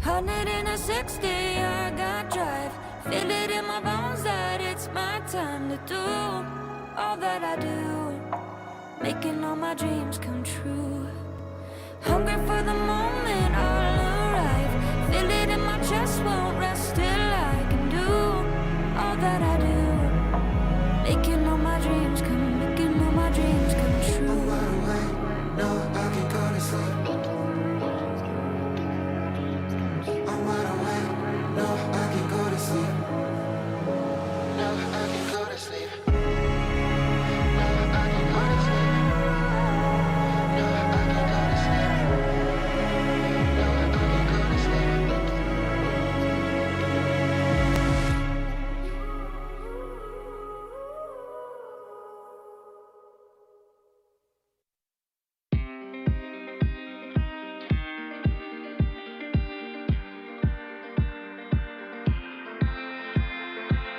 100 in a 60, I got drive. Feel it in my bones that it's my time to do all that I do, making all my dreams come true. Hungry for the moment I'll arrive. Feel it in my chest, won't rest till I can do all that I do, making all my dreams come, making all my dreams come true. I'm wide awake, no, I can go to sleep. I'm wide awake, no, I can go to sleep. No, I can go to sleep. No, I can go to sleep. No, I can go to sleep. No, I can go to sleep.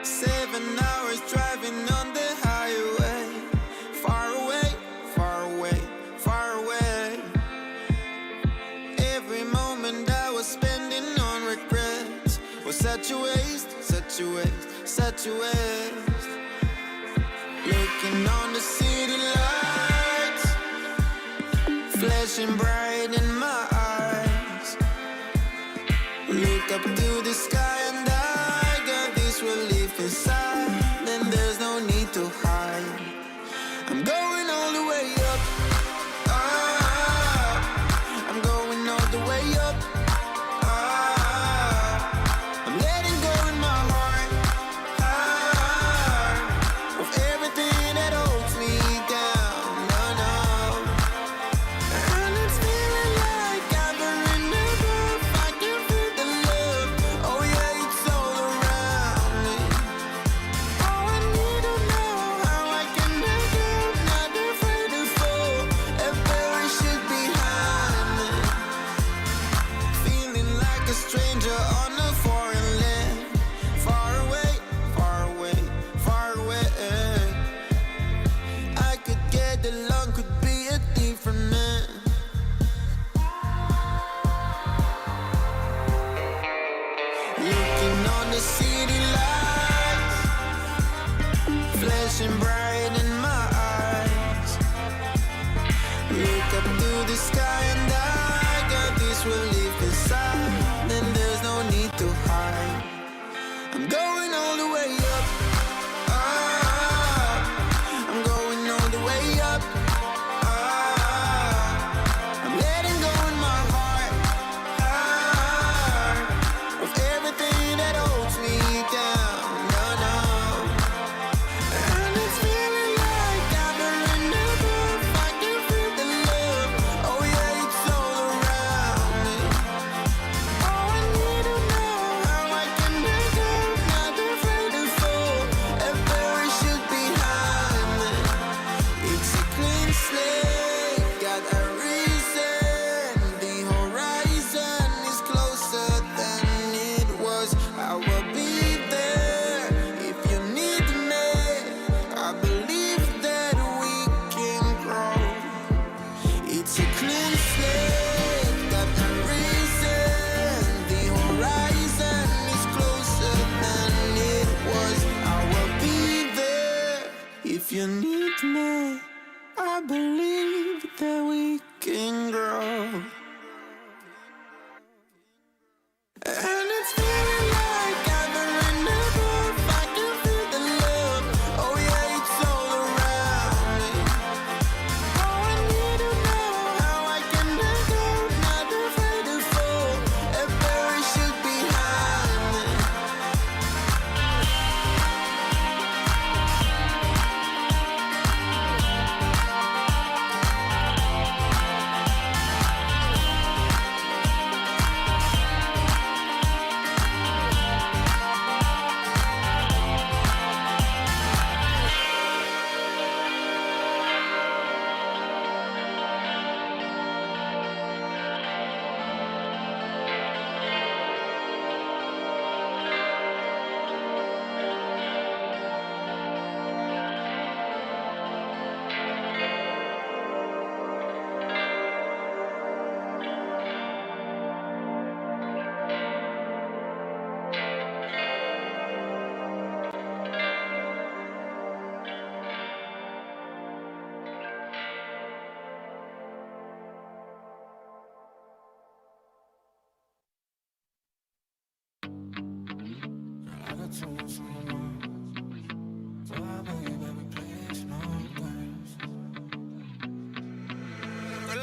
7 hours driving on the highway. Far away, far away, far away. Every moment I was spending on regrets was such a waste, such a waste, such a waste. Looking on the city lights, flashing bright in my eyes. Look up to the sky and I got this relief inside. Then there's no need to hide. I'm going all the way up. Ah, I'm going all the way up. Ah, I'm letting go in my heart. Ah, of everything that holds me down. No, no. And it's feeling like gathering above. I can feel the love.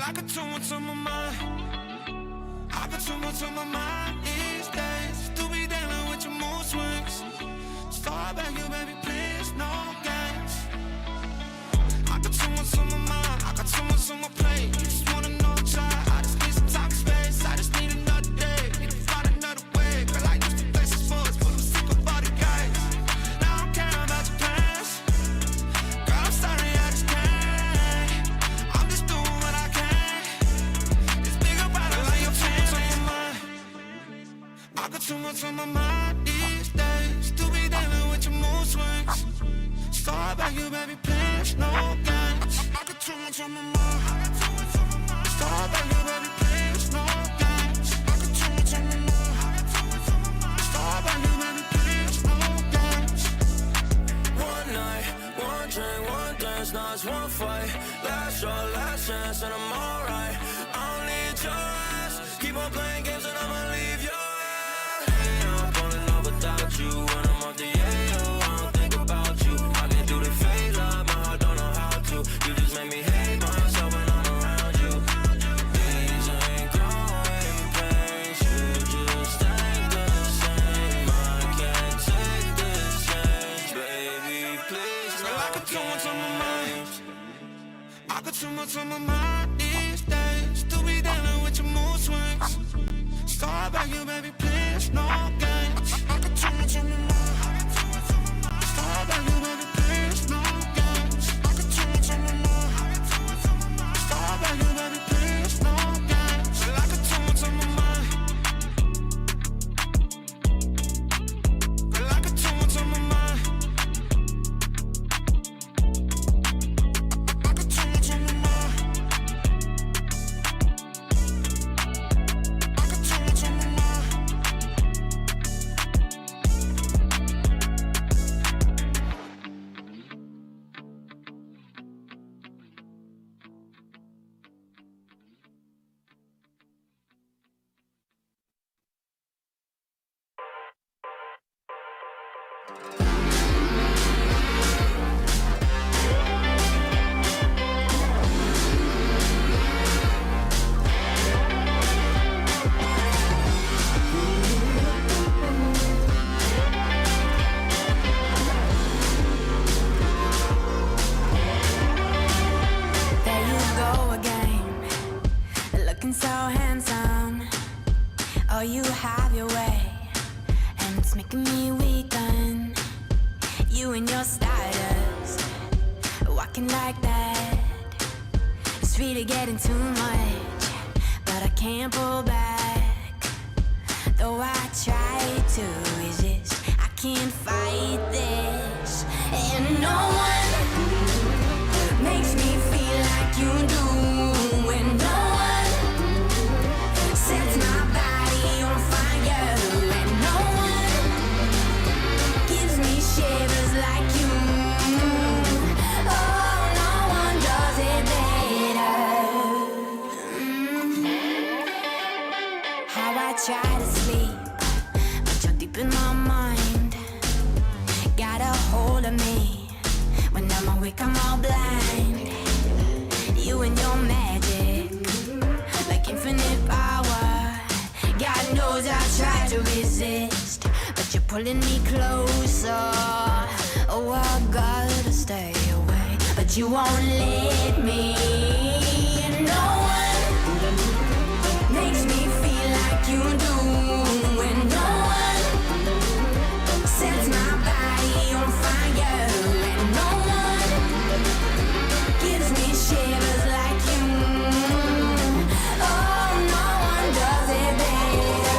I got too much on my mind. I got too much on my mind these days. To be dealing with your mood swings. Start back you, baby, please, no games. I got too much on my mind. I got too much on my plate. You just wanna know time. I just need some time and space. I just need another day. Need to find another way. Girl, I used to play some sports, but I'm sick of all the guys. Now I don't care about your plans. Girl, I'm sorry, I just can't. I'm just doing what I can. This bigger problem like your chance on your mind. I got too much on my mind these days. To be dealing with your mood swings. Start back you, baby, please, no games. I got too much on my mind. Start back you, baby, please, no games. I got too much on my mind. Start back you, baby, please, no games. One night, one drink, one dance, now it's one fight. Last shot, last chance, and I'm alright. I don't need your ass. Keep on playing games and I'ma leave your ass. Hey, I'm falling off without you when I'm off the AO. I don't think about you. I can do the phase up, my heart don't know how to. You just make me hate myself when I'm around you. These ain't growing pains, you just ain't the same. I can't take this change, baby, please. Girl, I got too much on my mind. I got too much on my mind these days. To be dealing with your mood swings. Start back you, baby, please, no games. I got too much on my mind. Start back you, baby, please, no games. I got too much on my mind. Start back you, baby, please, no games. Girl, I got too much on my mind. Girl, I got too much on my mind. I got too much on my mind. I got too much on my mind. There you go again, looking so handsome. Oh, you have your way, and it's making me weaken. You and your stardust, walking like that. It's really getting too much, but I can't pull back. Though I try to resist, I can't fight this. And no one makes me feel like you do. And no one sets my body on fire. And no one gives me shivers like you. Oh, no one does it better. How I try to sleep, but you're deep in my mind. Got a hold of me. When I'm awake, I'm all blind. You and your magic, like infinite power. God knows I tried to resist, but you're pulling me closer. Oh, I gotta stay away, but you won't let me. No one makes me feel like you do. And no one sets my body on fire. And no one gives me shivers like you. Oh, no one does it better.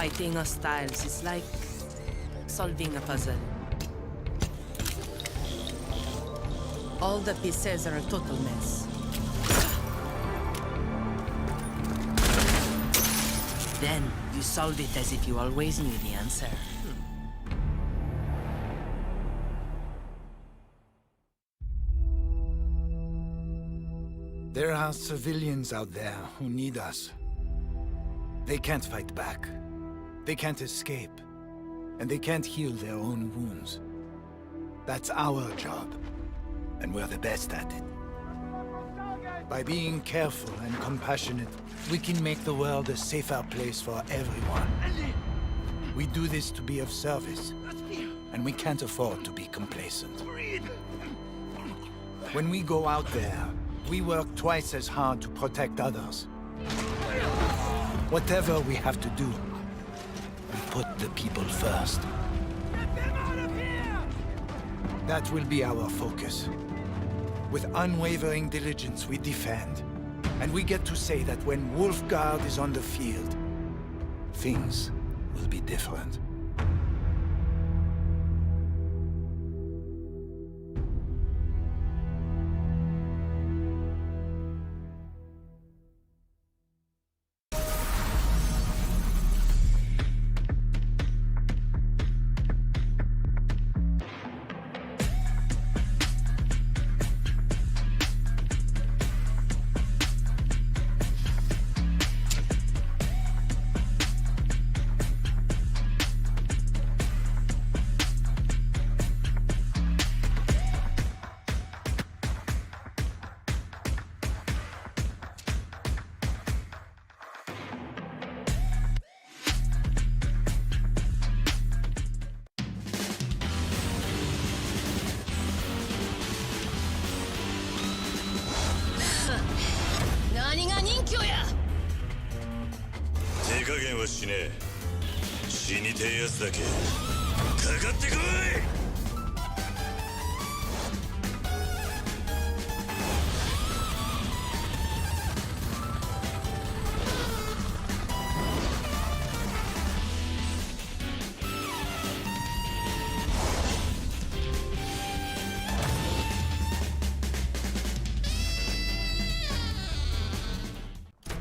Fighting hostiles is like solving a puzzle. All the pieces are a total mess. Then you solve it as if you always knew the answer. There are civilians out there who need us. They can't fight back. They can't escape. And they can't heal their own wounds. That's our job. And we're the best at it. By being careful and compassionate, we can make the world a safer place for everyone. We do this to be of service. And we can't afford to be complacent. When we go out there, we work twice as hard to protect others. Whatever we have to do, we put the people first. Get them out of here! That will be our focus. With unwavering diligence, we defend. And we get to say that when Wolfguard is on the field, things will be different.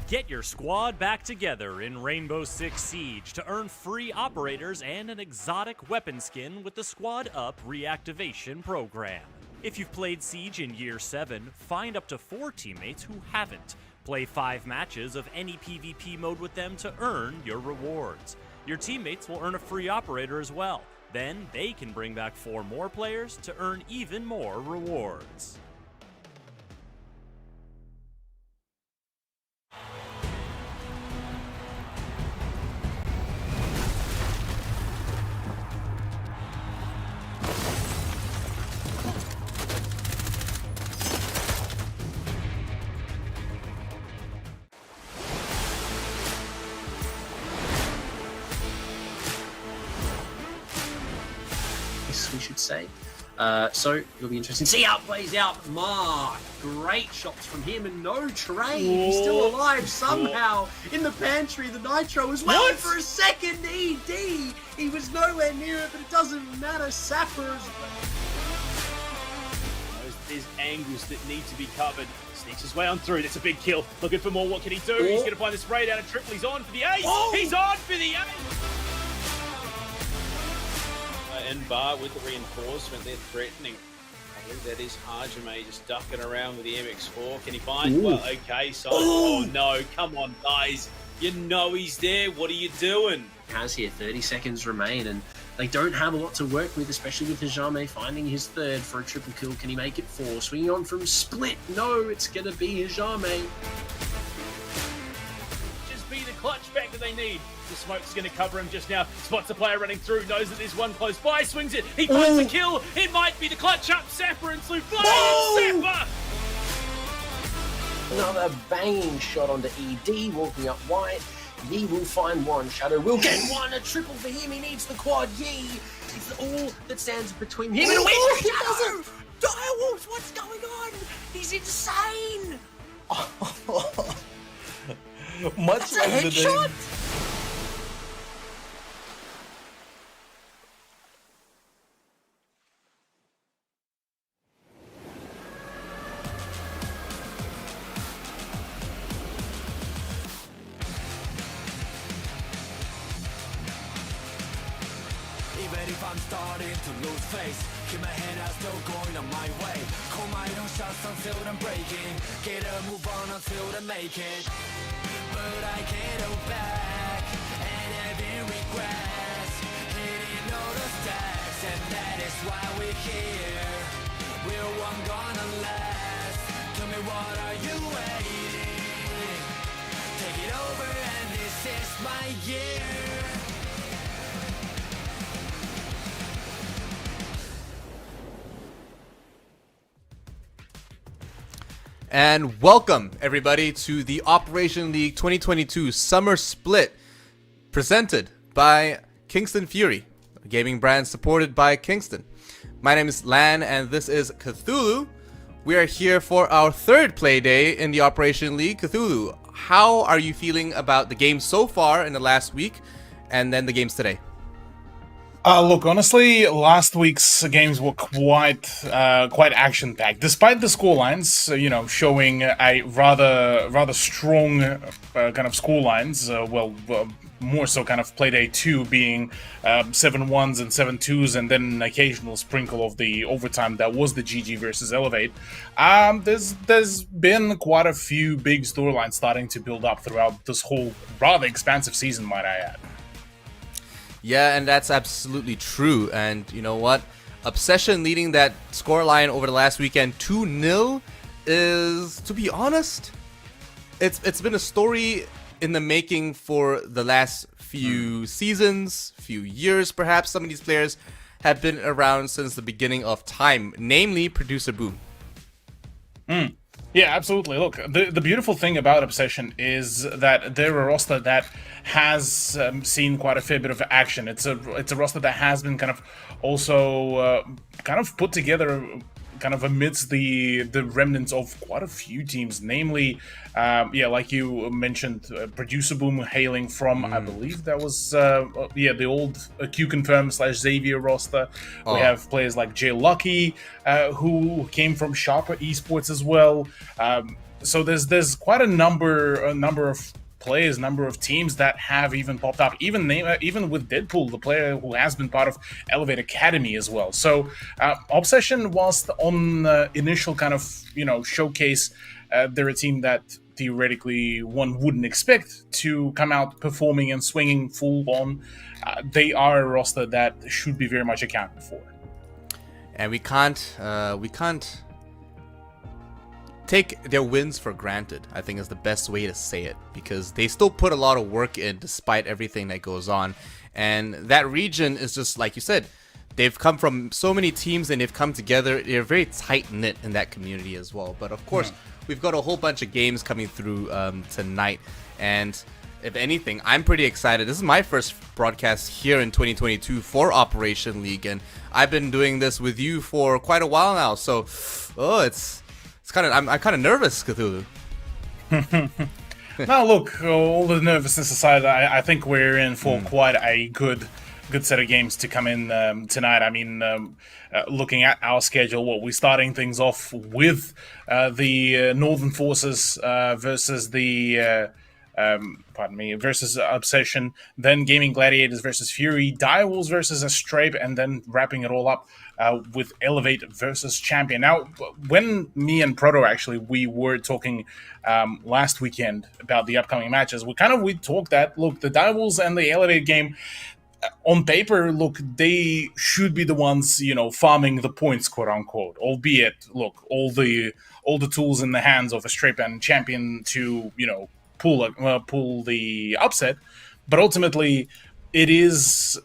Get your squad back together in Rainbow Six Siege to earn free operators and an exotic weapon skin with the Squad Up reactivation program. If you've played Siege in Year 7, find up to 4 teammates who haven't. Play 5 matches of any PvP mode with them to earn your rewards. Your teammates will earn a free operator as well. Then they can bring back 4 more players to earn even more rewards. We should say. So it'll be interesting to see how it plays out. Mark, great shots from him and no trade. He's still alive somehow in the pantry. The nitro as well for a second. ED. He was nowhere near it, but it doesn't matter. Sappers. There's angles that need to be covered. Sneaks his way on through. That's a big kill. Looking for more. What can he do? He's going to find the spray down and triple. He's on for the ace. He's on for the ace. And Bar with the reinforcement, they're threatening. I believe that is Hajime just ducking around with the MX4. Can he find? Well, okay, so. Oh no, come on, guys. You know he's there. What are you doing? Has here 30 seconds remain, and they don't have a lot to work with, especially with Hajime finding his third for a triple kill. Can he make it 4? Swinging on from Split. No, it's going to be Hajime. Just be the clutch factor they need. The smoke's going to cover him just now. Spots a player running through, knows that there's one close by, swings it. He finds the kill. It might be the clutch up. Sapper and Soufflé. Sapper! Another banging shot onto ED, walking up white. Yi will find one. Shadow will get one. A triple for him. He needs the quad. Yi. It's all that stands between him and a win. He doesn't. Direwolves, what's going on? He's insane. Much That's like a headshot. starting to lose face. Keep my head out, still going on my way. Call my own shots until I'm breaking. Get a move on until I make it. But I can't hold back, and having regrets, hitting all the stacks, and that is why we're here. We're one gonna last. Tell me, what are you waiting? Take it over, and this is my year. And welcome, everybody, to the Operation League 2022 Summer Split, presented by Kingston Fury, a gaming brand supported by Kingston. My name is Lan, and this is Cthulhu. We are here for our third play day in the Operation League. Cthulhu, how are you feeling about the game so far in the last week, and then the games today? Look, honestly, last week's games were quite action-packed. Despite the scorelines, showing a rather strong kind of scorelines. More so kind of play day 2 being 7-1s and 7-2s, and then an occasional sprinkle of the overtime that was the GG versus Elevate. There's been quite a few big storylines starting to build up throughout this whole rather expansive season, might I add. Yeah, and that's absolutely true. And you know what? Obsession leading that scoreline over the last weekend 2-0 is, to be honest, it's been a story in the making for the last few seasons, few years perhaps. Some of these players have been around since the beginning of time, namely Producer Boom. Yeah, absolutely. Look, the beautiful thing about Obsession is that they're a roster that has seen quite a fair bit of action. It's a roster that has been kind of also kind of put together kind of amidst the remnants of quite a few teams, namely, like you mentioned, Producer Boom hailing from, I believe that was, the old Q Confirm / Xavier roster. We have players like Jay Lucky, who came from Sharper Esports as well. So there's quite a number of players, number of teams that have even popped up, even with Deadpool, the player who has been part of Elevate Academy as well. So Obsession, whilst on initial kind of showcase, they're a team that theoretically one wouldn't expect to come out performing and swinging full on. They are a roster that should be very much accounted for, and we can't take their wins for granted, I think is the best way to say it, because they still put a lot of work in despite everything that goes on. And that region is just, like you said, they've come from so many teams and they've come together. They're very tight-knit in that community as well. But of course, we've got a whole bunch of games coming through tonight. And if anything, I'm pretty excited. This is my first broadcast here in 2022 for Operation League, and I've been doing this with you for quite a while now. So, I'm kind of nervous, Cthulhu. Now, look, all the nervousness aside, I think we're in for quite a good set of games to come in tonight. I mean, looking at our schedule, we're starting things off with the Northern Forces versus the versus Obsession, then Gaming Gladiators versus Fury, Direwolves versus Astrape, and then wrapping it all up with Elevate versus Champion. Now, when me and Proto we were talking last weekend about the upcoming matches, we talked that, look, the Direwolves and the Elevate game, on paper, look, they should be the ones, farming the points, quote unquote, albeit, look, all the tools in the hands of Astrape and Champion to, pull the upset, but ultimately it is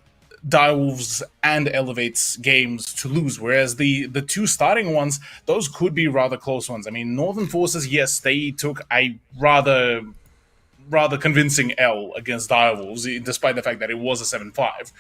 Direwolves and Elevate's games to lose, whereas the two starting ones, those could be rather close ones. I mean, Northern Forces, yes, they took a rather convincing L against Direwolves, despite the fact that it was a 7-5.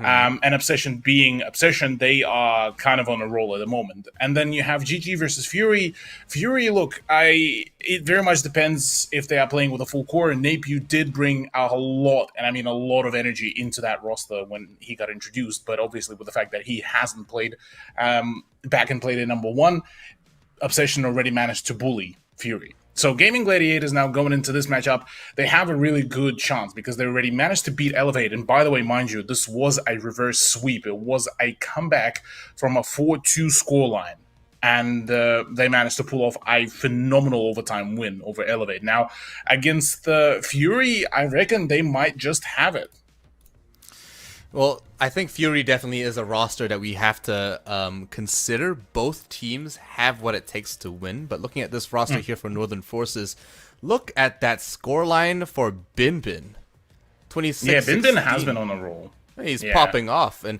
And Obsession being Obsession, they are kind of on a roll at the moment. And then you have GG versus Fury. Fury, look, it very much depends if they are playing with a full core. And Napier did bring a lot, and I mean a lot of energy into that roster when he got introduced. But obviously with the fact that he hasn't played back and played at number 1, Obsession already managed to bully Fury. So Gaming Gladiators now going into this matchup, they have a really good chance because they already managed to beat Elevate. And by the way, mind you, this was a reverse sweep. It was a comeback from a 4-2 scoreline. And they managed to pull off a phenomenal overtime win over Elevate. Now, against the Fury, I reckon they might just have it. Well, I think Fury definitely is a roster that we have to consider. Both teams have what it takes to win, but looking at this roster here for Northern Forces, look at that scoreline for Binbin. 26. Yeah, Binbin has been on a roll. He's popping off, and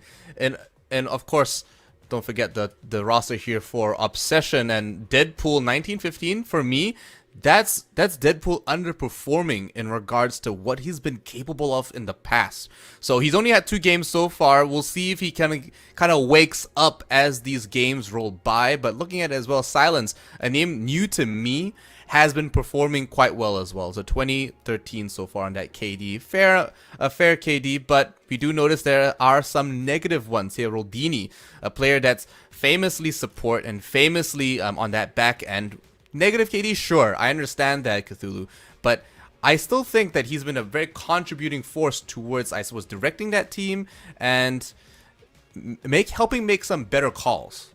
of course, don't forget the roster here for Obsession and Deadpool 1915. For me, that's Deadpool underperforming in regards to what he's been capable of in the past. So he's only had 2 games so far. We'll see if he kind of wakes up as these games roll by. But looking at it as well, Silence, a name new to me, has been performing quite well as well. So 2013 so far on that KD. A fair KD, but we do notice there are some negative ones here. Roldini, a player that's famously support and famously on that back end. Negative KD, sure, I understand that, Cthulhu, but I still think that he's been a very contributing force towards, I suppose, directing that team and helping make some better calls.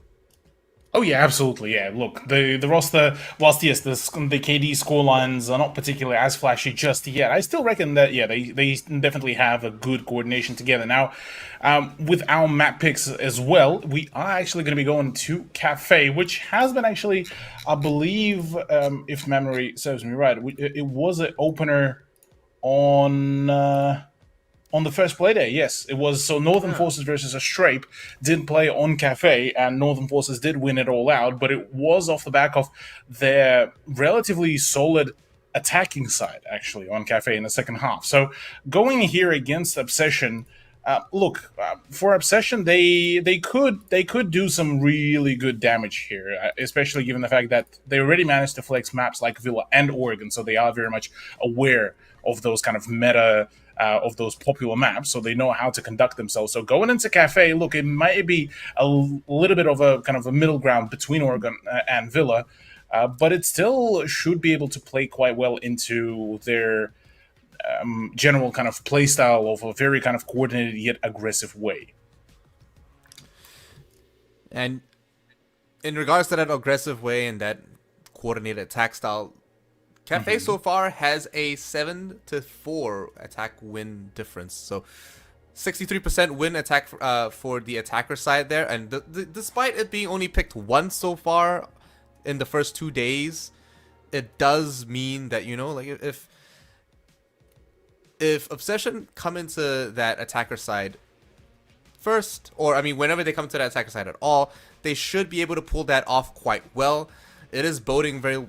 Oh yeah, absolutely. Yeah, look, the roster, whilst yes, the KD scorelines are not particularly as flashy just yet, I still reckon that they definitely have a good coordination together. Now, with our map picks as well, we are actually going to be going to Cafe, which has been actually, I believe, if memory serves me right, it was an opener on the first play day. Yes, it was. So Northern Forces versus Astrape did play on Cafe, and Northern Forces did win it all out, but it was off the back of their relatively solid attacking side, actually, on Cafe in the second half. So going here against Obsession, for Obsession, they could do some really good damage here, especially given the fact that they already managed to flex maps like Villa and Oregon, so they are very much aware of those kind of meta of those popular maps, so they know how to conduct themselves. So going into Cafe, look, it might be a little bit of a kind of a middle ground between Oregon and Villa, but it still should be able to play quite well into their general kind of play style of a very kind of coordinated yet aggressive way. And in regards to that aggressive way and that coordinated attack style, Cafe so far has a 7-4 attack win difference. So 63% win attack for the attacker side there. And despite it being only picked once so far in the first 2 days, it does mean that, you know, like if Obsession come into that attacker side first, or I mean whenever they come to that attacker side at all, they should be able to pull that off quite well. It is boding very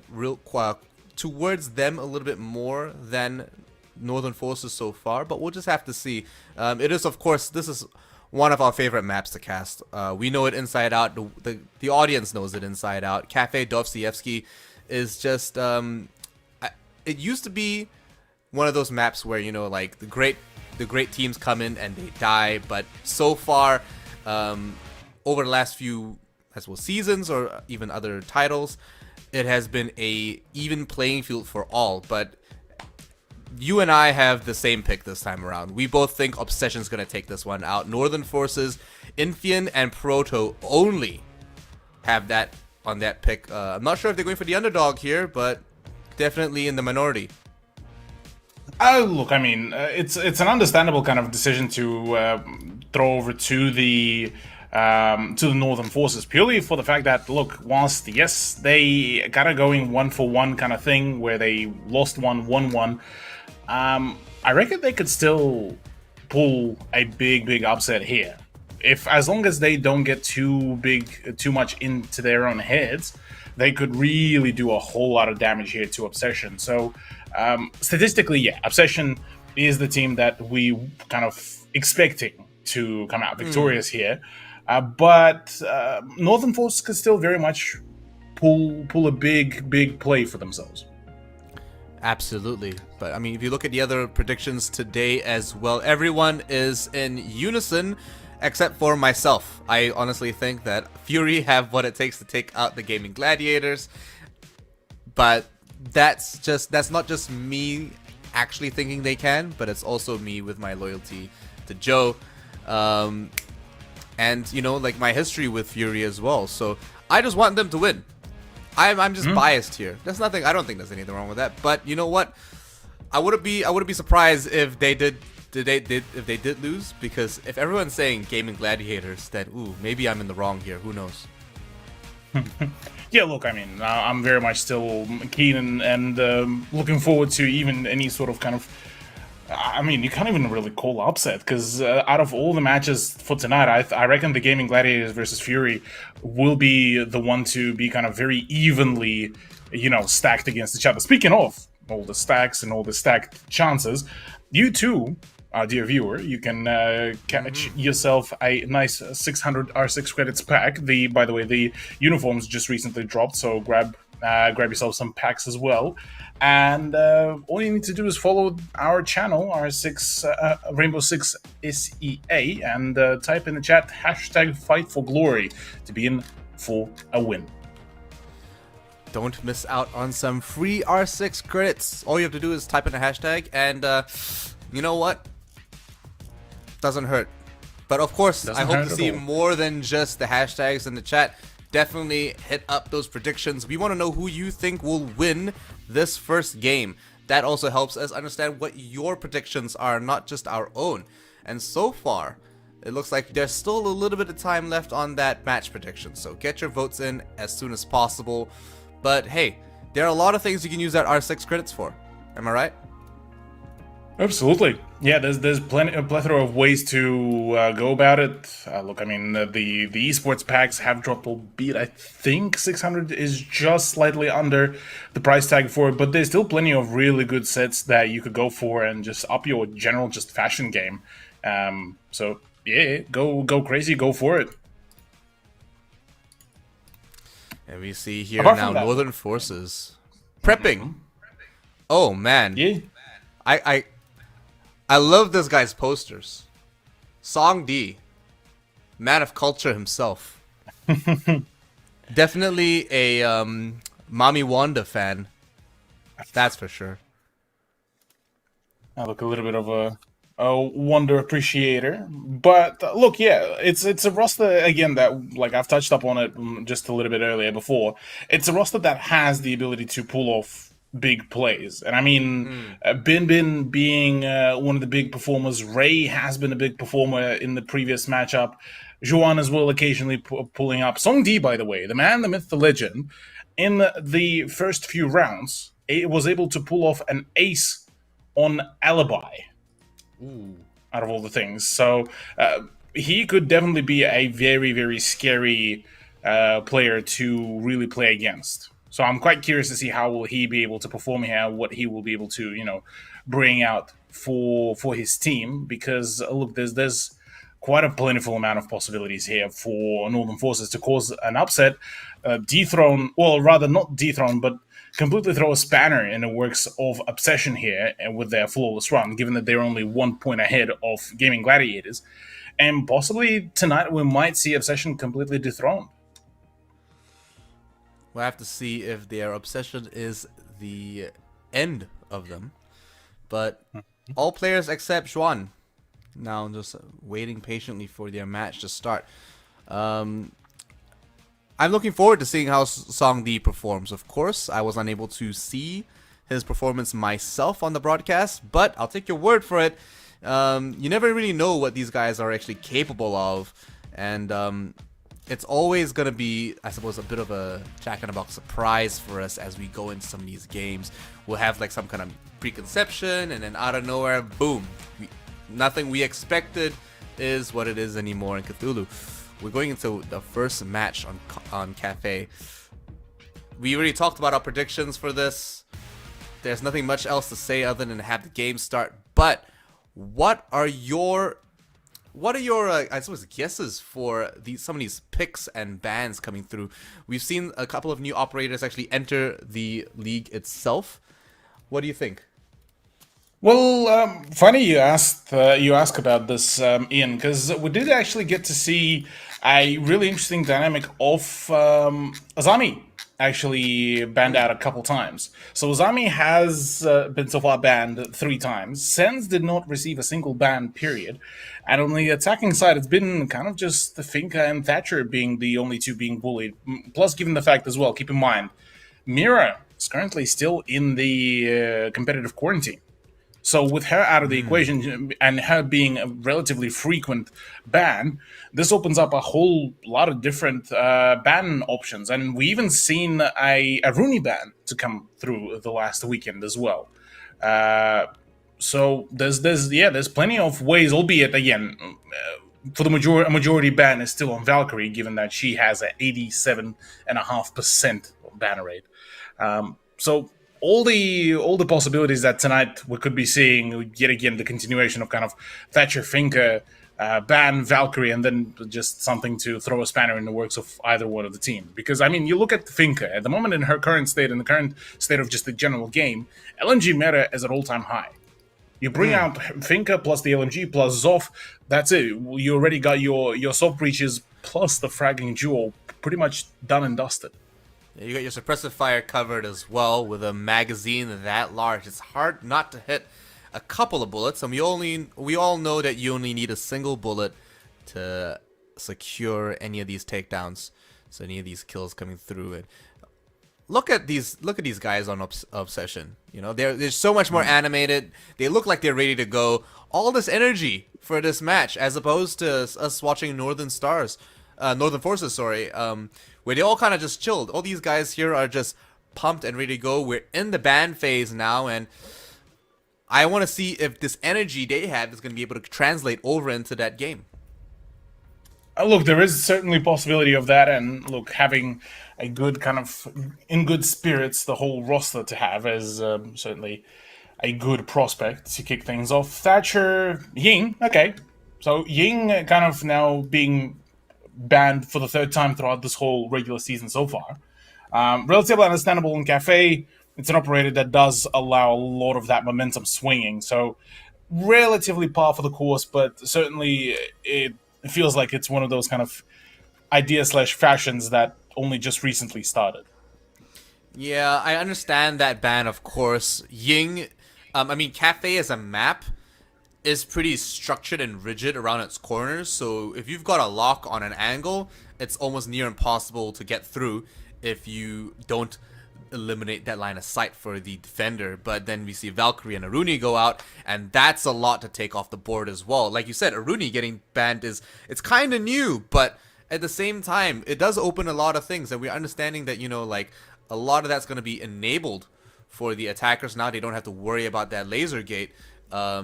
towards them a little bit more than Northern Forces so far, but we'll just have to see. It is, of course, this is one of our favorite maps to cast. We know it inside out. The audience knows it inside out. Cafe Dostoevsky is just it used to be one of those maps where, you know, like the great teams come in and they die, but so far over the last few seasons or even other titles, it has been a even playing field for all. But you and I have the same pick this time around. We both think Obsession's going to take this one out. Northern Forces, Infian, and Proto only have that on that pick. I'm not sure if they're going for the underdog here, but definitely in the minority. Look, I mean, it's an understandable kind of decision to throw over to the Northern Forces, purely for the fact that, look, whilst yes, they got a going 1-for-1 kind of thing where they lost one, won one, I reckon they could still pull a big upset here. As long as they don't get too much into their own heads, they could really do a whole lot of damage here to Obsession. So statistically, yeah, Obsession is the team that we kind of expecting to come out victorious here. But Northern Forces could still very much pull a big play for themselves. Absolutely. But I mean, if you look at the other predictions today as well, everyone is in unison except for myself. I honestly think that Fury have what it takes to take out the Gaming Gladiators. But that's not just me actually thinking they can, but it's also me with my loyalty to Joe, and you know, like my history with Fury as well. So I just want them to win. I'm just biased here. There's nothing. I don't think there's anything wrong with that. But you know what? I wouldn't be surprised if they did lose, because if everyone's saying Gaming Gladiators, then ooh, maybe I'm in the wrong here. Who knows? Yeah, look, I mean, I'm very much still keen and looking forward to even any sort of kind of. I mean, you can't even really call upset, because out of all the matches for tonight, I reckon the Gaming Gladiators versus Fury will be the one to be kind of very evenly, you know, stacked against each other. Speaking of all the stacks and all the stacked chances, you too, dear viewer, you can catch yourself a nice 600 R6 credits pack. By the way, the uniforms just recently dropped, so grab yourself some packs as well. And all you need to do is follow our channel, Rainbow Six SEA, and type in the chat #FightForGlory to be in for a win. Don't miss out on some free R6 credits. All you have to do is type in a hashtag, and you know what? Doesn't hurt. But of course, I hope to see more than just the hashtags in the chat. Definitely hit up those predictions. We want to know who you think will win this first game. That also helps us understand what your predictions are, not just our own. And so far, it looks like there's still a little bit of time left on that match prediction. So get your votes in as soon as possible. But hey, there are a lot of things you can use that R6 credits for. Am I right? Absolutely. Yeah, there's a plethora of ways to go about it. Look, I mean, the esports packs have dropped, albeit I think 600 is just slightly under the price tag for it, but there's still plenty of really good sets that you could go for and just up your general just fashion game. So yeah, go crazy, go for it. And we see here now Northern Forces prepping. Oh man, yeah. I love this guy's posters. Song D, man of culture himself. Definitely a Mami Wanda fan. That's for sure. I look a little bit of a Wonder appreciator, but look, yeah, it's a roster again that, like I've touched up on it just a little bit earlier before. It's a roster that has the ability to pull off big plays, and I mean, Bin being one of the big performers, Ray has been a big performer in the previous matchup. Juan as well, occasionally pulling up. Song D, by the way, the man, the myth, the legend, in the first few rounds, was able to pull off an ace on Alibi. Ooh. Out of all the things, so he could definitely be a very, very scary player to really play against. So I'm quite curious to see how will he be able to perform here, what he will be able to, you know, bring out for his team. Because look, there's quite a plentiful amount of possibilities here for Northern Forces to cause an upset, dethrone, well, rather not dethrone, but completely throw a spanner in the works of Obsession here and with their flawless run, given that they're only 1 point ahead of Gaming Gladiators. And possibly tonight we might see Obsession completely dethroned. We'll have to see if their Obsession is the end of them. But all players except Juan now just waiting patiently for their match to start. I'm looking forward to seeing how Song D performs. Of course, I was unable to see his performance myself on the broadcast, but I'll take your word for it. You never really know what these guys are actually capable of, and it's always going to be, I suppose, a bit of a jack-in-the-box surprise for us as we go into some of these games. We'll have like some kind of preconception, and then out of nowhere, boom. Nothing we expected is what it is anymore in Cthulhu. We're going into the first match on Cafe. We already talked about our predictions for this. There's nothing much else to say other than have the game start. But what are your I suppose guesses for some of these picks and bans coming through? We've seen a couple of new operators actually enter the league itself. What do you think? Well, funny you ask about this, Ian, because we did actually get to see a really interesting dynamic of Azami actually banned out a couple times. So Azami has been so far banned 3 times. Sens did not receive a single ban, period. And on the attacking side, it's been kind of just Finka and Thatcher being the only 2 being bullied. Plus, given the fact as well, keep in mind, Mira is currently still in the competitive quarantine. So with her out of the equation and her being a relatively frequent ban, this opens up a whole lot of different ban options. And we even seen a Rooney ban to come through the last weekend as well. So there's plenty of ways, albeit again, for the majority ban is still on Valkyrie, given that she has an 87.5% banner rate. So all the possibilities that tonight we could be seeing yet again the continuation of kind of Thatcher Finka ban Valkyrie and then just something to throw a spanner in the works of either one of the teams. Because I mean, you look at Finka at the moment in her current state, in the current state of just the general game, LNG meta is at all-time high. You bring out Finka plus the LMG plus Zoff, that's it. You already got your soft breaches plus the fragging duo pretty much done and dusted. Yeah, you got your suppressive fire covered as well with a magazine that large. It's hard not to hit a couple of bullets, and we all know that you only need a single bullet to secure any of these takedowns. So any of these kills coming through it. Look at these guys on Obsession. You know, they're so much more animated. They look like they're ready to go. All this energy for this match, as opposed to us watching Northern Forces, where they all kind of just chilled. All these guys here are just pumped and ready to go. We're in the ban phase now, and I want to see if this energy they have is going to be able to translate over into that game. Look, there is certainly possibility of that, and look, having a good kind of in good spirits, the whole roster to have is certainly a good prospect to kick things off. Thatcher, Ying, okay. So Ying kind of now being banned for the 3rd time throughout this whole regular season so far. Relatively understandable in Cafe. It's an operator that does allow a lot of that momentum swinging. So relatively par for the course, but certainly it feels like it's one of those kind of idea/fashions that only just recently started. Yeah, I understand that ban, of course. Ying, Cafe as a map is pretty structured and rigid around its corners, so if you've got a lock on an angle, it's almost near impossible to get through if you don't eliminate that line of sight for the defender. But then we see Valkyrie and Aruni go out, and that's a lot to take off the board as well. Like you said, Aruni getting banned it's kind of new, but at the same time, it does open a lot of things, and we're understanding that, you know, like, a lot of that's going to be enabled for the attackers now. They don't have to worry about that laser gate.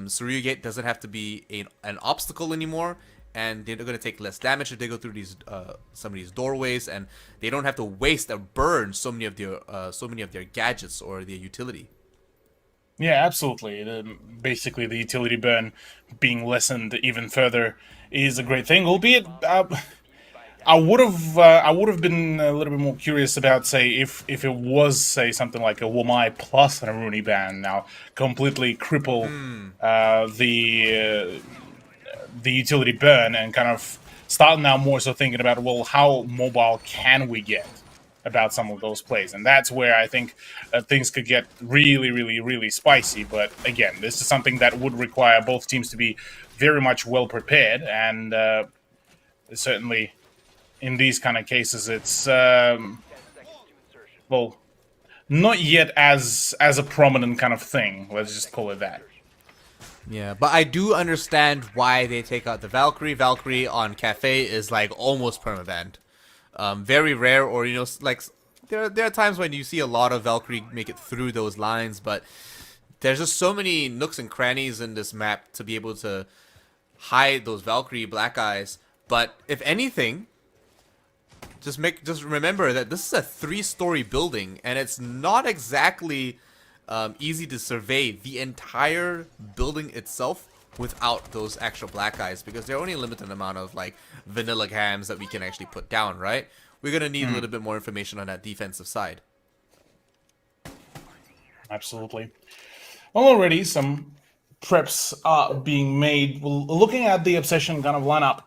Surya Gate doesn't have to be an obstacle anymore, and they're going to take less damage if they go through these some of these doorways, and they don't have to waste or burn so many of their gadgets or their utility. Yeah, absolutely. Basically, the utility burn being lessened even further is a great thing. Albeit, I would have been a little bit more curious about, say, if it was, say, something like a Wamai plus an Aruni ban now completely cripple the utility burn, and kind of start now more so thinking about, well, how mobile can we get about some of those plays? And that's where I think things could get really, really, really spicy. But again, this is something that would require both teams to be very much well prepared, and certainly in these kind of cases, it's well, not yet as a prominent kind of thing. Let's just call it that. Yeah, but I do understand why they take out the Valkyrie. Valkyrie on Cafe is like almost permabanned. Very rare, or you know, like there are times when you see a lot of Valkyrie make it through those lines, but there's just so many nooks and crannies in this map to be able to hide those Valkyrie black eyes. But if anything, just remember that this is a 3-story building, and it's not exactly easy to survey the entire building itself without those actual black eyes, because there are only a limited amount of like vanilla cams that we can actually put down, right? We're gonna need a little bit more information on that defensive side. Absolutely. Well, already some preps are being made. Looking at the Obsession kind of lineup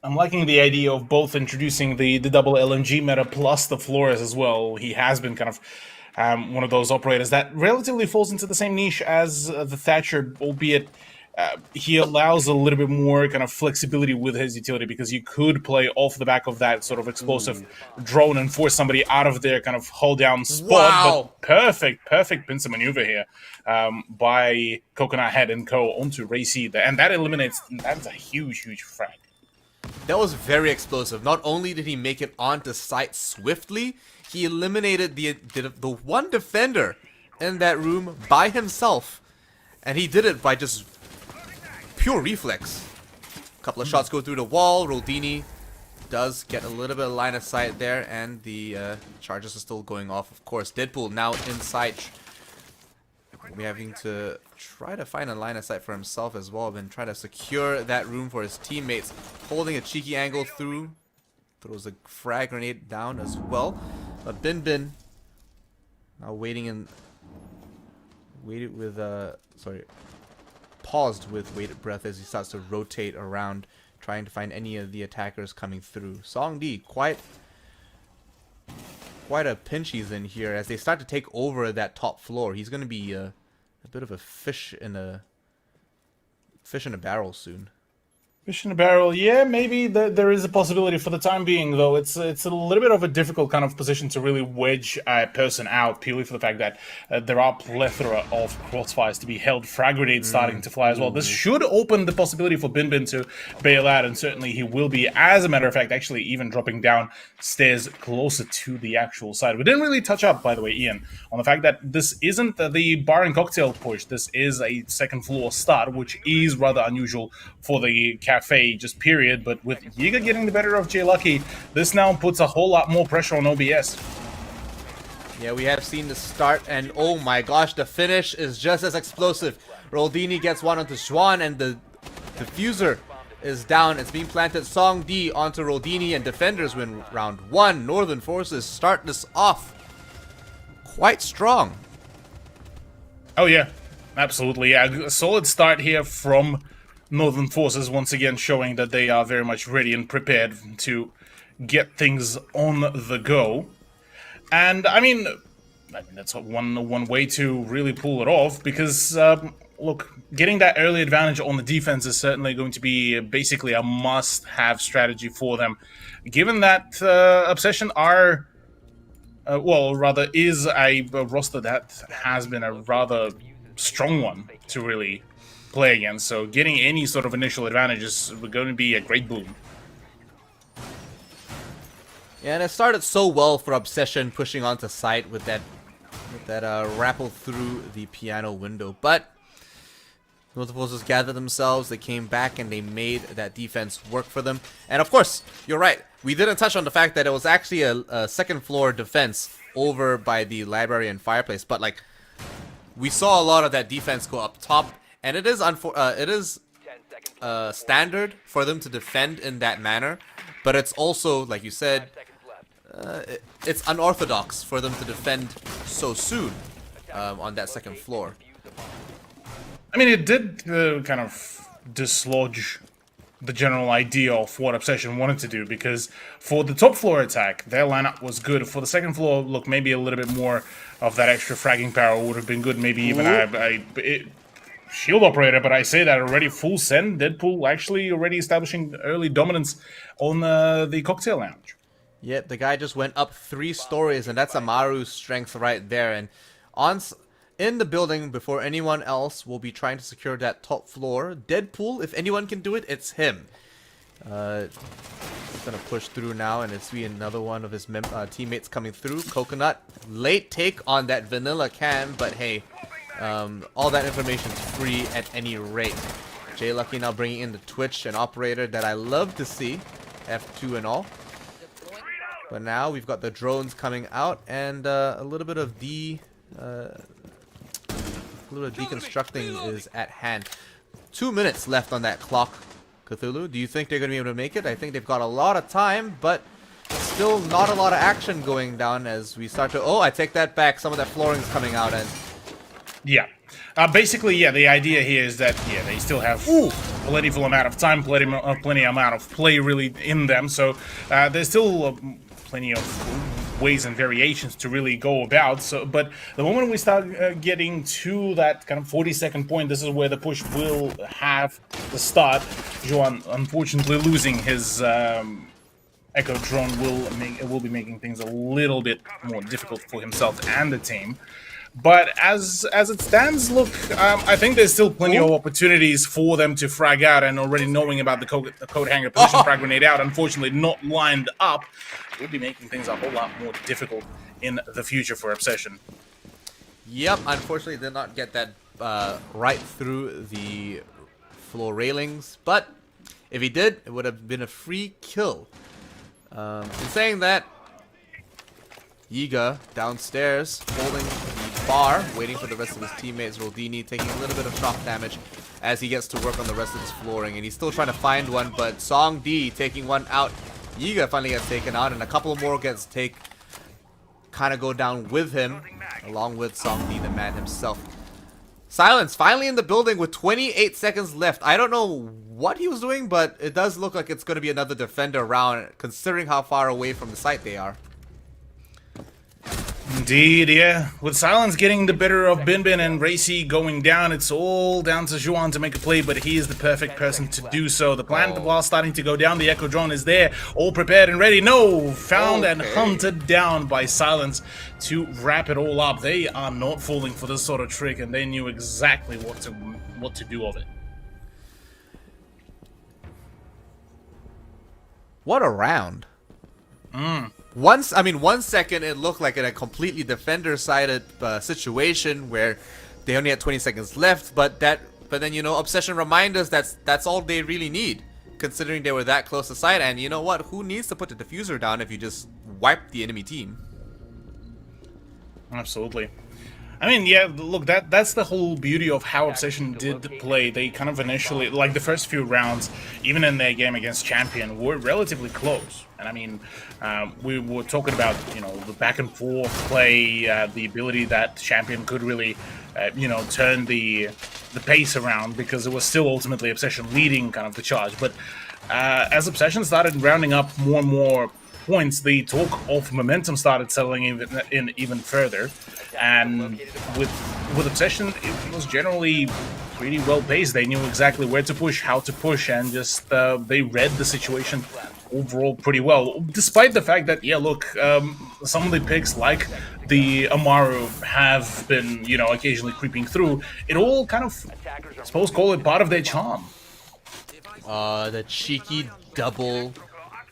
I'm liking the idea of both introducing the double LMG meta plus the Flores as well. He has been kind of one of those operators that relatively falls into the same niche as the Thatcher, albeit he allows a little bit more kind of flexibility with his utility, because you could play off the back of that sort of explosive drone and force somebody out of their kind of hold down spot. Wow. But perfect pincer maneuver here by Coconut Head and Co. onto Racy, and that eliminates. That's a huge frag. That was very explosive. Not only did he make it onto site swiftly, he eliminated the one defender in that room by himself, and he did it by just pure reflex. A couple of shots go through the wall. Roldini does get a little bit of line of sight there, and the charges are still going off. Of course, Deadpool now inside. We're having to try to find a line of sight for himself as well, and try to secure that room for his teammates. Holding a cheeky angle through. Throws a frag grenade down as well. But Bin Bin now paused with bated breath as he starts to rotate around, trying to find any of the attackers coming through. Song D, quite a pinch he's in here as they start to take over that top floor. He's going to be a bit of a fish in a barrel soon. Fish in a barrel, yeah, maybe there is a possibility for the time being, though. It's a little bit of a difficult kind of position to really wedge a person out, purely for the fact that there are plethora of crossfires to be held, frag grenades starting to fly as well. This should open the possibility for Bin Bin to bail out, and certainly he will be, as a matter of fact, actually even dropping down stairs closer to the actual side. We didn't really touch up, by the way, Ian, on the fact that this isn't the bar and cocktail push. This is a second floor start, which is rather unusual for the cafe, just period. But with Yiga getting the better of J Lucky, this now puts a whole lot more pressure on OBS. Yeah, we have seen the start, and oh my gosh, the finish is just as explosive. Roldini gets one onto Schwan, and the diffuser is down. It's being planted. Song D onto Roldini, and defenders win round 1. Northern Forces start this off quite strong. Oh yeah, absolutely. Yeah, a solid start here from Northern Forces, once again showing that they are very much ready and prepared to get things on the go. And I mean that's one way to really pull it off, because look, getting that early advantage on the defense is certainly going to be basically a must-have strategy for them, given that Obsession are is a roster that has been a rather strong one to really play against, so getting any sort of initial advantage is going to be a great boon. Yeah, and it started so well for Obsession, pushing onto site with that rappel through the piano window, but Northern Forces gathered themselves, they came back, and they made that defense work for them. And of course, you're right, we didn't touch on the fact that it was actually a second floor defense over by the library and fireplace, but like, we saw a lot of that defense go up top. And it is standard for them to defend in that manner, but it's also, like you said, it's unorthodox for them to defend so soon on that second floor. I mean, it did kind of dislodge the general idea of what Obsession wanted to do, because for the top floor attack, their lineup was good. For the second floor, look, maybe a little bit more of that extra fragging power would have been good. Maybe even shield operator, but I say that already full send. Deadpool actually already establishing early dominance on the cocktail lounge. Yep, the guy just went up 3 stories, and that's Amaru's strength right there. And in the building before anyone else will be trying to secure that top floor. Deadpool, if anyone can do it, it's him. He's gonna push through now, and it's another one of his teammates coming through. Coconut, late take on that vanilla cam, but hey, all that information's free at any rate. J Lucky now bringing in the Twitch, an operator that I love to see, F2 and all. But now we've got the drones coming out, and a little bit of deconstructing is at hand. 2 minutes left on that clock. Cthulhu, do you think they're going to be able to make it? I think they've got a lot of time, but still not a lot of action going down as we start to... Oh, I take that back. Some of that flooring's coming out, and Yeah. Basically, yeah, the idea here is that, yeah, they still have plentiful amount of time, plenty amount of play really in them, so there's still plenty of ways and variations to really go about. So, but the moment we start getting to that kind of 40-second point, this is where the push will have to start. Joan, unfortunately, losing his Echo Drone will be making things a little bit more difficult for himself and the team. But as it stands, look, I think there's still plenty of opportunities for them to frag out, and already knowing about the code hanger position frag grenade out, unfortunately not lined up, will be making things a whole lot more difficult in the future for Obsession. Yep, unfortunately did not get that right through the floor railings, but if he did, it would have been a free kill. In saying that, Yiga downstairs, holding the bar, waiting for the rest of his teammates. Roldini taking a little bit of shock damage as he gets to work on the rest of his flooring, and he's still trying to find one, but Song D taking one out. Yiga finally gets taken out, and a couple more gets kind of go down with him, along with Song D, the man himself. Silence finally in the building with 28 seconds left. I don't know what he was doing, but it does look like it's going to be another defender round, considering how far away from the site they are. Indeed, yeah. With Silence getting the better of Binbin and Racy going down, it's all down to Juan to make a play, but he is the perfect person to do so. The plan, while starting to go down, the Echo Drone is there, all prepared and ready. No! Found and hunted down by Silence to wrap it all up. They are not falling for this sort of trick, and they knew exactly what to do of it. What a round. One second it looked like in a completely defender-sided situation where they only had 20 seconds left, but then, you know, Obsession remind us that's all they really need, considering they were that close to side. And you know what? Who needs to put the diffuser down if you just wipe the enemy team? Absolutely. I mean, yeah, look, that's the whole beauty of how Obsession did play. They kind of initially, like the first few rounds, even in their game against Champion, were relatively close. And I mean, we were talking about, you know, the back and forth play, the ability that Champion could really, you know, turn the pace around, because it was still ultimately Obsession leading kind of the charge. But as Obsession started rounding up more and more points, the talk of momentum started settling even further. And with Obsession, it was generally pretty well paced. They knew exactly where to push, how to push, and just they read the situation overall pretty well. Despite the fact that, yeah, look, some of the picks like the Amaru have been, you know, occasionally creeping through. It all kind of, I suppose, call it part of their charm. The cheeky double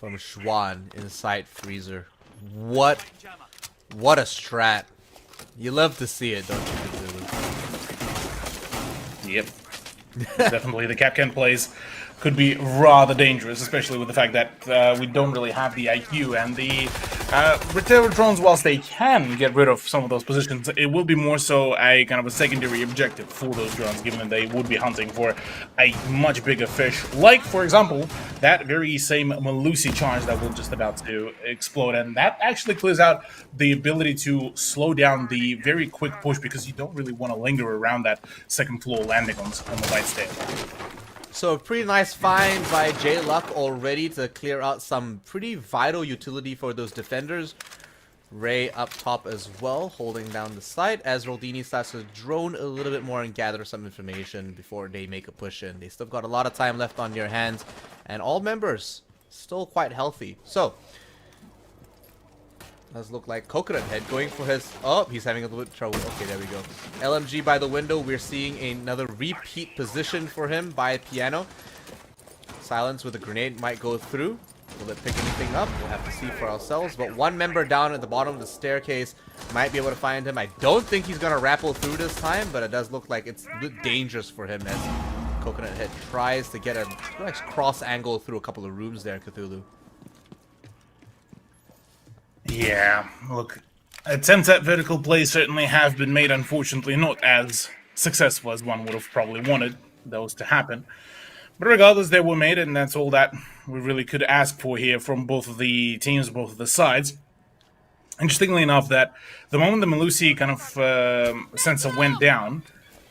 from Schwan inside Freezer. What a strat. You love to see it, don't you, Cthulhu? Yep. Definitely the Capcan plays could be rather dangerous, especially with the fact that we don't really have the IQ, and the Retriever drones, whilst they can get rid of some of those positions, it will be more so a kind of a secondary objective for those drones, given that they would be hunting for a much bigger fish, like, for example, that very same Melusi charge that we're just about to explode, and that actually clears out the ability to slow down the very quick push, because you don't really want to linger around that second floor landing on the light stage. So a pretty nice find by J-Luck already to clear out some pretty vital utility for those defenders. Ray up top as well, holding down the site as Roldini starts to drone a little bit more and gather some information before they make a push in. They still got a lot of time left on their hands, and all members still quite healthy. So does look like Coconut Head going for his... Oh, he's having a little bit of trouble. Okay, there we go. LMG by the window. We're seeing another repeat position for him by Piano. Silence with a grenade might go through. Will it pick anything up? We'll have to see for ourselves. But one member down at the bottom of the staircase might be able to find him. I don't think he's going to rappel through this time, but it does look like it's a bit dangerous for him as Coconut Head tries to get a nice cross angle through a couple of rooms there, Cthulhu. Yeah, look, attempts at vertical play certainly have been made, unfortunately not as successful as one would have probably wanted those to happen. But regardless, they were made, and that's all that we really could ask for here from both of the teams, both of the sides. Interestingly enough, that the moment the Melusi kind of sensor went down,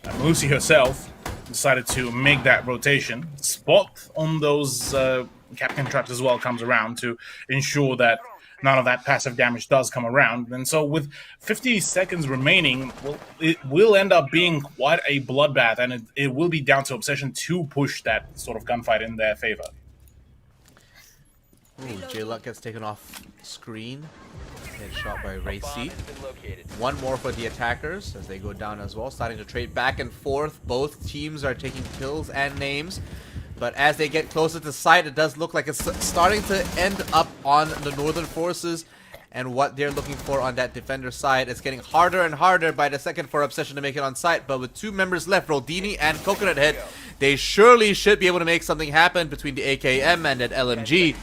Melusi herself decided to make that rotation. Spot on those Captain traps as well comes around to ensure that none of that passive damage does come around. And so with 50 seconds remaining, well, it will end up being quite a bloodbath, and it will be down to Obsession to push that sort of gunfight in their favor. J-Luck gets taken off screen. Headshot by Ray C. One more for the attackers as they go down as well, starting to trade back and forth. Both teams are taking kills and names, but as they get closer to sight, it does look like it's starting to end up on the Northern Forces and what they're looking for on that defender side. It's getting harder and harder by the second for Obsession to make it on site, but with 2 members left, Roldini and Coconut Head, they surely should be able to make something happen between the AKM and that LMG.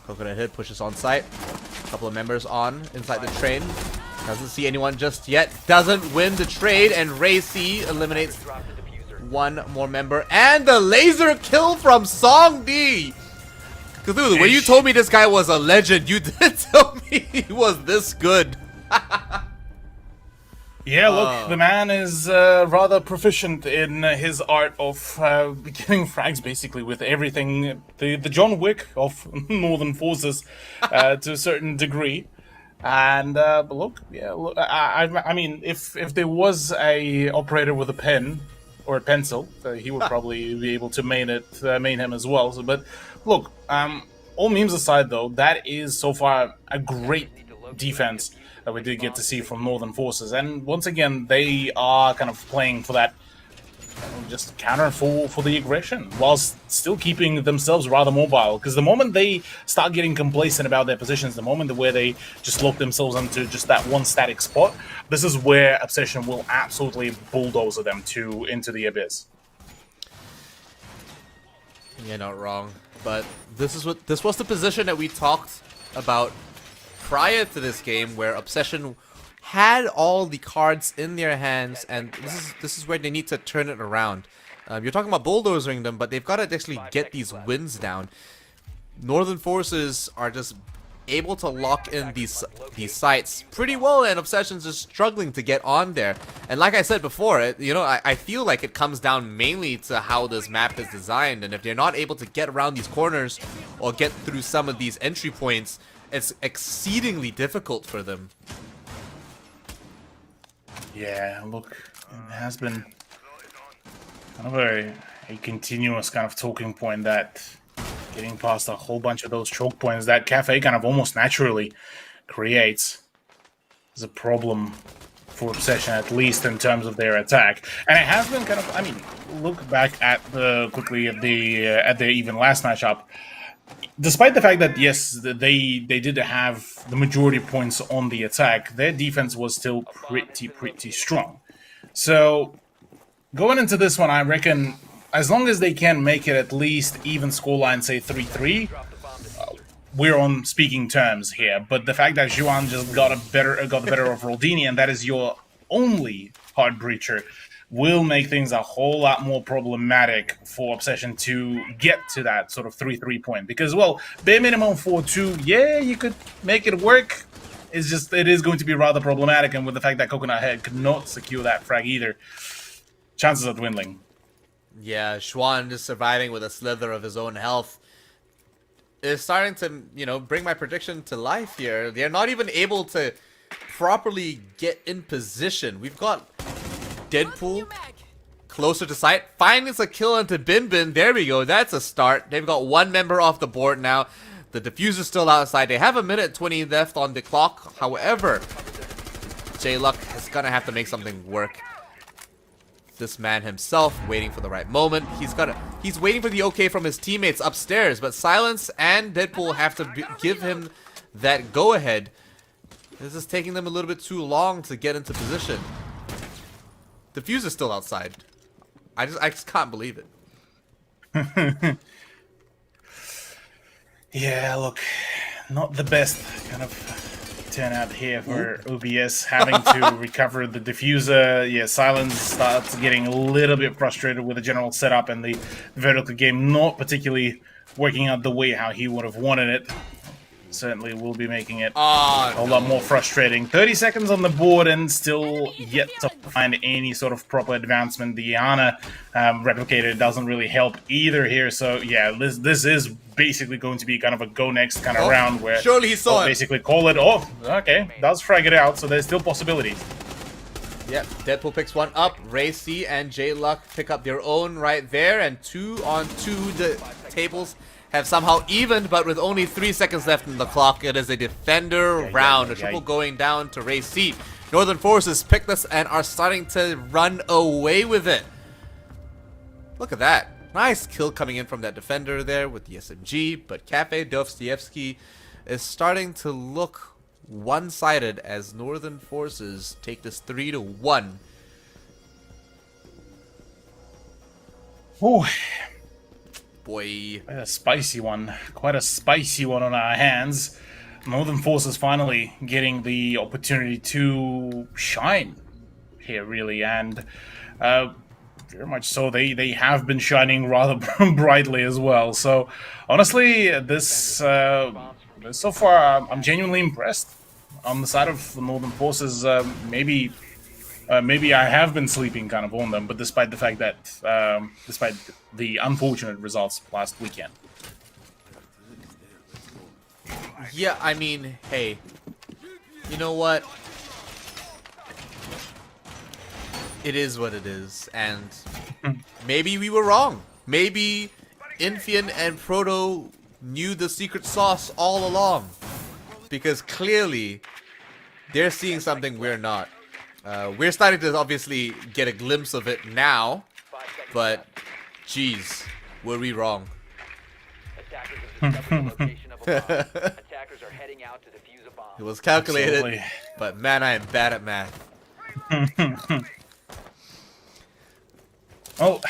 Coconut Head pushes on site. Couple of members on inside the train. Doesn't see anyone just yet. Doesn't win the trade, and Ray C eliminates 1 more member. And the laser kill from Song D. Cthulhu, when you told me this guy was a legend, you did tell me he was this good. Yeah, look, the man is rather proficient in his art of getting frags, basically, with everything. The John Wick of Northern Forces to a certain degree. And look, yeah, look, I mean, if there was a operator with a pen or a pencil, he would probably be able to main him as well. So, but look, all memes aside, though, that is so far a great defense that we did get to see from Northern Forces. And once again, they are kind of playing for that just counter for the aggression, whilst still keeping themselves rather mobile. Because the moment they start getting complacent about their positions, the moment where they just lock themselves into just that one static spot, this is where Obsession will absolutely bulldoze them into the abyss. You're not wrong, but this was the position that we talked about prior to this game, where Obsession had all the cards in their hands, and this is where they need to turn it around. You're talking about bulldozing them, but they've got to actually get these wins down. Northern Forces are just able to lock in these sites pretty well, and Obsession's just struggling to get on there. And like I said before, I feel like it comes down mainly to how this map is designed, and if they're not able to get around these corners or get through some of these entry points, it's exceedingly difficult for them. Yeah, look, it has been kind of a continuous kind of talking point that getting past a whole bunch of those choke points that Cafe kind of almost naturally creates is a problem for Obsession, at least in terms of their attack. And it has been kind of, I mean, look back at quickly at their even last matchup. Despite the fact that, yes, they did have the majority points on the attack, their defense was still pretty strong. So, going into this one, I reckon, as long as they can make it at least even scoreline, say 3-3, we're on speaking terms here. But the fact that Zhuan just got the better of Roldini, and that is your only hard breacher, will make things a whole lot more problematic for Obsession to get to that sort of 3-3 point. Because, well, bare minimum 4-2, yeah, you could make it work. It's just, it is going to be rather problematic, and with the fact that Coconut Head could not secure that frag either, chances are dwindling. Yeah, Zhuan just surviving with a slither of his own health is starting to, bring my prediction to life here. They're not even able to properly get in position. We've got Deadpool closer to sight, finds a kill into Bin Bin. There we go, that's a start. They've got 1 member off the board now. The diffuser's still outside. They have 1:20 left on the clock. However, J-Luck is gonna have to make something work. This man himself waiting for the right moment. He's waiting for the okay from his teammates upstairs, but Silence and Deadpool have to give him that go-ahead. This is taking them a little bit too long to get into position. Diffuser's still outside. I just can't believe it. Yeah, look, not the best kind of turnout here for OBS, having to recover the diffuser. Yeah, Silence starts getting a little bit frustrated with the general setup, and the vertical game not particularly working out the way how he would have wanted it. certainly will be making it Ah, a lot more frustrating. 30 seconds on the board and still yet to find any sort of proper advancement. The Ana replicator doesn't really help either here. So yeah, this is basically going to be kind of a go next kind of round where surely he saw they'll it. basically call it off. Okay, does frag it out, so there's still possibilities. Yep, Deadpool picks one up. Ray C and J Luck pick up their own right there, and 2 on 2 the tables have somehow evened, but with only 3 seconds left in the clock, it is a defender round. A triple going down to Ray C. Northern Forces pick this and are starting to run away with it. Look at that. Nice kill coming in from that defender there with the SMG, but Cafe Dostoevsky is starting to look one-sided as Northern Forces take this 3-1. Ooh. Boy. Quite a spicy one. Quite a spicy one on our hands. Northern Forces finally getting the opportunity to shine here, really, and very much so. They have been shining rather brightly as well. So honestly, this so far, I'm genuinely impressed. On the side of the Northern Forces, maybe I have been sleeping kind of on them, but despite the fact that, despite the unfortunate results last weekend. Yeah, I mean, hey, you know what? It is what it is, and maybe we were wrong. Maybe Infian and Proto knew the secret sauce all along. Because clearly, they're seeing something we're not. We're starting to obviously get a glimpse of it now, but geez, were we wrong? It was calculated, Absolutely. but man, I am bad at math. Well,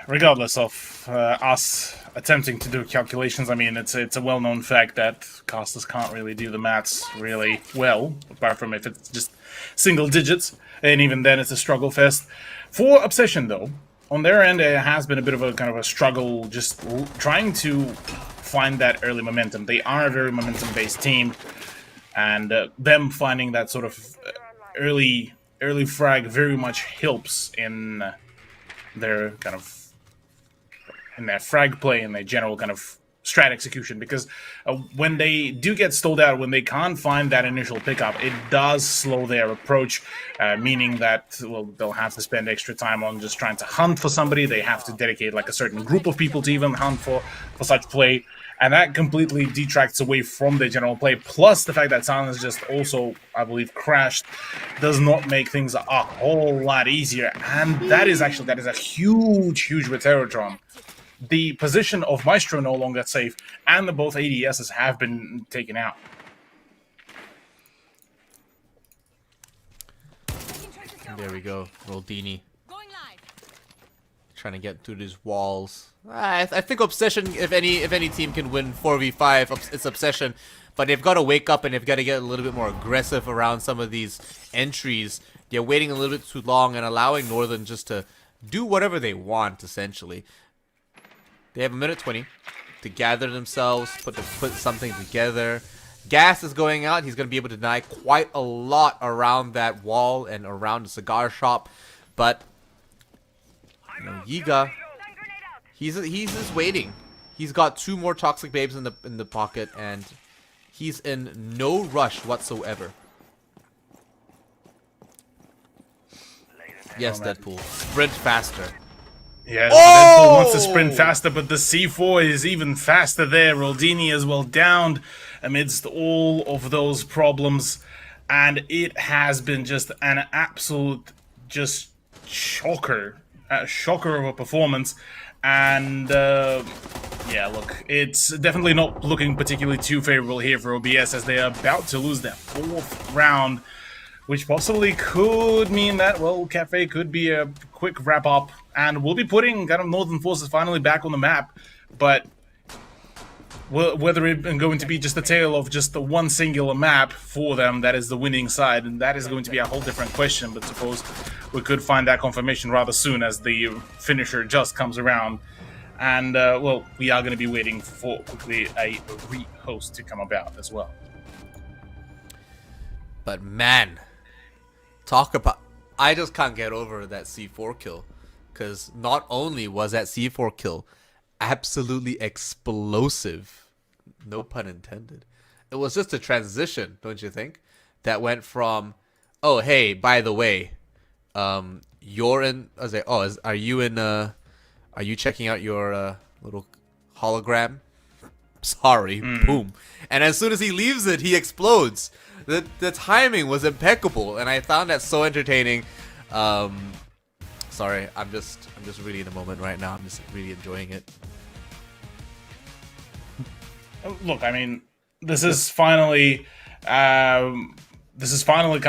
regardless of us attempting to do calculations, I mean, it's a well-known fact that casters can't really do the maths really well, apart from if it's just single digits, and even then it's a struggle fest. For Obsession, though, on their end, it has been a bit of a kind of a struggle just trying to find that early momentum. They are a very momentum-based team, and them finding that sort of early frag very much helps in their kind of in their frag play and their general kind of strat execution, because when they do get stalled out, when they can't find that initial pickup, it does slow their approach, meaning that, well, they'll have to spend extra time on just trying to hunt for somebody. They have to dedicate like a certain group of people to even hunt for such play, and that completely detracts away from their general play. Plus the fact that Silence just also, I believe, crashed does not make things a whole lot easier, and that is a huge with Terratron. The position of Maestro no longer safe, and the both ADSs have been taken out. There we go, Roldini. Trying to get through these walls. I think Obsession, if any team can win 4v5, it's Obsession. But they've got to wake up and they've got to get a little bit more aggressive around some of these entries. They're waiting a little bit too long and allowing Northern just to do whatever they want, essentially. They have a minute 20 to gather themselves, put something together. Gas is going out. He's going to be able to deny quite a lot around that wall and around the cigar shop. But you know, Yiga, he's just waiting. He's got 2 more Toxic Babes in the pocket, and he's in no rush whatsoever. Yes, Deadpool. Sprint faster. Yeah, Deadpool wants to sprint faster, but the C4 is even faster there. Roldini as well downed amidst all of those problems, and it has been just an absolute shocker of a performance. And yeah, look, it's definitely not looking particularly too favorable here for OBS, as they are about to lose their 4th round, which possibly could mean that, well, Cafe could be a quick wrap-up, and we'll be putting kind of Northern Forces finally back on the map. But whether it's going to be just a tale of just the one singular map for them that is the winning side, and that is going to be a whole different question. But suppose we could find that confirmation rather soon as the finisher just comes around. And well, we are going to be waiting for quickly a rehost to come about as well. But man, talk about... I just can't get over that C4 kill. Because not only was that C4 kill absolutely explosive, no pun intended, it was just a transition, don't you think? That went from, oh, hey, by the way, you're in... I was like, oh, are you in... are you checking out your little hologram? Sorry, boom. And as soon as he leaves it, he explodes. The timing was impeccable, and I found that so entertaining. Sorry, I'm just really in the moment right now. I'm just really enjoying it. Look, I mean, this is finally kind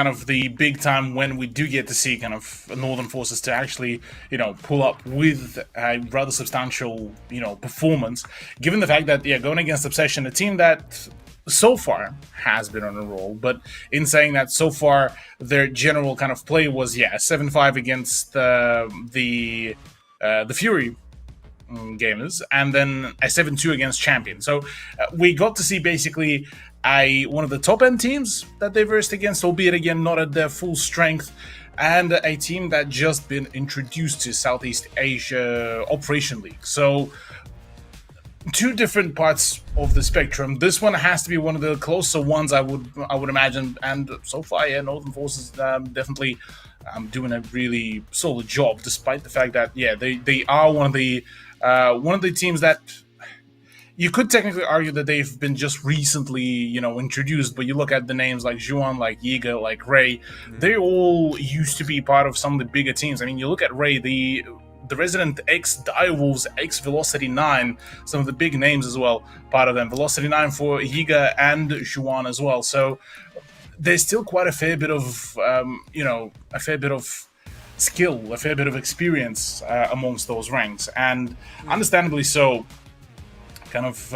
of the big time when we do get to see kind of Northern Forces to actually, you know, pull up with a rather substantial, you know, performance, given the fact that, going against Obsession, a team that so far has been on a roll, but in saying that, so far their general kind of play was 7-5 against the Fury gamers, and then a 7-2 against Champion. So we got to see basically one of the top end teams that they versed against, albeit again not at their full strength, and a team that just been introduced to Southeast Asia Operation League. So two different parts of the spectrum. This one has to be one of the closer ones, I would imagine, and so far, Northern Forces definitely doing a really solid job, despite the fact that they are one of the teams that you could technically argue that they've been just recently, introduced, but you look at the names like Juan, like Yiga, like Ray, they all used to be part of some of the bigger teams. I mean, you look at Ray, the Resident X Direwolves, X Velocity 9, some of the big names as well, part of them. Velocity 9 for Yiga and Juan as well. So there's still quite a fair bit of, skill, a fair bit of experience amongst those ranks. And understandably so, kind of,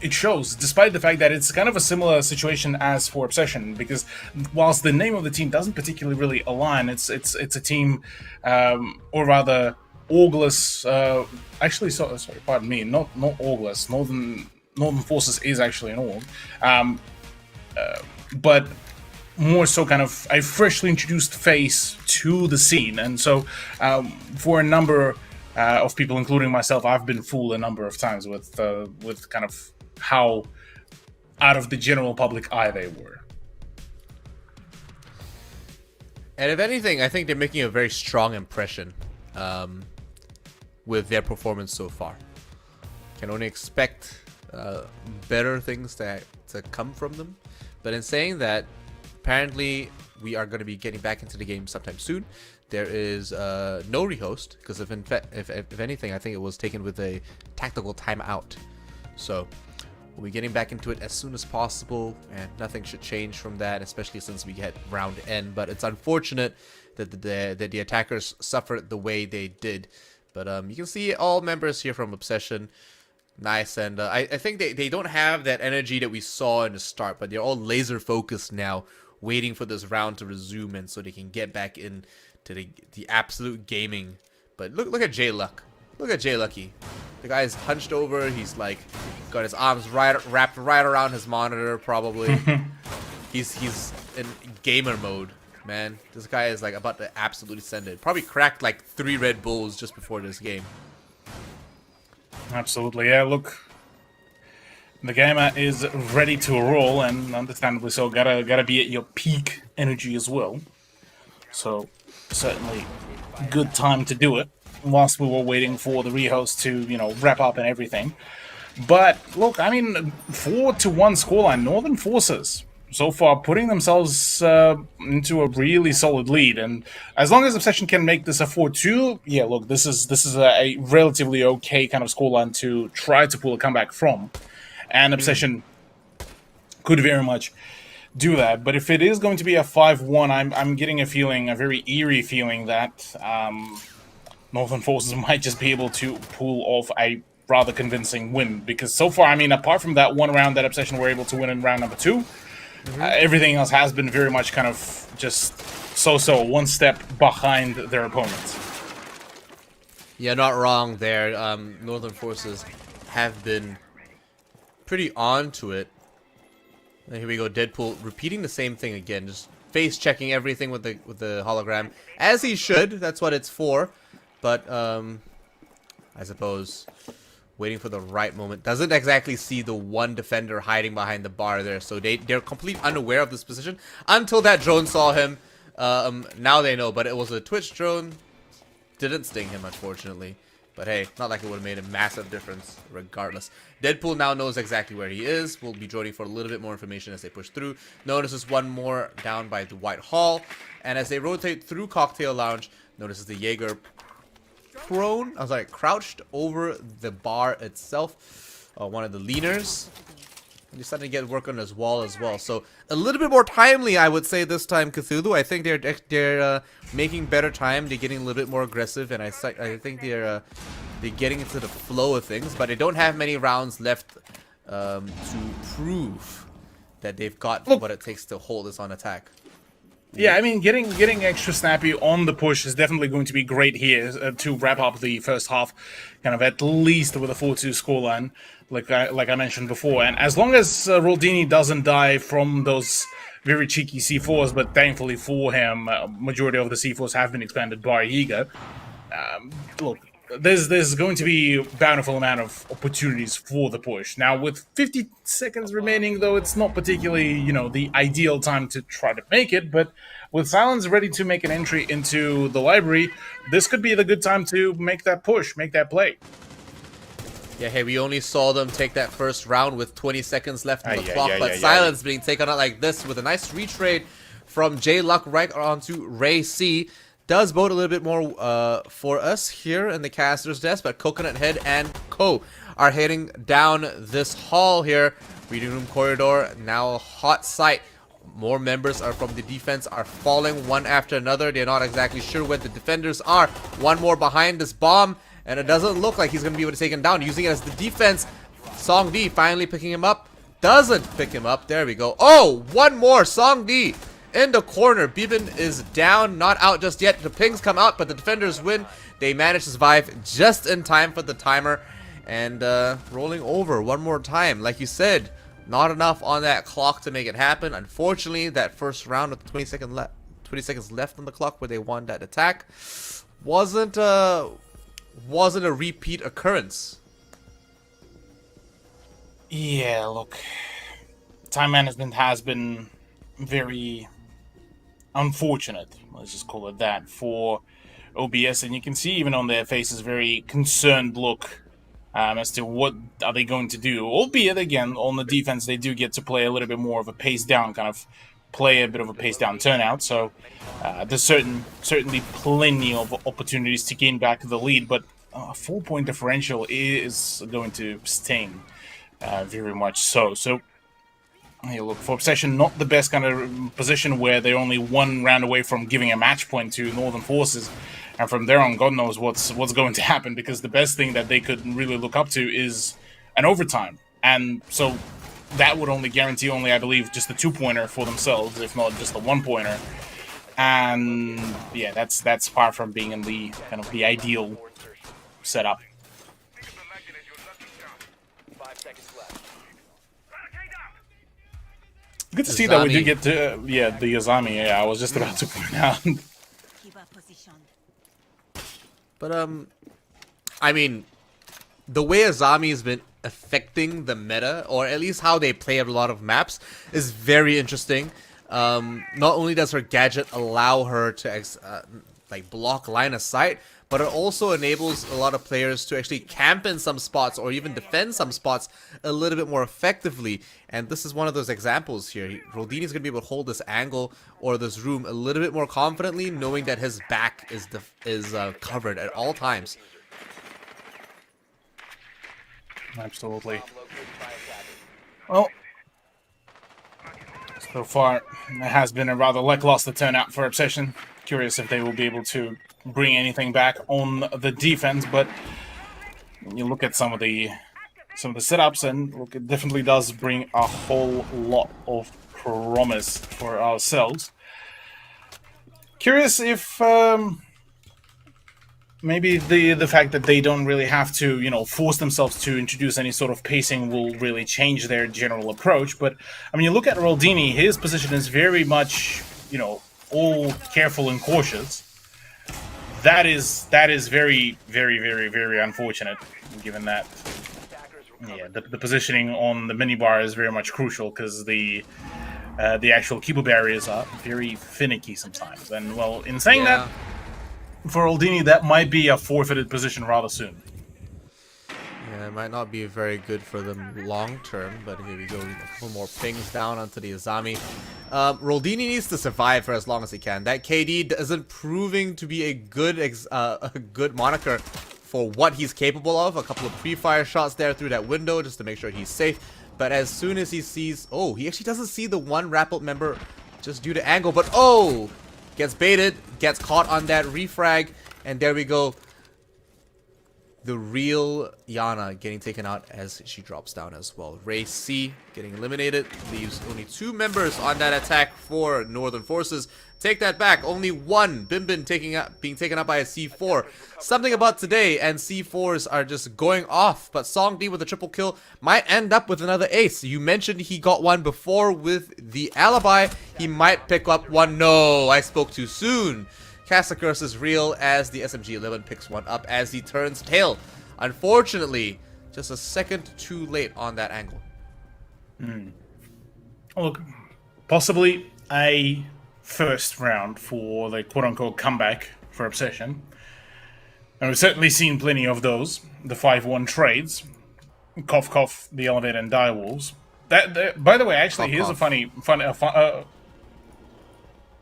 it shows, despite the fact that it's kind of a similar situation as for Obsession, because whilst the name of the team doesn't particularly really align, it's a team, or rather, Augulus. Sorry, pardon me, not Augulus. Northern Forces is actually an org, but more so kind of a freshly introduced face to the scene, and so for a number of people, including myself, I've been fooled a number of times with kind of how out of the general public eye they were. And if anything, I think they're making a very strong impression with their performance so far. Can only expect better things to come from them. But in saying that, apparently we are going to be getting back into the game sometime soon. There is no rehost, because if anything, I think it was taken with a tactical timeout. So we'll be getting back into it as soon as possible, and nothing should change from that, especially since we get round N. But it's unfortunate that the attackers suffered the way they did. But you can see all members here from Obsession. Nice, and I think they don't have that energy that we saw in the start, but they're all laser focused now, waiting for this round to resume, and so they can get back in to the absolute gaming. But look at J Luck. Look at J Lucky. The guy's hunched over. He's like got his arms wrapped right around his monitor, probably. he's in gamer mode, man. This guy is like about to absolutely send it. Probably cracked like 3 Red Bulls just before this game. Absolutely, yeah. Look, the gamer is ready to roll, and understandably so. Gotta be at your peak energy as well. So certainly, good time to do it. Whilst we were waiting for the rehost to wrap up and everything. But look, I mean, 4-1 scoreline. Northern Forces so far putting themselves into a really solid lead, and as long as Obsession can make this a 4-2, yeah, look, this is a relatively okay kind of scoreline to try to pull a comeback from, and Obsession could very much do that. But if it is going to be a 5-1, I'm getting a very eerie feeling that Northern Forces might just be able to pull off a rather convincing win, because so far, I mean, apart from that one round that Obsession were able to win in round number 2, everything else has been very much kind of just so one step behind their opponents. Yeah, not wrong there. Northern Forces have been pretty on to it. And here we go, Deadpool repeating the same thing again, just face checking everything with the hologram, as he should. That's what it's for. But I suppose waiting for the right moment. Doesn't exactly see the one defender hiding behind the bar there, so they're completely unaware of this position until that drone saw him. Now they know, but it was a Twitch drone. Didn't sting him, unfortunately. But hey, not like it would have made a massive difference regardless. Deadpool now knows exactly where he is. We'll be joining for a little bit more information as they push through. Notices one more down by the White Hall. And as they rotate through Cocktail Lounge, notices the Jaeger crouched over the bar itself. One of the leaners. He's starting to get work on his wall as well. So a little bit more timely, I would say, this time, Cthulhu. I think they're making better time. They're getting a little bit more aggressive, and I think they're getting into the flow of things. But they don't have many rounds left to prove that they've got what it takes to hold this on attack. Yeah, I mean, getting extra snappy on the push is definitely going to be great here to wrap up the first half, kind of at least with a 4-2 scoreline, like I mentioned before. And as long as Roldini doesn't die from those very cheeky C4s, but thankfully for him, majority of the C4s have been expanded by Yiga. Look, there's going to be a bountiful amount of opportunities for the push. Now, with 50 seconds remaining, though, it's not particularly, you know, the ideal time to try to make it, but with Silence ready to make an entry into the library, this could be the good time to make that push, make that play. Yeah, hey, we only saw them take that first round with 20 seconds left on the clock, but Silence being taken out like this with a nice retrade from J-Luck right onto Ray C. Does bode a little bit more for us here in the caster's desk, but Coconut Head and Co are heading down this hall here. Reading room corridor, now a hot site. More members are from the defense are falling one after another. They're not exactly sure where the defenders are. One more behind this bomb, and it doesn't look like he's going to be able to take him down. Using it as the defense, Song D finally picking him up. Doesn't pick him up. There we go. Oh, one more. Song D in the corner. Bibin is down, not out just yet. The pings come out, but the defenders win. They manage to survive just in time for the timer. And rolling over one more time. Like you said, not enough on that clock to make it happen. Unfortunately, that first round with 20 seconds left on the clock where they won that attack wasn't a repeat occurrence. Yeah, look, time management has been very unfortunate, let's just call it that, for OBS, and you can see even on their faces very concerned look as to what are they going to do. Albeit, again, on the defense, they do get to play a little bit more of a pace down, kind of play a bit of a pace down turnout, so there's certainly plenty of opportunities to gain back the lead, but a 4-point differential is going to sting very much so. So, hey, look, for Obsession, not the best kind of position where they're only one round away from giving a match point to Northern Forces, and from there on, God knows what's going to happen, because the best thing that they could really look up to is an overtime, and so that would only guarantee I believe, just the 2-pointer for themselves, if not just the 1-pointer, and yeah, that's far from being in the kind of the ideal setup. Good to see that we do get to, the Azami, I was just about to point out. But, I mean, the way Azami has been affecting the meta, or at least how they play a lot of maps, is very interesting. Not only does her gadget allow her to, block line of sight, but it also enables a lot of players to actually camp in some spots or even defend some spots a little bit more effectively. And this is one of those examples here. Roldini is going to be able to hold this angle or this room a little bit more confidently, knowing that his back is covered at all times. Absolutely. Well, so far it has been a rather lackluster turnout for Obsession. Curious if they will be able to bring anything back on the defense, but you look at some of the setups, and look, it definitely does bring a whole lot of promise for ourselves. Curious if maybe the fact that they don't really have to, force themselves to introduce any sort of pacing will really change their general approach. But I mean, you look at Roldini, his position is very much, all careful and cautious. That is very, very, very, very unfortunate, given that, the positioning on the minibar is very much crucial because the actual keyboard barriers are very finicky sometimes. And well, in saying that, for Roldini, that might be a forfeited position rather soon. Yeah, it might not be very good for them long term, but here we go. A couple more pings down onto the Azami. Roldini needs to survive for as long as he can. That KD isn't proving to be a good moniker for what he's capable of. A couple of pre-fire shots there through that window just to make sure he's safe. But as soon as he sees... Oh, he actually doesn't see the one Rappelt member just due to angle. But oh! Gets baited, gets caught on that refrag, and there we go. The real Yana getting taken out as she drops down as well. Ray C getting eliminated, leaves only 2 members on that attack for Northern Forces. Take that back, only one Bimbin being taken out by a C4. Something about today, and C4s are just going off, but Song D with a triple kill might end up with another ace. You mentioned he got one before with the alibi. He might pick up one. No, I spoke too soon. Cast the Curse is real as the SMG-11 picks one up as he turns tail. Unfortunately, just a second too late on that angle. Look, possibly a first round for the quote-unquote comeback for Obsession. And we've certainly seen plenty of those. The 5-1 trades. Cough, cough, the Elevate and Direwolves. By the way, actually, Cough, here's cough.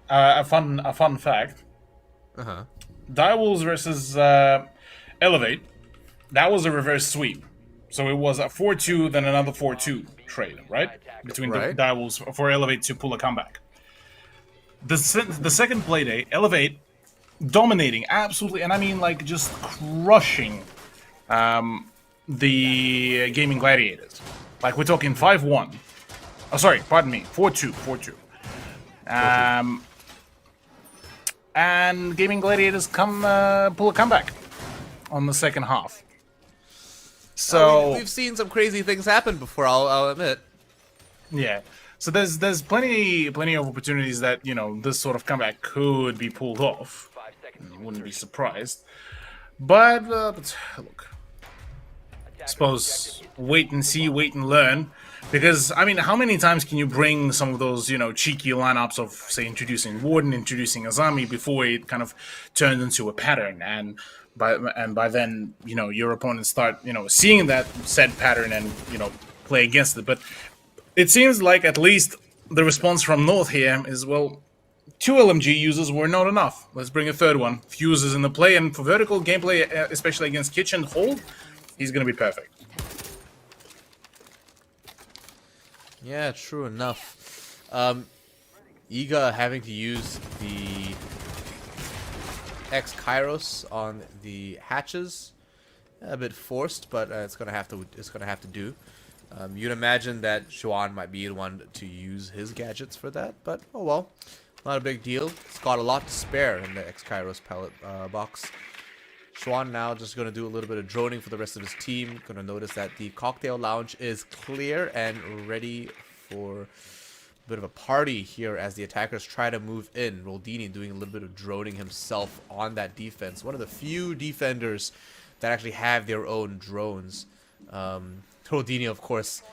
a fun fact. Direwolves versus Elevate. That was a reverse sweep. So it was a 4-2, then another 4-2 trade, right? Between the Direwolves for Elevate to pull a comeback. The second playday, Elevate dominating absolutely, and I mean like just crushing the Gaming Gladiators. Like we're talking 5-1. Oh, sorry, pardon me, 4-2. And Gaming Gladiators pull a comeback on the second half. So we've seen some crazy things happen before. I'll admit. Yeah. So there's plenty of opportunities that this sort of comeback could be pulled off. Wouldn't be surprised. But look, I suppose wait and see, wait and learn. Because, I mean, how many times can you bring some of those, cheeky lineups of, say, introducing Warden, introducing Azami before it kind of turns into a pattern? And by then, your opponents start, seeing that said pattern and, play against it. But it seems like at least the response from North here is, well, 2 LMG users were not enough. Let's bring a third one. Fuses in the play, and for vertical gameplay, especially against Kitchen Hold, he's going to be perfect. Yeah, true enough. Iga having to use the X Kairos on the hatches, a bit forced, but it's gonna have to do. You'd imagine that Xuan might be the one to use his gadgets for that, but oh well, not a big deal. It's got a lot to spare in the X Kairos pallet box. Xuan now just going to do a little bit of droning for the rest of his team. Going to notice that the cocktail lounge is clear and ready for a bit of a party here as the attackers try to move in. Roldini doing a little bit of droning himself on that defense. One of the few defenders that actually have their own drones. Roldini, of course,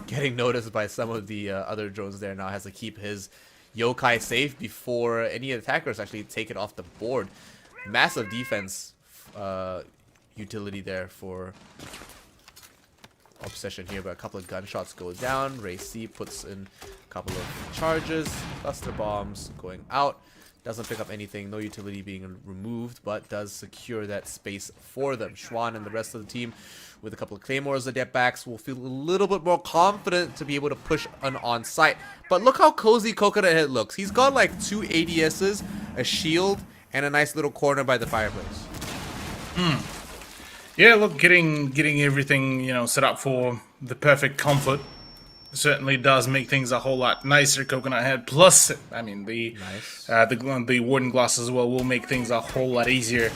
getting noticed by some of the other drones there, now has to keep his yokai safe before any attackers actually take it off the board. Massive defense utility there for Obsession here, but a couple of gunshots go down. Ray C puts in a couple of charges, cluster bombs going out. Doesn't pick up anything, no utility being removed, but does secure that space for them. Xuan and the rest of the team with a couple of claymores at their backs will feel a little bit more confident to be able to push on site. But look how cozy Coconut Head looks. He's got like 2 ADSs, a shield, and a nice little corner by the fireplace. Yeah, look, getting everything, set up for the perfect comfort certainly does make things a whole lot nicer. Coconut Head, plus, I mean, the Warden Glass as well will make things a whole lot easier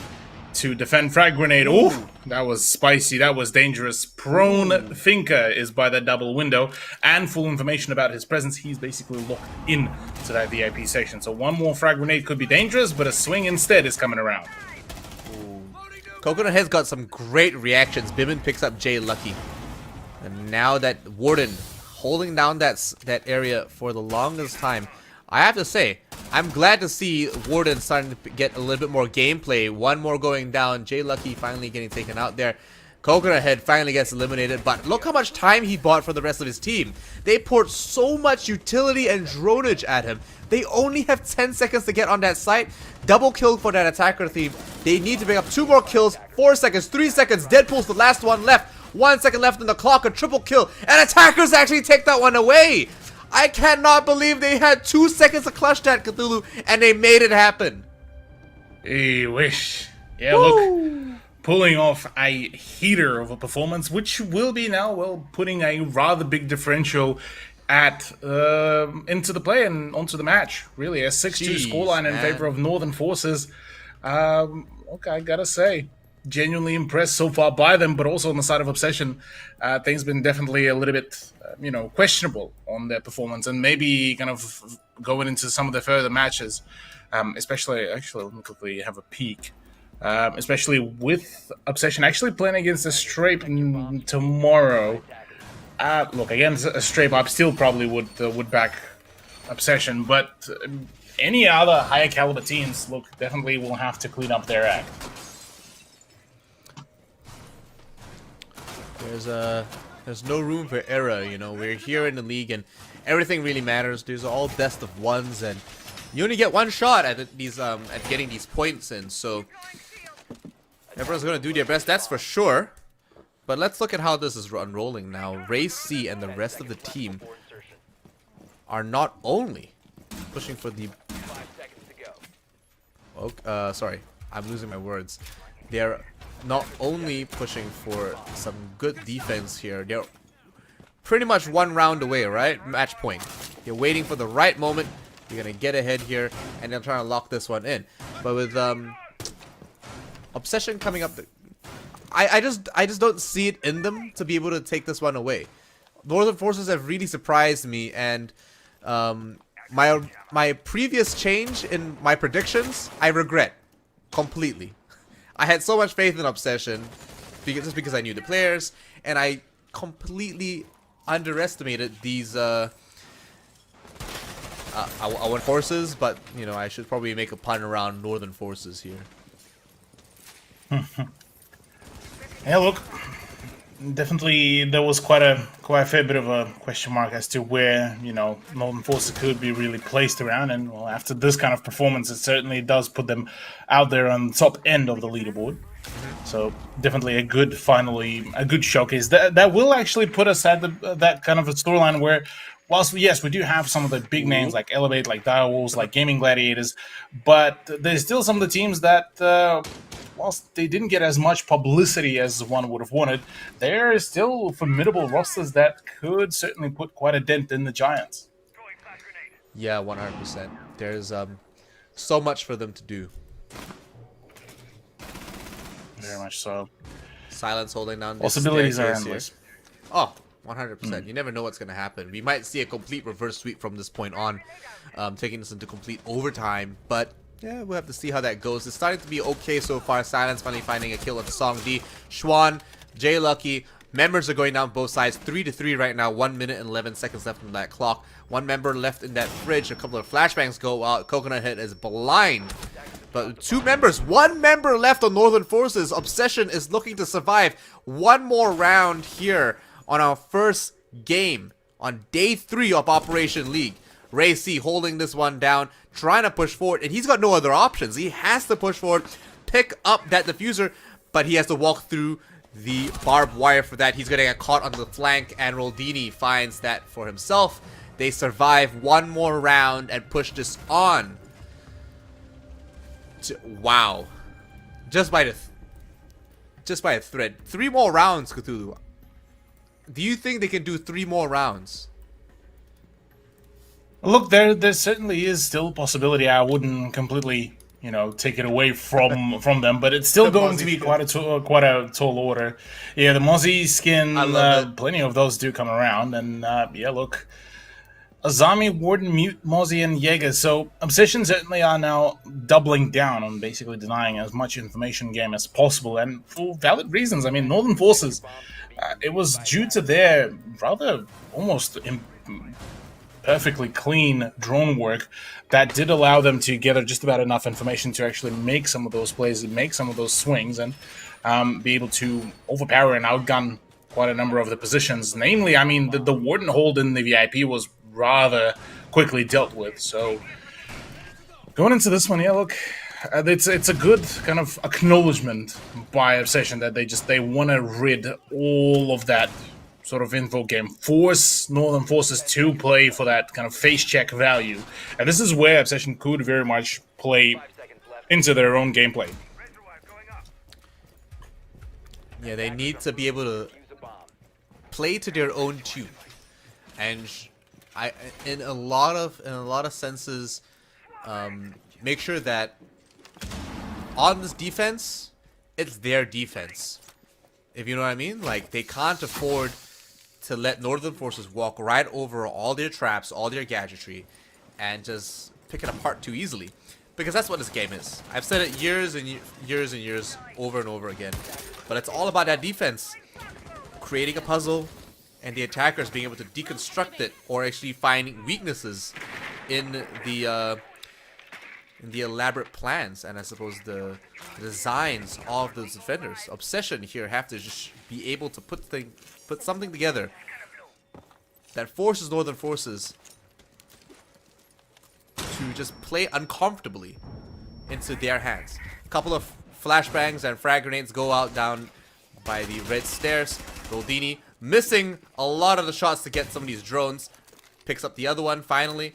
to defend frag grenade. Oh, that was spicy. That was dangerous. Prone Thinker is by that double window, and full information about his presence. He's basically locked in to that VIP section. So one more frag grenade could be dangerous, but a swing instead is coming around. Coconut Head's got some great reactions. Bibbin picks up Jay Lucky. And now that Warden holding down that area for the longest time, I have to say, I'm glad to see Warden starting to get a little bit more gameplay. One more going down. Jay Lucky finally getting taken out there. Coconut Head finally gets eliminated, but look how much time he bought for the rest of his team. They poured so much utility and dronage at him. They only have 10 seconds to get on that site. Double kill for that attacker team. They need to pick up 2 more kills. 4 seconds, 3 seconds. Deadpool's the last one left. 1 second left on the clock. A triple kill. And attackers actually take that one away. I cannot believe they had 2 seconds to clutch that, Cthulhu, and they made it happen. Hey, wish. Yeah, look. Pulling off a heater of a performance, which will be now, well, putting a rather big differential at into the play and onto the match. Really, a 6-2 scoreline in favor of Northern Forces. Okay, I gotta say, genuinely impressed so far by them, but also on the side of Obsession, things been definitely a little bit, questionable on their performance, and maybe kind of going into some of the further matches, especially, actually, let me quickly have a peek. Especially with Obsession actually playing against a Strape tomorrow. Look, against a Strape, I still probably would back Obsession, but any other higher caliber teams, look, definitely will have to clean up their act. There's no room for error, We're here in the league, and everything really matters. There's all best of ones, and you only get one shot at these at getting these points in, so everyone's gonna do their best, that's for sure. But let's look at how this is unrolling now. Ray C and the rest of the team are not only pushing for the sorry, I'm losing my words. They're not only pushing for some good defense here, they're pretty much one round away, right? Match point. You're waiting for the right moment. You're gonna get ahead here, and they're trying to lock this one in. But with Obsession coming up, I just don't see it in them to be able to take this one away. Northern Forces have really surprised me, and my previous change in my predictions, I regret completely. I had so much faith in Obsession, just because I knew the players, and I completely underestimated these. I want Forces, but I should probably make a pun around Northern Forces here. Yeah, look, definitely there was quite a fair bit of a question mark as to where Northern Forces could be really placed around, and well, after this kind of performance, it certainly does put them out there on the top end of the leaderboard. So definitely a good showcase that will actually put us at that kind of a storyline where, whilst yes, we do have some of the big names like Elevate, like Direwolves, like Gaming Gladiators, but there's still some of the teams that, whilst they didn't get as much publicity as one would have wanted, there is still formidable rosters that could certainly put quite a dent in the Giants. Yeah, 100%. There's so much for them to do. Very much so. Silence holding down. Possibilities are endless. Oh, 100%. You never know what's going to happen. We might see a complete reverse sweep from this point on, taking us into complete overtime. But yeah, we'll have to see how that goes. It's starting to be okay so far. Silence finally finding a kill on Song D. Schwan, Jay Lucky. Members are going down both sides. 3-3 right now. 1 minute and 11 seconds left on that clock. One member left in that fridge. A couple of flashbangs go out. Coconut Head is blind. But 2 members, 1 member left on Northern Forces. Obsession is looking to survive one more round here on our first game on day 3 of Operation League. Ray C holding this one down, trying to push forward, and he's got no other options. He has to push forward, pick up that diffuser, but he has to walk through the barbed wire for that. He's going to get caught on the flank, and Roldini finds that for himself. They survive one more round and push this on. Wow. Just by a thread. 3 more rounds, Cthulhu. Do you think they can do 3 more rounds? Look, there certainly is still a possibility. I wouldn't completely, take it away from them. But it's still going to be quite a tall order. Yeah, the Mozzie skin, plenty of those do come around, and yeah, look. Azami, Warden, Mute, Mozzie, and Jaeger. So Obsession certainly are now doubling down on basically denying as much information game as possible, and for valid reasons. I mean, Northern Forces, it was due to their rather almost perfectly clean drone work that did allow them to gather just about enough information to actually make some of those plays and make some of those swings and be able to overpower and outgun quite a number of the positions. Namely, I mean, the Warden hold in the VIP was rather quickly dealt with. So going into this one, yeah, look, it's a good kind of acknowledgement by Obsession that they want to rid all of that sort of info game, force Northern Forces to play for that kind of face check value, and this is where Obsession could very much play into their own gameplay. Yeah, they need to be able to play to their own tune, and in a lot of senses, make sure that on this defense, it's their defense. If you know what I mean, like they can't afford to let Northern Forces walk right over all their traps, all their gadgetry, and just pick it apart too easily, because that's what this game is. I've said it years and years over and over again, but it's all about that defense, creating a puzzle, and the attackers being able to deconstruct it or actually find weaknesses in the elaborate plans and I suppose the designs of those defenders. Obsession here have to just be able to put something together that forces Northern Forces to just play uncomfortably into their hands. A couple of flashbangs and frag grenades go out down by the red stairs. Goldini missing a lot of the shots to get some of these drones. Picks up the other one finally.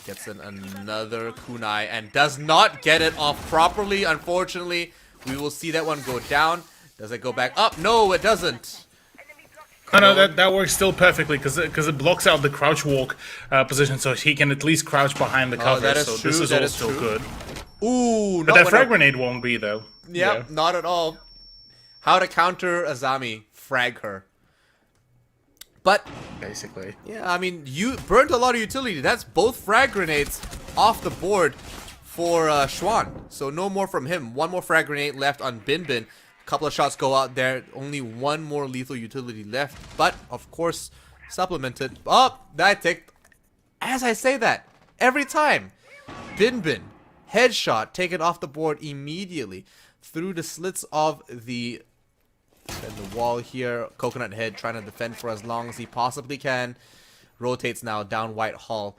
Gets in another kunai and does not get it off properly, unfortunately. We will see that one go down. Does it go back up? No, it doesn't. No, that works still perfectly because it blocks out the crouch walk position, so he can at least crouch behind the cover. That is so true. This is that also is true. good. Ooh, But that frag grenade won't be though. Yeah, not at all. How to counter Azami? Frag her. But basically, yeah, I mean, you burnt a lot of utility. That's both frag grenades off the board for Schwan. So no more from him. One more frag grenade left on Bin Bin. A couple of shots go out there. Only one more lethal utility left. But of course, supplemented. Oh, that ticked. As I say that, every time. Bin Bin, headshot taken off the board immediately through the slits of the wall here. Coconut Head trying to defend for as long as he possibly can. Rotates now down White Hall,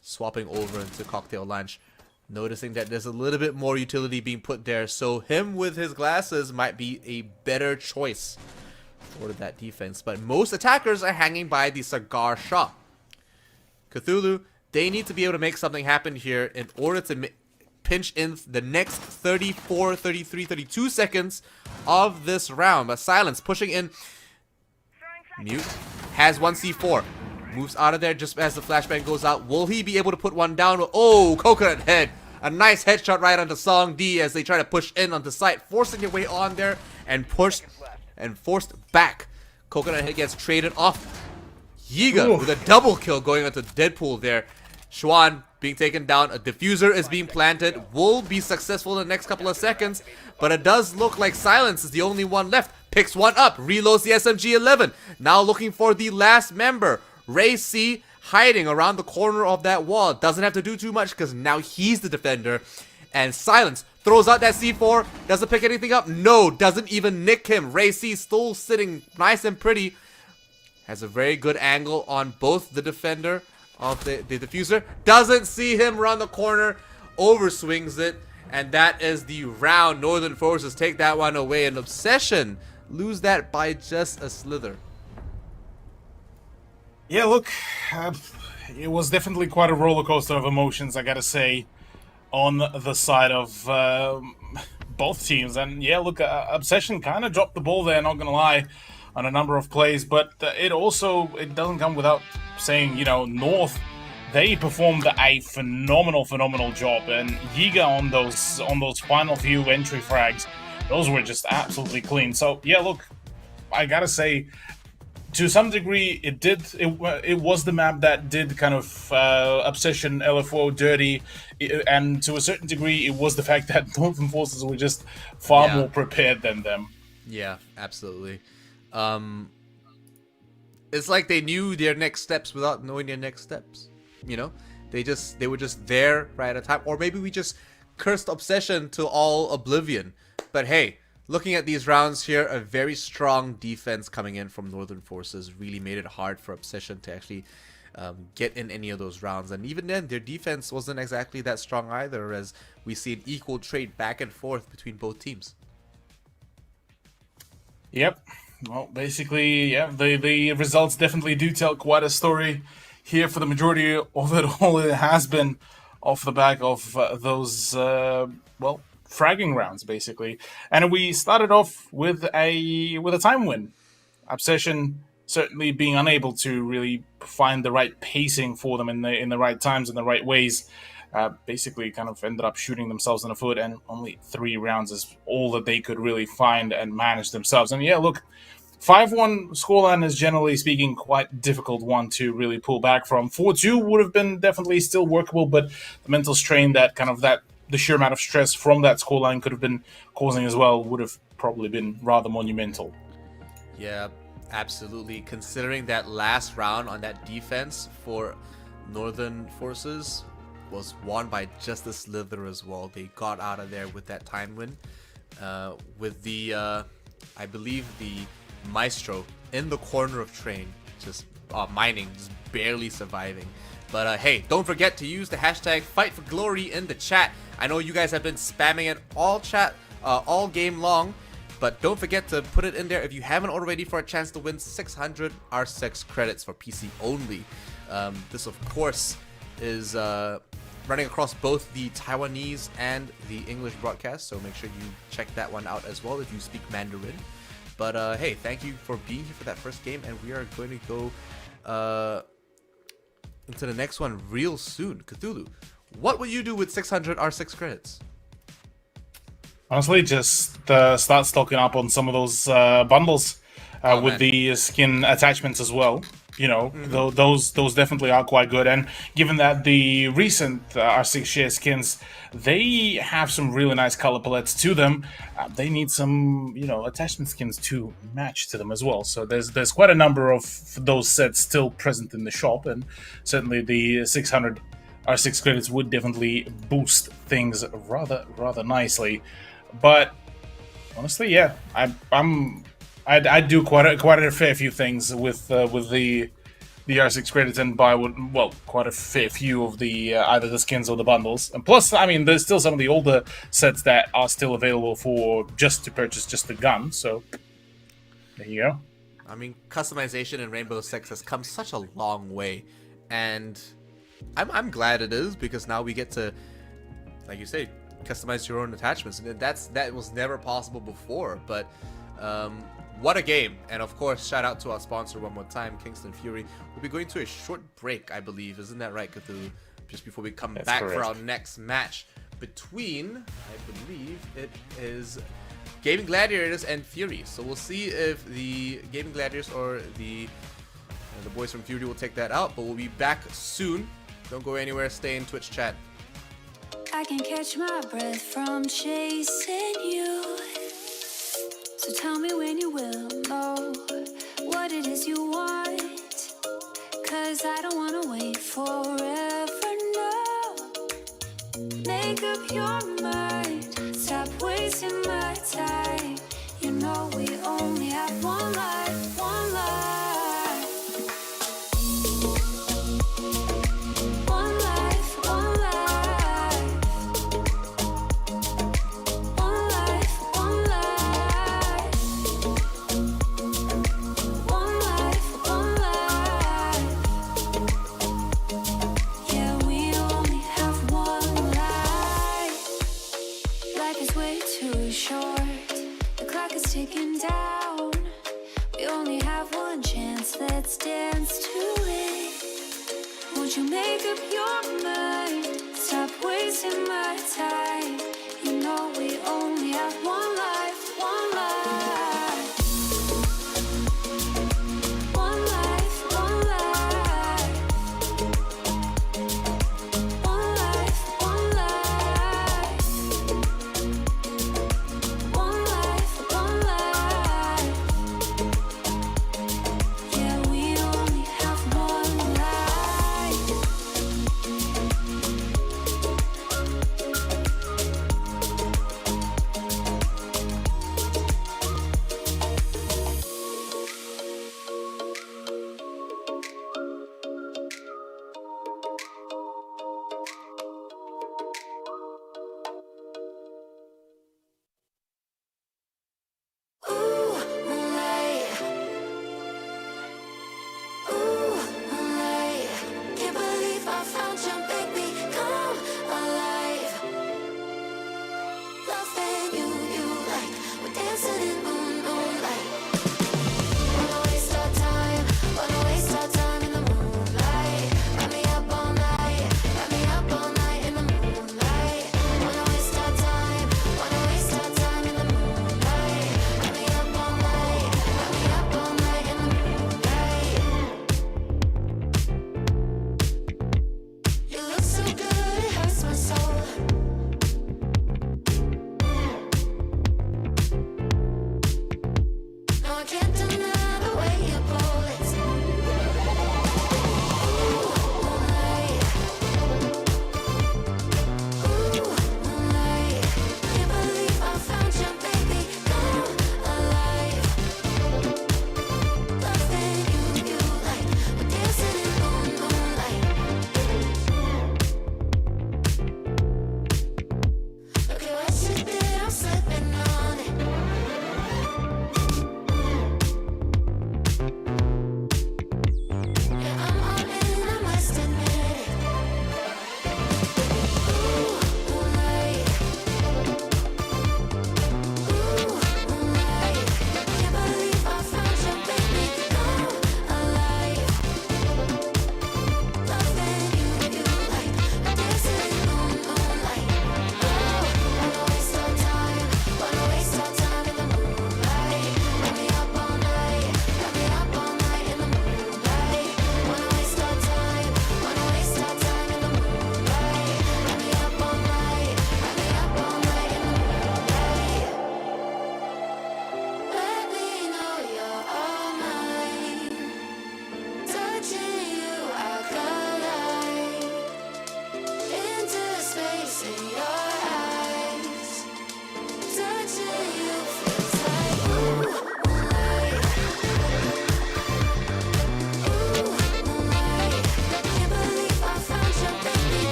swapping over into Cocktail Lunch. Noticing that there's a little bit more utility being put there, so him with his glasses might be a better choice for that defense. But most attackers are hanging by the cigar shop. Cthulhu, they need to be able to make something happen here in order to pinch in the next 34, 33, 32 seconds of this round. But Silence pushing in. Mute has one C4. Moves out of there just as the flashbang goes out. Will he be able to put one down? Oh, Coconut Head. A nice headshot right onto Song D as they try to push in onto site. Forcing their way on there and pushed and forced back. Coconut Head gets traded off. Yiga with a double kill going onto Deadpool there. Schwan being taken down. A diffuser is being planted. Will be successful in the next couple of seconds. But it does look like Silence is the only one left. Picks one up. Reloads the SMG-11. Now looking for the last member. Ray C hiding around the corner of that wall. Doesn't have to do too much because now he's the defender. And Silence throws out that C4. Doesn't pick anything up. No, doesn't even nick him. Ray C still sitting nice and pretty. Has a very good angle on both the defender of the diffuser. Doesn't see him around the corner. Overswings it. And that is the round. Northern Forces take that one away. And Obsession lose that by just a slither. Yeah, look, it was definitely quite a roller coaster of emotions, I gotta say, on the side of both teams. And yeah, look, Obsession kind of dropped the ball there, not gonna lie, on a number of plays. But it doesn't come without saying, you know, North they performed a phenomenal job, and Yiga on those final few entry frags, those were just absolutely clean. So yeah, look, I gotta say, to some degree, it was the map that did kind of Obsession LFO dirty, and to a certain degree, it was the fact that Northern Forces were just far more prepared than them. Yeah, absolutely. It's like they knew their next steps without knowing their next steps. You know, they were just there right at a time, or maybe we just cursed Obsession to all oblivion. But hey, looking at these rounds here, a very strong defense coming in from Northern Forces really made it hard for Obsession to actually get in any of those rounds. And even then, their defense wasn't exactly that strong either, as we see an equal trade back and forth between both teams. Yep. Well, basically, yeah, the results definitely do tell quite a story here for the majority of it all. It has been off the back of those, fragging rounds, basically. And we started off with a time win. Obsession certainly being unable to really find the right pacing for them in the right times and the right ways. Basically kind of ended up shooting themselves in the foot, and only 3 rounds is all that they could really find and manage themselves. And yeah, look, 5-1 scoreline is generally speaking quite difficult one to really pull back from. 4-2 would have been definitely still workable, but the mental strain the sheer amount of stress from that scoreline could have been causing as well would have probably been rather monumental. Yeah, absolutely. Considering that last round on that defense for Northern Forces was won by just a slither as well. They got out of there with that time win. With the, I believe the Maestro in the corner of train, just mining, just barely surviving. But hey, don't forget to use the hashtag #FightForGlory in the chat. I know you guys have been spamming it all game long, but don't forget to put it in there if you haven't already for a chance to win 600 R6 credits for PC only. This, of course, is running across both the Taiwanese and the English broadcast, so make sure you check that one out as well if you speak Mandarin. But hey, thank you for being here for that first game, and we are going to go into the next one real soon. Cthulhu, what will you do with 600 R6 credits? Honestly, just start stocking up on some of those bundles with the skin attachments as well. You know, those definitely are quite good. And given that the recent R6 share skins, they have some really nice color palettes to them, they need some, attachment skins to match to them as well. So there's quite a number of those sets still present in the shop, and certainly the 600 R6 credits would definitely boost things rather nicely. But honestly, yeah, I do quite a fair few things with the R6 credits, and buy quite a fair few of the either the skins or the bundles. And plus, I mean, there's still some of the older sets that are still available for just to purchase just the gun. So there you go. I mean, customization in Rainbow Six has come such a long way, and I'm glad it is, because now we get to, like you say, customize your own attachments, and that was never possible before. But what a game. And of course, shout out to our sponsor one more time, Kingston Fury. We'll be going to a short break, I believe. Isn't that right, Cthulhu? Just before we come back for our next match between, I believe it is Gaming Gladiators and Fury. So we'll see if the Gaming Gladiators or the boys from Fury will take that out. But we'll be back soon. Don't go anywhere. Stay in Twitch chat. I can catch my breath from chasing you. So tell me when you will know what it is you want. 'Cause I don't wanna wait forever, no. Make up your mind, stop wasting my time. You know we only have one life, one life. Let's dance to it. Won't you make make up your mind. Stop wasting my time. You know we only have one life, one life. One life, one life. One life, one life. One life, one life. Yeah, we only have one life.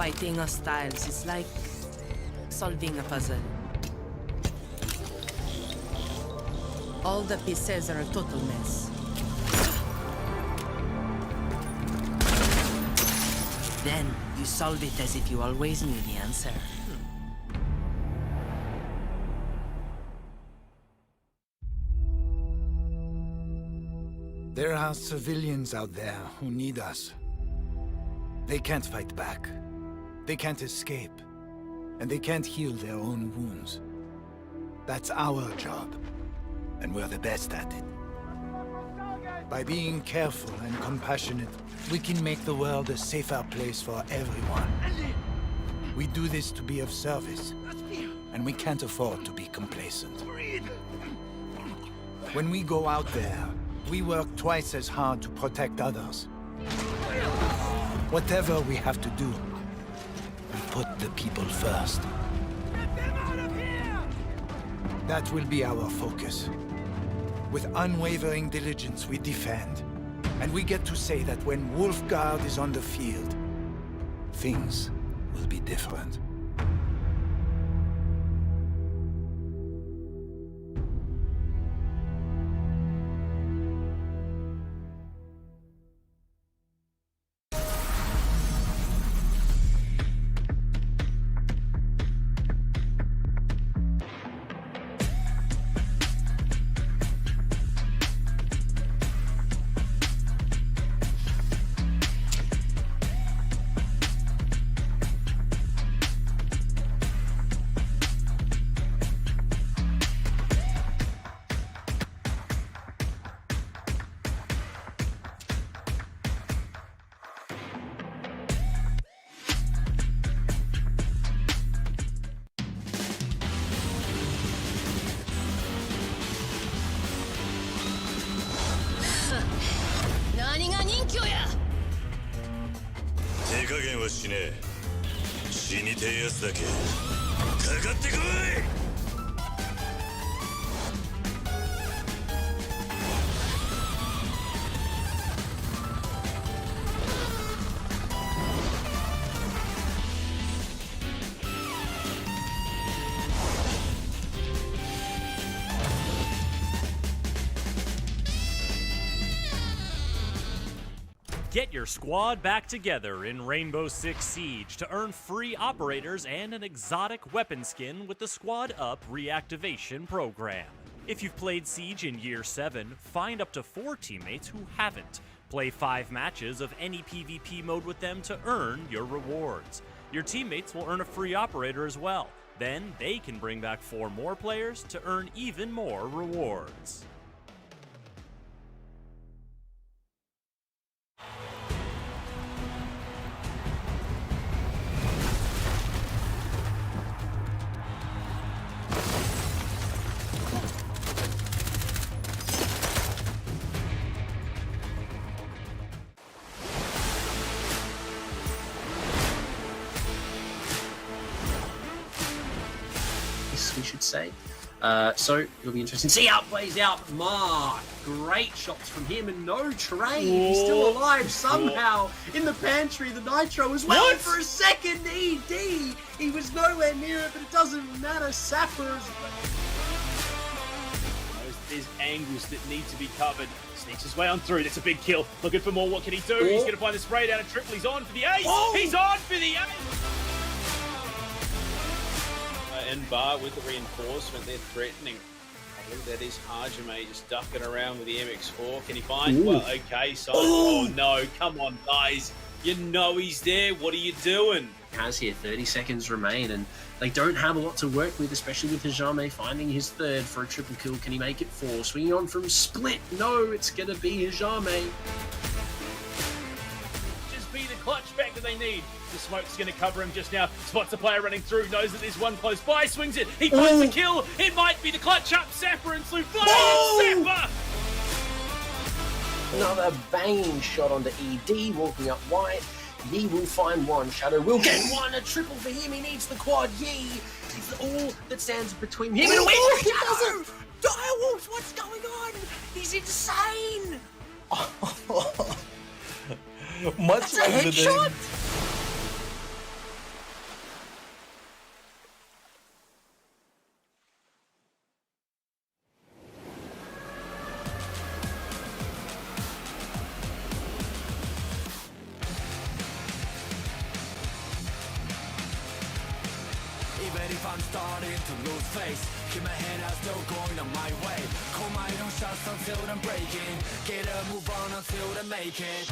Fighting hostiles is like solving a puzzle. All the pieces are a total mess. Then you solve it as if you always knew the answer. There are civilians out there who need us. They can't fight back. They can't escape. And they can't heal their own wounds. That's our job. And we're the best at it. By being careful and compassionate, we can make the world a safer place for everyone. We do this to be of service, and we can't afford to be complacent. When we go out there, we work twice as hard to protect others. Whatever we have to do, we put the people first. Get them out of here! That will be our focus. With unwavering diligence, we defend. And we get to say that when Wolfguard is on the field, things will be different. Get your squad back together in Rainbow Six Siege to earn free operators and an exotic weapon skin with the Squad Up reactivation program. If you've played Siege in Year 7, find up to 4 teammates who haven't. Play 5 matches of any PvP mode with them to earn your rewards. Your teammates will earn a free operator as well. Then they can bring back 4 more players to earn even more rewards. We should say. So it'll be interesting. See how it plays out. Mark, great shots from him and no trade. He's still alive somehow in the pantry. The Nitro as well for a second. ED. He was nowhere near it, but it doesn't matter. Sappers. There's angles that need to be covered. Sneaks his way on through. That's a big kill. Looking for more. What can he do? He's going to find the spray down and triple. He's on for the ace. He's on for the ace. And Bar with the reinforcement, they're threatening. I believe that is Hajime just ducking around with the MX4. Can he find? Well, okay, so oh no, come on, guys. You know he's there. What are you doing? Has here 30 seconds remain, and they don't have a lot to work with, especially with Hajime finding his third for a triple kill. Can he make it 4? Swinging on from Split. No, it's gonna be Hajime. Just be the clutch back that they need. The smoke's going to cover him just now. Spots a player running through, knows that there's one close by, swings it. He finds the kill. It might be the clutch up. Sapper and Slew flying. Sapper! Another banging shot onto ED, walking up wide. Yi will find one. Shadow will get one. A triple for him. He needs the quad. Yi is all that stands between him and a win. He doesn't. Direwolves, what's going on? He's insane. Much. That's a like the headshot. name. I'm starting to lose face. Keep my head out, still going on my way. Call my own shots until I'm breaking. Get a move on until I make it.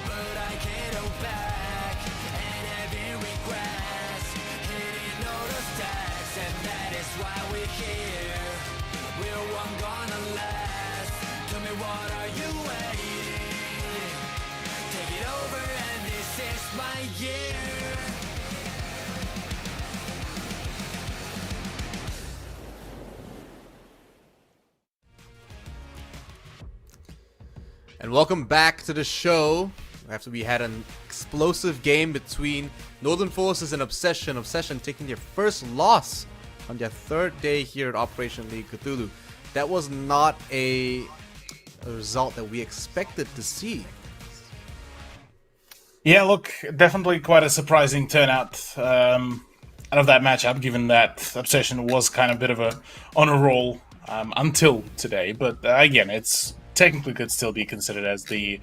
But I can't hold back. And having regrets. Hitting all the stacks. And that is why we're here. We're one gonna last. Tell me what are you waiting? Take it over and this is my year. And welcome back to the show. After we had an explosive game between Northern Forces and Obsession. Obsession taking their first loss on their third day here at Operation League Cthulhu. That was not a result that we expected to see. Yeah, look, definitely quite a surprising turnout out of that matchup, given that Obsession was kind of a bit of a on a roll until today. But again, it's technically could still be considered as the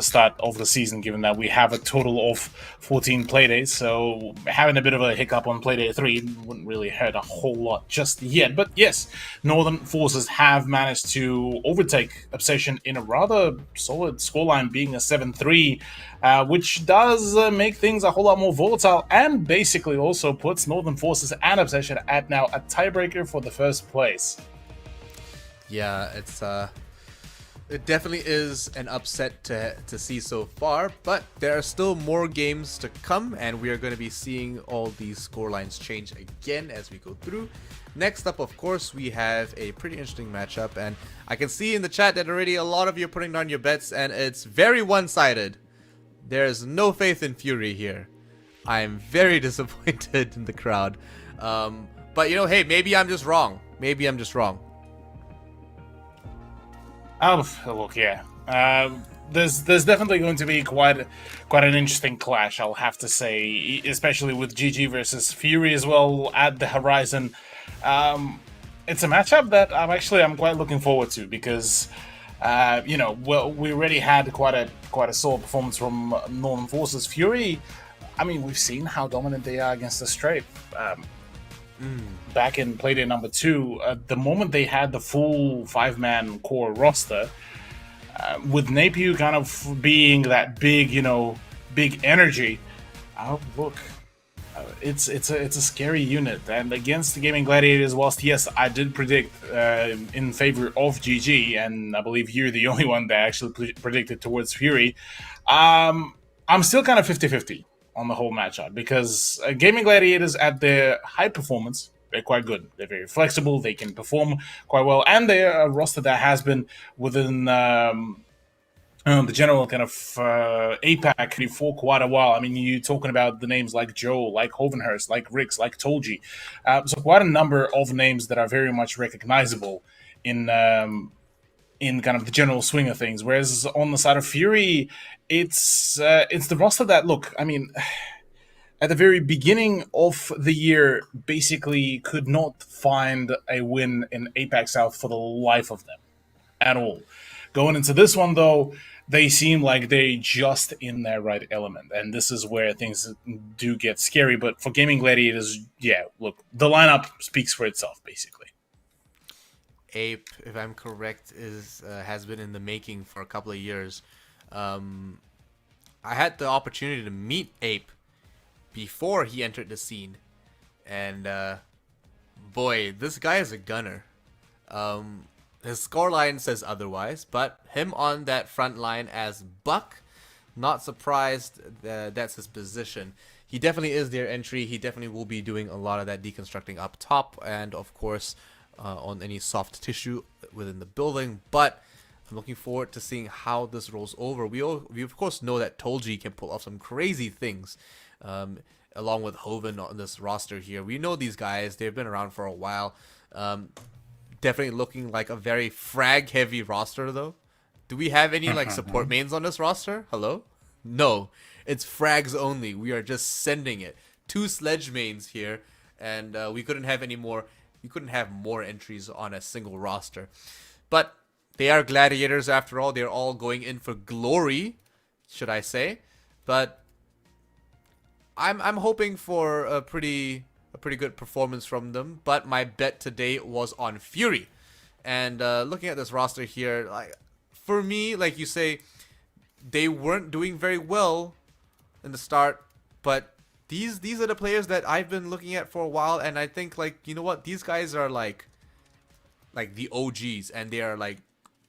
start of the season, given that we have a total of 14 playdays. So having a bit of a hiccup on playday 3 wouldn't really hurt a whole lot just yet. But yes, Northern Forces have managed to overtake Obsession in a rather solid scoreline, being a 7-3, which does make things a whole lot more volatile, and basically also puts Northern Forces and Obsession at now a tiebreaker for the first place. Yeah, it definitely is an upset to see so far, but there are still more games to come, and we are going to be seeing all these scorelines change again as we go through. Next up, of course, we have a pretty interesting matchup, and I can see in the chat that already a lot of you are putting down your bets, and it's very one-sided. There is no faith in Fury here. I am very disappointed in the crowd. But, hey, maybe I'm just wrong. Maybe I'm just wrong. Look, yeah. There's definitely going to be quite an interesting clash, I'll have to say, especially with GG versus Fury as well at the horizon. It's a matchup that I'm quite looking forward to, because we already had quite a solid performance from Northern Forces. Fury, I mean, we've seen how dominant they are against the Strafe. Back in playday number 2, the moment they had the full 5-man core roster, with Napier kind of being that big energy, it's a scary unit. And against the Gaming Gladiators, whilst yes, I did predict in favor of GG, and I believe you're the only one that actually predicted towards Fury, I'm still kind of 50-50 on the whole matchup, because Gaming Gladiators at their high performance, they're quite good. They're very flexible, they can perform quite well, and they're a roster that has been within the general kind of APAC for quite a while. I mean, you're talking about the names like Joe, like Hovenhurst, like Rix, like Tolji. So quite a number of names that are very much recognizable in kind of the general swing of things. Whereas on the side of Fury, it's the roster that, look, I mean, at the very beginning of the year, basically could not find a win in APAC South for the life of them at all. Going into this one, though, they seem like they just in their right element, and this is where things do get scary. But for Gaming Gladiators, yeah, look, the lineup speaks for itself, basically. Ape, if I'm correct, has been in the making for a couple of years. I had the opportunity to meet Ape before he entered the scene, and boy, this guy is a gunner. His scoreline says otherwise, but him on that front line as Buck, not surprised that's his position. He definitely is their entry. He definitely will be doing a lot of that deconstructing up top, and of course on any soft tissue within the building. But I'm looking forward to seeing how this rolls over. We of course know that Tolji can pull off some crazy things, along with Hoven on this roster here. We know these guys. They've been around for a while. Definitely looking like a very frag-heavy roster, though. Do we have any like support mains on this roster? Hello? No. It's frags only. We are just sending it. 2 sledge mains here, and we couldn't have any more. You couldn't have more entries on a single roster. But they are gladiators after all. They're all going in for glory, should I say? But I'm hoping for a pretty a pretty good performance from them. But my bet today was on Fury. And looking at this roster here, like for me, like you say, they weren't doing very well in the start, but these are the players that I've been looking at for a while, and I think, like, you know what, these guys are like the OGs, and they are like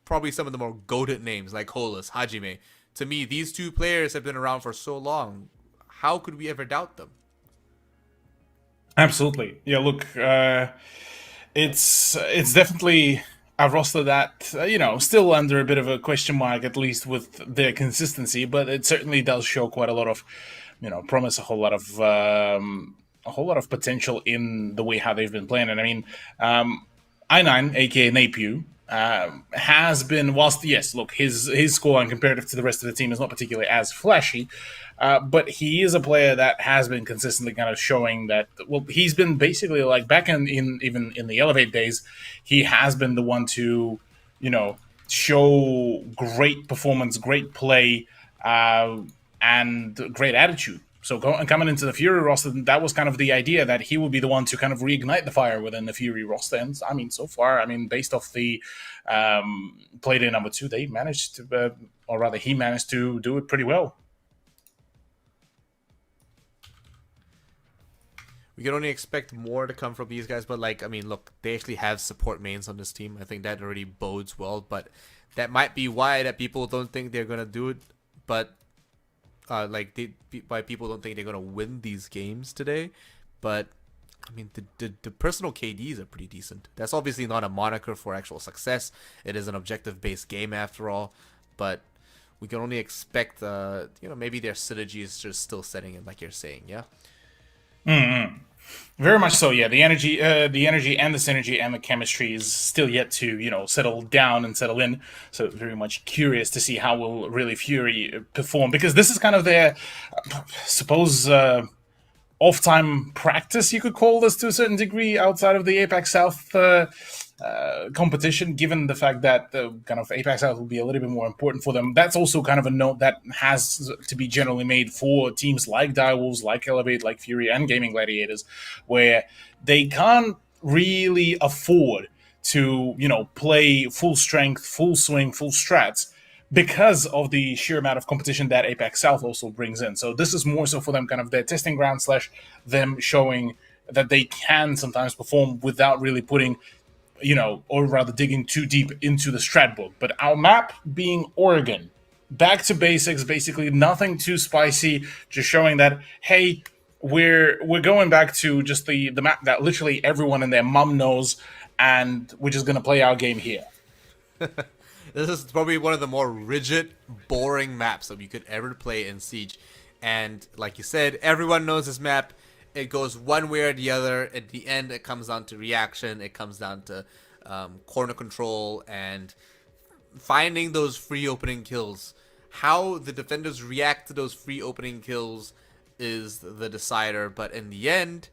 probably some of the more goated names like Holus, Hajime. To me, these two players have been around for so long. How could we ever doubt them? Absolutely. Yeah, look, it's definitely a roster that, still under a bit of a question mark, at least with their consistency, but it certainly does show quite a lot of, promise, a whole lot of potential in the way how they've been playing. And I mean, I9, aka Napiu, has been, whilst yes, look, his score and comparative to the rest of the team is not particularly as flashy, but he is a player that has been consistently kind of showing that, well, he's been basically like back in even in the Elevate days, he has been the one to, show great performance, great play, and great attitude. So coming into the Fury roster, that was kind of the idea that he would be the one to kind of reignite the fire within the Fury roster. And I mean, so far, based off the play day number 2, they managed to, or rather, he managed to do it pretty well. We can only expect more to come from these guys, but look, they actually have support mains on this team. I think that already bodes well, but that might be why that people don't think they're gonna do it. But why people don't think they're gonna win these games today. But I mean, the personal KDs are pretty decent. That's obviously not a moniker for actual success. It is an objective-based game after all. But we can only expect, maybe their synergy is just still setting in, like you're saying, yeah. Mm-hmm. Very much so, yeah. The energy and the synergy and the chemistry is still yet to, settle down and settle in. So very much curious to see how will really Fury perform, because this is kind of their, suppose, off-time practice, you could call this to a certain degree, outside of the APAC South competition, given the fact that kind of APAC South will be a little bit more important for them. That's also kind of a note that has to be generally made for teams like Direwolves, like Elevate, like Fury, and Gaming Gladiators, where they can't really afford to, play full strength, full swing, full strats, because of the sheer amount of competition that APAC South also brings in. So this is more so for them kind of their testing ground / them showing that they can sometimes perform without really putting, or rather digging too deep into the strat book. But our map being Oregon, back to basics, basically nothing too spicy, just showing that, hey, we're going back to just the map that literally everyone and their mum knows, and we're just going to play our game here. This is probably one of the more rigid, boring maps that you could ever play in Siege. And like you said, everyone knows this map. It goes one way or the other. At the end, it comes down to reaction. It comes down to corner control and finding those free opening kills. How the defenders react to those free opening kills is the decider. But in the end,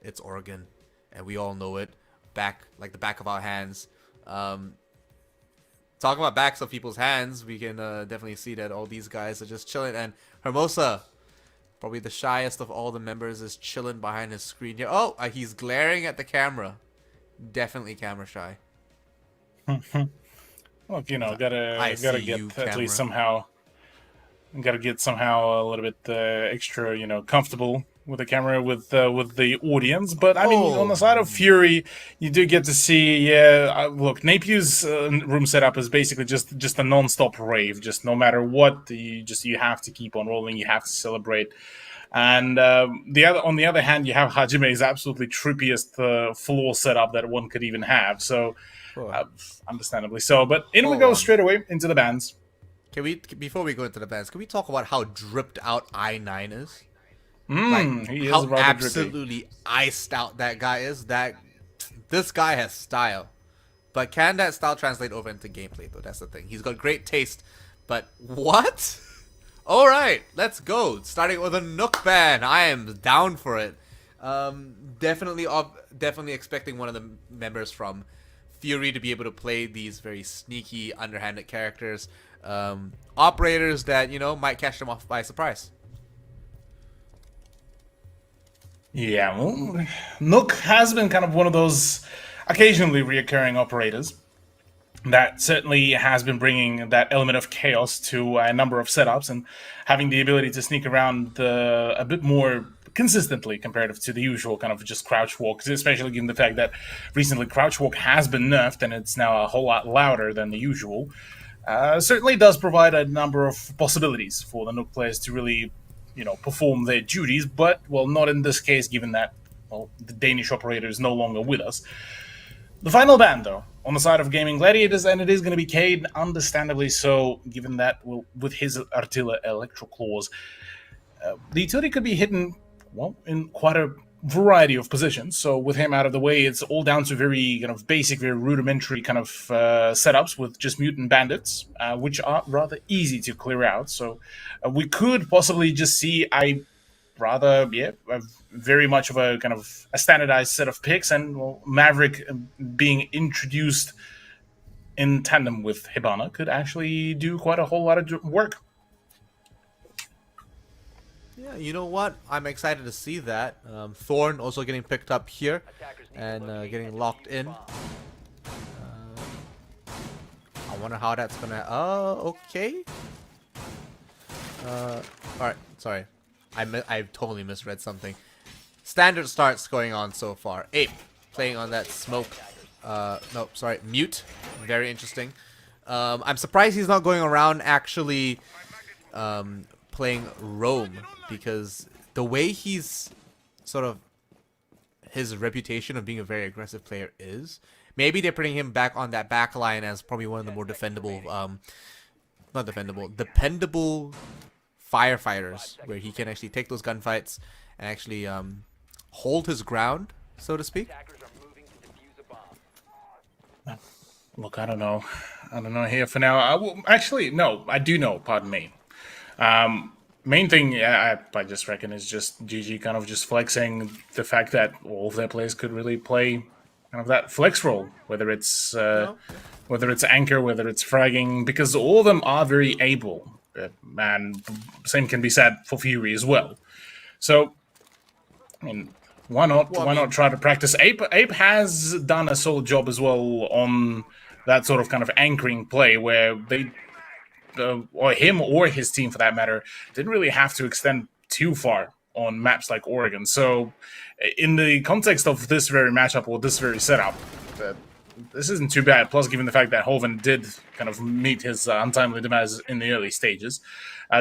it's Oregon. And we all know it. Like the back of our hands. Talking about backs of people's hands, we can definitely see that all these guys are just chilling. And Hermosa, probably the shyest of all the members, is chilling behind his screen here. Oh, he's glaring at the camera. Definitely camera shy. Look, gotta get at least somehow. Gotta get somehow a little bit extra, comfortable with the camera, with the audience. But I mean, on the side of Fury, you do get to see, look, Napiu's room setup is basically just a non-stop rave. Just no matter what, you have to keep on rolling. You have to celebrate. And on the other hand, you have Hajime's absolutely trippiest floor setup that one could even have. So, understandably so. But we go straight away into the bands. Before we go into the bands, can we talk about how dripped out I9 is? He is how rather absolutely drippy. Iced out that guy is. This guy has style, but can that style translate over into gameplay though? That's the thing. He's got great taste, but what? All right, let's go. Starting with a Nook ban. I am down for it. Definitely expecting one of the members from Fury to be able to play these very sneaky, underhanded characters, operators that might catch them off by surprise. Yeah, well, Nook has been kind of one of those occasionally reoccurring operators that certainly has been bringing that element of chaos to a number of setups and having the ability to sneak around a bit more consistently comparative to the usual kind of just crouch walk, especially given the fact that recently crouch walk has been nerfed and it's now a whole lot louder than the usual. Certainly does provide a number of possibilities for the Nook players to really, perform their duties, but, well, not in this case, given that, well, the Danish operator is no longer with us. The final ban, though, on the side of Gaming Gladiators, and it is going to be Cade, understandably so, given that, well, with his Artilla Electro Claws, the utility could be hidden, well, in quite a variety of positions. So with him out of the way, it's all down to very kind of basic, very rudimentary kind of setups with just mutant bandits, which are rather easy to clear out. So we could possibly just see very much of a kind of a standardized set of picks, and well, Maverick being introduced in tandem with Hibana could actually do quite a whole lot of work. Yeah, you know what? I'm excited to see that. Thorn also getting picked up here and getting locked in. I wonder how that's gonna. Oh, okay. All right. Sorry, I totally misread something. Standard starts going on so far. Ape playing on that smoke. No, sorry, mute. Very interesting. I'm surprised he's not going around actually playing roam, because the way he's sort of his reputation of being a very aggressive player is, maybe they're putting him back on that back line as probably one of the more dependable firefighters, where he can actually take those gunfights and actually hold his ground, so to speak. Look, I don't know here for now. I do know, pardon me. Main thing, I just reckon, is just GG kind of just flexing the fact that all of their players could really play kind of that flex role, whether it's anchor, whether it's fragging, because all of them are very able, and same can be said for Fury as well. So, I mean, why not try to practice? Ape has done a solid job as well on that sort of kind of anchoring play, where they. Or him or his team, for that matter, didn't really have to extend too far on maps like Oregon. So, in the context of this very matchup or this very setup, this isn't too bad. Plus, given the fact that Hoven did kind of meet his untimely demise in the early stages,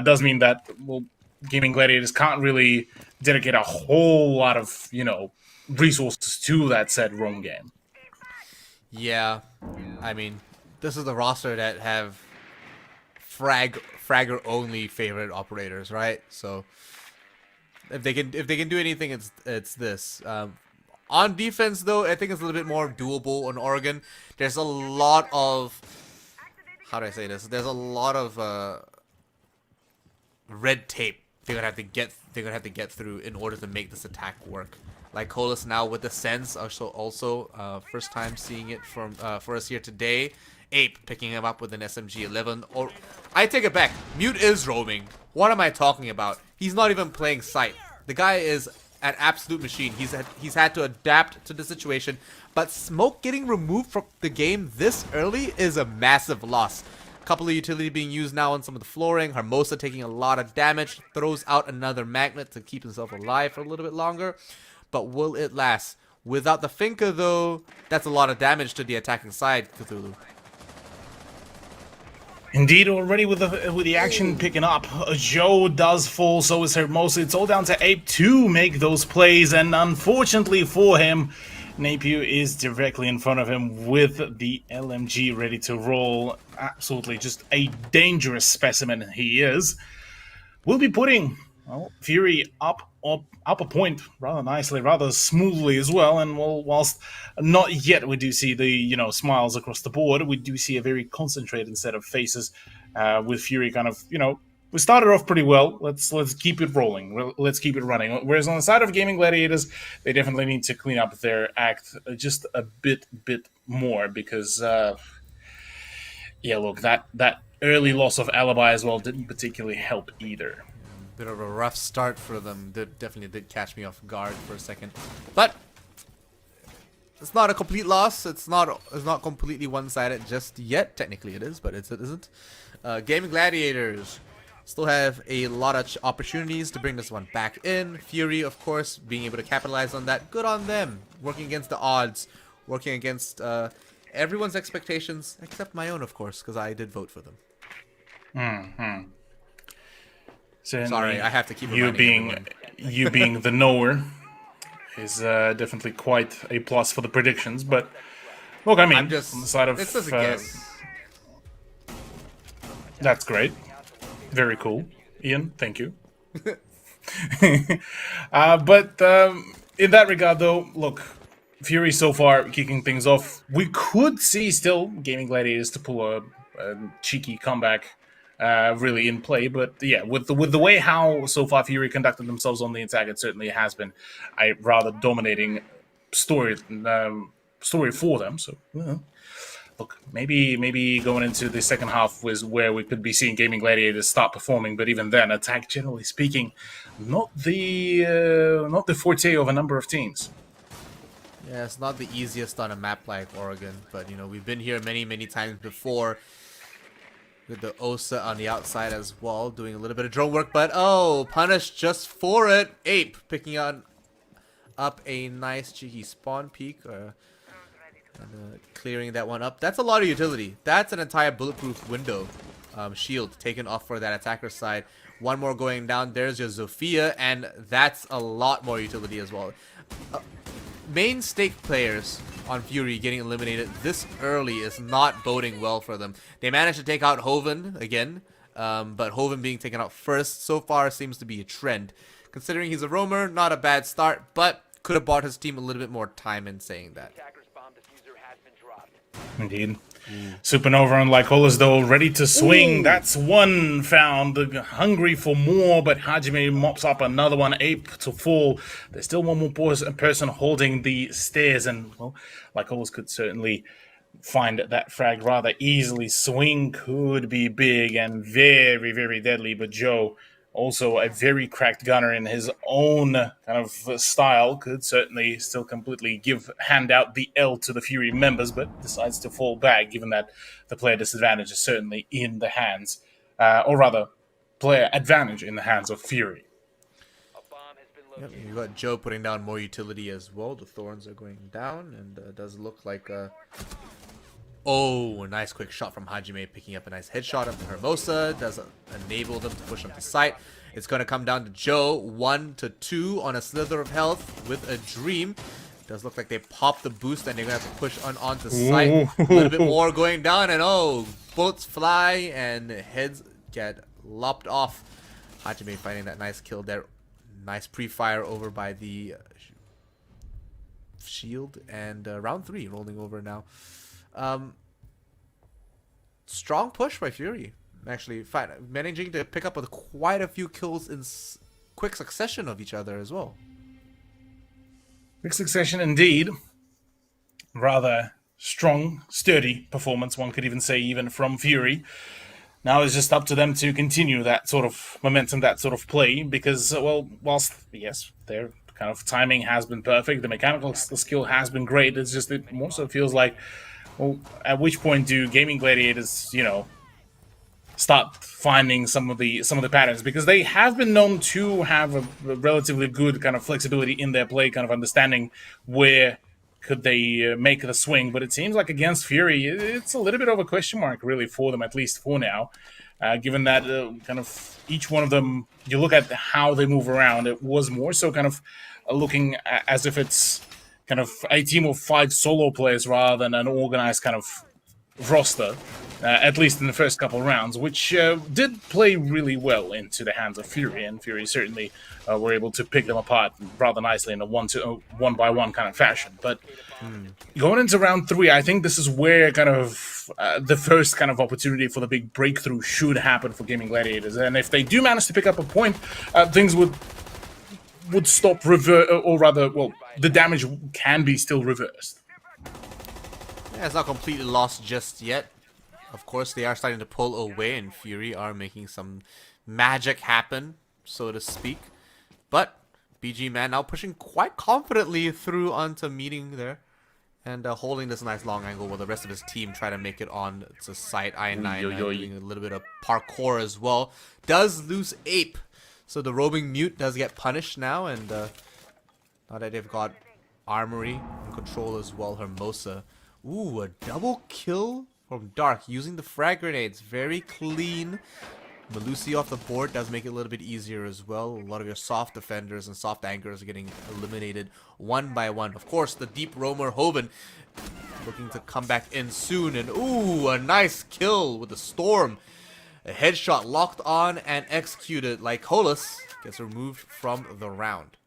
does mean that, well, Gaming Gladiators can't really dedicate a whole lot of, resources to that said roam game. Yeah, I mean, this is the roster that have fragger only favorite operators, right? So if they can do anything, it's this. On defense, though, I think it's a little bit more doable on Oregon. There's a lot of, how do I say this? There's a lot of red tape they're gonna have to get through in order to make this attack work. Like Colas now with the sense, also first time seeing it from for us here today. Ape picking him up with an SMG-11. Or I take it back. Mute is roaming. What am I talking about? He's not even playing sight. The guy is an absolute machine. He's had to adapt to the situation. But Smoke getting removed from the game this early is a massive loss. A couple of utility being used now on some of the flooring. Hermosa taking a lot of damage. Throws out another magnet to keep himself alive for a little bit longer. But will it last? Without the Finka, though, that's a lot of damage to the attacking side, Cthulhu. Indeed, already with the action picking up, Joe does fall, so is Hermosa. It's all down to Ape to make those plays, and unfortunately for him, Napier is directly in front of him with the LMG ready to roll. Absolutely just a dangerous specimen he is. We'll be putting Fury up a point rather nicely, rather smoothly as well, and whilst not yet we do see the smiles across the board, we do see a very concentrated set of faces with Fury kind of we started off pretty well. Let's keep it rolling. Let's keep it running. Whereas on the side of Gaming Gladiators, they definitely need to clean up their act just a bit more, because look, that early loss of Alibi as well didn't particularly help either. Bit of a rough start for them. Definitely did catch me off guard for a second. But it's not a complete loss. It's not completely one-sided just yet. Technically it is, but it isn't. Gaming Gladiators still have a lot of opportunities to bring this one back in. Fury, of course, being able to capitalize on that. Good on them. Working against the odds. Working against everyone's expectations, except my own, of course, because I did vote for them. Certainly, sorry, I have to keep you being the knower is definitely quite a plus for the predictions. But look, I mean, I'm just, on the side of it's just a guess. That's great, very cool, Ian. Thank you. But in that regard, though, look, Fury so far kicking things off. We could see still Gaming Gladiators to pull a cheeky comeback. Really in play, but yeah, with the way how so far Fury conducted themselves on the attack, it certainly has been a rather dominating story for them. So look, maybe going into the second half was where we could be seeing Gaming Gladiators start performing, but even then, attack generally speaking, not the forte of a number of teams. Yeah, it's not the easiest on a map like Oregon, but you know, we've been here many times before. With the Osa on the outside as well, doing a little bit of drone work, but oh, punished just for it. Ape picking up a nice cheeky spawn peek, and clearing that one up. That's a lot of utility. That's an entire bulletproof window shield taken off for that attacker side. One more going down. There's your Zofia, and that's a lot more utility as well. Main stake players on Fury getting eliminated this early is not boding well for them. They managed to take out Hoven again, but Hoven being taken out first so far seems to be a trend. Considering he's a roamer, not a bad start, but could have bought his team a little bit more time in saying that. Indeed. Supernova and Lycolas, though, ready to swing. Ooh. That's one found. Hungry for more, but Hajime mops up another one. Ape to fall. There's still one more person holding the stairs, and, well, Lycolas could certainly find that frag rather easily. Swing could be big and very deadly, but Joe, also a very cracked gunner in his own kind of style, could certainly still completely hand out the L to the Fury members, but decides to fall back, given that the player disadvantage is certainly in the hands, or rather, player advantage in the hands of Fury. Yep, you got Joe putting down more utility as well. The Thorns are going down, and it does look like oh, a nice quick shot from Hajime, picking up a nice headshot of Hermosa. Does enable them to push up the site. It's going to come down to Joe, 1 to 2 on a slither of health with a dream. Does look like they popped the boost and they're going to have to push onto site. A little bit more going down, and oh, bullets fly and heads get lopped off. Hajime finding that nice kill there. Nice pre-fire over by the shield, and round 3 rolling over now. Strong push by Fury, actually managing to pick up with quite a few kills in quick succession of each other as well. Quick succession indeed. Rather strong, sturdy performance, one could even say, even from Fury. Now it's just up to them to continue that sort of momentum, that sort of play, because, well, whilst, yes, their kind of timing has been perfect, the mechanical skill has been great, it's just, it more so feels like, well, at which point do Gaming Gladiators, you know, start finding some of the patterns? Because they have been known to have a relatively good kind of flexibility in their play, kind of understanding where could they make the swing. But it seems like against Fury, it's a little bit of a question mark, really, for them, at least for now. Given that kind of each one of them, you look at how they move around, it was more so kind of looking as if it's kind of a team of 5 solo players rather than an organized kind of roster, at least in the first couple rounds, which did play really well into the hands of Fury, and Fury certainly were able to pick them apart rather nicely in a one-by-one kind of fashion. But going into round 3, I think this is where kind of the first kind of opportunity for the big breakthrough should happen for Gaming Gladiators, and if they do manage to pick up a point, things would stop or rather, well, the damage can be still reversed. Yeah, it's not completely lost just yet. Of course, they are starting to pull away, and Fury are making some magic happen. so to speak. But BG Man now pushing quite confidently through onto meeting there. And holding this nice long angle while the rest of his team try to make it on to site I-9. Doing a little bit of parkour as well. Does lose Ape. So the roving mute does get punished now. And now that they've got Armory in control as well, Hermosa. Ooh, a double kill from Dark using the frag grenades. Very clean. Melusi off the board does make it a little bit easier as well. A lot of your soft defenders and soft anchors are getting eliminated one by one. Of course, the deep roamer Hoven looking to come back in soon. And ooh, a nice kill with the Storm. A headshot locked on and executed. Lycolis gets removed from the round.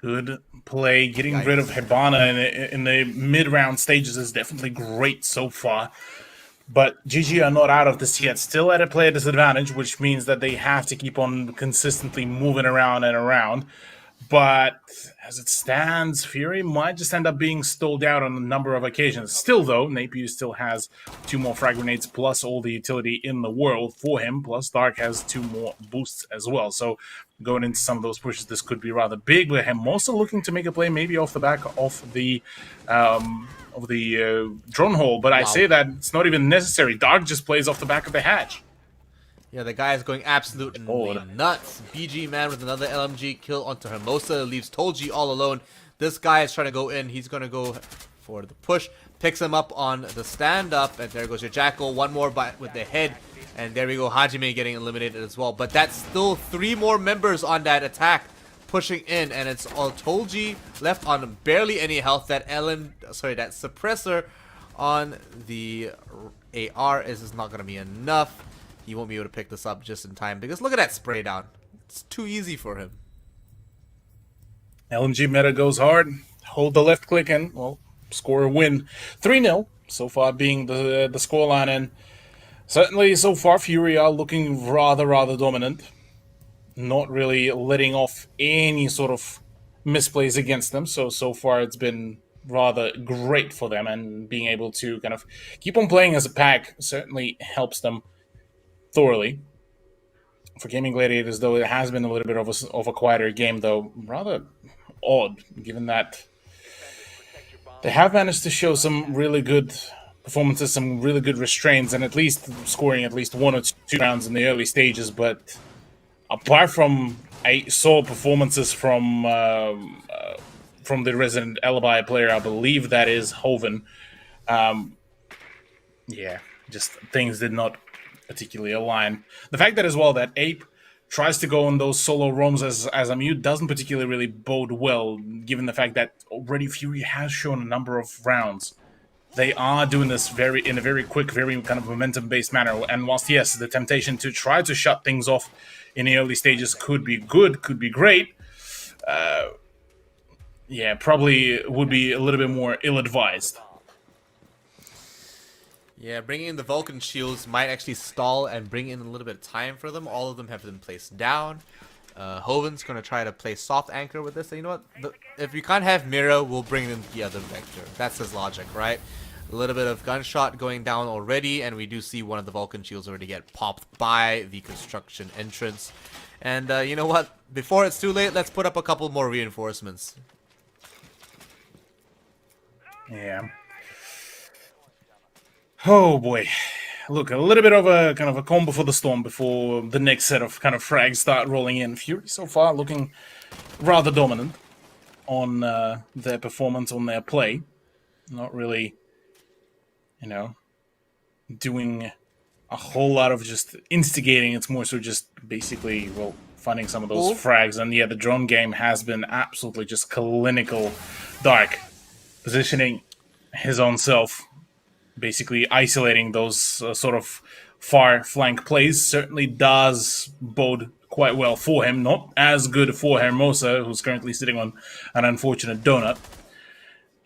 Good play. Getting rid of Hibana in the mid-round stages is definitely great so far. But GG are not out of this yet. Still at a player disadvantage, which means that they have to keep on consistently moving around and around. But as it stands, Fury might just end up being stalled out on a number of occasions. Still, though, Napier still has 2 more frag grenades plus all the utility in the world for him. Plus, Dark has 2 more boosts as well. So going into some of those pushes, this could be rather big. But him also looking to make a play maybe off the back of the drone hole. But I say that it's not even necessary. Dark just plays off the back of the hatch. Yeah, the guy is going absolutely nuts. BG Man with another LMG kill onto Hermosa. Leaves Tolji all alone. This guy is trying to go in. He's going to go for the push. Picks him up on the stand-up. And there goes your Jackal. One more bite with the head. And there we go. Hajime getting eliminated as well. But that's still 3 more members on that attack pushing in. And it's all Tolji left on barely any health. That suppressor on the AR is not going to be enough. He won't be able to pick this up just in time because look at that spray down. It's too easy for him. LMG meta goes hard. Hold the left click and, well, score a win. 3-0 so far being the scoreline. And certainly so far Fury are looking rather dominant. Not really letting off any sort of misplays against them. So far it's been rather great for them. And being able to kind of keep on playing as a pack certainly helps them thoroughly. For Gaming Gladiators, though, it has been a little bit of a quieter game, though rather odd, given that they have managed to show some really good performances, some really good restraints, and at least scoring at least 1 or 2 rounds in the early stages. But apart from solid performances from the Resident Alibi player, I believe that is Hoven, yeah, just things did not particularly align. The fact that as well that Ape tries to go on those solo roams as a mute doesn't particularly really bode well, given the fact that already Fury has shown a number of rounds. They are doing this in a very quick, very kind of momentum-based manner. And whilst, yes, the temptation to try to shut things off in the early stages could be good, could be great, yeah, probably would be a little bit more ill-advised. Yeah, bringing in the Vulcan shields might actually stall and bring in a little bit of time for them. All of them have been placed down. Hoven's going to try to play soft anchor with this. So you know what? If we can't have Mira, we'll bring in the other vector. That's his logic, right? A little bit of gunshot going down already, and we do see one of the Vulcan shields already get popped by the construction entrance. And you know what? Before it's too late, let's put up a couple more reinforcements. Yeah. Oh boy. Look, a little bit of a kind of a calm before the storm before the next set of kind of frags start rolling in. Fury so far looking rather dominant on their performance, on their play. Not really, you know, doing a whole lot of just instigating. It's more so just basically, well, finding some of those frags. And yeah, the drone game has been absolutely just clinical. Dark positioning his own self, basically isolating those sort of far flank plays certainly does bode quite well for him. Not as good for Hermosa, who's currently sitting on an unfortunate donut.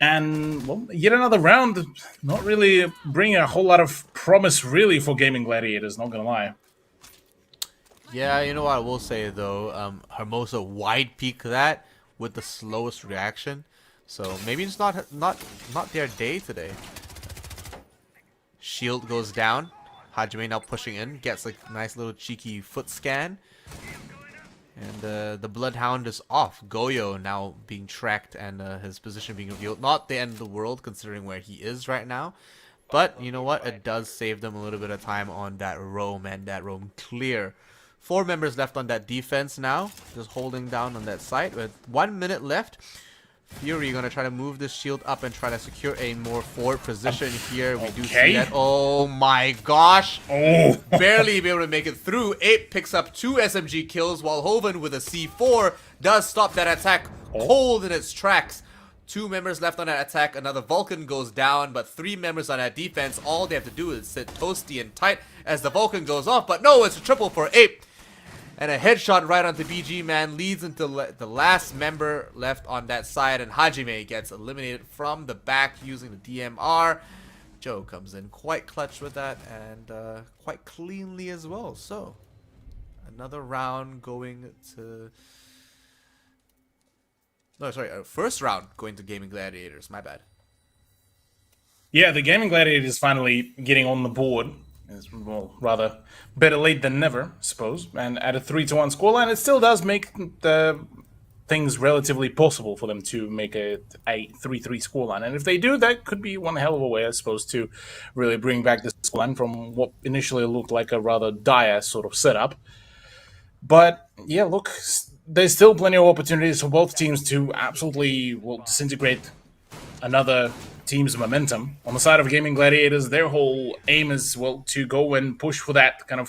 And, well, yet another round, not really bringing a whole lot of promise, really, for Gaming Gladiators, not gonna lie. Yeah, you know what I will say, though? Hermosa wide peak that with the slowest reaction. So maybe it's not their day today. Shield goes down. Hajime now pushing in, gets a nice little cheeky foot scan. And the Bloodhound is off. Goyo now being tracked and his position being revealed. Not the end of the world considering where he is right now. But you know what? It does save them a little bit of time on that roam, and that roam clear. 4 members left on that defense now. Just holding down on that side with 1 minute left. Fury gonna try to move this shield up and try to secure a more forward position here. We do see that. Oh my gosh! Oh, Barely be able to make it through. Ape picks up 2 SMG kills, while Hoven with a C4 does stop that attack cold in its tracks. 2 members left on that attack. Another Vulcan goes down, but 3 members on that defense. All they have to do is sit toasty and tight as the Vulcan goes off. But no, it's a triple for Ape. And a headshot right onto BG Man leads into the last member left on that side, and Hajime gets eliminated from the back using the DMR. Joe comes in quite clutch with that, and quite cleanly as well. So, another round going to... No, sorry, first round going to Gaming Gladiators, my bad. yeah, the Gaming Gladiators finally getting on the board. Is, well, rather better late than never, I suppose. And at a 3-1 scoreline, it still does make the things relatively possible for them to make a 3-3 scoreline. And if they do, that could be one hell of a way, I suppose, to really bring back the scoreline from what initially looked like a rather dire sort of setup. But yeah, look, there's still plenty of opportunities for both teams to absolutely disintegrate another team's momentum. On the side of Gaming Gladiators, their whole aim is, to go and push for that kind of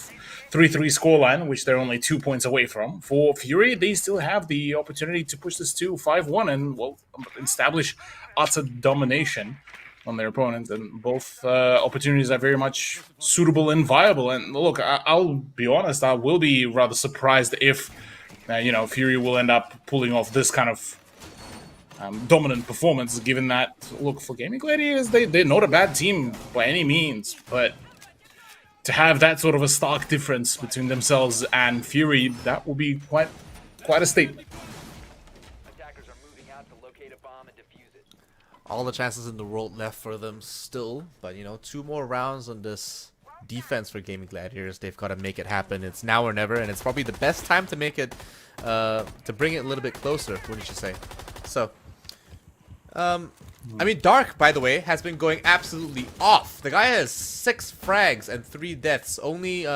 3-3 scoreline, which they're only 2 points away from. For Fury, they still have the opportunity to push this to 5-1 and, establish utter domination on their opponent. And both opportunities are very much suitable and viable. And look, I'll be honest, I will be rather surprised if, Fury will end up pulling off this kind of dominant performance, given that, look, for Gaming Gladiators, they're not a bad team by any means, but to have that sort of a stark difference between themselves and Fury, that will be quite a statement. All the chances in the world left for them still, but 2 more rounds on this defense for Gaming Gladiators. They've got to make it happen. It's now or never, and it's probably the best time to make it, to bring it a little bit closer, wouldn't you say? So, I mean, Dark, by the way, has been going absolutely off. The guy has 6 frags and 3 deaths. Only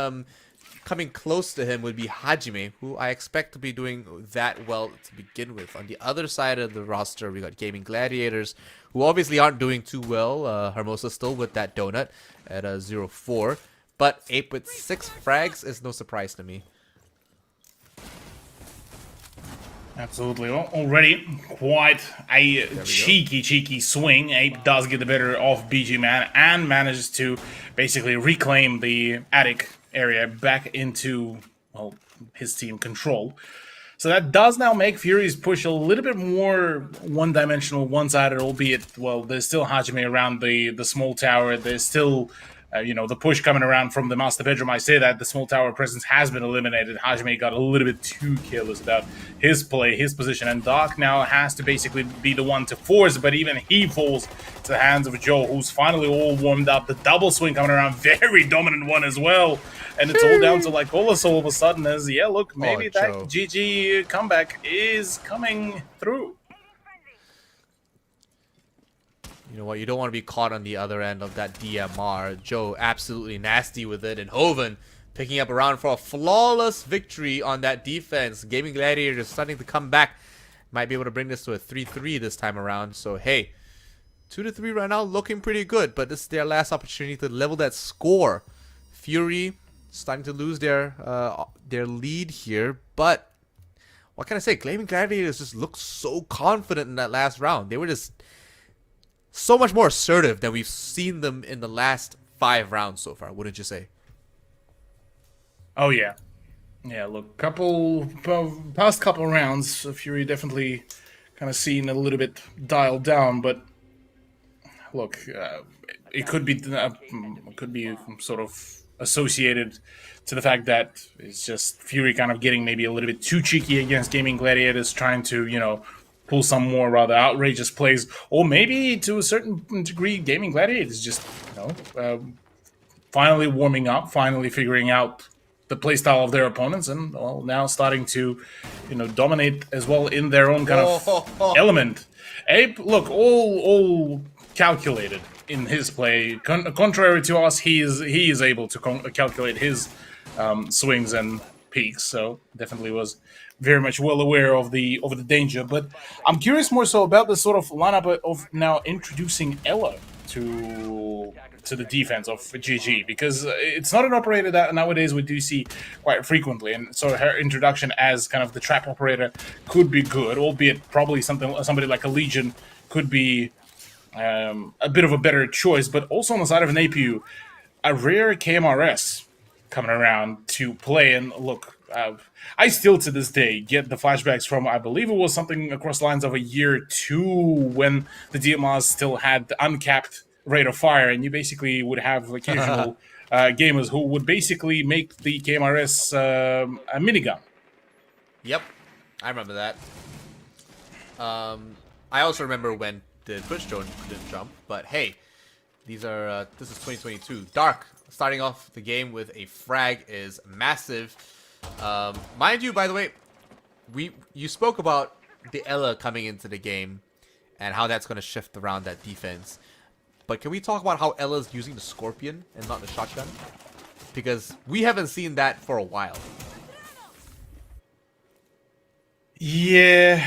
coming close to him would be Hajime, who I expect to be doing that well to begin with. On the other side of the roster, we got Gaming Gladiators, who obviously aren't doing too well. Hermosa still with that donut at 0-4. But Ape with 6 frags is no surprise to me. Absolutely. Well, already quite a cheeky swing. Ape does get the better of BG Man and manages to basically reclaim the attic area back into, his team control. So that does now make Fury's push a little bit more one-dimensional, one-sided, albeit, there's still Hajime around the small tower. There's still... the push coming around from the master bedroom. I say that the small tower presence has been eliminated. Hajime got a little bit too careless about his play, his position, and Dark now has to basically be the one to force, but even he falls to the hands of Joe, who's finally all warmed up. The double swing coming around, very dominant one as well. And it's all down to Lycoris all of a sudden as, maybe that GG comeback is coming through. You know what? You don't want to be caught on the other end of that DMR. Joe absolutely nasty with it. And Hoven picking up a round for a flawless victory on that defense. Gaming Gladiators starting to come back. Might be able to bring this to a 3-3 this time around. So, hey, 2-3 right now looking pretty good. But this is their last opportunity to level that score. Fury starting to lose their lead here. But what can I say? Gaming Gladiators just looked so confident in that last round. They were just... so much more assertive than we've seen them in the last 5 rounds so far, wouldn't you say? Oh, yeah. Yeah, look, past couple rounds, Fury definitely kind of seen a little bit dialed down, but look, it could be sort of associated to the fact that it's just Fury kind of getting maybe a little bit too cheeky against Gaming Gladiators, trying to, pull some more rather outrageous plays, or maybe to a certain degree, Gaming Gladiators just, finally warming up, finally figuring out the playstyle of their opponents, and well, now starting to, dominate as well in their own kind of element. Ape, look, all calculated in his play. Contrary to us, he is able to calculate his swings and peaks. So definitely was very much well aware of the danger. But I'm curious more so about the sort of lineup of now introducing Ela to the defense of GG, because it's not an operator that nowadays we do see quite frequently, and so her introduction as kind of the trap operator could be good, albeit probably somebody like a Legion could be a bit of a better choice. But also on the side of an APU, a rare KMRS coming around to play. And look, I still to this day get the flashbacks from, I believe it was something across the lines of a year 2 when the DMRs still had the uncapped rate of fire, and you basically would have occasional gamers who would basically make the KMRS a minigun. Yep, I remember that. I also remember when the Twitch drone didn't jump, but hey, this is 2022. Dark starting off the game with a frag is massive. Mind you, by the way, you spoke about the Ela coming into the game and how that's going to shift around that defense. But can we talk about how Ela's using the Scorpion and not the shotgun? Because we haven't seen that for a while. Yeah,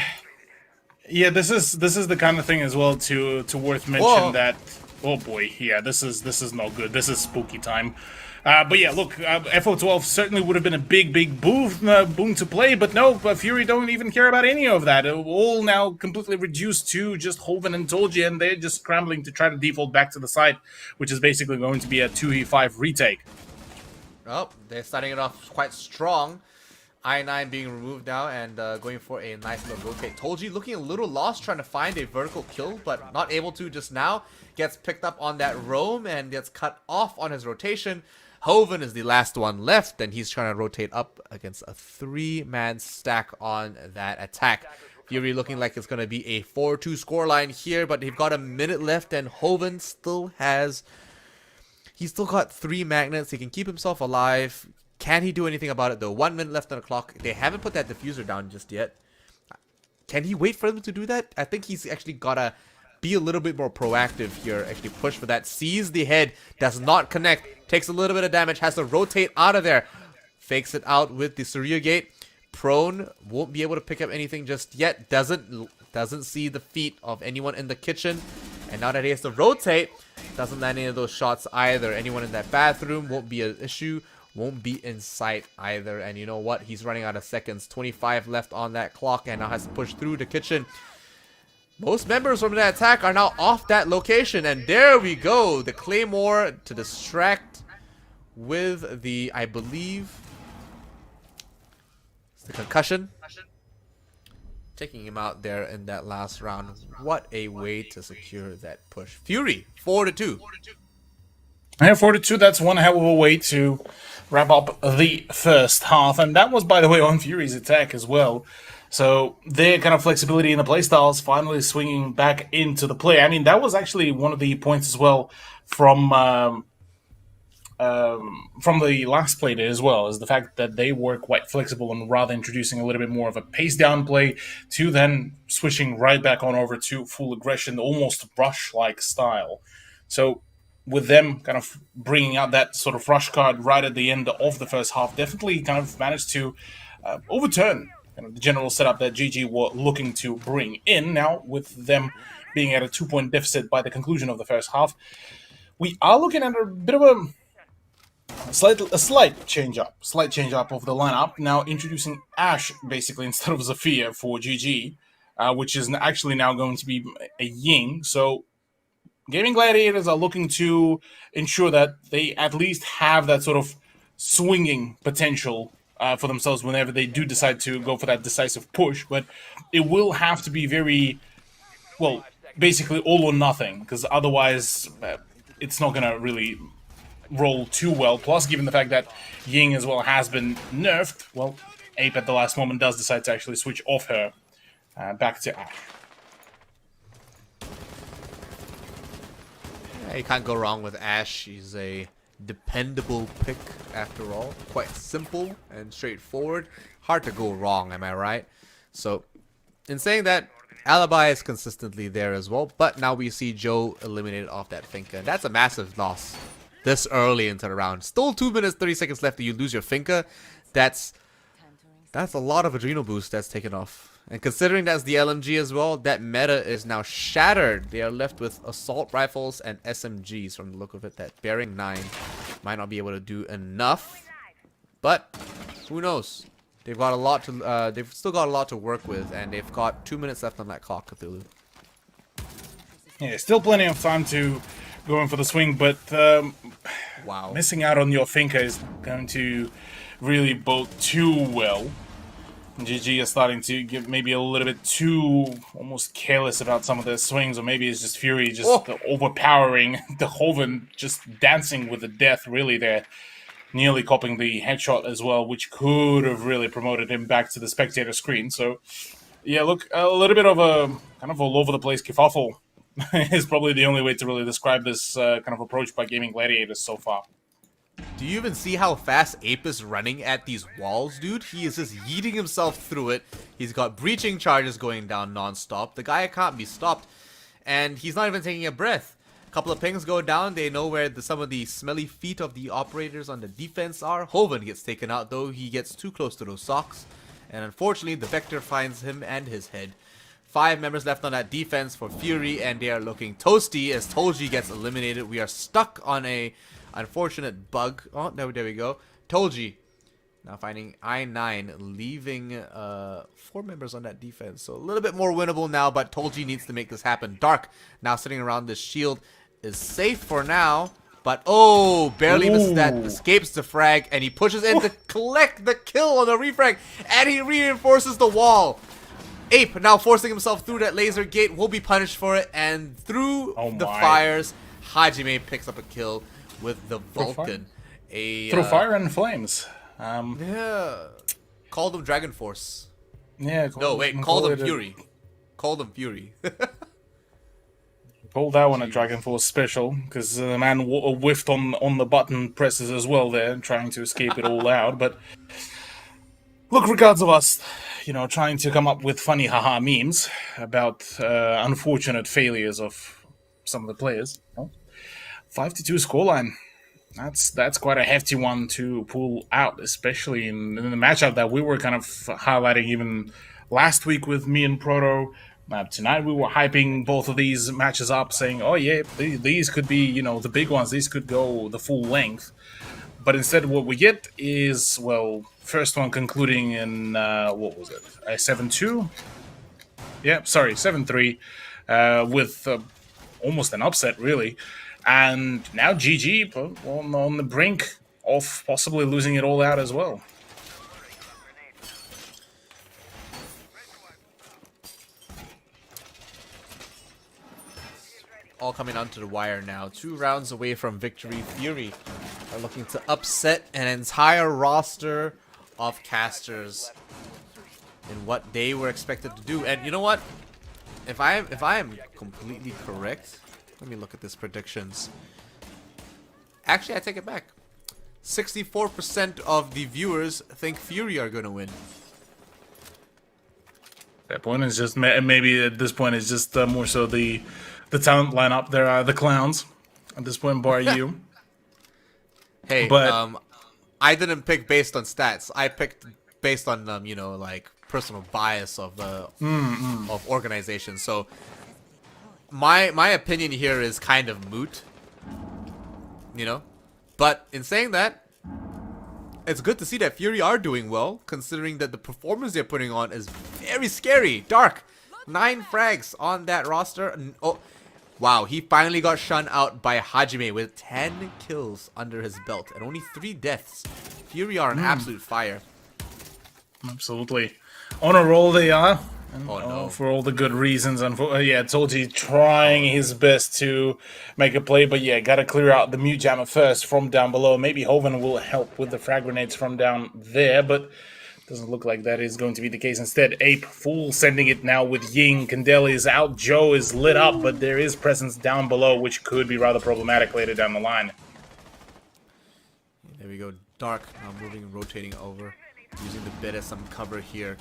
this is the kind of thing as well to worth mention that. Oh boy, yeah, this is not good. This is spooky time. But yeah, look, FO12 certainly would have been a big boon to play, but no, Fury don't even care about any of that. All now completely reduced to just Hoven and Tolji, and they're just scrambling to try to default back to the side, which is basically going to be a 2e5 retake. Oh, they're starting it off quite strong. I9 being removed now and going for a nice little rotate. Tolji looking a little lost, trying to find a vertical kill, but not able to just now. Gets picked up on that roam and gets cut off on his rotation. Hoven is the last one left, and he's trying to rotate up against a 3-man stack on that attack. Fury looking like it's going to be a 4-2 scoreline here, but they've got a minute left, and Hoven still has... He's still got 3 magnets. He can keep himself alive. Can he do anything about it, though? 1 minute left on the clock. They haven't put that diffuser down just yet. Can he wait for them to do that? I think he's actually got to be a little bit more proactive here. Actually push for that. Sees the head. Does not connect. Takes a little bit of damage. Has to rotate out of there. Fakes it out with the Surya Gate. Prone won't be able to pick up anything just yet. Doesn't see the feet of anyone in the kitchen. And now that he has to rotate, doesn't land any of those shots either. Anyone in that bathroom won't be an issue. Won't be in sight either. And you know what? He's running out of seconds. 25 left on that clock and now has to push through the kitchen. Most members from that attack are now off that location. And there we go. The Claymore to distract with the, I believe, it's the concussion. Taking him out there in that last round. What a way to secure that push. Fury, 4-2. Yeah, 4-2, that's one hell of a way to wrap up the first half. And that was, by the way, on Fury's attack as well. So their kind of flexibility in the playstyles finally swinging back into the play. I mean, that was actually one of the points as well from the last play day as well, is the fact that they were quite flexible and rather introducing a little bit more of a pace down play to then switching right back on over to full aggression, almost rush-like style. So with them kind of bringing out that sort of rush card right at the end of the first half, definitely kind of managed to overturn kind of the general setup that GG were looking to bring in. Now, with them being at a 2-point deficit by the conclusion of the first half, we are looking at a bit of a slight change up of the lineup. Now introducing Ashe basically instead of Zafir for GG, which is actually now going to be a Ying. So Gaming Gladiators are looking to ensure that they at least have that sort of swinging potential for themselves whenever they do decide to go for that decisive push. But it will have to be very, well, basically all or nothing, because otherwise it's not going to really roll too well. Plus, given the fact that Ying as well has been nerfed, well, Ape at the last moment does decide to actually switch off her back to Ashe. Yeah, you can't go wrong with Ashe. She's a dependable pick after all. Quite simple and straightforward. Hard to go wrong, am I right? So, in saying that, Alibi is consistently there as well, but now we see Joe eliminated off that Finka, and that's a massive loss this early into the round. Still 2 minutes 30 seconds left and you lose your Finka. That's a lot of adrenal boost that's taken off. And considering that's the LMG as well, that meta is now shattered. They are left with assault rifles and SMGs from the look of it. That Bearing 9 might not be able to do enough, but who knows? They've got a lot to. They've still got a lot to work with, and they've got 2 minutes left on that clock, Cthulhu. Yeah, still plenty of time to go in for the swing, but wow, missing out on your Finka is going to really bode too well. GG is starting to get maybe a little bit too almost careless about some of their swings, or maybe it's just Fury just overpowering the Hoven, just dancing with the death really there. Nearly copping the headshot as well, which could have really promoted him back to the spectator screen. So, yeah, look, a little bit of a kind of all over the place kerfuffle is probably the only way to really describe this kind of approach by Gaming Gladiators so far. Do you even see how fast Ape is running at these walls, dude? He is just yeeting himself through it. He's got breaching charges going down non-stop. The guy can't be stopped, and he's not even taking a breath. Couple of pings go down. They know where some of the smelly feet of the operators on the defense are. Hoven gets taken out, though. He gets too close to those socks. And unfortunately, the Vector finds him and his head. 5 members left on that defense for Fury, and they are looking toasty as Tolji gets eliminated. We are stuck on a unfortunate bug. Oh, there we go. Tolji now finding I9, leaving 4 members on that defense. So a little bit more winnable now, but Tolji needs to make this happen. Dark now sitting around this shield is safe for now, but oh, barely misses that, escapes the frag, and he pushes in to collect the kill on the refrag, and he reinforces the wall. Ape now forcing himself through that laser gate, will be punished for it, and through the fires, Hajime picks up a kill with the Vulcan. Through fire and flames. Yeah. Called him Dragon Force. Yeah. Called him Fury. Called him Fury. Call that one a Dragon Force special, because the man whiffed on the button presses as well there, trying to escape it all out. But look, regards of us, you know, trying to come up with funny haha memes about unfortunate failures of some of the players. 5-2 scoreline. That's quite a hefty one to pull out, especially in the matchup that we were kind of highlighting even last week with me and Proto. Tonight we were hyping both of these matches up, saying, oh yeah, these could be, you know, the big ones. These could go the full length. But instead what we get is, well, first one concluding in, what was it? 7-2? Yeah, sorry, 7-3, with almost an upset, really. And now GG on the brink of possibly losing it all out as well. All coming onto the wire now. 2 rounds away from victory. Fury are looking to upset an entire roster of casters in what they were expected to do. And you know what? If I am completely correct, let me look at this predictions. Actually, I take it back. 64% of the viewers think Fury are going to win. That point is just, maybe at this point, it's just more so the talent lineup. There are the clowns at this point, bar you. Hey, but I didn't pick based on stats. I picked based on you know, like personal bias of of organization. So my opinion here is kind of moot, you know. But in saying that, it's good to see that Fury are doing well, considering that the performance they're putting on is very scary. Dark, 9 frags on that roster. Oh, wow, he finally got shunned out by Hajime with 10 kills under his belt and only 3 deaths. Fury are an absolute fire. Absolutely. On a roll they are. And, oh no. For all the good reasons. And for, yeah, Tolji trying his best to make a play. But yeah, gotta clear out the mute jammer first from down below. Maybe Hoven will help with the frag grenades from down there. But doesn't look like that is going to be the case. Instead, Ape full sending it now with Ying. Kandel is out. Joe is lit up. But there is presence down below, which could be rather problematic later down the line. There we go. Dark now moving and rotating over. Using the bit as some cover here.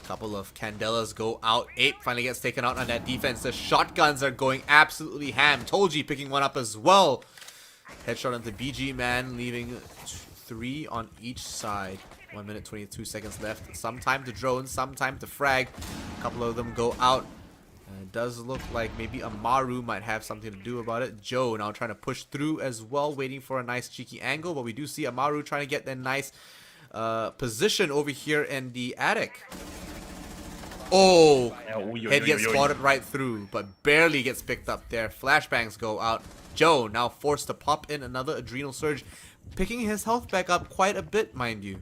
Couple of Candelas go out. Ape finally gets taken out on that defense. The shotguns are going absolutely ham. Tolji picking one up as well. Headshot onto BG Man, leaving 3 on each side. 1 minute 22 seconds left. Some time to drone, some time to frag. A couple of them go out. It does look like maybe Amaru might have something to do about it. Joe now trying to push through as well, waiting for a nice cheeky angle. But we do see Amaru trying to get that nice position over here in the attic. Oh, head gets spotted right through, but barely gets picked up there. Flashbangs go out. Joe now forced to pop in another Adrenal Surge, picking his health back up quite a bit, mind you.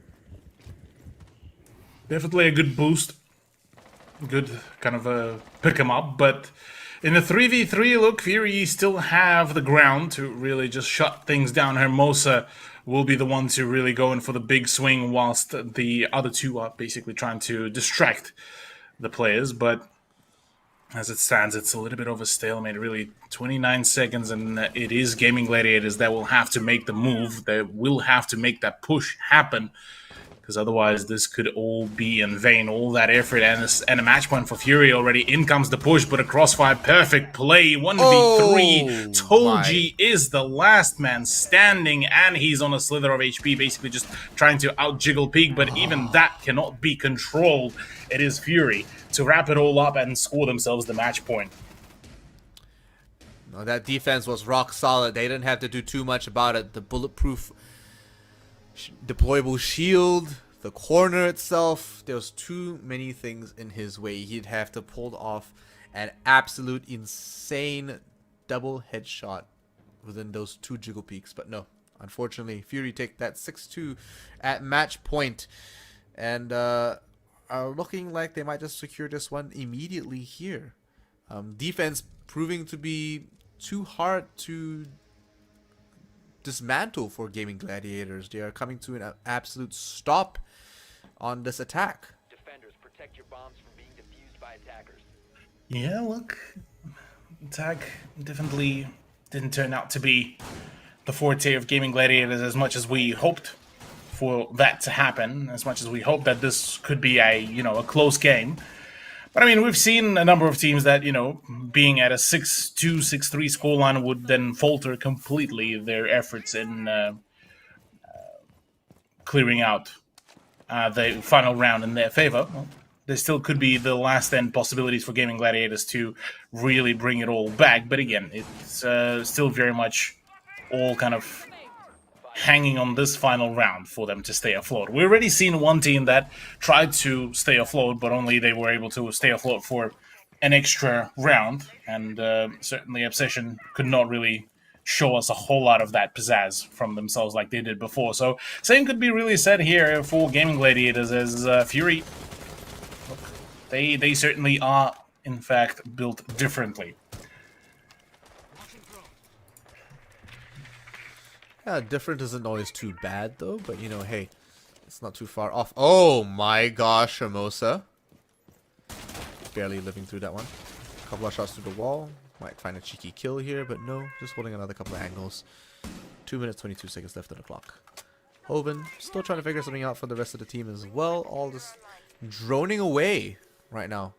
Definitely a good boost. Good kind of pick him up, but in the 3v3, look, Fury still have the ground to really just shut things down. Hermosa will be the one to really go in for the big swing, whilst the other two are basically trying to distract the players. But as it stands, it's a little bit of a stalemate, really. 29 seconds, and it is Gaming Gladiators that will have to make the move. They will have to make that push happen, because otherwise this could all be in vain. All that effort and a match point for Fury already. In comes the push, but a crossfire, perfect play. 1v3. Tolji is the last man standing, and he's on a slither of HP, basically just trying to out-jiggle Pig, but even that cannot be controlled. It is Fury to wrap it all up and score themselves the match point. No, that defense was rock solid. They didn't have to do too much about it. The bulletproof deployable shield, the corner itself, there was too many things in his way. He'd have to pull off an absolute insane double headshot within those 2 jiggle peaks, but no, unfortunately Fury take that 6-2 at match point, and are looking like they might just secure this one immediately here. Defense proving to be too hard to dismantle for Gaming Gladiators. They are coming to an absolute stop on this attack. Defenders, protect your bombs from being defused by attackers. Yeah, look, attack definitely didn't turn out to be the forte of Gaming Gladiators as much as we hoped for that to happen, as much as we hoped that this could be a, a close game. But I mean, we've seen a number of teams that, being at a 6-2, 6-3 scoreline would then falter completely their efforts in clearing out the final round in their favor. Well, there still could be the last end possibilities for Gaming Gladiators to really bring it all back. But again, it's still very much all kind of hanging on this final round for them to stay afloat. We've already seen one team that tried to stay afloat, but only they were able to stay afloat for an extra round, and certainly Obsession could not really show us a whole lot of that pizzazz from themselves like they did before. So same could be really said here for Gaming Gladiators, as Fury, look, they certainly are in fact built differently. Yeah, different isn't always too bad though, but hey, it's not too far off. Oh my gosh, Hermosa. Barely living through that one. Couple of shots through the wall. Might find a cheeky kill here, but no, just holding another couple of angles. 2 minutes, 22 seconds left on the clock. Hoven still trying to figure something out for the rest of the team as well. All just droning away right now.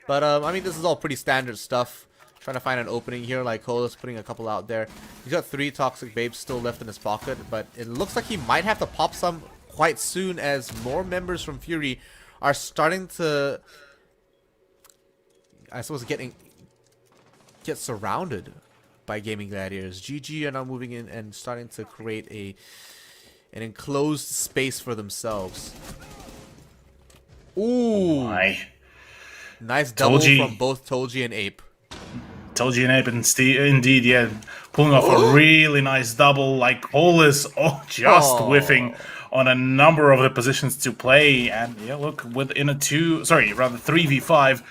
But I mean, this is all pretty standard stuff. Trying to find an opening here, like Cola's putting a couple out there. He's got 3 Toxic Babes still left in his pocket, but it looks like he might have to pop some quite soon, as more members from Fury are starting to, I suppose, get surrounded by Gaming Gladiators. GG are now moving in and starting to create an enclosed space for themselves. Ooh, nice double from both Tolji and Ape. Tolji and Ape indeed, yeah, pulling off a really nice double. Like Polis, just whiffing on a number of the positions to play. And yeah, look, within a 3v5,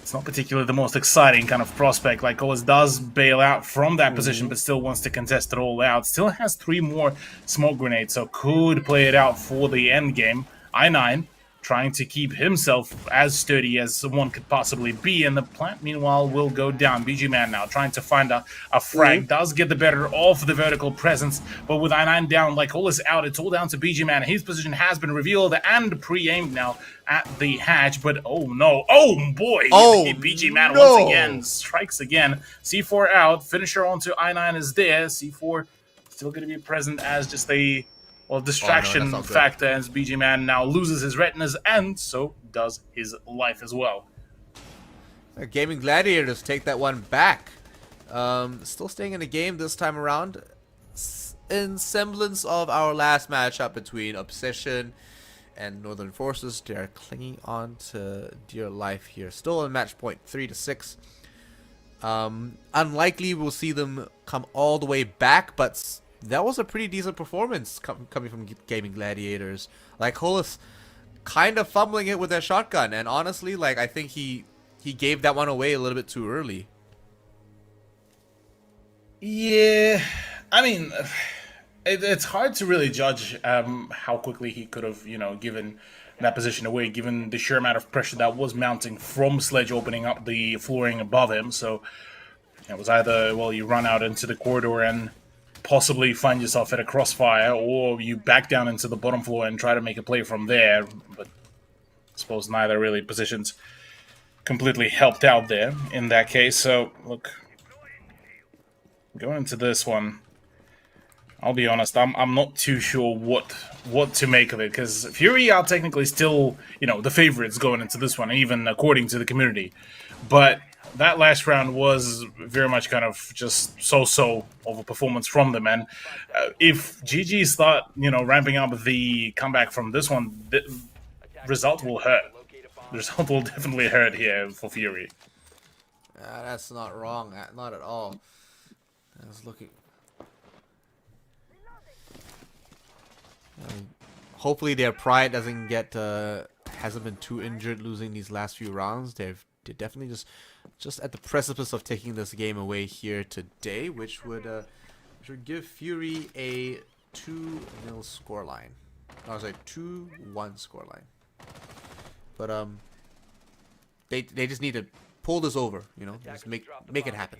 it's not particularly the most exciting kind of prospect. Like Polis does bail out from that position, but still wants to contest it all out. Still has 3 more smoke grenades, so could play it out for the end game. I9 trying to keep himself as sturdy as one could possibly be, and the plant, meanwhile, will go down. BG Man now trying to find a frag, does get the better of the vertical presence, but with I9 down, Lycola's out, it's all down to BG Man. His position has been revealed and pre-aimed now at the hatch, but oh no, oh boy, BG Man once again strikes again. C4 out, finisher onto I9 is there, C4 still going to be present as just a distraction factor, as BG Man now loses his retinas, and so does his life as well. Gaming Gladiators take that one back. Still staying in the game this time around, in semblance of our last matchup between Obsession and Northern Forces. They are clinging on to dear life here. Still in match point 3-6. Unlikely we'll see them come all the way back, but that was a pretty decent performance coming from Gaming Gladiators. Hollis kind of fumbling it with that shotgun, and honestly, I think he gave that one away a little bit too early. Yeah, I mean, it's hard to really judge how quickly he could have, given that position away, given the sheer amount of pressure that was mounting from Sledge opening up the flooring above him. So it was either, you run out into the corridor and possibly find yourself at a crossfire, or you back down into the bottom floor and try to make a play from there. But I suppose neither really positions completely helped out there in that case. So look, going into this one, I'll be honest, I'm not too sure what to make of it, because Fury are technically still, the favorites going into this one, even according to the community. But that last round was very much kind of just so-so of a performance from them, and if GG start, ramping up the comeback from this one, the result will hurt. The result will definitely hurt here for Fury. That's not wrong, not at all. I was looking. Hopefully their pride doesn't get hasn't been too injured losing these last few rounds. They're definitely just at the precipice of taking this game away here today, which would give Fury a 2-0 scoreline. I was like 2-1 scoreline. But they just need to pull this over, just make it happen.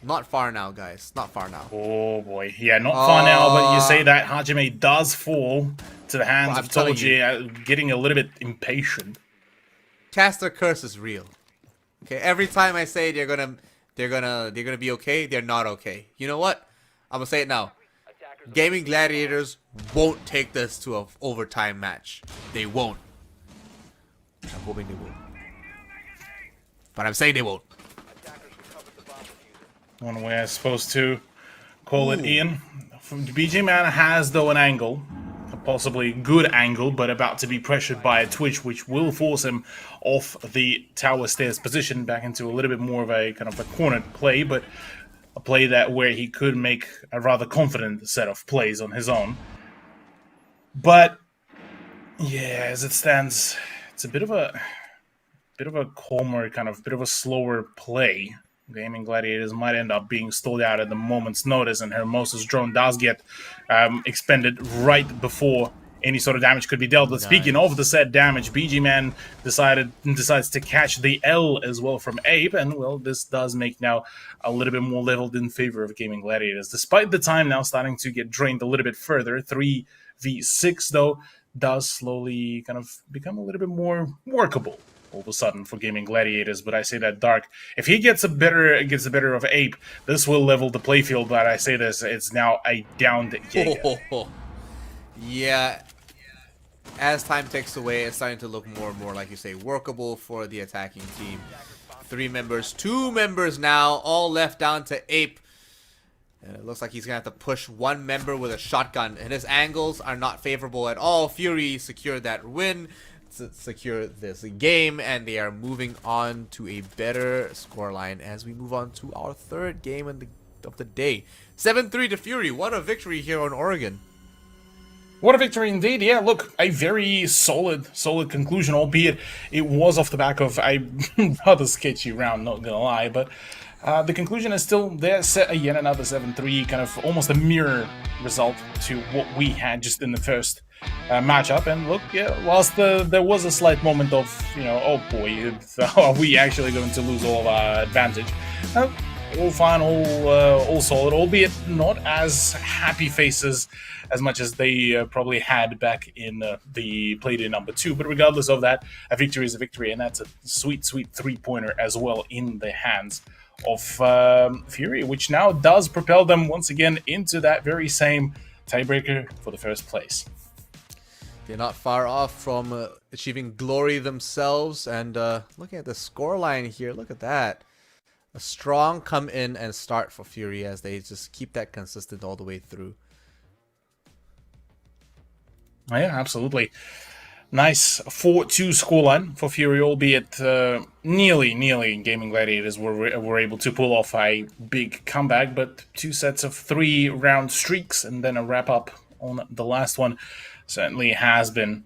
Not far now, guys. Not far now. Oh boy, yeah, not far now. But you say that Hajime does fall to the hands of Toji, getting a little bit impatient. Caster curse is real. Okay, every time I say they're gonna be okay, they're not okay. You know what? I'm gonna say it now. Gaming Gladiators won't take this to an overtime match. They won't. I'm hoping they won't. But I'm saying they won't. One way I'm supposed to call it, Ian. BG Man has, though, an angle. A possibly good angle, but about to be pressured by a Twitch, which will force him off the tower stairs position back into a little bit more of a kind of a cornered play, but a play where he could make a rather confident set of plays on his own. But yeah, as it stands, it's a bit of a calmer, bit of a slower play. Gaming Gladiators might end up being stalled out at the moment's notice, and Hermosa's drone does get expended right before any sort of damage could be dealt. But speaking of the said damage, BG Man decides to catch the L as well from Ape, and well, this does make now a little bit more leveled in favor of Gaming Gladiators. Despite the time now starting to get drained a little bit further, 3v6 though does slowly kind of become a little bit more workable all of a sudden for Gaming Gladiators. But I say that Dark, if he gets the better of Ape, this will level the playfield. But I say this, it's now a downed Jaeger. Yeah, as time ticks away, it's starting to look more and more, like you say, workable for the attacking team. 3 members, 2 members now, all left down to Ape. And it looks like he's gonna have to push 1 member with a shotgun, and his angles are not favorable at all. Fury secured that win, secure this game, and they are moving on to a better scoreline as we move on to our 3rd game of the day. 7-3 to Fury. What a victory here on Oregon. What a victory indeed. Yeah, look, a very solid conclusion, albeit it was off the back of a rather sketchy round, not gonna lie, but The conclusion is still there, set yet another 7-3, kind of almost a mirror result to what we had just in the first matchup. And look, yeah, whilst there was a slight moment of, oh boy, are we actually going to lose all of our advantage? All fine, all solid, albeit not as happy faces as much as they probably had back in the play-day number 2. But regardless of that, a victory is a victory, and that's a sweet, sweet 3-pointer as well in the hands of Fury, which now does propel them once again into that very same tiebreaker for the first place. They're not far off from achieving glory themselves, and looking at the scoreline here, look at that. A strong come in and start for Fury as they just keep that consistent all the way through. Oh, yeah, absolutely. Nice 4-2 scoreline for Fury, albeit nearly Gaming Gladiators were able to pull off a big comeback, but 2 sets of 3-round streaks and then a wrap-up on the last one certainly has been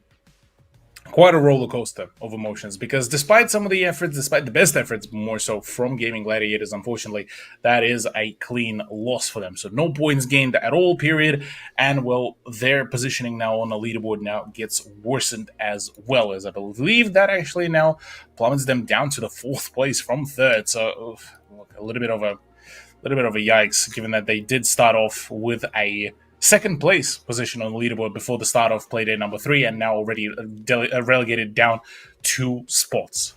quite a roller coaster of emotions, because despite some of the efforts, despite the best efforts more so from Gaming Gladiators, unfortunately, that is a clean loss for them. So no points gained at all, period. And well, their positioning now on the leaderboard now gets worsened as well, as I believe that actually now plummets them down to the 4th place from 3rd. So a little bit of a yikes, given that they did start off with a 2nd place position on the leaderboard before the start of play day number 3, and now already relegated down 2 spots.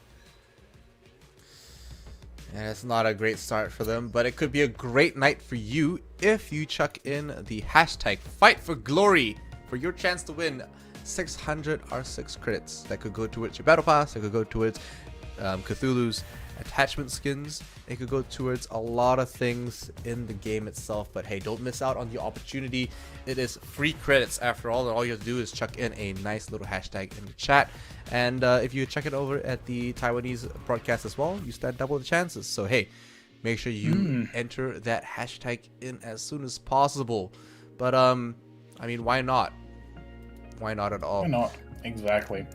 And it's not a great start for them, but it could be a great night for you if you chuck in the hashtag #FightForGlory for your chance to win 600 R6 credits. That could go towards your Battle Pass, it could go towards Cthulhu's attachment skins, it could go towards a lot of things in the game itself. But hey, don't miss out on the opportunity. It is free credits after all, and all you have to do is chuck in a nice little hashtag in the chat, and if you check it over at the Taiwanese broadcast as well, you stand double the chances. So hey, make sure you enter that hashtag in as soon as possible. But I mean, why not at all? Why not? Exactly.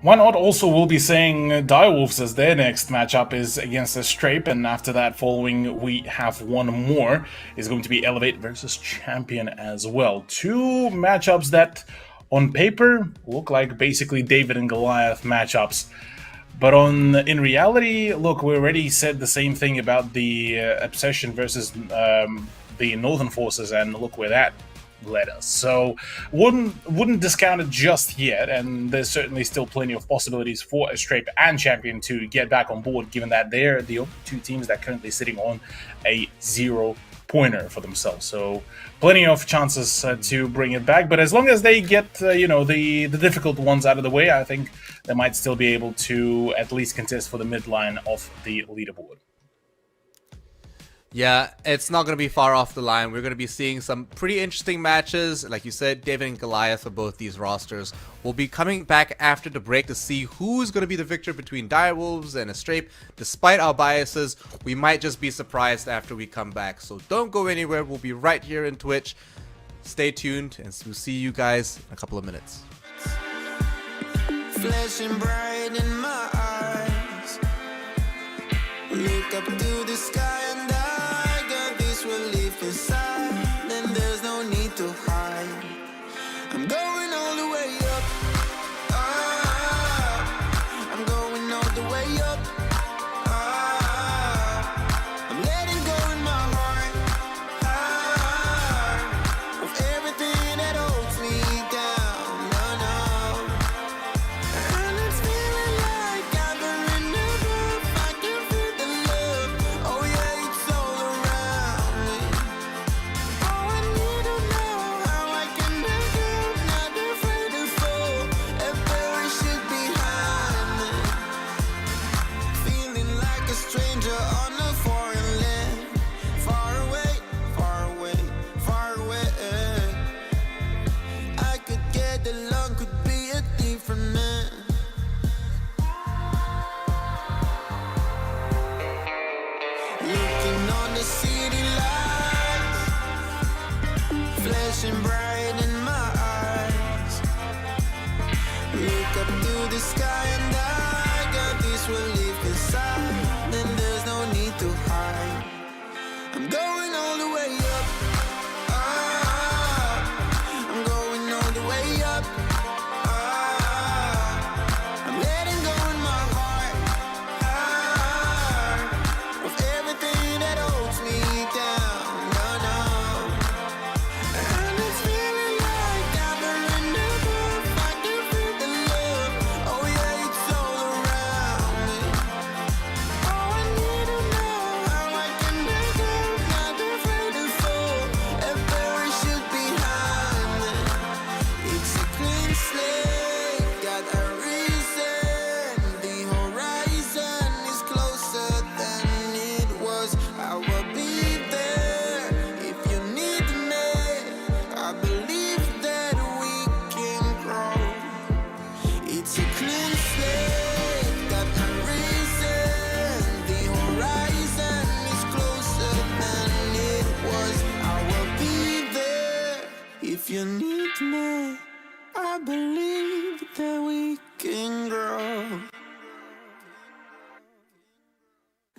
Why not? Also, we'll be saying Direwolves as their next matchup is against Strape, and after that, following, we have one more. Is going to be Elevate versus Champion as well. 2 matchups that, on paper, look like basically David and Goliath matchups. But in reality, look, we already said the same thing about the Obsession versus the Northern Forces, and look where that led us. So wouldn't discount it just yet, and there's certainly still plenty of possibilities for Strape and Champion to get back on board, given that they're the only 2 teams that are currently sitting on a 0-pointer for themselves. So plenty of chances to bring it back, but as long as they get the difficult ones out of the way, I think they might still be able to at least contest for the midline of the leaderboard. Yeah, it's not going to be far off the line. We're going to be seeing some pretty interesting matches. Like you said, David and Goliath for both these rosters. We'll be coming back after the break to see who's going to be the victor between Direwolves and Strape. Despite our biases, we might just be surprised after we come back. So don't go anywhere. We'll be right here in Twitch. Stay tuned, and we'll see you guys in a couple of minutes. Flashing bright in my eyes. Look up to the sky and I got this relief inside. Then there's no need to hide. I'm going all the way up. I'm going all the way up. I'm letting go in my heart of everything that holds me down. And it's feeling like I'm in the roof. I can feel the love. Oh yeah, it's all around me. Oh, I need to know how I can make it. Not afraid to fall and perish it behind me. Feeling like a stranger on a foreign land. Far away, far away, far away. I could get along, could be a different man. Looking on the city lights, flashing bright in my eyes. Look up to the sky and I got this relief inside. Then there's no need to hide. I'm going all the way up. Ah, I'm going all the way up. Ah, I'm letting go in my heart. Ah, of everything that holds me down. No, no. And it's feeling like I've been in the groove. I can feel the love. Oh yeah, it's all around me. Oh, I need to know how I can make up. Not afraid to fall. A parachute behind me. It's a clean slate. Got a reason. The horizon is closer than it was. I will be there if you need me. I believe that we can grow. It's a clean slate, got a reason. The horizon is closer than it was. I will be there if you need me. I believe that we can grow.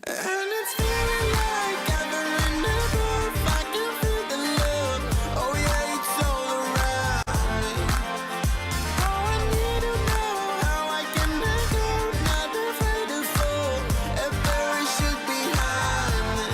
And it's feeling like I've been in the groove. I can feel the love. Oh yeah, it's all around me. Oh, I need to know how I can make up. Not afraid to fall. A parachute behind me.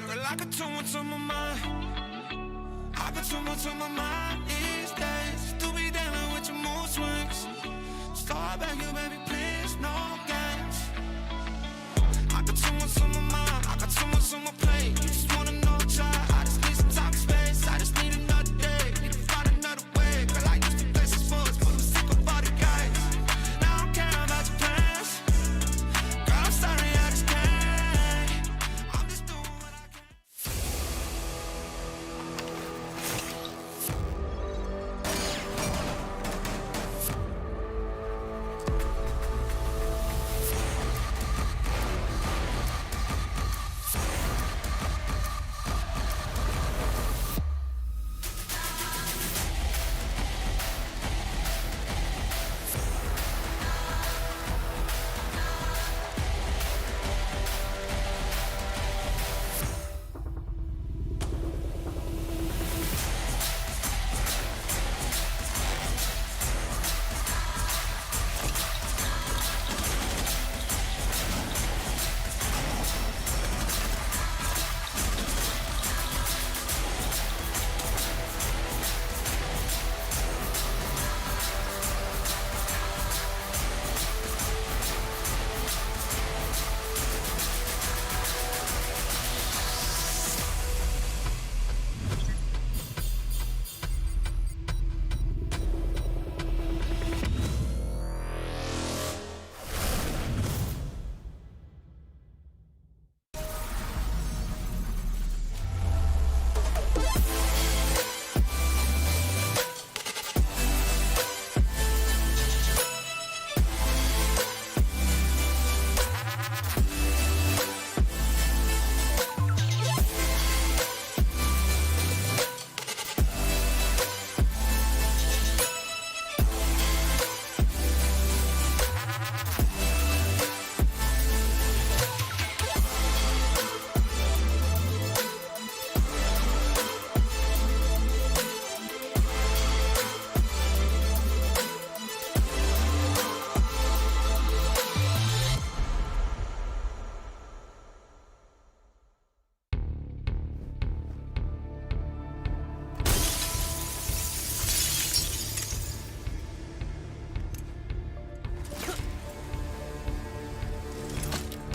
Girl, I got too much on my mind. I got too much on my mind these days. To be dealing with your mood swings. Start back, you baby, please, no games. I got too much on my mind. I got too much on my plate. You just wanna know, child. I just need some time and space. I just need another day. Need to find another way. Girl, I used to play some sports, but I'm sick of all the guys. Now I don't care about your plans. Girl, I'm sorry, I just can't. I'm just doing what I can.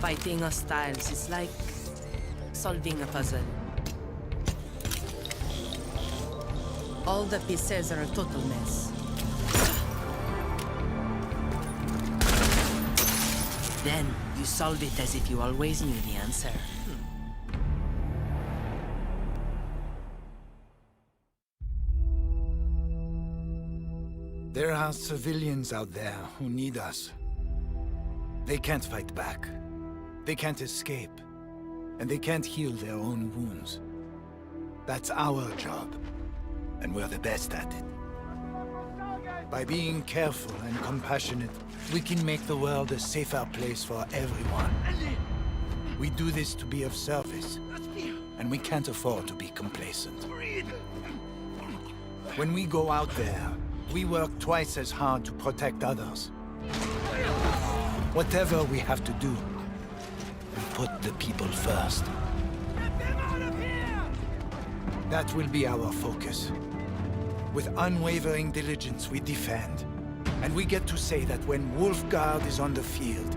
Fighting hostiles is like solving a puzzle. All the pieces are a total mess. Then you solve it as if you always knew the answer. There are civilians out there who need us. They can't fight back. They can't escape. And they can't heal their own wounds. That's our job. And we're the best at it. By being careful and compassionate, we can make the world a safer place for everyone. We do this to be of service. And we can't afford to be complacent. When we go out there, we work twice as hard to protect others. Whatever we have to do, we put the people first. Get them out of here! That will be our focus. With unwavering diligence, we defend. And we get to say that when Wolfguard is on the field,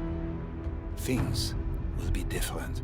things will be different.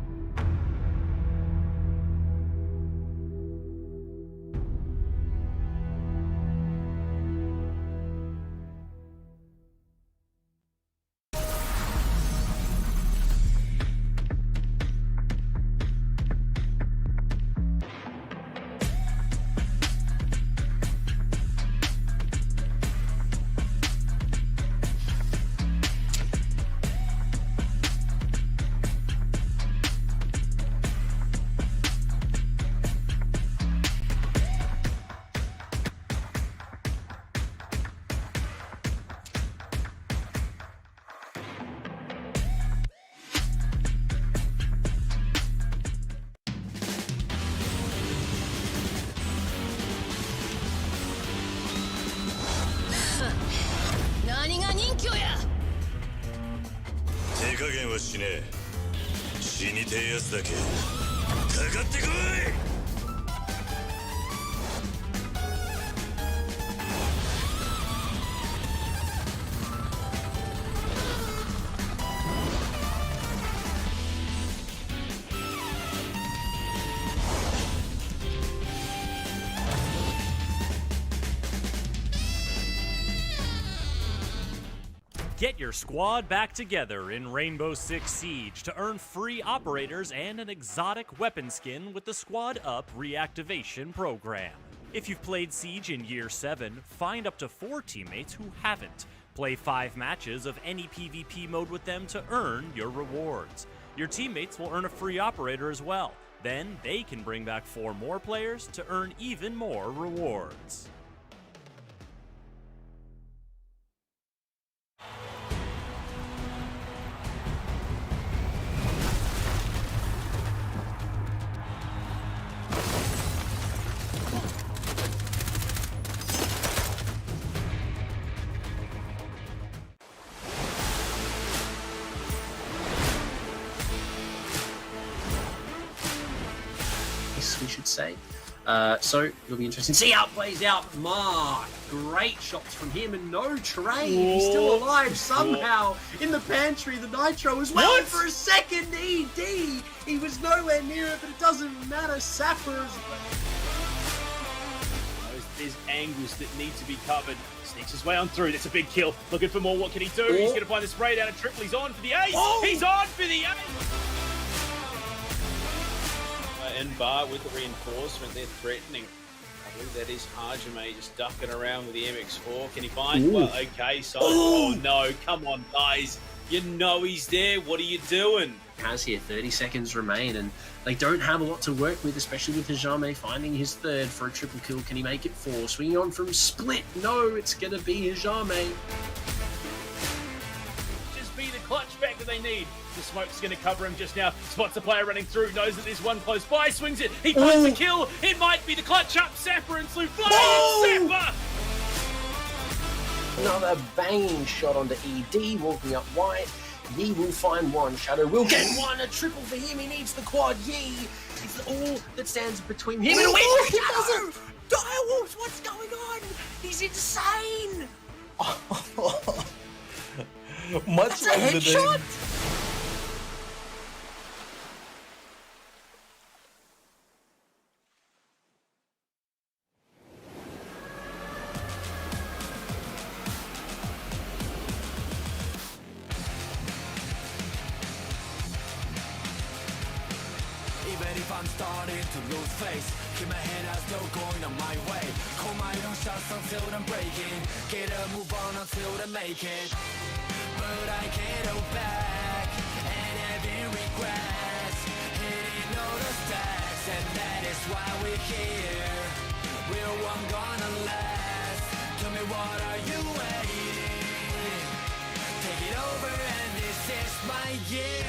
Get your squad back together in Rainbow Six Siege to earn free operators and an exotic weapon skin with the Squad Up reactivation program. If you've played Siege in Year 7, find up to 4 teammates who haven't. Play 5 matches of any PvP mode with them to earn your rewards. Your teammates will earn a free operator as well. Then they can bring back 4 more players to earn even more rewards. We should say. So it'll be interesting. See how it plays out. Mark, great shots from him and no trade. He's still alive somehow in the pantry. The Nitro as well. And for a second, ED. He was nowhere near it, but it doesn't matter. Sappers. There's angles that need to be covered. Sneaks his way on through. That's a big kill. Looking for more. What can he do? He's going to find the spray down and triple. He's on for the ace. He's on for the ace. And Bar with the reinforcement, they're threatening. I believe that is Hajime just ducking around with the MX4. Can he find? Well, okay, so oh no, come on, guys. You know he's there. What are you doing? Has here 30 seconds remain, and they don't have a lot to work with, especially with Hajime finding his third for a triple kill. Can he make it 4? Swinging on from Split. No, it's going to be Hajime. Just be the clutch back that they need. The smoke's going to cover him just now. Spots a player running through, knows that there's one close by, swings it. He finds the kill. It might be the clutch up. Sapper and Slew flying. Sapper! Another banging shot onto ED, walking up wide. Yi will find one. Shadow will get one. A triple for him. He needs the quad. Yi. It's all that stands between him and a win. He doesn't. Direwolves, what's going on? He's insane. Much That's a headshot. if I'm starting to lose face. Keep my head out, still going on my way. Call my own shots until I'm breaking. Get a move on until I make it. But I can't hold back, and having regrets. Hitting all the stacks, and that is why we're here. Real one gonna last. Tell me what are you waiting? Take it over and this is my year.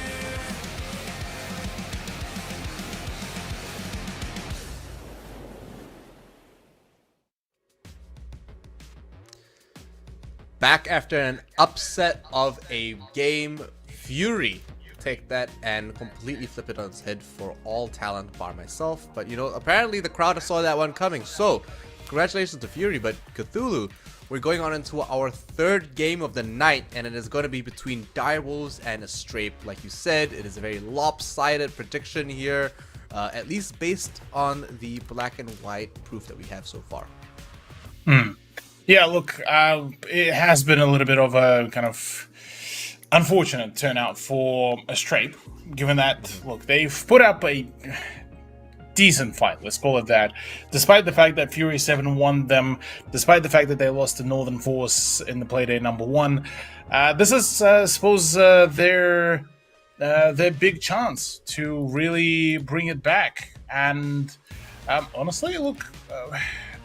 Back after an upset of a game, Fury take that and completely flip it on its head for all talent bar myself. But you know, apparently the crowd saw that one coming. So congratulations to Fury, but Cthulhu, we're going on into our third game of the night, and it is going to be between Direwolves and Astrape. Like you said, it is a very lopsided prediction here, at least based on the black and white proof that we have so far. Yeah, look, it has been a little bit of a kind of unfortunate turnout for Astrape, given that, look, they've put up a decent fight, let's call it that, despite the fact that Fury 7 won them, despite the fact that they lost to Northern Force in the Playday number 1. This is, I suppose, their big chance to really bring it back. And honestly, look,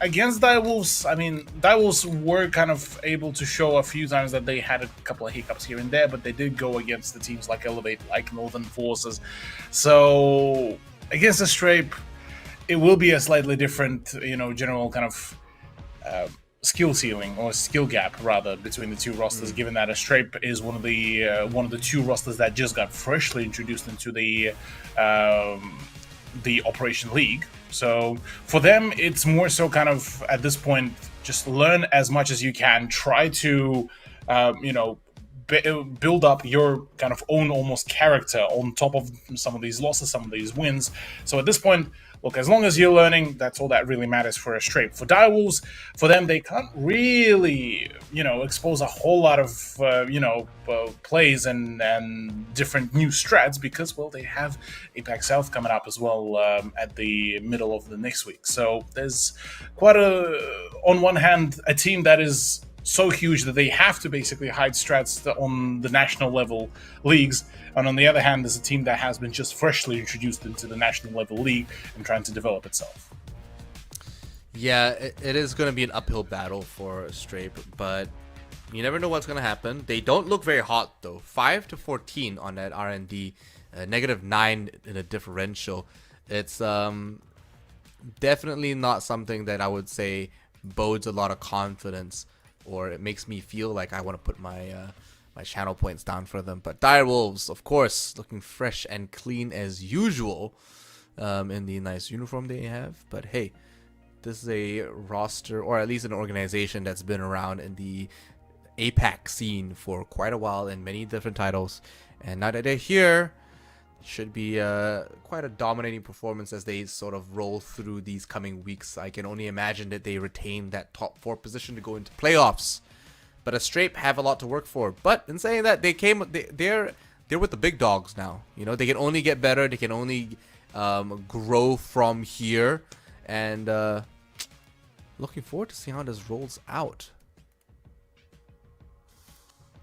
against Direwolves, I mean, Direwolves were kind of able to show a few times that they had a couple of hiccups here and there, but they did go against the teams like Elevate, like Northern Forces. So against Astrape, it will be a slightly different, you know, general kind of skill ceiling, or skill gap rather, between the two rosters, given that Astrape is one of the two rosters that just got freshly introduced into the Operation League. So for them, it's more so kind of, at this point, just learn as much as you can, try to, you know, build up your kind of own almost character on top of some of these losses, some of these wins. So at this point, look, as long as you're learning, that's all that really matters for Astrape. For Direwolves, for them, they can't really, you know, expose a whole lot of, you know, plays and different new strats because, well, they have Apex South coming up as well at the middle of the next week. So there's quite on one hand, a team that is so huge that they have to basically hide strats on the national level leagues, and on the other hand, there's a team that has been just freshly introduced into the national level league and trying to develop itself. Yeah, it is going to be an uphill battle for Astrape, but you never know what's going to happen. They don't look very hot though. 5-14 on that R&D, -9 in a differential. It's definitely not something that I would say bodes a lot of confidence, or it makes me feel like I want to put my my channel points down for them. But Direwolves, of course, looking fresh and clean as usual in the nice uniform they have. But hey, this is a roster, or at least an organization, that's been around in the APAC scene for quite a while in many different titles. And now that they're here, should be quite a dominating performance as they sort of roll through these coming weeks. I can only imagine that they retain that top 4 position to go into playoffs. But Astrape have a lot to work for. But in saying that, they're with the big dogs now. You know, they can only get better. They can only grow from here. And looking forward to see how this rolls out.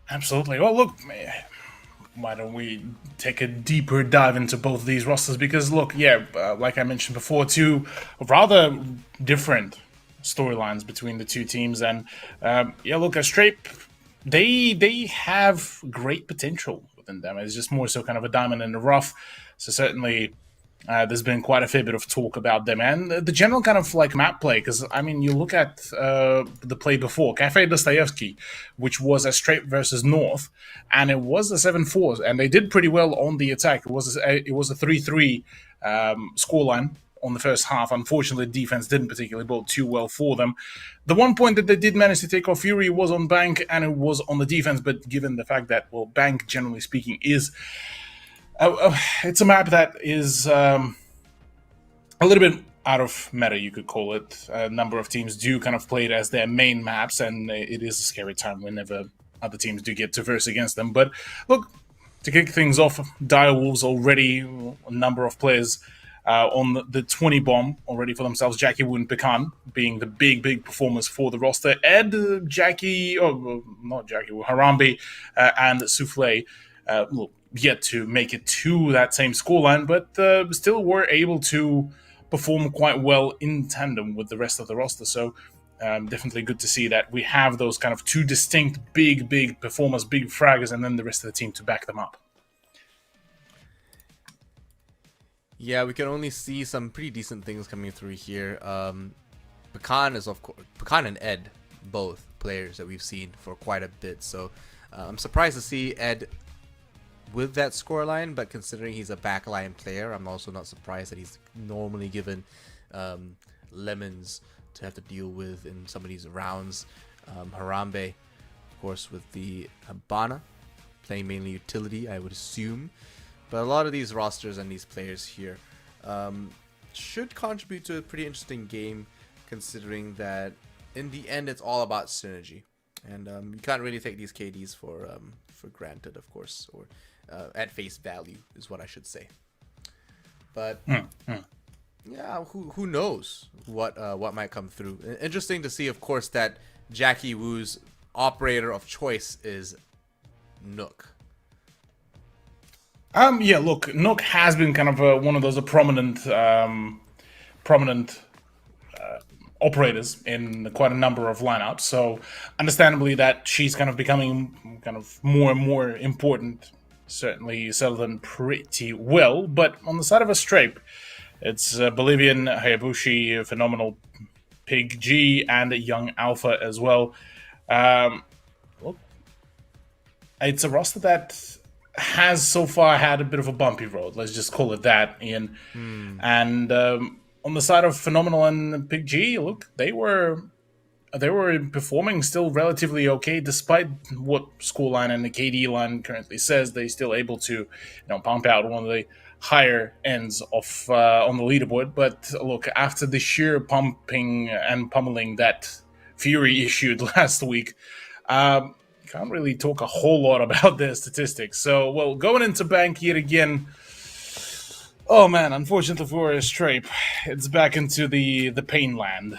Absolutely. Well, look, why don't we take a deeper dive into both of these rosters? Because look, yeah, like I mentioned before, two rather different storylines between the two teams. And yeah, look, Astrape, they have great potential within them. It's just more so kind of a diamond in the rough. So certainly there's been quite a fair bit of talk about them and the general kind of like map play. Because I mean, you look at the play before, Cafe Dostoevsky, which was Astrape versus North, and it was a 7-4, and they did pretty well on the attack. It was a 3-3 scoreline on the first half. Unfortunately, defense didn't particularly bode too well for them. The one point that they did manage to take off Fury was on Bank, and it was on the defense. But given the fact that, well, Bank, generally speaking, is it's a map that is a little bit out of meta, you could call it. A number of teams do kind of play it as their main maps, and it is a scary time whenever other teams do get to verse against them. But look, to kick things off, Direwolves already, a number of players on the 20 bomb already for themselves. Jackie Wu and Pecan being the big performers for the roster. Ed, Jackie, not Jackie Wu, Harambe, and Souffle yet to make it to that same scoreline, but still were able to perform quite well in tandem with the rest of the roster. So definitely good to see that we have those kind of two distinct big performers, big fraggers, and then the rest of the team to back them up. Yeah, we can only see some pretty decent things coming through here. Pecan is, of course, Pecan and Ed, both players that we've seen for quite a bit. So I'm surprised to see Ed with that scoreline, but considering he's a backline player, I'm also not surprised that he's normally given lemons to have to deal with in some of these rounds. Harambe, of course, with the Habana, playing mainly utility, I would assume. But a lot of these rosters and these players here should contribute to a pretty interesting game, considering that in the end it's all about synergy, and you can't really take these KDs for granted, of course, or at face value is what I should say. But yeah, who knows what might come through. Interesting to see, of course, that Jackie Wu's operator of choice is Nook. Yeah, look, Nook has been kind of one of those prominent operators in quite a number of lineups. So understandably that she's kind of becoming kind of more and more important. Certainly settled in pretty well. But on the side of a Strape, it's Bolivian, Hayabushi, Phenomenal, Pig G, and Young Alpha as well. Look, it's a roster that has so far had a bit of a bumpy road. Let's just call it that, Ian. And on the side of Phenomenal and Pig G, look, they were performing still relatively okay, despite what scoreline and the KD line currently says. They're still able to, pump out one of the higher ends of on the leaderboard. But look, after the sheer pumping and pummeling that Fury issued last week, can't really talk a whole lot about their statistics. So, well, going into bank yet again. Oh man, unfortunately for Strape, it's back into the pain land.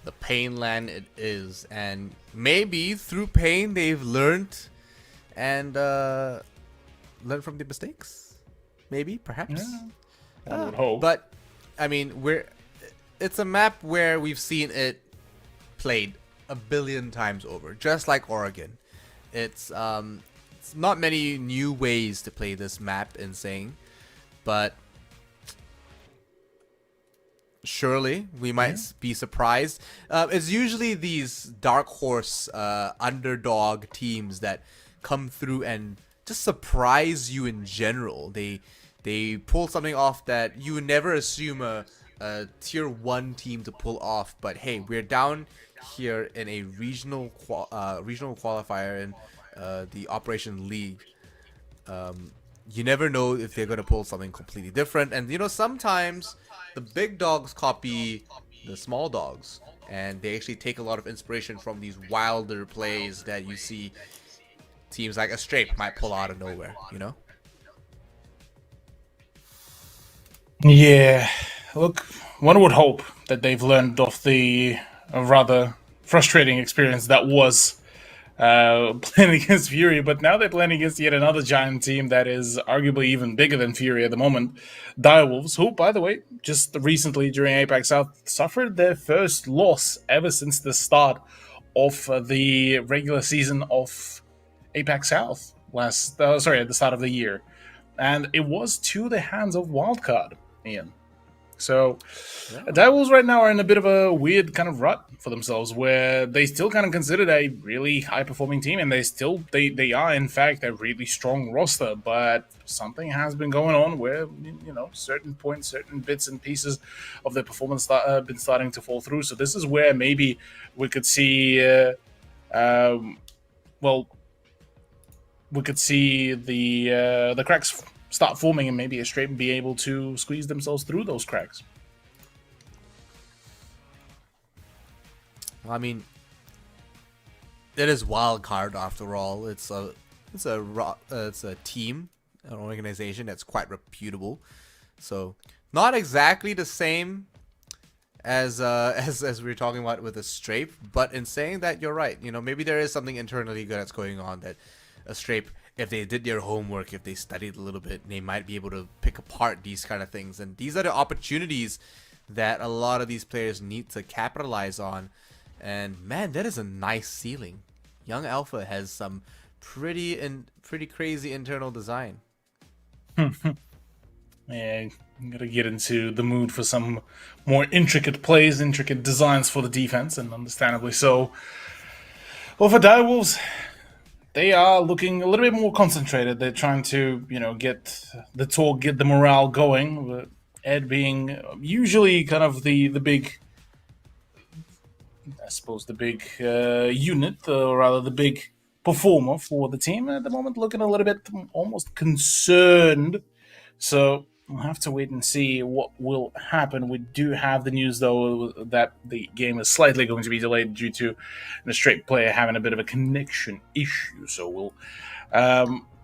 The pain land it is, and maybe through pain they've learned and learned from the mistakes. Maybe, perhaps. Yeah, I would hope. But I mean, it's a map where we've seen it played a billion times over, just like Oregon. It's not many new ways to play this map in saying, but surely we might be surprised. It's usually these dark horse underdog teams that come through and just surprise you in general. They pull something off that you would never assume a tier 1 team to pull off. But hey, we're down here in a regional qualifier in the Operation League. You never know if they're going to pull something completely different. And sometimes the big dogs copy the small dogs, and they actually take a lot of inspiration from these wilder plays that you see teams like a Strape might pull out of nowhere, Yeah, look, one would hope that they've learned of the rather frustrating experience that was playing against Fury, but now they're playing against yet another giant team that is arguably even bigger than Fury at the moment, Direwolves, who, by the way, just recently during APAC South suffered their first loss ever since the start of the regular season of APAC South at the start of the year, and it was to the hands of Wildcard, Ian. So, Direwolves right now are in a bit of a weird kind of rut for themselves, where they still kind of considered a really high-performing team, and they are in fact a really strong roster. But something has been going on where certain points, certain bits and pieces of their performance have been starting to fall through. So this is where maybe we could see, we could see the cracks start forming, and maybe a Strape be able to squeeze themselves through those cracks. I mean, it is Wildcard after all. It's a team, an organization that's quite reputable. So not exactly the same as as we were talking about with a Strafe, but in saying that, you're right. You know, maybe there is something internally good that's going on that a Strafe, if they did their homework, if they studied a little bit, they might be able to pick apart these kind of things. And these are the opportunities that a lot of these players need to capitalize on. And man, that is a nice ceiling. Young Alpha has some pretty crazy internal design. Yeah, I'm gonna get into the mood for some more intricate plays, intricate designs for the defense, and understandably so. Well, for Direwolves, they are looking a little bit more concentrated. They're trying to, you know, get the talk, get the morale going. Ed being usually kind of the big, I suppose, the big unit, or rather the big performer for the team at the moment, looking a little bit almost concerned. So we'll have to wait and see what will happen. We do have the news, though, that the game is slightly going to be delayed due to the Strafe player having a bit of a connection issue. So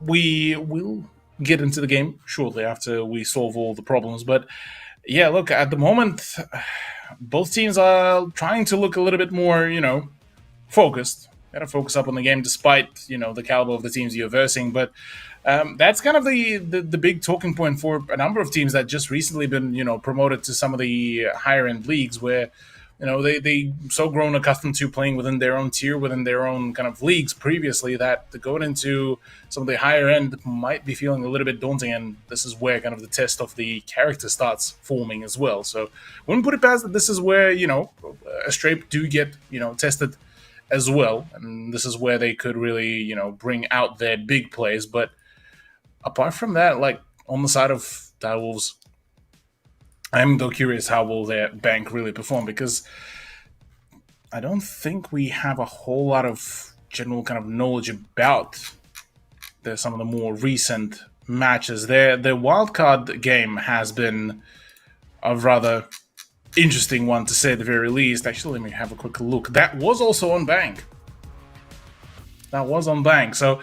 we will get into the game shortly after we solve all the problems. But yeah, look, at the moment, both teams are trying to look a little bit more, you know, focused. Gotta focus up on the game despite, you know, the caliber of the teams you're versing. But that's kind of the big talking point for a number of teams that just recently been, you know, promoted to some of the higher end leagues where, you know, they so grown accustomed to playing within their own tier, within their own kind of leagues previously, that going into some of the higher end might be feeling a little bit daunting. And this is where kind of the test of the character starts forming as well. So wouldn't put it past that this is where, you know, a Strafe do get, you know, tested as well. And this is where they could really, you know, bring out their big plays. But apart from that, like on the side of Direwolves, I'm though curious how will their bank really perform, because I don't think we have a whole lot of general kind of knowledge about some of the more recent matches. Their wildcard game has been a rather interesting one, to say the very least. Actually, let me have a quick look. That was also on bank. So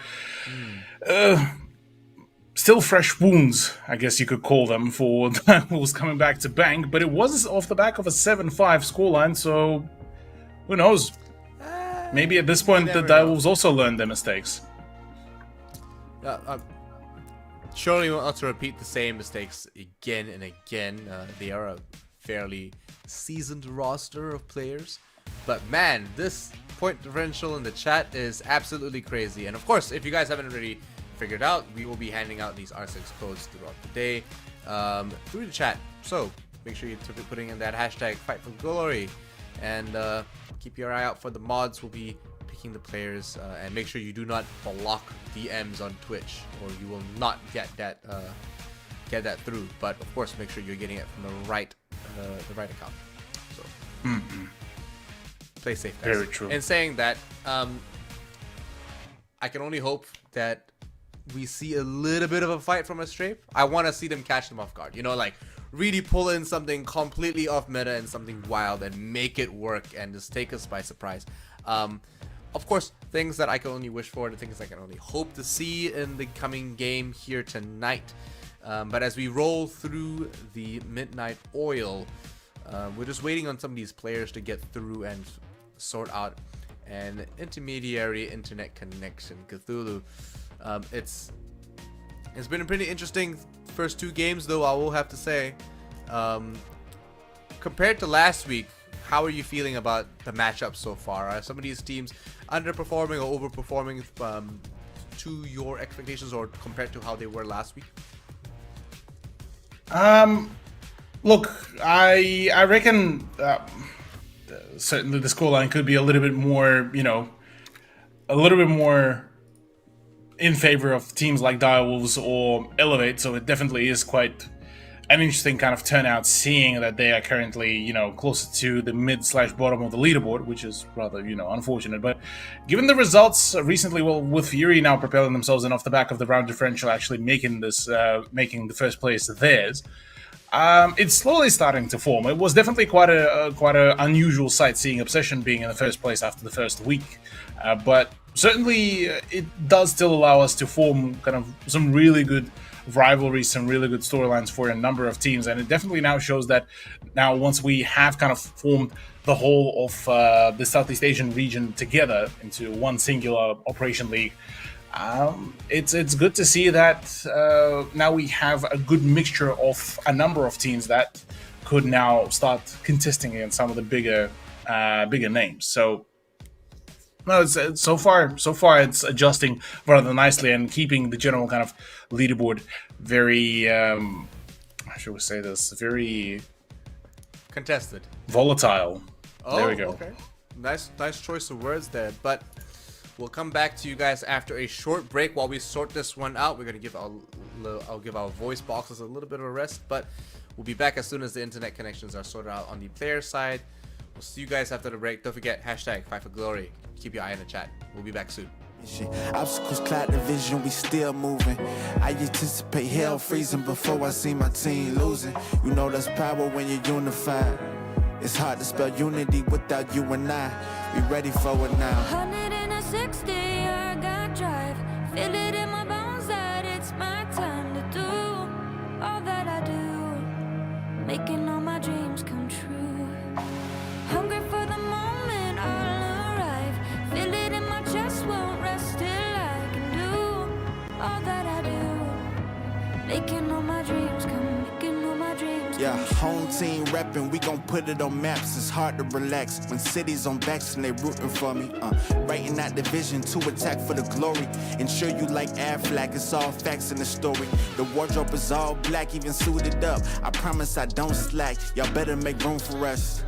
still fresh wounds, I guess you could call them, for Direwolves coming back to bank, but it was off the back of a 7-5 scoreline, so who knows? Maybe at this point the Direwolves also learned their mistakes. Surely not to repeat the same mistakes again and again. They are a fairly seasoned roster of players, but man, this point differential in the chat is absolutely crazy. And of course, if you guys haven't already figured out, we will be handing out these R6 codes throughout the day through the chat, so make sure you're putting in that hashtag Fight for Glory, and keep your eye out for the mods. We'll be picking the players, and make sure you do not block DMs on Twitch, or you will not get that through. But of course, make sure you're getting it from the right account. So play safe, guys. Very true. In saying that, I can only hope that we see a little bit of a fight from a Strafe. I want to see them catch them off guard. You know, like really pull in something completely off meta and something wild and make it work and just take us by surprise. Of course, things that I can only wish for, the things I can only hope to see in the coming game here tonight. But as we roll through the Midnight Oil, we're just waiting on some of these players to get through and sort out an intermediary internet connection. Cthulhu. It's been a pretty interesting first two games, though, I will have to say. Compared to last week, how are you feeling about the matchup so far? Are some of these teams underperforming or overperforming to your expectations, or compared to how they were last week? Look, I reckon certainly the scoreline could be a little bit more, you know, a little bit more in favor of teams like Direwolves or Elevate, so it definitely is quite an interesting kind of turnout, seeing that they are currently, you know, closer to the mid/bottom of the leaderboard, which is rather, you know, unfortunate. But given the results recently, well, with Fury now propelling themselves and off the back of the round differential actually making this, making the first place theirs, it's slowly starting to form. It was definitely quite a unusual sight seeing Obsession being in the first place after the first week, but certainly it does still allow us to form kind of some really good rivalries, some really good storylines for a number of teams, and it definitely now shows that now once we have kind of formed the whole of the Southeast Asian region together into one singular Operation League, it's good to see that now we have a good mixture of a number of teams that could now start contesting against some of the bigger names. So no, it's so far it's adjusting rather nicely and keeping the general kind of leaderboard very how should we say this, very contested, volatile. Oh, there we go. Okay, nice choice of words there. But we'll come back to you guys after a short break while we sort this one out. We're gonna give I'll give our voice boxes a little bit of a rest, but we'll be back as soon as the internet connections are sorted out on the player side. We'll see you guys after the break. Don't forget, #FightForGlory. Keep your eye on the chat. We'll be back soon. Obstacles cloud the vision, we still moving. I anticipate hell freezing before I see my team losing. You know that's power when you're unified. It's hard to spell unity without you and I. We ready for it now. 160, I got drive. Feel it in my bones that it's my time to do all that I do, making all my dreams come true. Hungry for the moment I'll arrive. Feel it in my chest, won't rest till I can do all that I do, making all my dreams come, making all my dreams come Yeah, true. home team reppin', we gon' put it on maps. It's hard to relax when cities on backs and they rootin' for me. Writing that division to attack for the glory. Ensure you like Aflac, it's all facts in the story. The wardrobe is all black, even suited up. I promise I don't slack. Y'all better make room for us.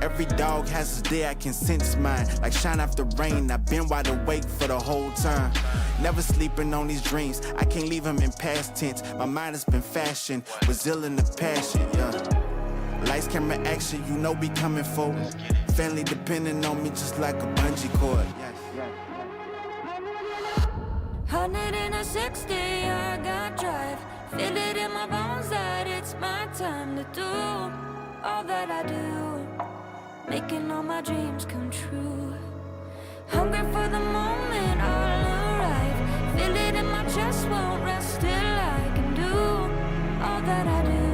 Every dog has his day, I can sense mine. Like shine after rain, I've been wide awake for the whole time. Never sleeping on these dreams, I can't leave them in past tense. My mind has been fashioned, resilient the passion, yeah. Lights, camera, action, you know we coming forward. Family depending on me just like a bungee cord. 160, I got drive. Feel it in my bones that it's my time to do all that I do, making all my dreams come true. Hungry for the moment I'll arrive. Feel it in my chest, won't rest till I can do all that I do,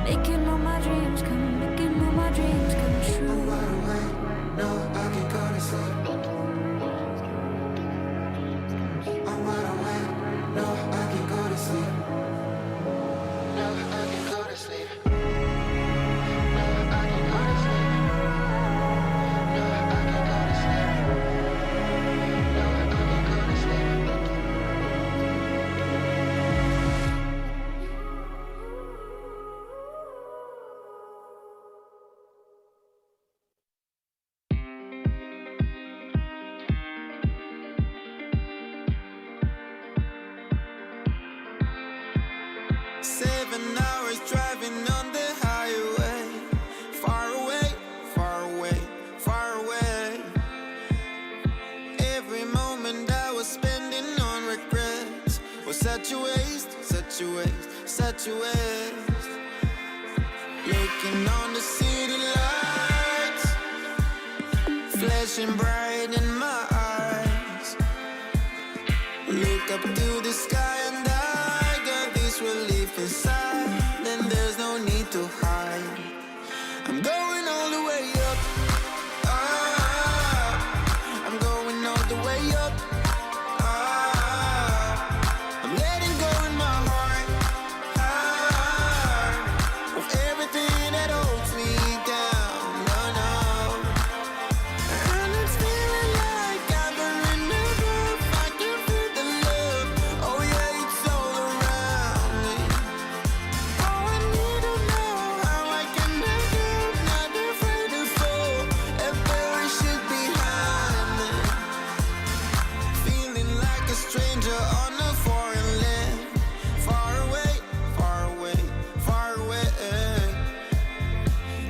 making all my dreams come, making all my dreams come true. No, I can go to sleep. I'm wide awake. No, I can go to sleep. No, I can go to sleep. No, I can go to sleep. No, I can go to sleep. No, I can go to sleep. 7 hours driving on the highway. Far away, far away, far away. Every moment I was spending on regrets was such a waste, such a waste, such a waste. Looking on the city lights, flashing bright in my eyes. Look up to the sky and I got this relief inside. Then there's no need to hide. I'm going all the way up. Ah, I'm going all the way up. Ah, I'm letting go in my heart. Ah, of everything that holds me down. No, no. And it's feeling like I've been in the groove. I can feel the love. Oh yeah, it's all around me. Oh, I need to know how I can make it. Not afraid to fall and perish it behind me. Feeling like a stranger on a foreign land. Far away, far away, far away.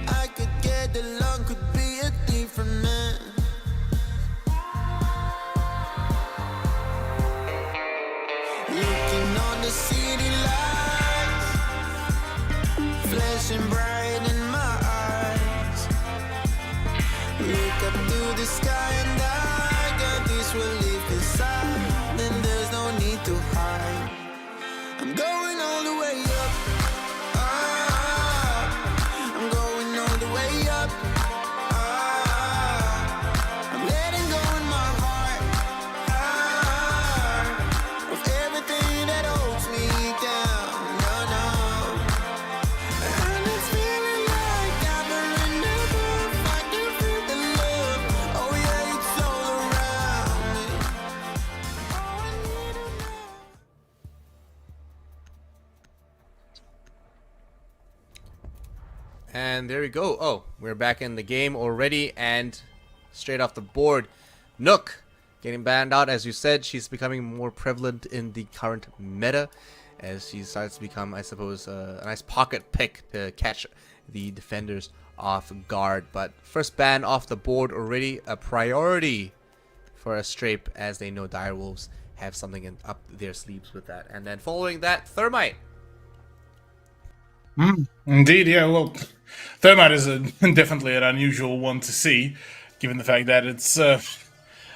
I could get along, could be a different man. Looking on the city lights, flashing bright in my eyes. Look up to the sky and I got this And there we go. Oh, we're back in the game already, and straight off the board, Nook getting banned out. As you said, she's becoming more prevalent in the current meta as she starts to become, I suppose, a nice pocket pick to catch the defenders off guard. But first ban off the board already, a priority for a Strape, as they know Direwolves have something up their sleeves with that. And then following that, Thermite. Indeed, yeah. Well, Thermite is definitely an unusual one to see, given the fact that it's, I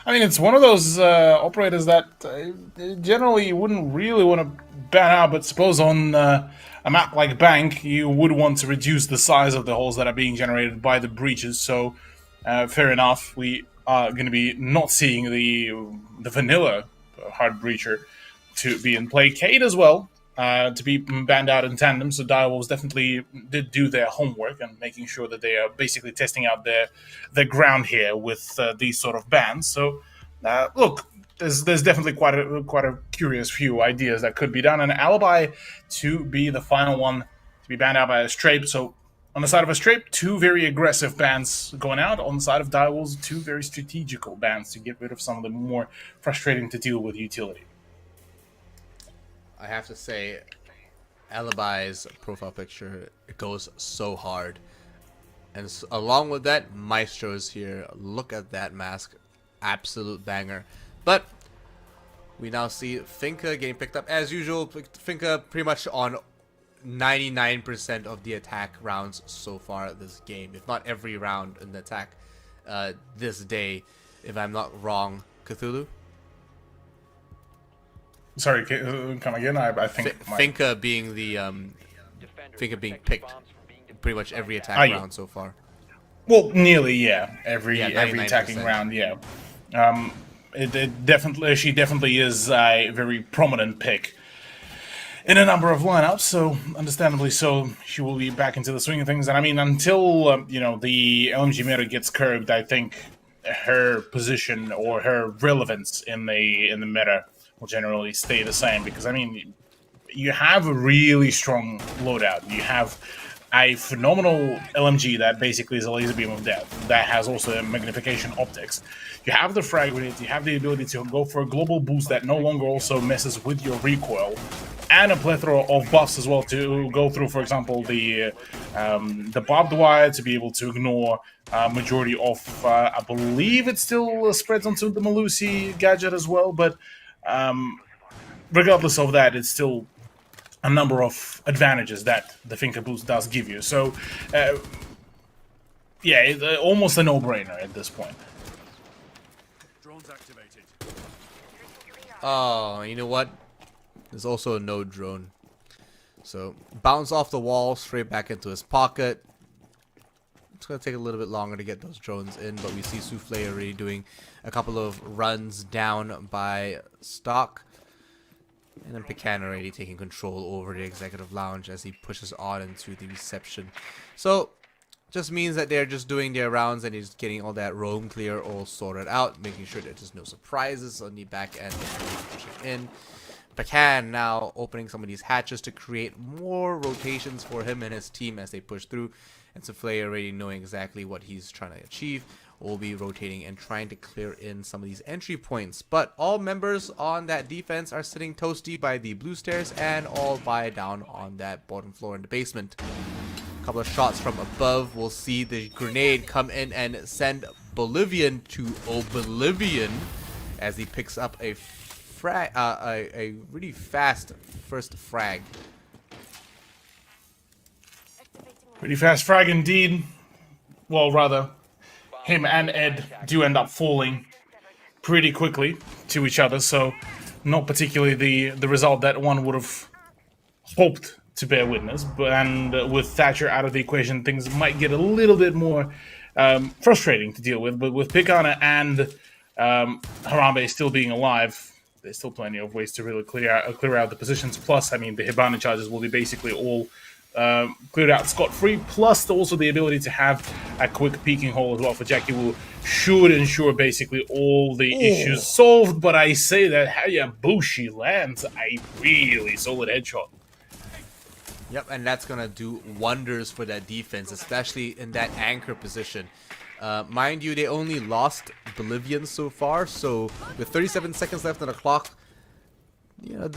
mean, it's one of those operators that generally you wouldn't really want to ban out, but suppose on a map like Bank, you would want to reduce the size of the holes that are being generated by the breaches. So, fair enough, we are going to be not seeing the vanilla hard breacher to be in play. Cade as well. To be banned out in tandem, so Direwolves definitely did do their homework and making sure that they are basically testing out their ground here with these sort of bans. So, look, there's definitely quite a curious few ideas that could be done. And Alibi to be the final one to be banned out by a Strape. So, on the side of a Strape, 2 very aggressive bans going out. On the side of Direwolves, 2 very strategical bans to get rid of some of the more frustrating to deal with utility. I have to say, Alibi's profile picture, it goes so hard. And along with that, Maestro's here. Look at that mask. Absolute banger. But we now see Finka getting picked up. As usual, Finka pretty much on 99% of the attack rounds so far this game. If not every round in the attack this day, if I'm not wrong. Cthulhu? Sorry, come again? I think Finka being the Finka being picked pretty much every attack round so far. Well, nearly, yeah. Every attacking round, yeah. She definitely is a very prominent pick in a number of lineups. So, understandably, so she will be back into the swing of things. And I mean, until the LMG meta gets curbed, I think her position or her relevance in the meta will generally stay the same, because I mean, you have a really strong loadout. You have a phenomenal LMG that basically is a laser beam of death that has also magnification optics. You have the frag grenade, you have the ability to go for a global boost that no longer also messes with your recoil, and a plethora of buffs as well to go through, for example, the barbed wire to be able to ignore majority of, I believe it still spreads onto the Melusi gadget as well, but regardless of that, it's still a number of advantages that the Finka boost does give you. So, yeah, it's almost a no-brainer at this point. Drones activated. Oh, you know what? There's also a no drone. So, bounce off the wall, straight back into his pocket. It's going to take a little bit longer to get those drones in, but we see Souffle already doing a couple of runs down by Stock. And then Pecan already taking control over the executive lounge as he pushes on into the reception. So, just means that they're just doing their rounds and he's getting all that roam clear all sorted out, making sure there's just no surprises on the back end pushing in. Pecan now opening some of these hatches to create more rotations for him and his team as they push through. And Souffle already knowing exactly what he's trying to achieve, will be rotating and trying to clear in some of these entry points. But all members on that defense are sitting toasty by the blue stairs and all by down on that bottom floor in the basement. A couple of shots from above. We'll see the grenade come in and send Bolivian to Oblivion as he picks up a frag, a really fast first frag. Pretty fast frag indeed. Well, rather, him and Ed do end up falling pretty quickly to each other, so not particularly the result that one would have hoped to bear witness. And with Thatcher out of the equation, things might get a little bit more frustrating to deal with. But with Pikana and Harambe still being alive, there's still plenty of ways to really clear out the positions. Plus, I mean, the Hibana charges will be basically all cleared out scot-free, plus also the ability to have a quick peeking hole as well for Jackie Wu should ensure basically all the issues solved. But I say that Hayabushi lands a really solid headshot. Yep, and that's gonna do wonders for that defense, especially in that anchor position. Mind you, they only lost Bolivian so far, so with 37 seconds left on the clock, you know,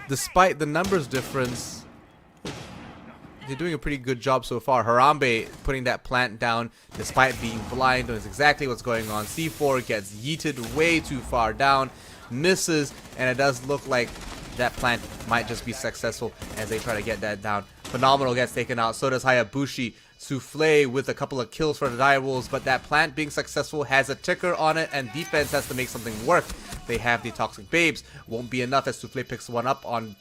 despite the numbers difference, they're doing a pretty good job so far. Harambe putting that plant down despite being blind, knows exactly what's going on. C4 gets yeeted way too far down, misses, and it does look like that plant might just be successful as they try to get that down. Phenomenal gets taken out, so does Hayabushi. Souffle with a couple of kills for the Direwolves, but that plant being successful has a ticker on it, and defense has to make something work. They have the Toxic Babes. Won't be enough as Souffle picks one up on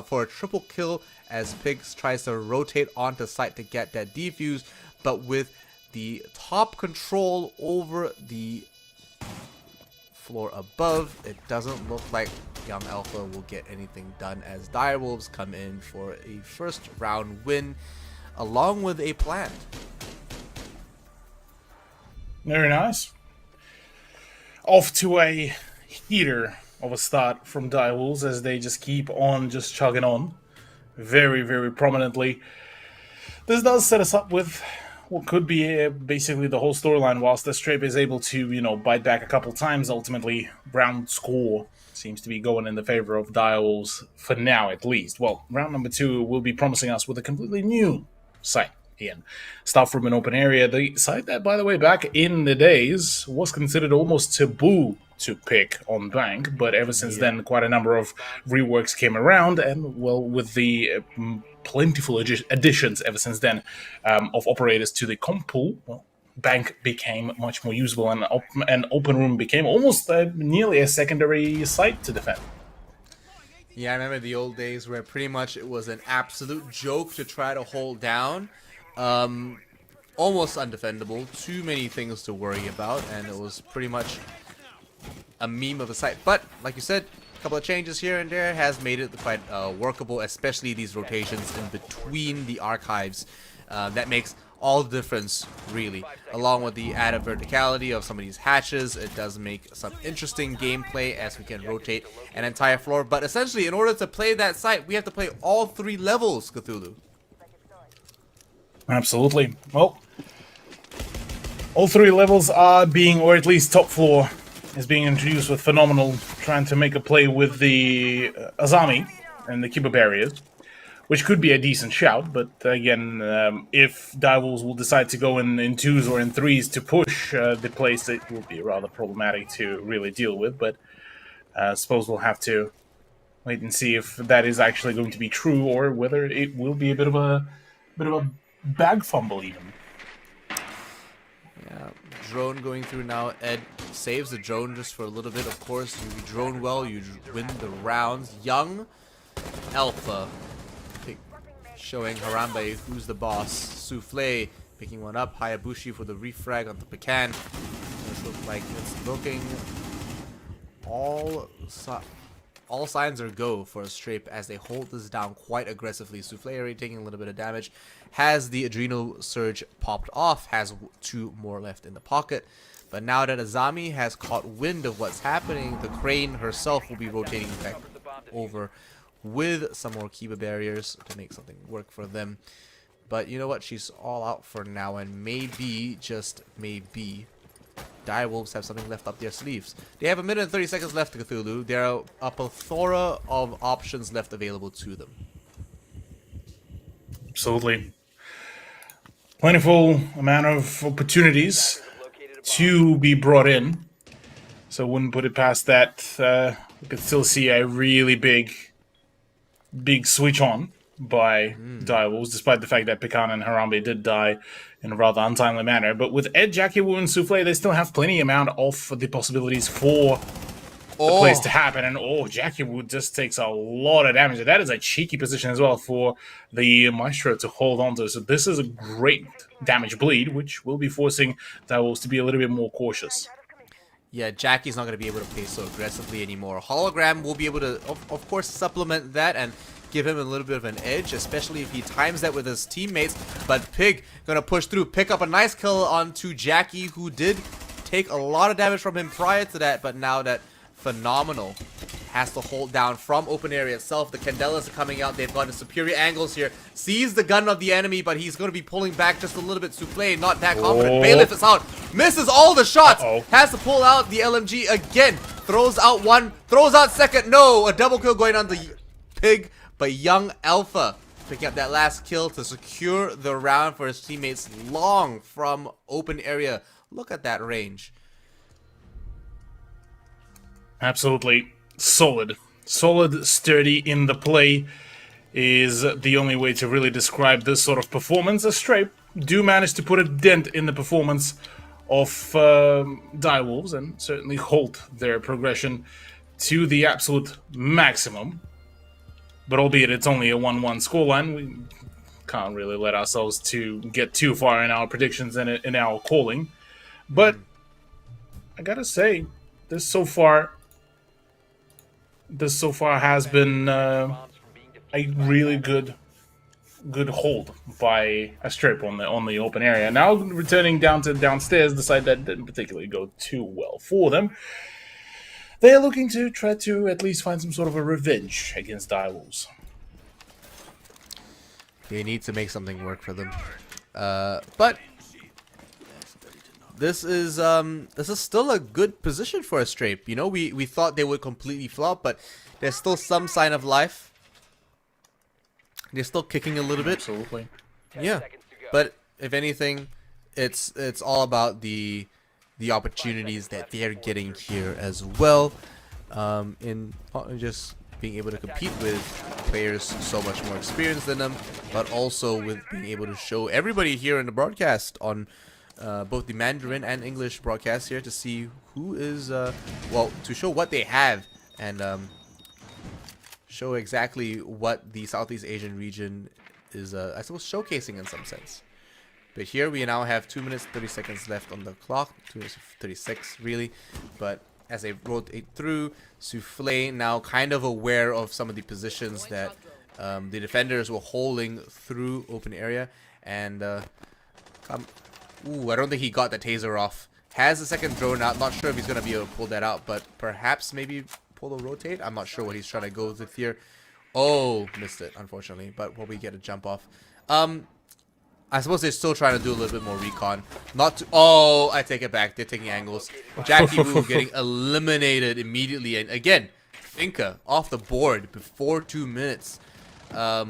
for a triple kill as Pigs tries to rotate onto site to get that defuse, but with the top control over the floor above, it doesn't look like Young Alpha will get anything done as Direwolves come in for a first round win along with a plant. Very nice. Off to a heater of a start from Direwolves as they just keep on just chugging on very, very prominently. This does set us up with what could be basically the whole storyline. Whilst the Strape is able to, you know, bite back a couple times, ultimately round score seems to be going in the favor of Direwolves for now at least. Well, round number 2 will be promising us with a completely new site. Ian. Start from an open area. The site that, by the way, back in the days was considered almost taboo to pick on Bank, but ever since then, quite a number of reworks came around, and, well, with the plentiful additions ever since then of operators to the comp pool, well, Bank became much more usable, and Open Room became almost nearly a secondary site to defend. Yeah, I remember the old days where pretty much it was an absolute joke to try to hold down. Almost undefendable, too many things to worry about, and it was pretty much a meme of a site. But, like you said, a couple of changes here and there has made it quite workable, especially these rotations in between the archives. That makes all the difference, really. Along with the added verticality of some of these hatches, it does make some interesting gameplay as we can rotate an entire floor. But essentially, in order to play that site, we have to play all 3 levels, Cthulhu. Absolutely. Well, all 3 levels are being, or at least top floor is being introduced with Phenomenal trying to make a play with the Azami and the Kiba barriers, which could be a decent shout, but again, if Direwolves will decide to go in 2s or in 3s to push the place, it will be rather problematic to really deal with, but I suppose we'll have to wait and see if that is actually going to be true, or whether it will be a bit of a bag fumble even. Yeah, drone going through now. Ed saves the drone just for a little bit. Of course, you drone well, you win the rounds. Young Alpha showing Harambe who's the boss. Souffle picking one up. Hayabushi for the refrag on the Pecan. This looks like it's looking all signs are go for a Strape as they hold this down quite aggressively. Souffle already taking a little bit of damage. Has the Adrenal Surge popped off. Has 2 more left in the pocket. But now that Azami has caught wind of what's happening, the Crane herself will be rotating back over with some more Kiba barriers to make something work for them. But you know what? She's all out for now, and maybe, just maybe, Direwolves have something left up their sleeves. They have 1 minute and 30 seconds left to Cthulhu. There are a plethora of options left available to them. Absolutely. Plentiful amount of opportunities to be brought in. So wouldn't put it past that. We could still see a really big switch on by Direwolves, despite the fact that Pecan and Harambe did die in a rather untimely manner. But with Ed, Jackie Wu, and Souffle, they still have plenty amount of the possibilities for the plays to happen. And Jackie Wu just takes a lot of damage. That is a cheeky position as well for the Maestro to hold on to. So this is a great damage bleed, which will be forcing Direwolves to be a little bit more cautious. Yeah, Jackie's not going to be able to play so aggressively anymore. Hologram will be able to, of course, supplement that and give him a little bit of an edge, especially if he times that with his teammates. But Pig going to push through, pick up a nice kill onto Jackie, who did take a lot of damage from him prior to that, but now that Phenomenal has to hold down from open area itself. The Candelas are coming out. They've gotten superior angles here. Sees the gun of the enemy, but he's going to be pulling back just a little bit. Souffle not that confident. Bailiff is out. Misses all the shots. Has to pull out the LMG again. Throws out one. Throws out second. No, a double kill going on the Pig. But Young Alpha picking up that last kill to secure the round for his teammates. Long from open area. Look at that range. Absolutely solid. Solid, sturdy in the play is the only way to really describe this sort of performance. As Strape do manage to put a dent in the performance of Direwolves and certainly halt their progression to the absolute maximum. But albeit it's only a 1-1 scoreline, we can't really let ourselves to get too far in our predictions and in our calling. But I gotta say, this so far has been a really good hold by a Strip on the open area. Now returning downstairs, the side that didn't particularly go too well for them. They are looking to try to at least find some sort of a revenge against Direwolves. They need to make something work for them. But this is still a good position for a Strape. You know, we thought they would completely flop, but there's still some sign of life. They're still kicking a little bit. Absolutely. Yeah. But if anything, it's all about the opportunities that they're getting here as well. In just being able to compete with players so much more experienced than them, but also with being able to show everybody here in the broadcast on both the Mandarin and English broadcast here to see who is, well, to show what they have and show exactly what the Southeast Asian region is, I suppose, showcasing in some sense. But here we now have 2 minutes 30 seconds left on the clock, 2 minutes 36 really. But as they rotate through, Souffle now kind of aware of some of the positions that the defenders were holding through open area, and ooh, I don't think he got the taser off. Has the second drone out. Not sure if he's gonna be able to pull that out, but perhaps maybe pull the rotate. I'm not sure what he's trying to go with here. Oh, missed it unfortunately, but will we get a jump off? I suppose they're still trying to do a little bit more recon. Not to... Oh, I take it back. They're taking angles. Jackie Wu getting eliminated immediately. And again, Finka off the board before 2 minutes. A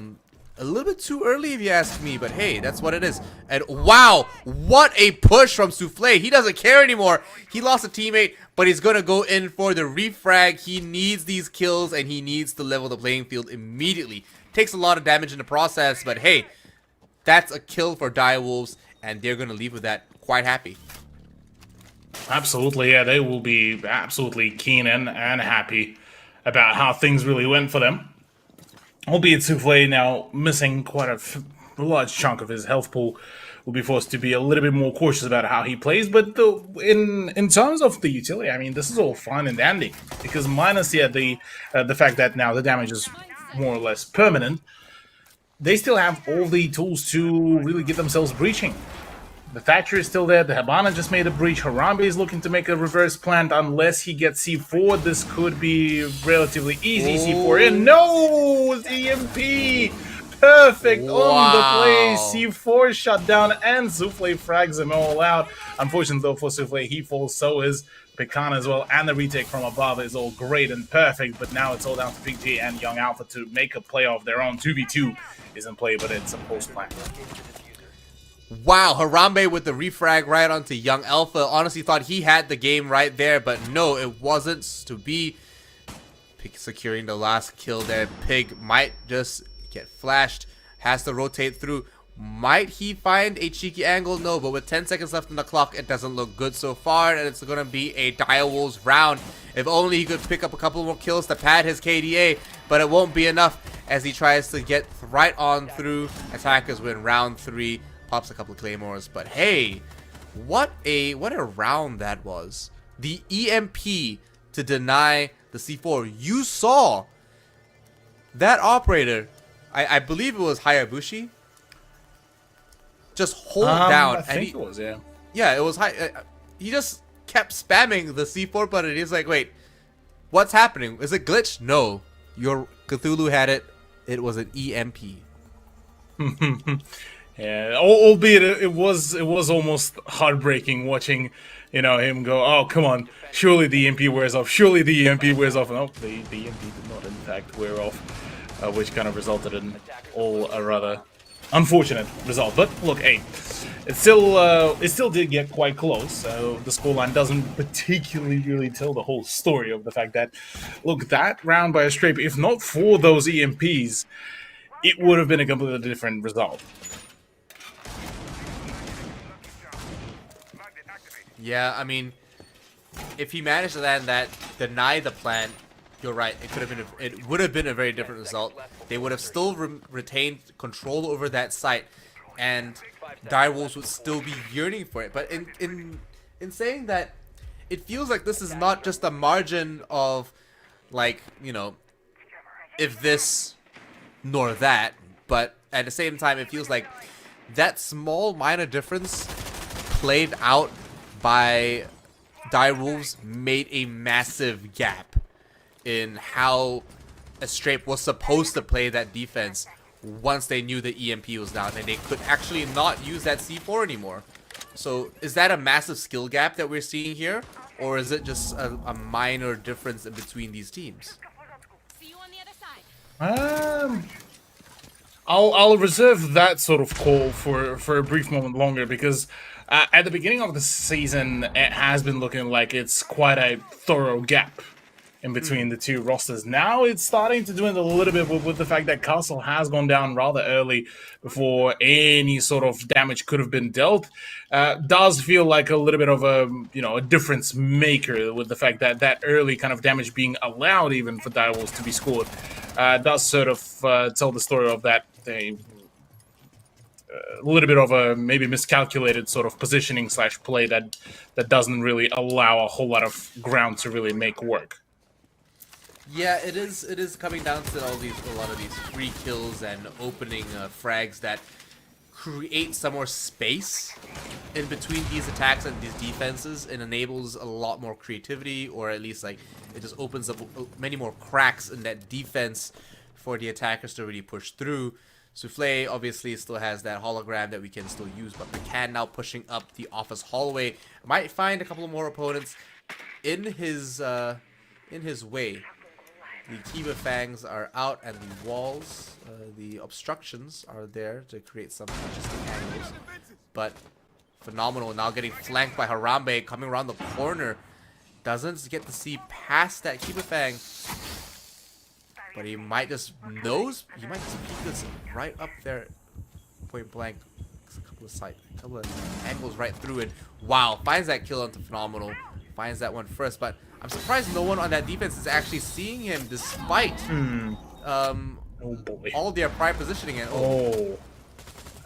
little bit too early if you ask me, but hey, that's what it is. And wow, what a push from Souffle. He doesn't care anymore. He lost a teammate, but he's going to go in for the refrag. He needs these kills, and he needs to level the playing field immediately. Takes a lot of damage in the process, but hey, that's a kill for Direwolves, and they're going to leave with that quite happy. Absolutely, yeah. They will be absolutely keen and happy about how things really went for them. Albeit Souffle now missing quite a large chunk of his health pool, will be forced to be a little bit more cautious about how he plays. But in terms of the utility, I mean, this is all fine and dandy. Because minus the fact that now the damage is more or less permanent, they still have all the tools to really get themselves breaching. The Thatcher is still there. The Habana just made a breach. Harambe is looking to make a reverse plant unless he gets C4. This could be relatively easy. C4 in. No! EMP! Perfect on the play. C4 shut down and Souffle frags him all out. Unfortunately though for Souffle, he falls. So is Pecan as well. And the retake from above is all great and perfect. But now it's all down to Big G and Young Alpha to make a play of their own. 2v2 is in play, but it's a post plant. Wow, Harambe with the refrag right onto Young Alpha. Honestly thought he had the game right there, but no, it wasn't to be. Pig securing the last kill there. Pig might just get flashed. Has to rotate through. Might he find a cheeky angle? No, but with 10 seconds left on the clock, it doesn't look good so far, and it's going to be a Direwolves round. If only he could pick up a couple more kills to pad his KDA, but it won't be enough as he tries to get right on through. Attackers win round 3. Pops a couple of claymores, but hey, what a round that was. The EMP to deny the C4. You saw that operator, I believe it was Hayabushi, just hold down. I think it was, yeah. Yeah, it was he just kept spamming the C4 button. He's like, wait, What's happening? Is it glitched? No. Your Cthulhu had it. It was an EMP. Yeah, albeit it was almost heartbreaking watching, him go, oh, come on, surely the EMP wears off, surely the EMP wears off. And the EMP did not, in fact, wear off, which kind of resulted in a rather unfortunate result. But look, hey, it still did get quite close. So the scoreline doesn't particularly really tell the whole story of the fact that, look, that round by a Strape, if not for those EMPs, it would have been a completely different result. Yeah, I mean, if he managed to land that, deny the plant, you're right. It would have been a very different result. They would have still retained control over that site, and Direwolves would still be yearning for it. But in saying that, it feels like this is not just a margin of, like, if this nor that, but at the same time, it feels like that small minor difference played out by Direwolves made a massive gap in how a Strape was supposed to play that defense once they knew the EMP was down and they could actually not use that C4 anymore. So is that a massive skill gap that we're seeing here, or is it just a minor difference in between these teams? I'll reserve that sort of call for a brief moment longer, because at the beginning of the season, it has been looking like it's quite a thorough gap in between the two rosters. Now it's starting to dwindle a little bit with the fact that Castle has gone down rather early before any sort of damage could have been dealt. Does feel like a little bit of a difference maker with the fact that that early kind of damage being allowed even for Direwolves to be scored does sort of tell the story of that a little bit of a maybe miscalculated sort of positioning / play that doesn't really allow a whole lot of ground to really make work. Yeah, it is coming down to a lot of these free kills and opening frags that create some more space in between these attacks and these defenses, and enables a lot more creativity, or at least like it just opens up many more cracks in that defense for the attackers to really push through. Souffle obviously still has that hologram that we can still use, but McCann now pushing up the office hallway might find a couple more opponents in his way. The Kiba Fangs are out, and the walls, the obstructions are there to create some interesting angles. But Phenomenal now getting flanked by Harambe, coming around the corner. Doesn't get to see past that Kiba Fang. But he might just he might just peek this right up there, point blank. A couple of angles right through it. Wow, finds that kill onto Phenomenal. Finds that one first, but I'm surprised no one on that defense is actually seeing him despite oh boy, all their prior positioning. And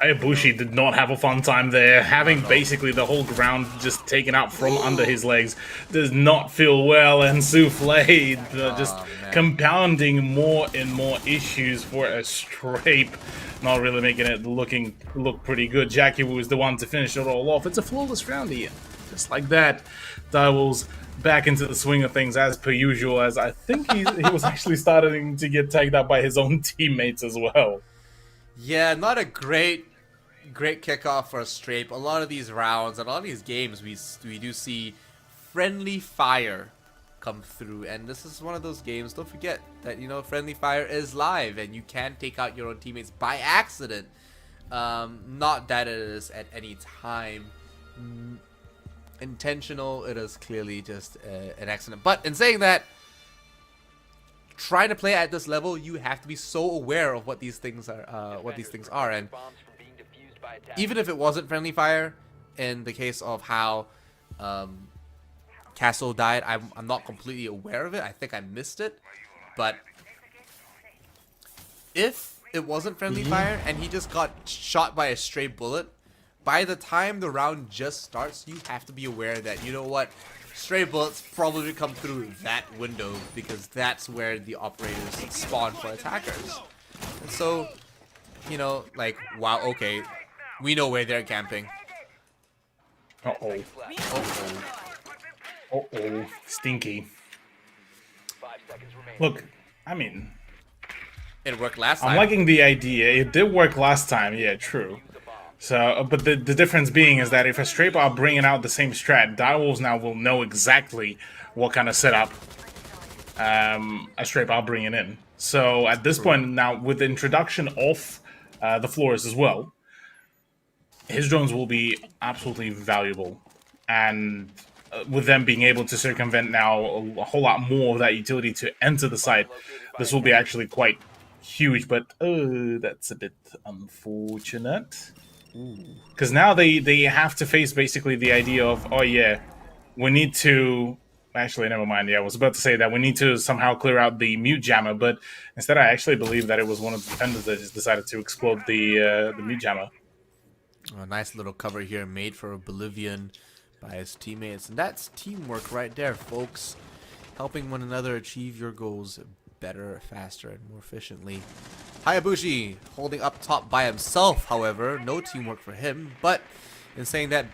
Hayabushi did not have a fun time there. Having basically the whole ground just taken out from under his legs does not feel well, and Souffle just compounding more and more issues for a Strape. Not really making it look pretty good. Jackie was the one to finish it all off. It's a flawless round here. Just like that, Direwolves back into the swing of things as per usual, as I think he was actually starting to get tagged up by his own teammates as well. Yeah, not a great kickoff for a Strape. A lot of these rounds, a lot of these games, we do see friendly fire come through, and this is one of those games. Don't forget that friendly fire is live, and you can take out your own teammates by accident. Not that it is at any time intentional. It is clearly just an accident. But in saying that, trying to play at this level, you have to be so aware of what these things are, and even if it wasn't friendly fire, in the case of how Castle died, I'm not completely aware of it. I think I missed it, but if it wasn't friendly fire and he just got shot by a stray bullet, by the time the round just starts, you have to be aware that, stray bullets probably come through that window, because that's where the operators spawn for attackers. And so, wow, okay, we know where they're camping. Uh-oh. Stinky. seconds remaining. Look, I mean, It worked last time. I'm liking the idea. It did work last time, yeah, true. So, but the difference being is that if a Stray are bringing out the same strat, Direwolves now will know exactly what kind of setup a Stray are bringing in. So at this point now, with the introduction of the floors as well, his drones will be absolutely valuable. And with them being able to circumvent now a whole lot more of that utility to enter the site, this will be actually quite huge. But that's a bit unfortunate. Because now they have to face basically the idea of, oh yeah, we need to... Actually, never mind. Yeah, I was about to say that we need to somehow clear out the mute jammer, but instead I actually believe that it was one of the defenders that just decided to explode the mute jammer. A nice little cover here made for Bolivian by his teammates. And that's teamwork right there, folks. Helping one another achieve your goals better, faster, and more efficiently. Hayabushi holding up top by himself, however. No teamwork for him, but in saying that,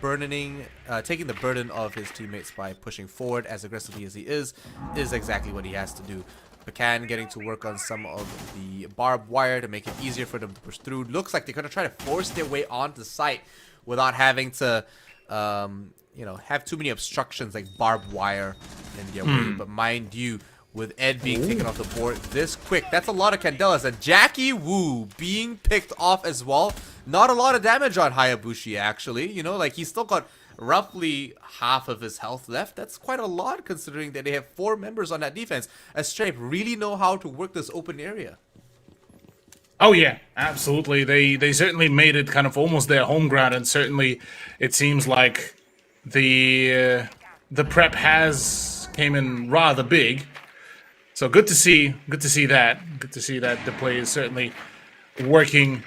taking the burden of his teammates by pushing forward as aggressively as he is exactly what he has to do. Pecan getting to work on some of the barbed wire to make it easier for them to push through. Looks like they're going to try to force their way onto the site without having to, you know, have too many obstructions like barbed wire in their way. But mind you, with Ed being taken off the board this quick, that's a lot of Candelas. And Jackie Wu being picked off as well. Not a lot of damage on Hayabushi, actually. You know, like, he's still got roughly half of his health left. That's quite a lot considering that they have 4 members on that defense. As Stripe really know how to work this open area. Oh yeah, absolutely. They certainly made it kind of almost their home ground, and certainly it seems like the prep has came in rather big. So good to see that. Good to see that the play is certainly working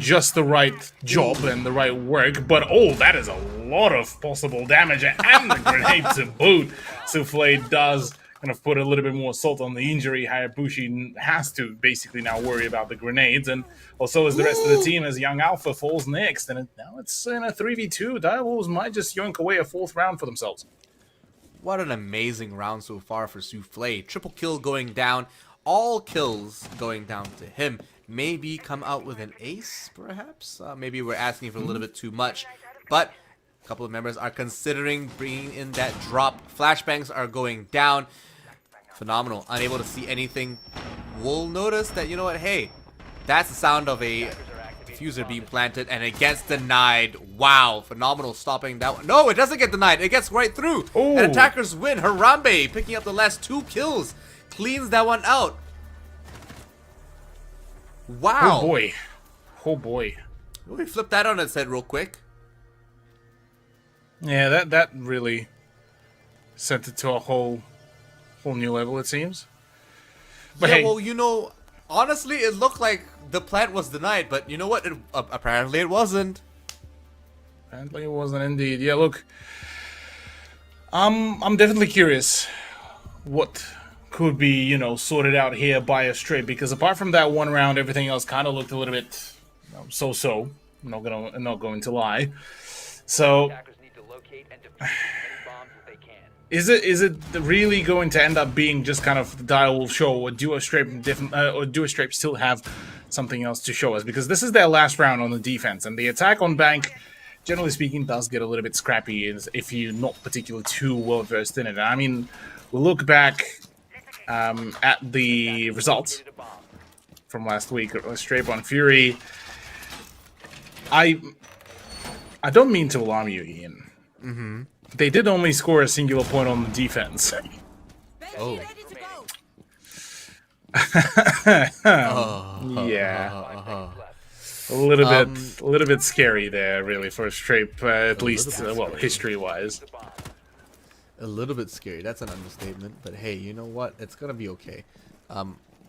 just the right job and the right work. But oh, that is a lot of possible damage and the grenade to boot. Souffle does kind of put a little bit more salt on the injury. Hayabushi has to basically now worry about the grenades, and also as the rest of the team, as Young Alpha falls next. And now it's in a 3v2. Direwolves might just yoink away a 4th round for themselves. What an amazing round so far for Souffle. Triple kill going down. All kills going down to him. Maybe come out with an ace, perhaps? Maybe we're asking for a little bit too much. But a couple of members are considering bringing in that drop. Flashbangs are going down. Phenomenal. Unable to see anything. We'll notice that, you know what, hey, that's the sound of a diffuser being planted, and it gets denied. Wow, phenomenal stopping that one. No, it doesn't get denied. It gets right through. Ooh. And attackers win. Harambe picking up the last 2 kills. Cleans that one out. Wow. Oh boy. Oh boy. Let me flip that on its head real quick. Yeah, that really sent it to a whole new level, it seems. But yeah, hey, well, you know, honestly, it looked like the plant was denied, but you know what? Apparently it wasn't. Apparently it wasn't indeed. Yeah, look, I'm definitely curious what could be, you know, sorted out here by a Stray, because apart from that one round, everything else kind of looked a little bit, you know, so-so. I'm not going to lie. So, is it really going to end up being just kind of the Direwolf show, or do a Stray still have something else to show us? Because this is their last round on the defense, and the attack on Bank, generally speaking, does get a little bit scrappy if you're not particularly too well versed in it. I mean, we'll look back at the results from last week. Straybon Fury. I don't mean to alarm you, Ian. Mm-hmm. They did only score a singular point on the defense. Oh. Yeah. A little bit scary there, really, for Strape, at least, well, history-wise. A little bit scary. That's an understatement. But hey, you know what? It's gonna be okay.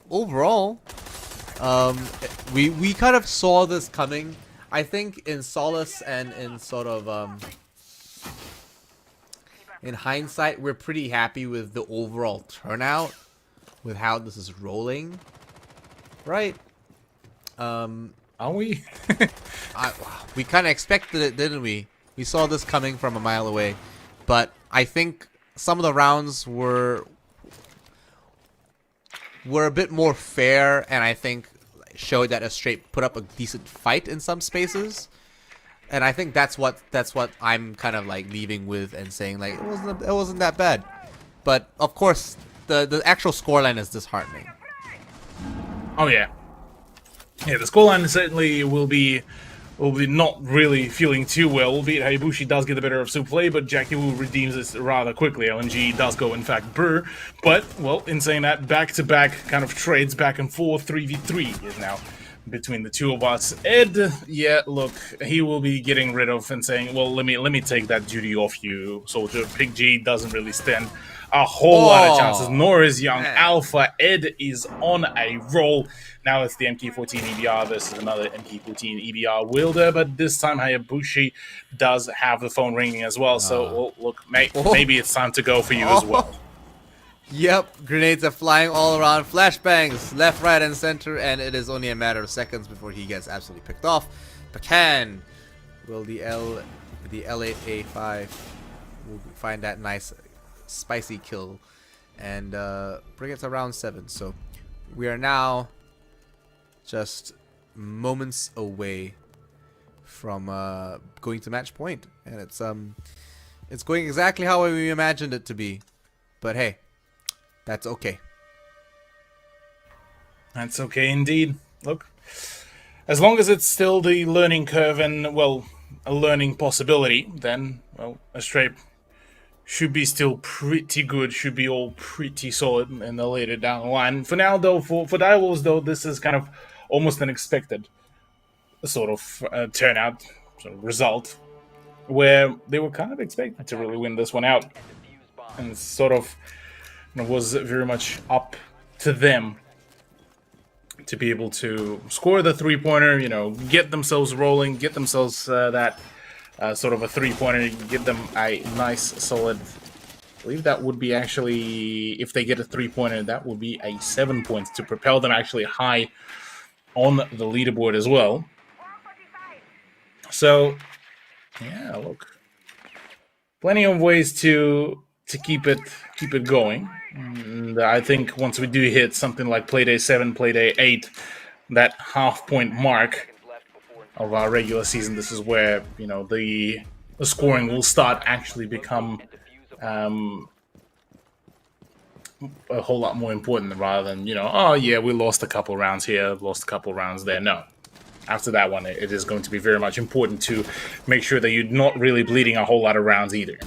Overall, we kind of saw this coming. I think in solace and in sort of in hindsight, we're pretty happy with the overall turnout, with how this is rolling, right? Are we? We kind of expected it, didn't we? We saw this coming from a mile away, but I think some of the rounds were were a bit more fair, and I think showed that Astrape put up a decent fight in some spaces. And I think that's what I'm kind of like leaving with and saying like it wasn't that bad. But of course, the actual scoreline is disheartening. Oh yeah, the scoreline certainly will be not really feeling too well. Albeit Hayabushi does get the better of Souffle, but Jackie Wu redeems this rather quickly. LNG does go in fact burr, but well, in saying that, back-to-back kind of trades back and forth, 3v3 is now between the two of us. Ed, yeah, look, he will be getting rid of and saying, well, let me take that duty off you, soldier. Pig G doesn't really stand a whole lot of chances, nor is Young Alpha. Ed is on a roll. Now it's the MK14 EBR versus another MK14 EBR wielder, but this time Hayabushi does have the phone ringing as well, so well, look, mate, maybe it's time to go for you as well. Yep, grenades are flying all around, flashbangs left, right, and center, and it is only a matter of seconds before he gets absolutely picked off. Pecan will the L8A5 will find that nice spicy kill and bring it to round 7. So we are now just moments away from going to match point, and it's going exactly how we imagined it to be. But hey, that's okay. That's okay indeed. Look, as long as it's still the learning curve and, well, a learning possibility, then, well, Astrape should be still pretty good, should be all pretty solid in the later down the line. For now, though, for Direwolves, though, this is kind of almost an expected sort of turnout, sort of result, where they were kind of expected to really win this one out. And sort of was very much up to them to be able to score the three-pointer, you know, get themselves rolling, get themselves that sort of a three-pointer, get them a nice, solid, I believe that would be actually, if they get a three-pointer, that would be a 7 points to propel them actually high on the leaderboard as well. So, yeah, look, plenty of ways to keep it going. And I think once we do hit something like Playday 7, Playday 8, that half-point mark of our regular season, this is where, you know, the scoring will start actually become a whole lot more important rather than, you know, oh yeah, we lost a couple rounds here, lost a couple rounds there. No. After that one, it is going to be very much important to make sure that you're not really bleeding a whole lot of rounds either.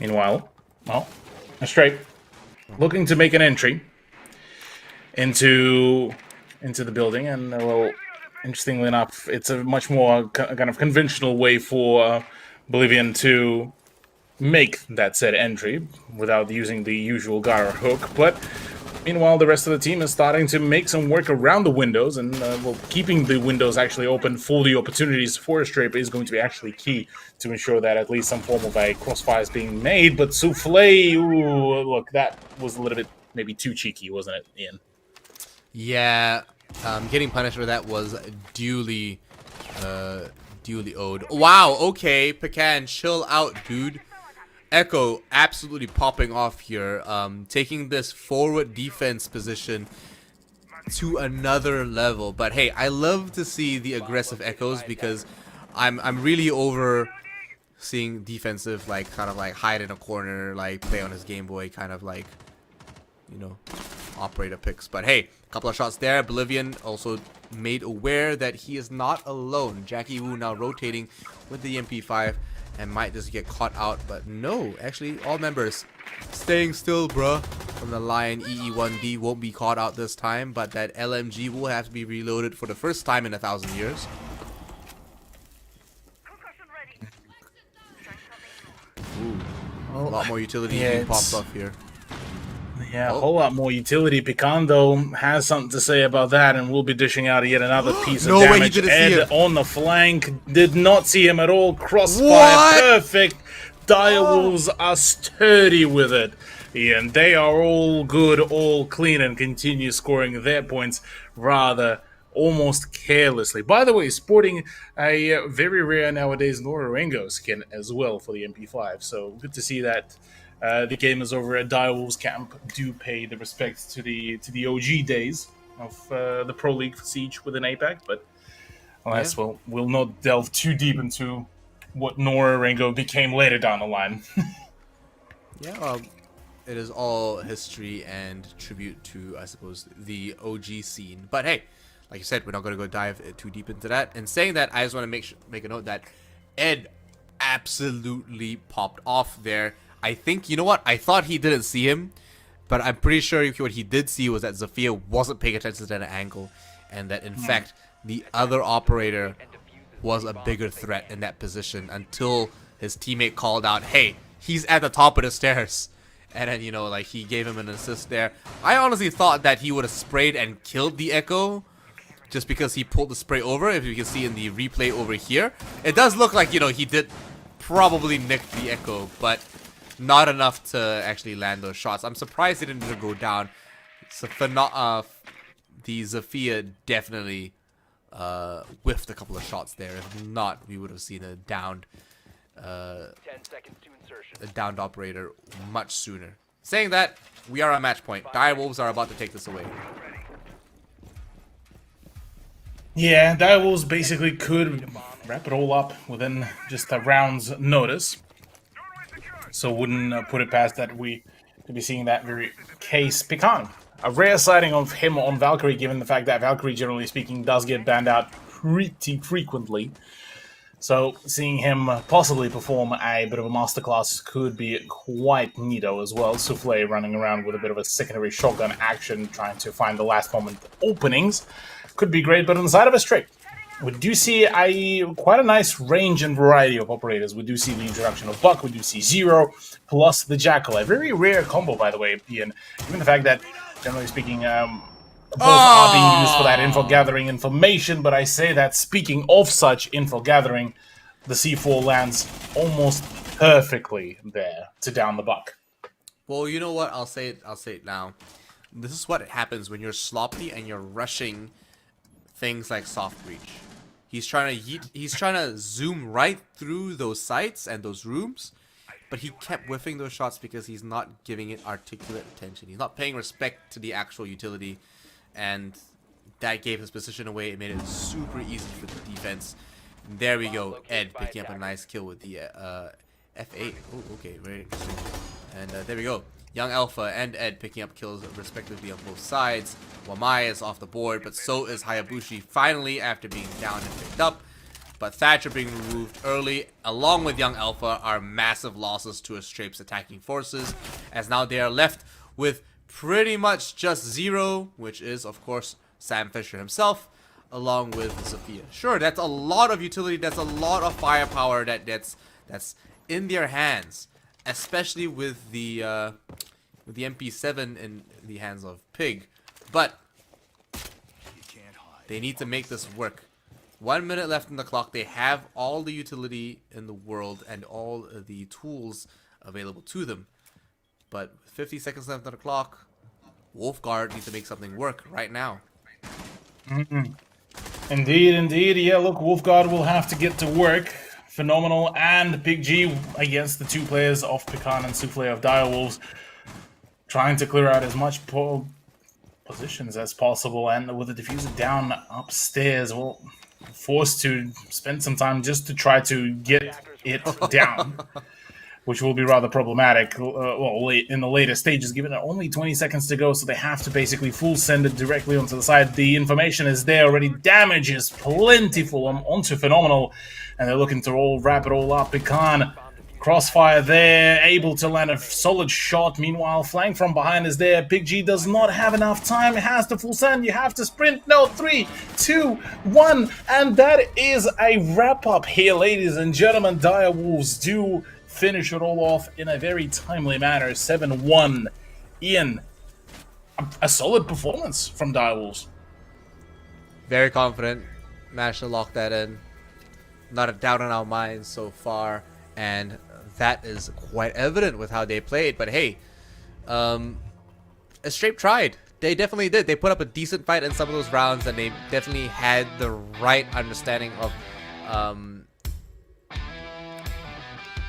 Meanwhile, well, Astrape looking to make an entry into the building, and well, interestingly enough, it's a much more kind of conventional way for Bolivian to make that said entry without using the usual Gara hook. But meanwhile, the rest of the team is starting to make some work around the windows, and well, keeping the windows actually open for the opportunities for Astrape is going to be actually key to ensure that at least some form of a crossfire is being made. But Souffle, ooh, look, that was a little bit maybe too cheeky, wasn't it, Ian? Yeah, getting punished for that was duly owed. Wow, okay, Pecan, chill out, dude. Echo absolutely popping off here, taking this forward defense position to another level. But hey, I love to see the aggressive Echoes because I'm really over seeing defensive, like, kind of like hide in a corner, like play on his Game Boy, kind of like, you know, operator picks. But hey, a couple of shots there. Bolivian also made aware that he is not alone. Jackie Wu now rotating with the MP5 and might just get caught out, but no, actually all members staying still, bruh. From the Lion, EE1D won't be caught out this time, but that LMG will have to be reloaded for the first time in 1,000 years. Ooh, a lot more utility being popped off here. Yeah, a whole lot more utility. Pecan, though, has something to say about that, and we'll be dishing out yet another piece of damage. Ed on the flank did not see him at all. Crossfire, perfect. Direwolves are sturdy with it. And they are all good, all clean, and continue scoring their points rather almost carelessly. By the way, sporting a very rare nowadays Norarengo skin as well for the MP5. So good to see that the gamers over at Direwolves camp do pay the respect to the OG days of the Pro League for Siege within APAC. But alas, we'll not delve too deep into what Norarengo became later down the line. Yeah, it is all history and tribute to, I suppose, the OG scene. But hey, like you said, we're not going to go dive too deep into that. And saying that, I just want to make a note that Ed absolutely popped off there. I think, you know what? I thought he didn't see him, but I'm pretty sure what he did see was that Zofia wasn't paying attention to that angle, and that in fact the other operator was a bigger threat in that position until his teammate called out, "Hey, he's at the top of the stairs." And then, you know, like, he gave him an assist there. I honestly thought that he would have sprayed and killed the Echo just because he pulled the spray over. If you can see in the replay over here, it does look like, you know, he did probably nick the Echo, but not enough to actually land those shots. I'm surprised he didn't go down. So the Zofia definitely whiffed a couple of shots there. If not, we would have seen a downed 10 seconds to insertion. a downed operator much sooner. Saying that, we are on match point. Direwolves are about to take this away. Yeah, Direwolves basically could wrap it all up within just a round's notice. So wouldn't put it past that we could be seeing that very case Pecan. A rare sighting of him on Valkyrie, given the fact that Valkyrie, generally speaking, does get banned out pretty frequently. So seeing him possibly perform a bit of a masterclass could be quite neato as well. Souffle running around with a bit of a secondary shotgun action, trying to find the last moment openings. Could be great, but on the side of a straight, we do see quite a nice range and variety of operators. We do see the introduction of Buck, we do see Zero, plus the Jackal. A very rare combo, by the way, Ian. Given the fact that, generally speaking, both are being used for that info gathering information, but I say that speaking of such info gathering, the C4 lands almost perfectly there to down the Buck. Well, you know what? I'll say it now. This is what happens when you're sloppy and you're rushing things like soft breach. He's trying to zoom right through those sites and those rooms, but he kept whiffing those shots because he's not giving it articulate attention. He's not paying respect to the actual utility, and that gave his position away. It made it super easy for the defense. And there we go. Ed picking up a nice kill with the F8. Oh, okay, very interesting. And there we go. Young Alpha and Ed picking up kills respectively on both sides. Wamai is off the board, but so is Hayabushi finally after being down and picked up. But Thatcher being removed early, along with Young Alpha, are massive losses to Astrape's attacking forces, as now they are left with pretty much just Zero, which is, of course, Sam Fisher himself, along with Zofia. Sure, that's a lot of utility, that's a lot of firepower that's in their hands, especially with the MP7 in the hands of Pig. But they need to make this work. 1 minute left on the clock. They have all the utility in the world and all the tools available to them. But with 50 seconds left on the clock, Wolfguard needs to make something work right now. Indeed, indeed. Yeah, look, Wolfguard will have to get to work. Phenomenal and Big G against the two players of Pecan and Souffle of Direwolves, trying to clear out as much positions as possible, and with the diffuser down upstairs, well, forced to spend some time just to try to get it down, which will be rather problematic late in the later stages, given only 20 seconds to go, so they have to basically full send it directly onto the side. The information is there already, damage is plentiful onto Phenomenal, and they're looking to wrap it all up. Pecan, crossfire there, able to land a solid shot. Meanwhile, flank from behind is there. Big G does not have enough time. It has to full send. You have to sprint. No, 3, 2, 1. And that is a wrap-up here, ladies and gentlemen. Direwolves do finish it all off in a very timely manner. 7-1. Ian, a solid performance from Direwolves. Very confident. Managed to lock that in. Not a doubt in our minds so far. And that is quite evident with how they played. But hey, Astrape tried. They definitely did. They put up a decent fight in some of those rounds, and they definitely had the right understanding of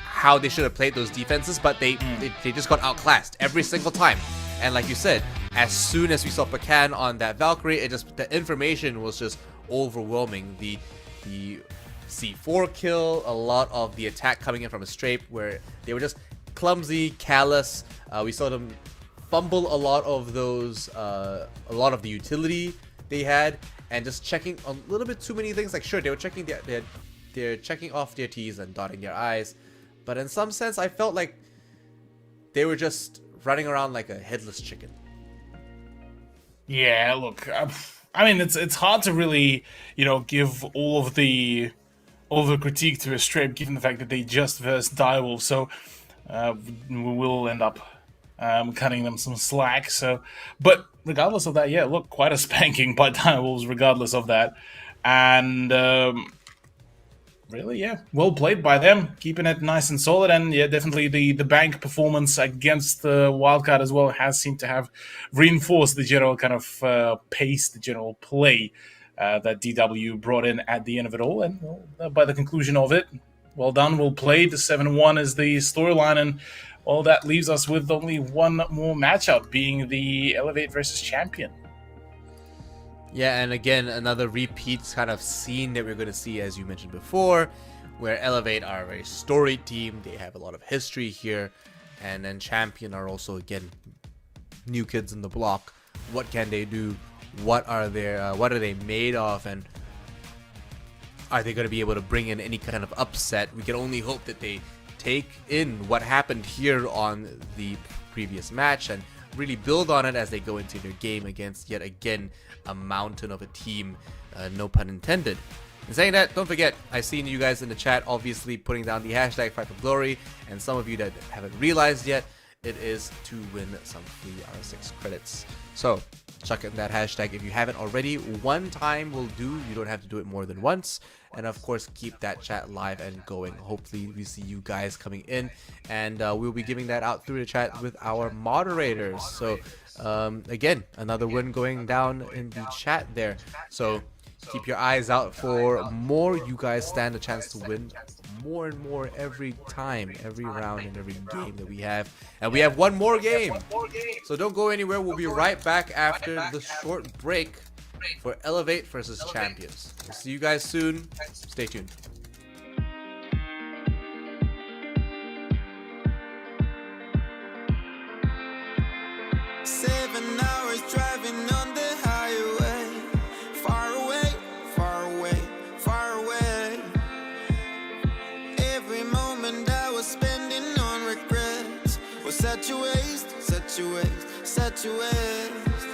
how they should have played those defenses, but they just got outclassed every single time. And like you said, as soon as we saw Pecan on that Valkyrie, the information was just overwhelming. The C4 kill, a lot of the attack coming in from a strafe where they were just clumsy, callous. We saw them fumble a lot of those, a lot of the utility they had, and just checking a little bit too many things. Like, sure, they were checking they're checking off their T's and dotting their I's, but in some sense, I felt like they were just running around like a headless chicken. Yeah, look, I mean, it's hard to really, give all of the critique to a Strafe, given the fact that they just versed Direwolf, so we will end up cutting them some slack. So, but regardless of that, yeah, look, quite a spanking by Direwolves regardless of that, and really, yeah, well played by them, keeping it nice and solid. And yeah, definitely the bank performance against the Wildcard as well has seemed to have reinforced the general kind of pace, the general play that DW brought in at the end of it all. And well, by the conclusion of it, well done, well played. The 7-1 is the storyline, and well, that leaves us with only one more matchup, being the Elevate versus Champion. Yeah, and again, another repeat kind of scene that we're going to see, as you mentioned before, where Elevate are a very storied team. They have a lot of history here, and then Champion are also, again, new kids in the block. What can they do? What are they made of? And are they going to be able to bring in any kind of upset? We can only hope that they take in what happened here on the previous match and really build on it as they go into their game against, yet again, a mountain of a team, no pun intended. In saying that, don't forget, I've seen you guys in the chat obviously putting down the hashtag Fight for Glory, and some of you that haven't realized yet, it is to win some free R6 credits. So chuck in that hashtag if you haven't already. One time will do, you don't have to do it more than once. And of course, keep that chat live and going. Hopefully we see you guys coming in, and we'll be giving that out through the chat with our moderators. So again, another win going down in the chat there. So keep your eyes out for more. You guys stand a chance to win more and more every time, every round, and every game that we have. And we have one more game. So don't go anywhere. We'll be right back after the short break for Elevate versus Champions. We'll see you guys soon. Stay tuned. Such a waste.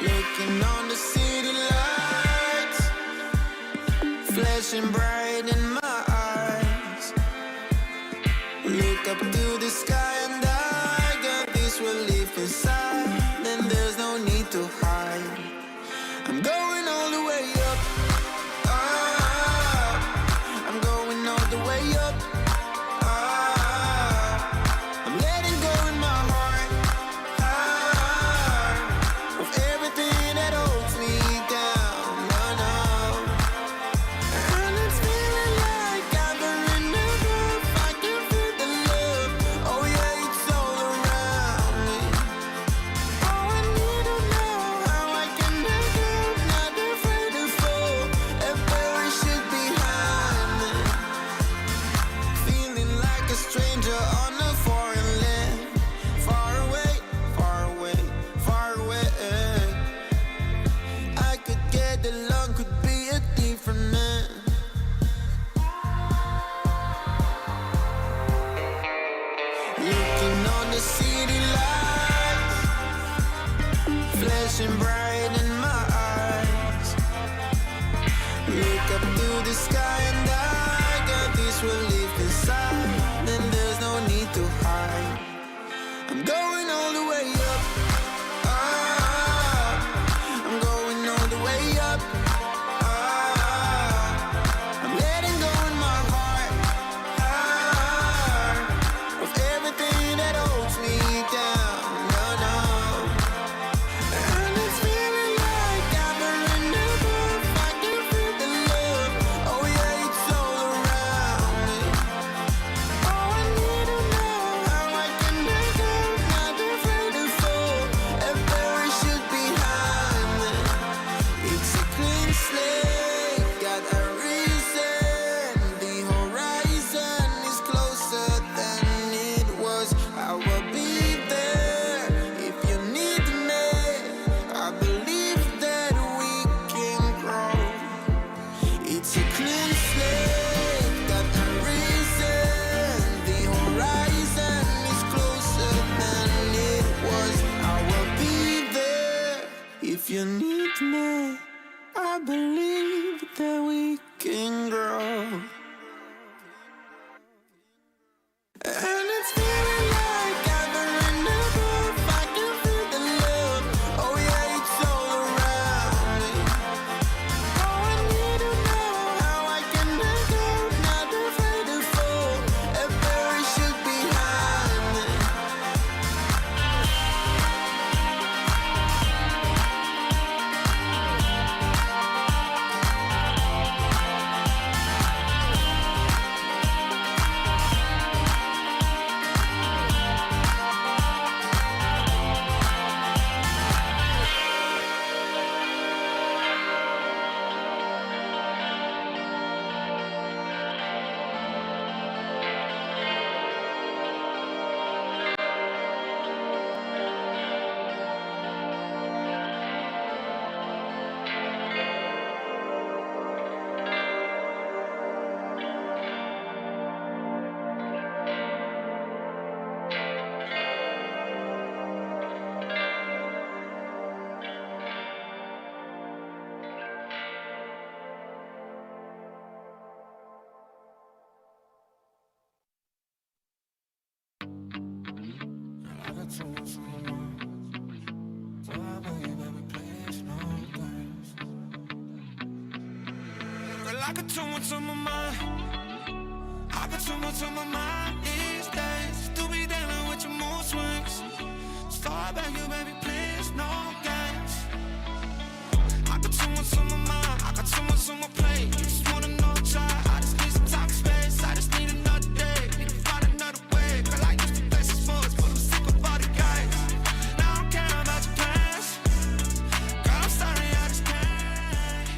Looking on the city lights, flashing bright in my eyes. Look up to the sky and I got this relief inside. Then there's no need to hide. I'm going all the way up. I'm going all the way up. I'm letting go in my heart of everything that holds me down. And it's feeling like I've been enough. I can feel the love. Oh yeah, it's all around me. Oh, I need to know how I can make up. Not afraid to fall and perish it behind me. Feeling like a stranger on a foreign land. Far away, far away, far away. I could get along, could be a different man. Looking on the city lights, flashing bright in my eyes. Look up to the sky and I got this relief inside. Then there's no need to hide. I'm going all the way up. I'm going all the way up. I'm letting go in my heart of everything that holds me down. Girl, I got too much on my mind. I got too much on my mind these days. To be dealing with your mood swings. Start back, you baby, please, no games. I got too much on my mind. I got too much on my plate. You just wanna know, try. I just need some talk space. I just need another day. Need to find another way. Girl, I used to play some sports, but I'm sick of all the guys. Now I don't care about your plans. Girl, I'm sorry, I just can't.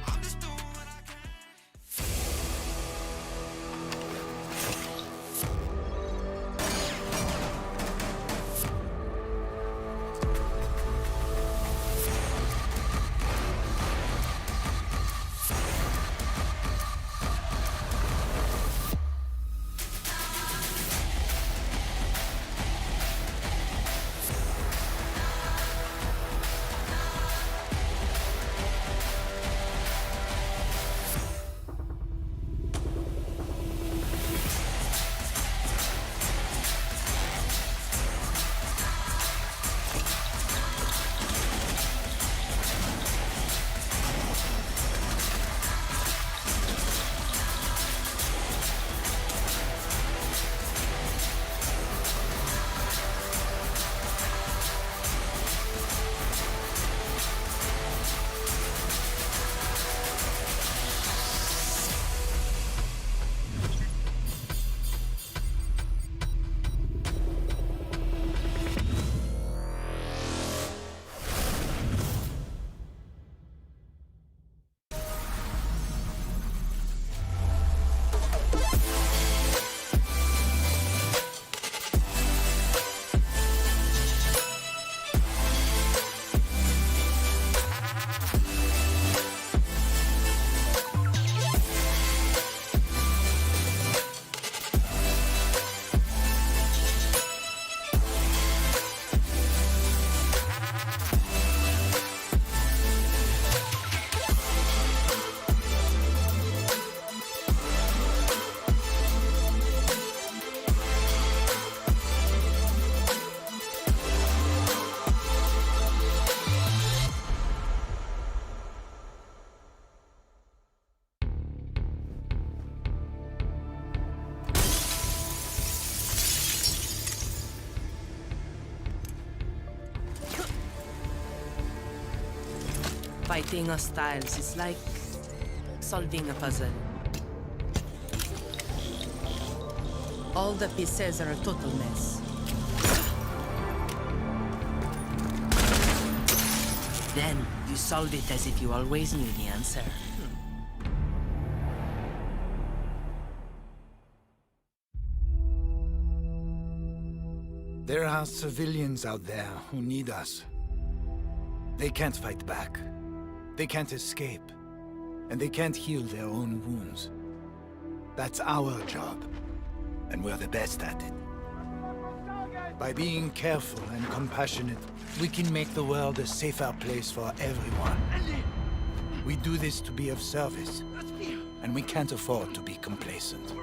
I'm just doing what I can. Fighting hostiles is like solving a puzzle. All the pieces are a total mess. Then you solve it as if you always knew the answer. There are civilians out there who need us. They can't fight back. They can't escape. And they can't heal their own wounds. That's our job. And we're the best at it. By being careful and compassionate, we can make the world a safer place for everyone. We do this to be of service. And we can't afford to be complacent.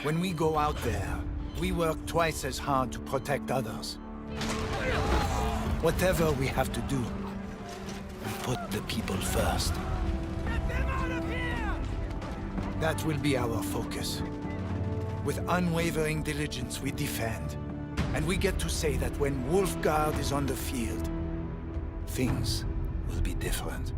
When we go out there, we work twice as hard to protect others. Whatever we have to do, we put the people first. Get them out of here! That will be our focus. With unwavering diligence, we defend. And we get to say that when Wolfguard is on the field, things will be different.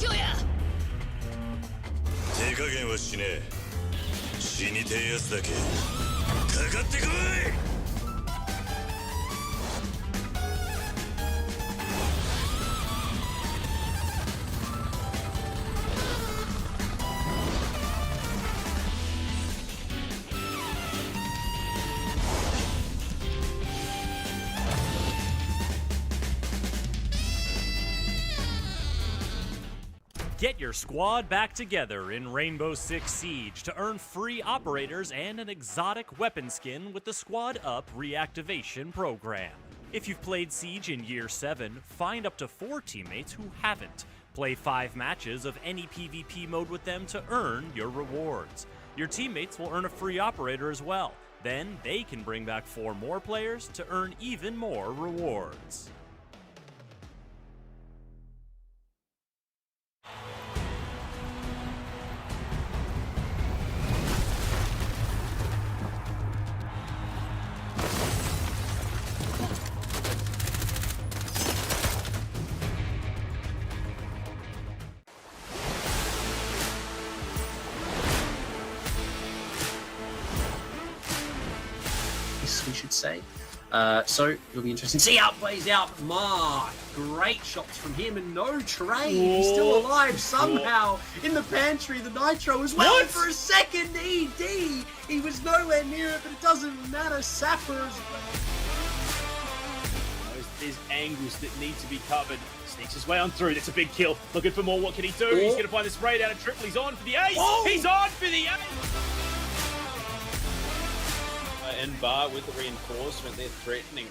手加減はしねえ。死にてえやつだけかかってこい。Get your squad back together in Rainbow Six Siege to earn free operators and an exotic weapon skin with the Squad Up reactivation program. If you've played Siege in Year 7, find up to 4 teammates who haven't. Play 5 matches of any PvP mode with them to earn your rewards. Your teammates will earn a free operator as well. Then they can bring back 4 more players to earn even more rewards. We should say. So it'll be interesting. See how it plays out. Mark, great shots from him and no trade. He's still alive somehow in the pantry. The Nitro as well. For a second, ED. He was nowhere near it, but it doesn't matter. Sapphires. There's angles that need to be covered. Sneaks his way on through. That's a big kill. Looking for more. What can he do? He's going to find the spray down and triple. He's on for the ace. He's on for the ace. And Bar with the reinforcement, they're threatening.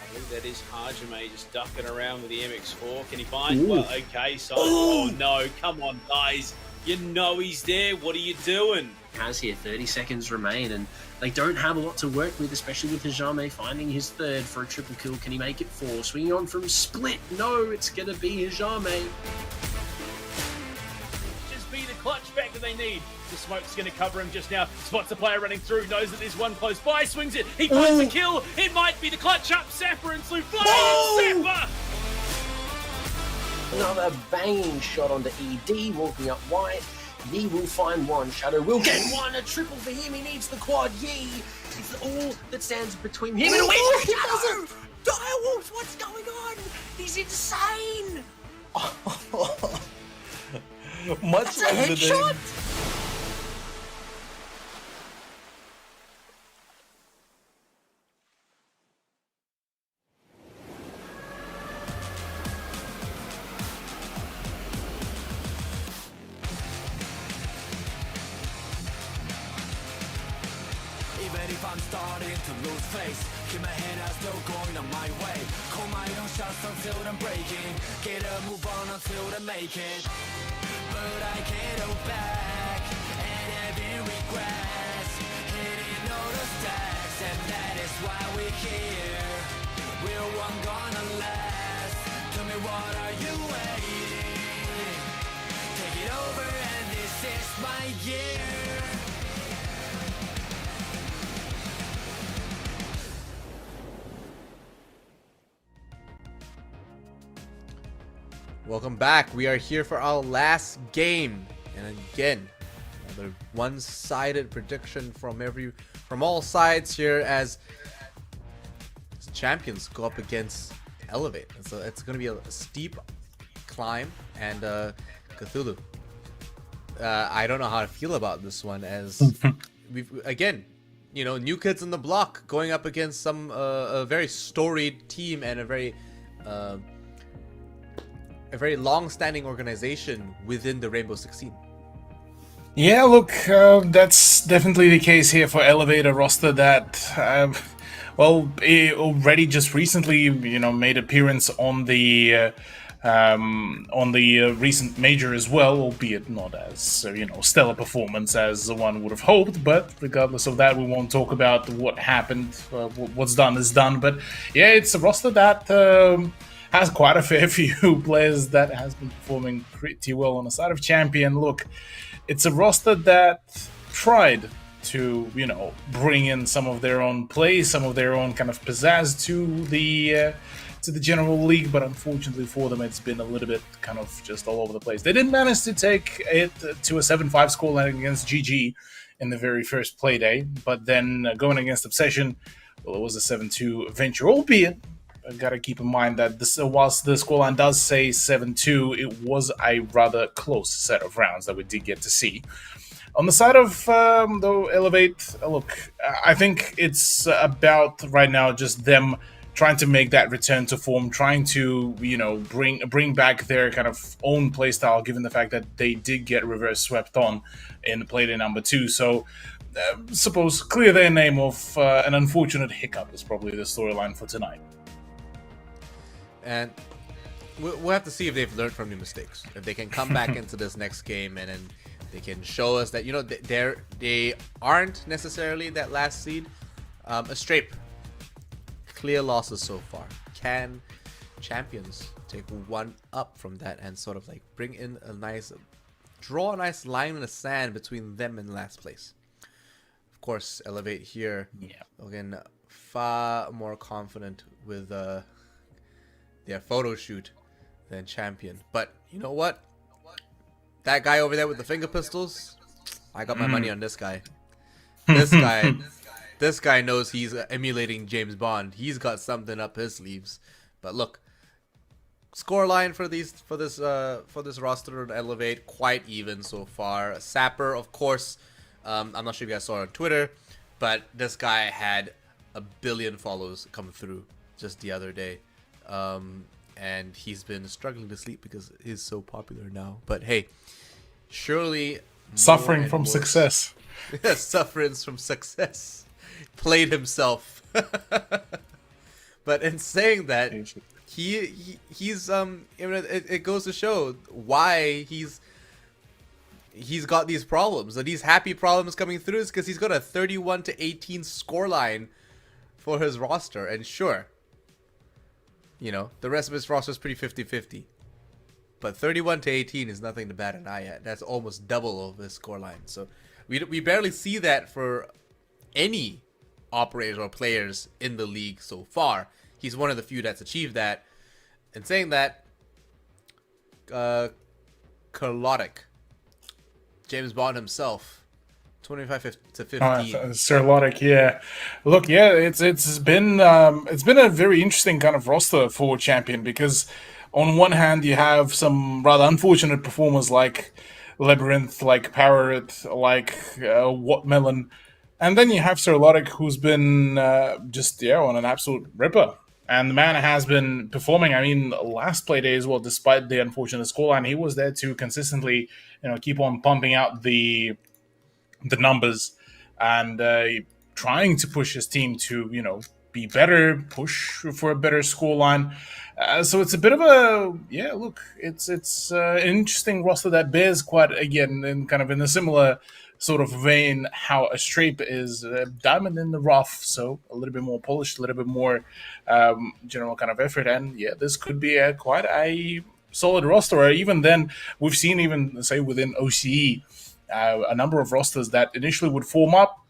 I think that is Hajime just ducking around with the MX4. Can he find? Well, okay, so oh no, come on, guys. You know he's there. What are you doing? Has here 30 seconds remain, and they don't have a lot to work with, especially with Hajime finding his third for a triple kill. Can he make it 4? Swinging on from Split. No, it's going to be Hajime. Just be the clutch back that they need. The smoke's going to cover him just now. Spots the player running through, knows that there's one close by, swings it. He finds the kill. It might be the clutch up. Sapper and Slew flying. Sapper! Another banging shot onto ED, walking up wide. Yi will find one. Shadow will get one. A triple for him. He needs the quad. Yi. It's all that stands between him and a win. He doesn't. Direwolves, what's going on? He's insane. Much That's a headshot. Even if I'm starting to lose face, keep my head out, still going on my way. Call my own shots until I'm breaking. Get a move on until I make it. But I can't hold back, and having regrets, hitting all the stacks, and that is why we're here. We're one gonna last. Tell me, what are you waiting? Take it over, and this is my year. Welcome back. We are here for our last game, and again, another one-sided prediction from all sides here as champions go up against Elevate. And so it's going to be a steep climb, and Cthulhu. I don't know how to feel about this one, as we've again, you know, new kids on the block going up against some a very storied team and a very long-standing organization within the Rainbow Six scene. Yeah, look, that's definitely the case here for Elevate, a roster that, already just recently, you know, made appearance on the recent major as well, albeit not as, stellar performance as the one would have hoped, but regardless of that, we won't talk about what happened. What's done is done, but yeah, it's a roster that has quite a fair few players that has been performing pretty well on the side of Champion. Look, it's a roster that tried to, bring in some of their own play, some of their own kind of pizzazz to to the general league, but unfortunately for them, it's been a little bit kind of just all over the place. They did manage to take it to a 7-5 scoreline against GG in the very first play day, but then going against Obsession, well, it was a 7-2 venture, albeit I gotta keep in mind that whilst the scoreline does say 7-2, it was a rather close set of rounds that we did get to see. On the side of though Elevate, look, I think it's about right now just them trying to make that return to form, trying to bring back their kind of own playstyle, given the fact that they did get reverse swept on in play day number 2. So suppose clear their name of an unfortunate hiccup is probably the storyline for tonight. And we'll have to see if they've learned from their mistakes. If they can come back into this next game and then they can show us that, they aren't necessarily that last seed. Astrape, clear losses so far. Can champions take one up from that and sort of like draw a nice line in the sand between them and last place? Of course, Elevate here, again, far more confident with their photo shoot than Champion. But you know what? That guy over there with the finger pistols, I got my money on this guy. This guy knows he's emulating James Bond. He's got something up his sleeves. But look, scoreline for this roster at Elevate, quite even so far. Sapper, of course, I'm not sure if you guys saw it on Twitter, but this guy had 1 billion follows come through just the other day. And he's been struggling to sleep because he's so popular now. But hey, surely suffering from success. Suffering from success. Played himself. But in saying that, he's it goes to show why he's got these problems. And these happy problems coming through is because he's got a 31-18 scoreline for his roster. And sure, the rest of his roster is pretty 50-50. But 31-18 is nothing to bat an eye at. That's almost double of his scoreline. So we barely see that for any operators or players in the league so far. He's one of the few that's achieved that. And saying that, Karlotic, James Bond himself, 25-15. Sir Lotic, yeah. Look, yeah, it's been a very interesting kind of roster for Champion, because on one hand you have some rather unfortunate performers like Labyrinth, like Parrot, like Watermelon, and then you have Sir Lotic, who's been on an absolute ripper. And the man has been performing. I mean, last play day as well, despite the unfortunate scoreline, he was there to consistently, keep on pumping out the numbers and trying to push his team to, be better, push for a better scoreline. So it's a bit of it's an interesting roster that bears quite, again, in a similar sort of vein, how Astrape is diamond in the rough, so a little bit more polished, a little bit more general kind of effort, and this could be quite a solid roster. Or even then, we've seen even, say, within OCE, a number of rosters that initially would form up,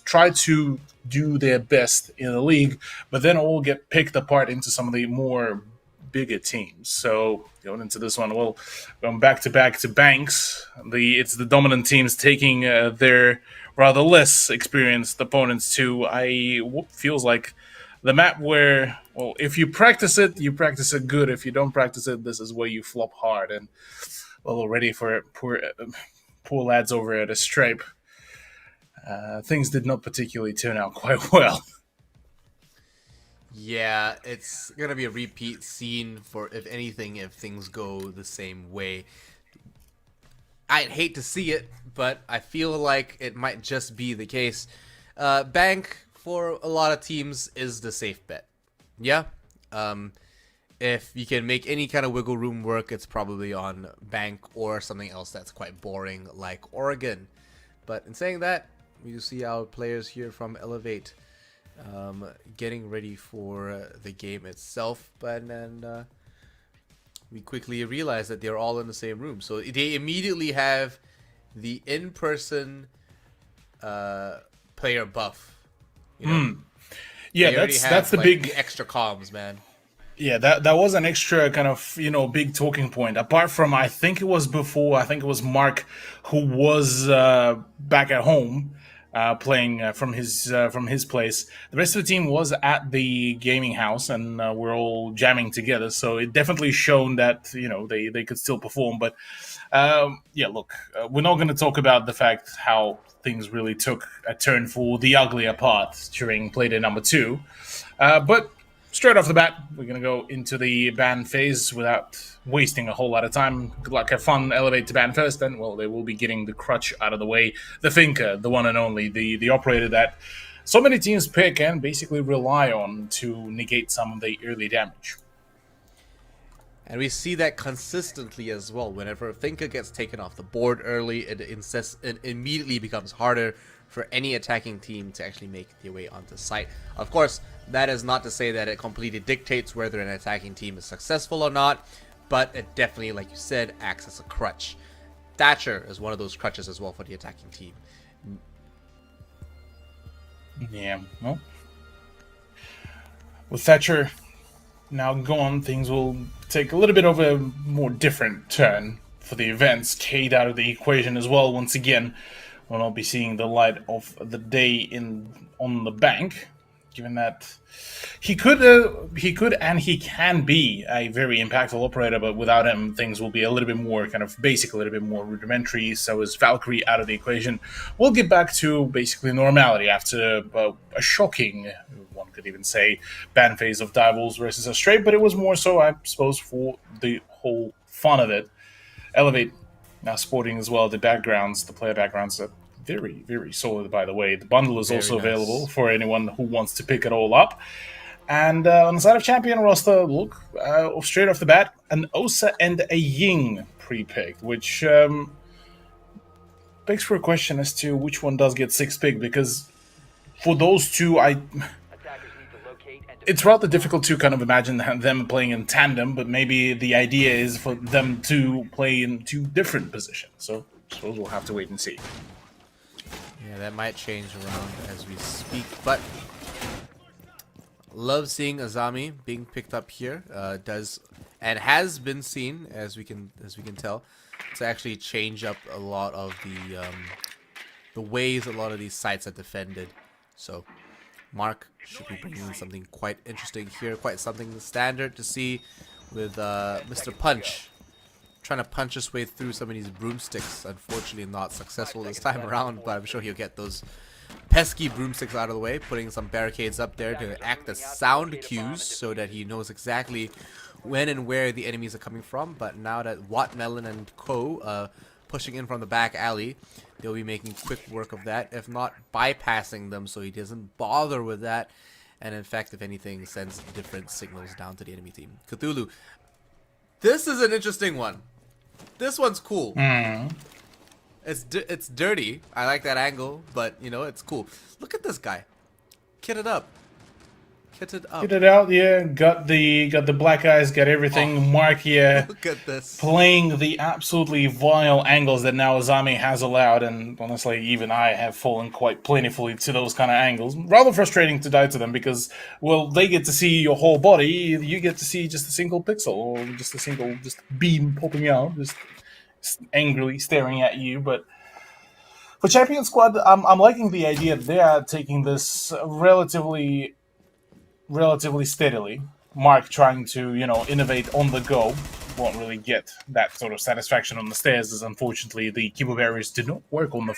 try to do their best in the league, but then all get picked apart into some of the more bigger teams. So going into this one, well, going back to Banks, it's the dominant teams taking their rather less experienced opponents to what feels like the map where, well, if you practice it good. If you don't practice it, this is where you flop hard. And well, already for poor lads over at Astrape, things did not particularly turn out quite well. Yeah, it's going to be a repeat scene for, if anything, if things go the same way. I'd hate to see it, but I feel like it might just be the case. Bank, for a lot of teams, is the safe bet. Yeah? If you can make any kind of wiggle room work, it's probably on Bank or something else that's quite boring, like Oregon. But in saying that, you see our players here from Elevate getting ready for the game itself, but then we quickly realize that they're all in the same room. So they immediately have the in-person player buff. Yeah, that's the like, big the extra comms, man. Yeah, that was an extra kind of, big talking point. Apart from, I think it was Mark who was back at home playing from his place. The rest of the team was at the gaming house, and we're all jamming together. So it definitely shown that they could still perform. But yeah, look, we're not going to talk about the fact how things really took a turn for the uglier part during playday number 2, but. Straight off the bat, we're going to go into the ban phase without wasting a whole lot of time. Good luck, have fun, elevate to ban first, then, well, they will be getting the crutch out of the way. The Thinker, the one and only, the operator that so many teams pick and basically rely on to negate some of the early damage. And we see that consistently as well. Whenever a Thinker gets taken off the board early, it immediately becomes harder for any attacking team to actually make their way onto site. Of course, that is not to say that it completely dictates whether an attacking team is successful or not, but it definitely, like you said, acts as a crutch. Thatcher is one of those crutches as well for the attacking team. Yeah, well, with Thatcher now gone, things will take a little bit of a more different turn for the events. Cade out of the equation as well once again. We'll not be seeing the light of the day on the bank, given that he could and he can be a very impactful operator, but without him, things will be a little bit more kind of basic, a little bit more rudimentary. So is Valkyrie out of the equation. We'll get back to basically normality after a shocking, one could even say, ban phase of Direwolves versus Astray, but it was more so, I suppose, for the whole fun of it. Elevate now sporting as well the backgrounds, the player backgrounds are very, very solid, by the way. The bundle is also available for anyone who wants to pick it all up. And on the side of champion roster, look, straight off the bat, an Osa and a Ying pre-picked, which begs for a question as to which one does get 6th pick, because for those two, it's rather difficult to kind of imagine them playing in tandem, but maybe the idea is for them to play in 2 different positions. So I suppose we'll have to wait and see. Yeah, that might change around as we speak, but love seeing Azami being picked up here. Does and has been seen, as we can tell, to actually change up a lot of the ways a lot of these sites are defended. So Mark should be bringing something quite interesting here, quite something standard to see with Mr. Punch trying to punch his way through some of these broomsticks. Unfortunately not successful this time around, but I'm sure he'll get those pesky broomsticks out of the way, putting some barricades up there to act as sound cues so that he knows exactly when and where the enemies are coming from. But now that Wattmelon and co pushing in from the back alley, they'll be making quick work of that, if not bypassing them so he doesn't bother with that, and in fact, if anything, sends different signals down to the enemy team. Cthulhu, this is an interesting one. This one's cool. It's dirty. I like that angle, but it's cool. Look at this guy. Kitted up. Kitted out, yeah. Got the black eyes, got everything. Mark here. Look at this. Playing the absolutely vile angles that now Azami has allowed, and honestly, even I have fallen quite plentifully to those kind of angles. Rather frustrating to die to them because, well, they get to see your whole body, you get to see just a single pixel or just a single beam popping out, just angrily staring at you. But for Champion Squad, I'm liking the idea that they are taking this relatively steadily. Mark trying to, innovate on the go. Won't really get that sort of satisfaction on the stairs, as unfortunately the keyboard barriers did not work on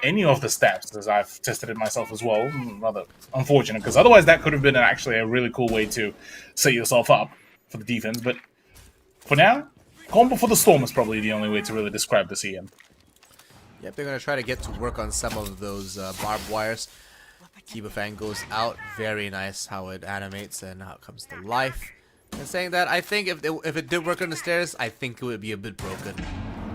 any of the steps, as I've tested it myself as well. Rather unfortunate, because otherwise that could have been actually a really cool way to set yourself up for the defense. But for now, combo for the storm is probably the only way to really describe this, Ian. Yep, they're going to try to get to work on some of those barbed wires. Kiba Fang goes out. Very nice how it animates and how it comes to life. And saying that, I think if it did work on the stairs, I think it would be a bit broken.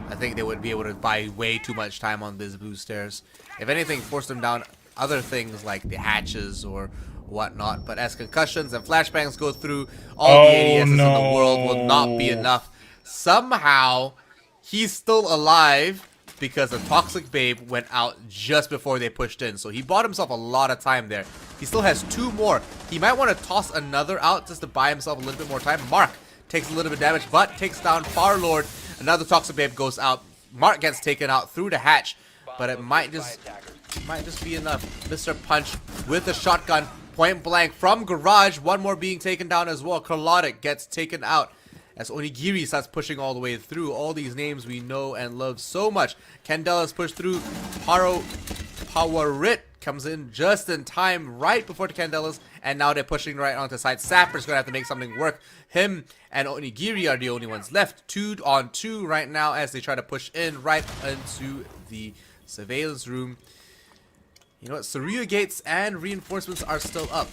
I think they would be able to buy way too much time on these blue stairs. If anything, force them down other things like the hatches or whatnot. But as concussions and flashbangs go through, all the ADSs in the world will not be enough. Somehow, he's still alive. because the Toxic Babe went out just before they pushed in. So he bought himself a lot of time there. He still has 2 more. He might want to toss another out just to buy himself a little bit more time. Mark takes a little bit of damage, but takes down Farlord. Another Toxic Babe goes out. Mark gets taken out through the hatch, but it might just be enough. Mr. Punch with the shotgun, point blank from garage. 1 more being taken down as well. Karlotic gets taken out as Onigiri starts pushing all the way through. All these names we know and love so much. Candela's pushed through. Powerit comes in just in time, right before the Candelas, and now they're pushing right onto the side. Sapper's gonna have to make something work. Him and Onigiri are the only ones left. 2 on 2 right now as they try to push in right into the surveillance room. You know what? Saria gates and reinforcements are still up.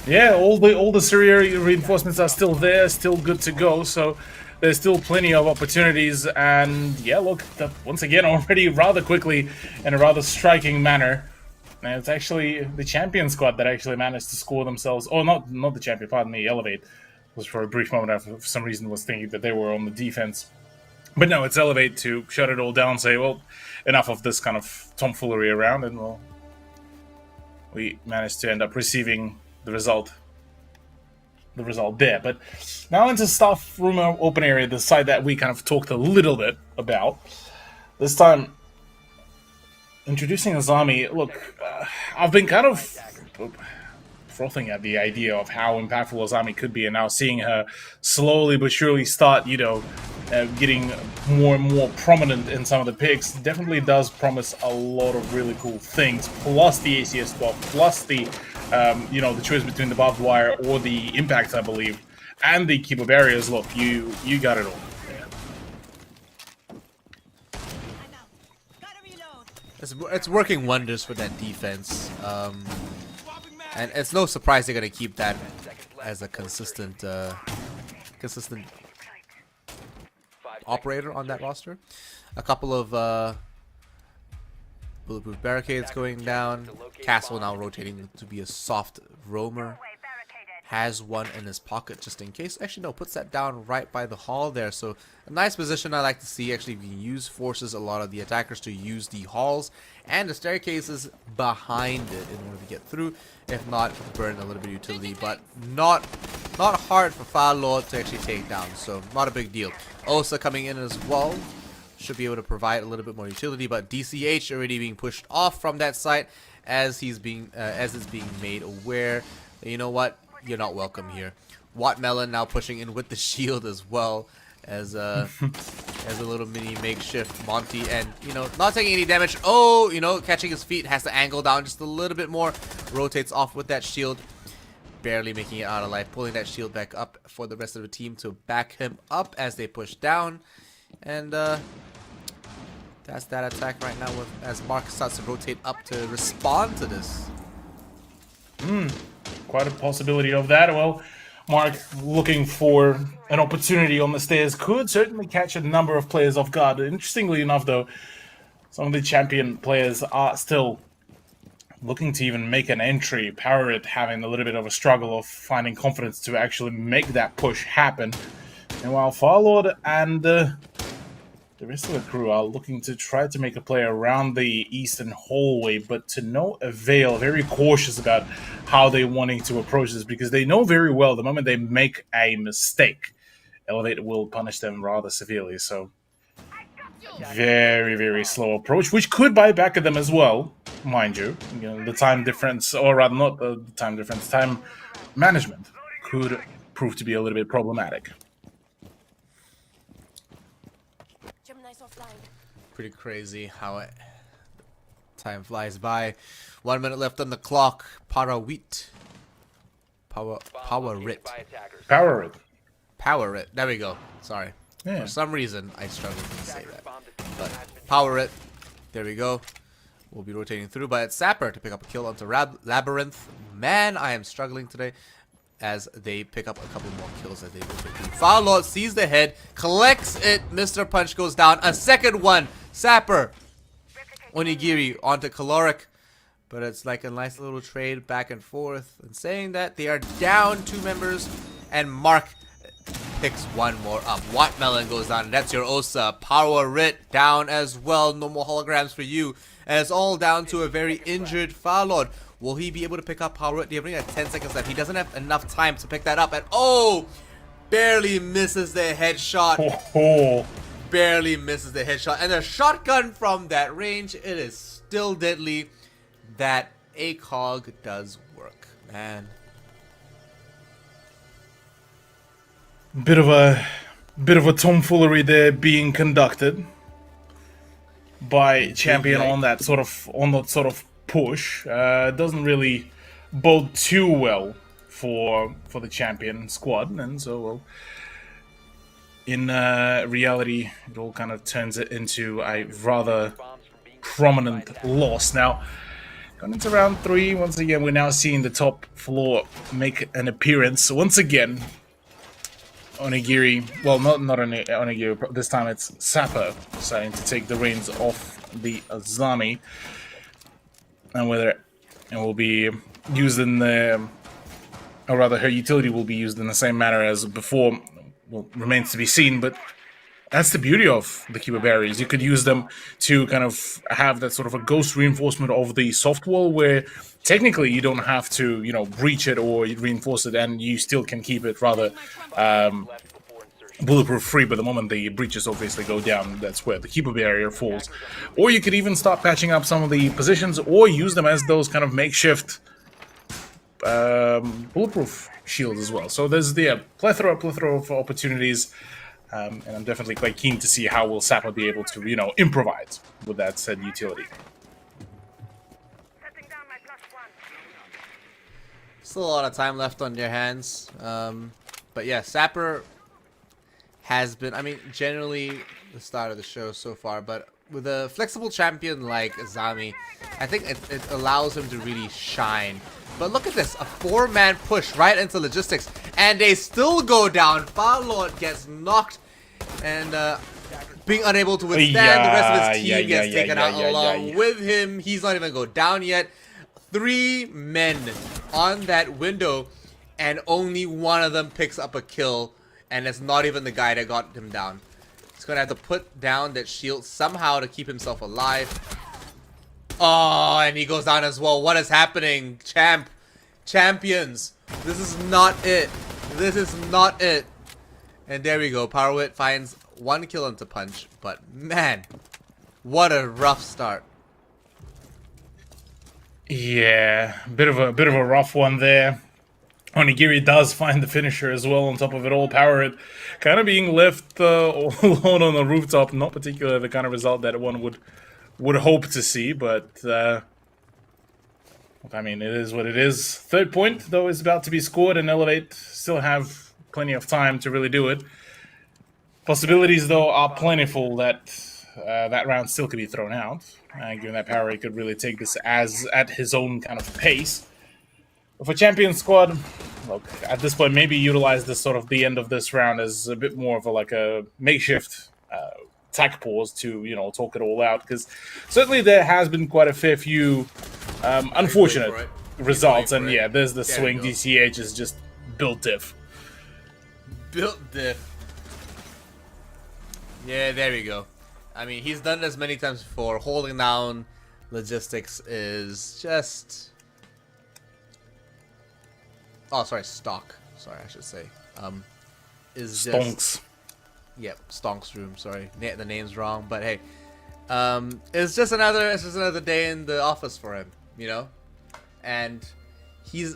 Yeah, all the Syria reinforcements are still there, still good to go, so there's still plenty of opportunities, and yeah, look, once again, already rather quickly, in a rather striking manner, and it's actually the champion squad that actually managed to score themselves, oh, not the champion, pardon me, Elevate, was for a brief moment, I for some reason was thinking that they were on the defense, but no, it's Elevate to shut it all down, say, well, enough of this kind of tomfoolery around, and well, we managed to end up receiving the result there. But now into staff room open area, the side that we kind of talked a little bit about. This time, introducing Azami. Look, I've been kind of frothing at the idea of how impactful Azami could be, and now seeing her slowly but surely start, you know, getting more and more prominent in some of the picks definitely does promise a lot of really cool things. Plus the ACS 12, plus the you know, the choice between the barbed wire or the impact, I believe, and the keeper barriers. Look, you got it all. It's working wonders for that defense, and it's no surprise they're gonna keep that as a consistent operator on that roster. A couple of bulletproof barricades going down. Castle now rotating to be a soft roamer. Has one in his pocket just in case. Actually, no, puts that down right by the hall there. So a nice position I like to see. Actually, being used forces a lot of the attackers to use the halls and the staircases behind it in order to get through. If not, burn a little bit of utility, but not hard for Farlord to actually take down. So not a big deal. Osa coming in as well. Should be able to provide a little bit more utility, but DCH already being pushed off from that site as it's being made aware. You know what? You're not welcome here. Wattmelon now pushing in with the shield as well as a little mini makeshift Monty, and you know, not taking any damage. Oh, you know, catching his feet, has to angle down just a little bit more. Rotates off with that shield, barely making it out alive. Pulling that shield back up for the rest of the team to back him up as they push down, and that's that attack right now as Mark starts to rotate up to respond to this. Quite a possibility of that. Well, Mark looking for an opportunity on the stairs could certainly catch a number of players off guard. Interestingly enough, though, some of the champion players are still looking to even make an entry. Powerit having a little bit of a struggle of finding confidence to actually make that push happen. And while Farlord and the rest of the crew are looking to try to make a play around the eastern hallway, but to no avail. Very cautious about how they're wanting to approach this, because they know very well the moment they make a mistake, Elevate will punish them rather severely. So very, very slow approach, which could buy back at them as well, mind you. You know, the time difference, or rather not the time difference, time management could prove to be a little bit problematic. Pretty crazy how time flies by. 1 minute left on the clock. Powerit. There we go. Sorry. Yeah. For some reason, I struggled to say that. But Powerit. There we go. We'll be rotating through, but it's Sapper to pick up a kill onto Labyrinth. Man, I am struggling today as they pick up a couple more kills as they rotate through. Farlord sees the head, collects it. Mr. Punch goes down. A second one. Sapper. Onigiri onto Caloric. But it's like a nice little trade back and forth. And saying that they are down 2 members. And Mark picks one more up. Watermelon goes down, and that's your Osa. Power Rit down as well. No more holograms for you. And it's all down to a very injured Farlord. Will he be able to pick up Power Rit? They have only got 10 seconds left. He doesn't have enough time to pick that up. And oh! Barely misses the headshot. Oh. Barely misses the headshot. And the shotgun from that range, it is still deadly. That ACOG does work, man. Bit of a tomfoolery there being conducted by Champion on that sort of push. Doesn't really bode too well for the Champion squad, and so well, in reality, it all kind of turns it into a rather prominent loss. Now, going into round 3, once again, we're now seeing the top floor make an appearance once again. Onigiri, well, not Onigiri, this time it's Sapper deciding to take the reins off the Azami, and whether it will be used in the, or rather her utility will be used in the same manner as before, well, remains to be seen. But that's the beauty of the Cuba barriers. You could use them to kind of have that sort of a ghost reinforcement of the soft wall, where technically you don't have to, breach it or reinforce it, and you still can keep it rather bulletproof free. But the moment the breaches obviously go down, that's where the Cuba barrier falls. Or you could even start patching up some of the positions, or use them as those kind of makeshift bulletproof shields as well. So there's the plethora of opportunities. And I'm definitely quite keen to see how will Sapper be able to, improvise with that said utility. Still a lot of time left on your hands. But yeah, Sapper has been, generally the start of the show so far, but with a flexible champion like Azami, I think it allows him to really shine. But look at this, a 4-man push right into logistics, and they still go down. Farlord gets knocked, and being unable to withstand, the rest of his team gets taken out along with him. He's not even go down yet. 3 men on that window, and only one of them picks up a kill, and it's not even the guy that got him down. He's gonna have to put down that shield somehow to keep himself alive. Oh, and he goes down as well. What is happening? Champions. This is not it. This is not it. And there we go. Powerwit finds 1 kill into Punch. But man, what a rough start. Yeah, bit of a rough one there. Onigiri does find the finisher as well. On top of it all, Powerwit kind of being left all alone on the rooftop. Not particularly the kind of result that one would hope to see, but it is what it is. 3rd point, though, is about to be scored, and Elevate still have plenty of time to really do it. Possibilities, though, are plentiful that that round still could be thrown out, given that Powerwit could really take this as at his own kind of pace. But for Champion Squad, look, at this point, maybe utilize this sort of the end of this round as a bit more of a makeshift attack pause to, talk it all out, because certainly there has been quite a fair few unfortunate results, and yeah, there's the swing. DCH is just built diff. Built diff. Yeah, there we go. He's done this many times before. Holding down logistics is just... Oh, sorry, stock. Sorry, I should say. Is Stonks. Just... Yep, Stonks room. Sorry, the name's wrong, but hey, it's just another day in the office for him, and you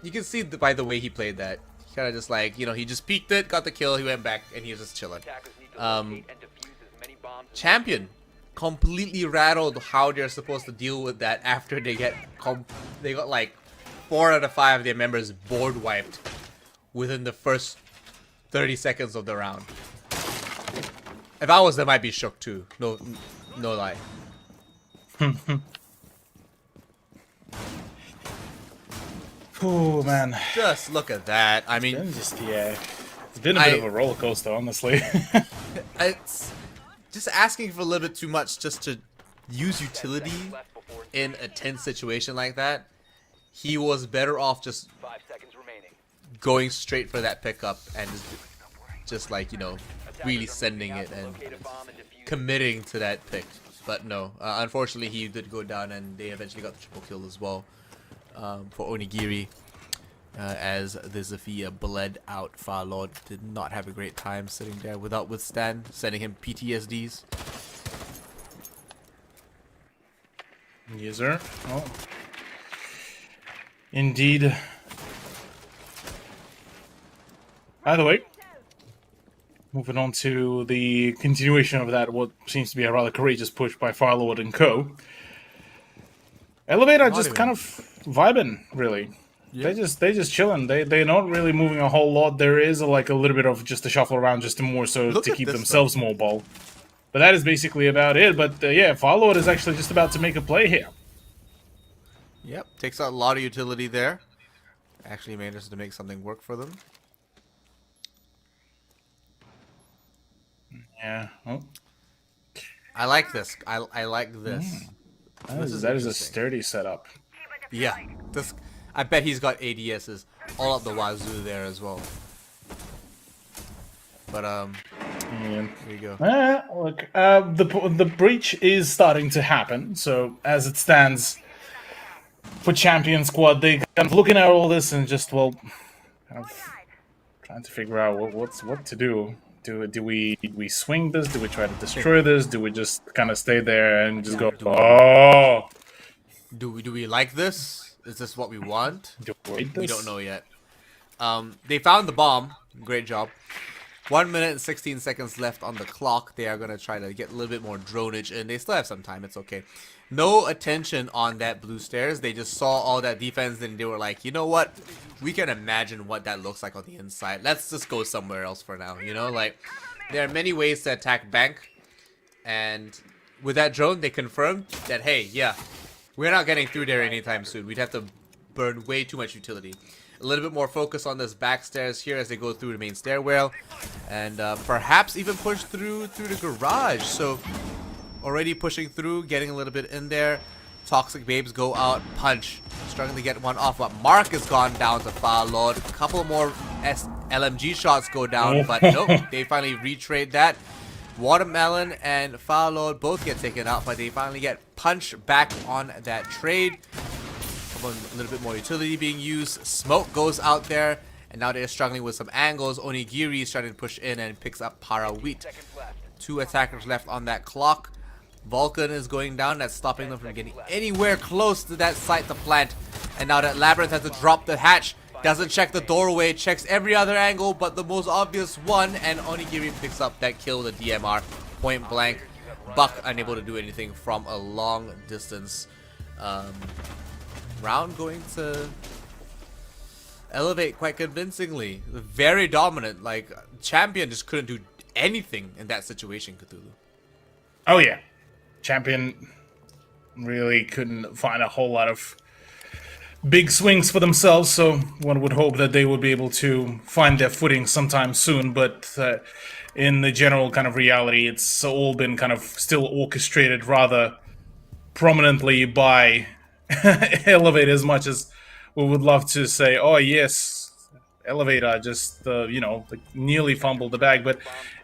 can see by the way he played that, he kind of just he just peeked it, got the kill, he went back, and he was just chilling. Champion completely rattled how they're supposed to deal with that after they got 4 out of 5 of their members board wiped within the first 30 seconds of the round. If I was them, I'd be shook too. No lie. Oh man. Just look at that. It's been a bit of a roller coaster, honestly. It's just asking for a little bit too much just to use utility in a tense situation like that. He was better off just going straight for that pickup and just like, you know, really sending it and committing to that pick. But no, unfortunately he did go down, and they eventually got the triple kill as well for Onigiri. As the Zofia bled out, Farlord did not have a great time sitting there without withstand, sending him PTSDs. Yes, sir. Oh. Indeed. By the way, moving on to the continuation of that, what seems to be a rather courageous push by Farlord and co. Elevator just kind of vibing, really. Yeah. They just chilling. They're not really moving a whole lot. There is like a little bit of just a shuffle around, just to more so to keep themselves mobile. But that is basically about it. But yeah, Farlord is actually just about to make a play here. Yep, takes out a lot of utility there. Actually manages to make something work for them. Yeah. Oh. I like this. I like this. That is a sturdy setup. Yeah. This. I bet he's got ADSs all up the wazoo there as well. But there you go. Look, the breach is starting to happen. So as it stands, for Champion Squad, they kind of looking at all this and just kind of trying to figure out what to do. Do we swing this? Do we try to destroy this? Do we just kind of stay there and just go? Oh. Do we like this? Is this what we want? We don't know yet. They found the bomb. Great job. 1 minute and 16 seconds left on the clock. They are going to try to get a little bit more dronage in. They still have some time. It's okay. No attention on that blue stairs. They just saw all that defense and they were like, you know what? We can imagine what that looks like on the inside. Let's just go somewhere else for now. You know, like, there are many ways to attack bank. And with that drone, they confirmed that, hey, yeah, we're not getting through there anytime soon. We'd have to burn way too much utility. A little bit more focus on this back stairs here as they go through the main stairwell. And perhaps even push through the garage. So already pushing through, getting a little bit in there. Toxic Babes go out, punch. Struggling to get one off, but Mark has gone down to Farlord. A couple more LMG shots go down, but nope, they finally retrade that. Watermelon and Farlord both get taken out, but they finally get punch back on that trade. A little bit more utility being used. Smoke goes out there, and now they're struggling with some angles. Onigiri is trying to push in and picks up Parawheat. 2 attackers left on that clock. Vulcan is going down. That's stopping them from getting anywhere close to that site to plant. And now that Labyrinth has to drop the hatch. Doesn't check the doorway. Checks every other angle but the most obvious one. And Onigiri picks up that kill with the DMR. Point blank. Buck unable to do anything from a long distance. Round going to Elevate quite convincingly. Very dominant. Like, Champion just couldn't do anything in that situation, Cthulhu. Oh yeah. Champion really couldn't find a whole lot of big swings for themselves, so one would hope that they would be able to find their footing sometime soon, but in the general kind of reality, it's all been kind of still orchestrated rather prominently by Elevate, as much as we would love to say, oh yes, Elevator just, you know, like nearly fumbled the bag, but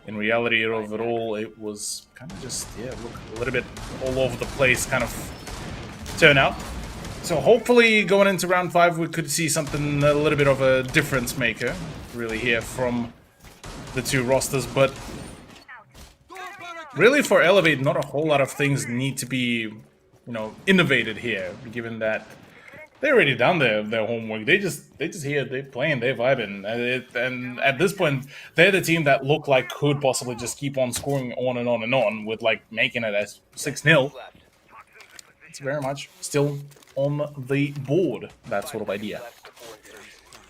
in reality of it all, it was kind of just, yeah, look, a little bit all over the place kind of turnout. So hopefully going into round 5, we could see something, a little bit of a difference maker, really, here from the two rosters, but really for Elevate, not a whole lot of things need to be, you know, innovated here, given that they already done their homework. They just here, they're playing, they're vibing, and at this point, they're the team that look like could possibly just keep on scoring on and on and on, with like making it as 6-0. It's very much still on the board, that sort of idea.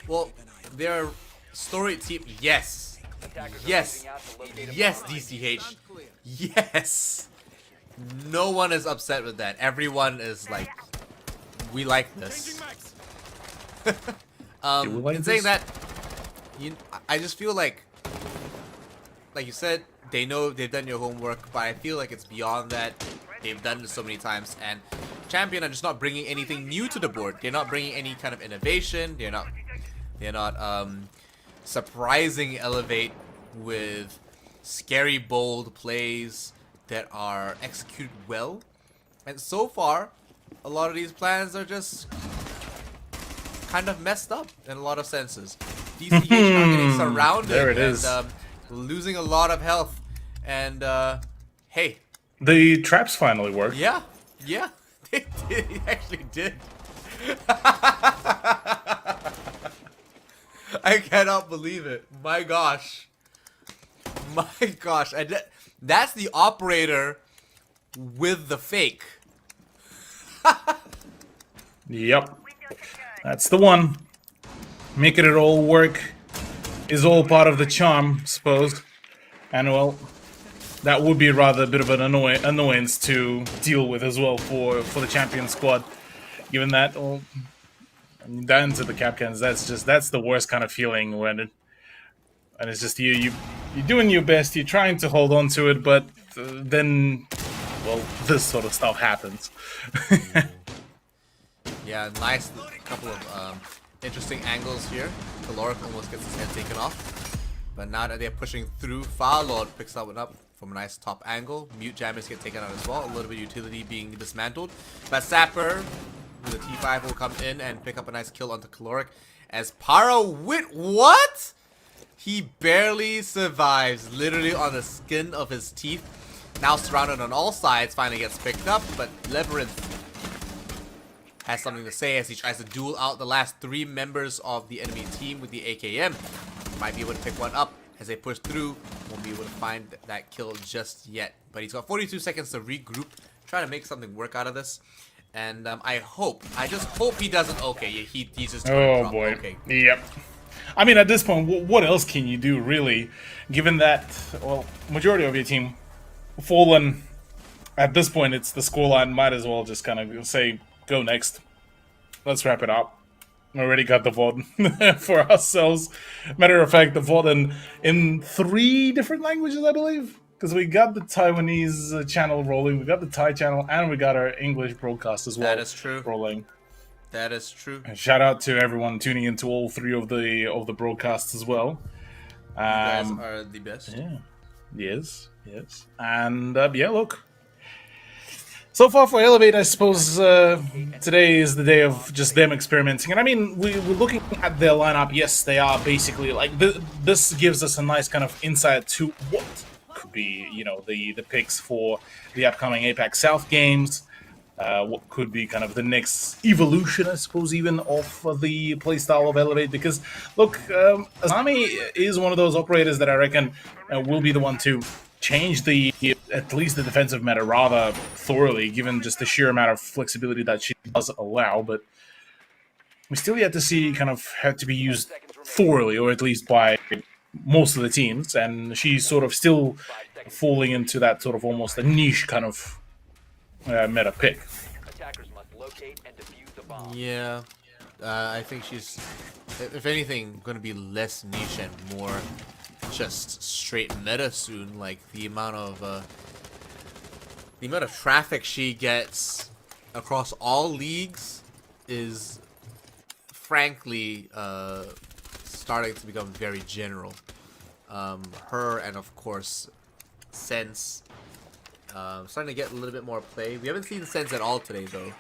Well, their story team, yes, DCH, yes. No one is upset with that. Everyone is like, we like this. In saying that, I just feel like you said, they know they've done your homework, but I feel like it's beyond that. They've done this so many times, and Champion are just not bringing anything new to the board. They're not bringing any kind of innovation. They're not They're not surprising Elevate with scary, bold plays that are executed well. And so far, a lot of these plans are just kind of messed up in a lot of senses. DCH are getting surrounded There it is. and losing a lot of health. And hey, The traps finally worked. yeah, they actually did. I cannot believe it. My gosh. And that's the operator with the fake. Yep. That's the one. Making it all work is all part of the charm, suppose. And well, that would be rather a bit of an annoyance to deal with as well for the champion squad. Given that, well, down to the Capcans, that's the worst kind of feeling when and it's just you're doing your best, you're trying to hold on to it, but then, well, this sort of stuff happens. Yeah, nice couple of interesting angles here. Caloric almost gets his head taken off. But now that they're pushing through, Firelord picks that one up from a nice top angle. Mute Jammers get taken out as well. A little bit of utility being dismantled. But Sapper with a T5 will come in and pick up a nice kill onto Caloric. As what? He barely survives, literally on the skin of his teeth. Now surrounded on all sides, finally gets picked up, but Labyrinth has something to say as he tries to duel out the last 3 members of the enemy team with the AKM. Might be able to pick one up as they push through. Won't be able to find that kill just yet. But he's got 42 seconds to regroup, try to make something work out of this. And I just hope he doesn't. Okay, he's just Oh drop. boy. Okay. Yep. I mean, at this point, what else can you do, really? Given that, well, majority of your team fallen. At this point, it's the scoreline. Might as well just kind of say, go next. Let's wrap it up. We already got the VOD for ourselves. Matter of fact, the VOD in 3 different languages, I believe. Because we got the Taiwanese channel rolling, we got the Thai channel, and we got our English broadcast as well. That is true. Rolling. That is true. And shout out to everyone tuning into all 3 of the broadcasts as well. You guys are the best. Yeah. Yes. And yeah, look. So far for Elevate, I suppose today is the day of just them experimenting. And I mean, we're looking at their lineup. Yes, they are basically like this gives us a nice kind of insight to what could be, the picks for the upcoming APAC South games. What could be kind of the next evolution, I suppose, even of the playstyle of Elevate. Because, look, Azami is one of those operators that I reckon will be the one to change at least the defensive meta rather thoroughly, given just the sheer amount of flexibility that she does allow. But we still yet to see kind of her to be used thoroughly, or at least by most of the teams. And she's sort of still falling into that sort of almost a niche kind of meta pick. Yeah, I think she's, if anything, going to be less niche and more just straight meta soon. Like the amount of traffic she gets across all leagues is, frankly, starting to become very general. Her and of course Sense. Starting to get a little bit more play. We haven't seen Sense at all today, though,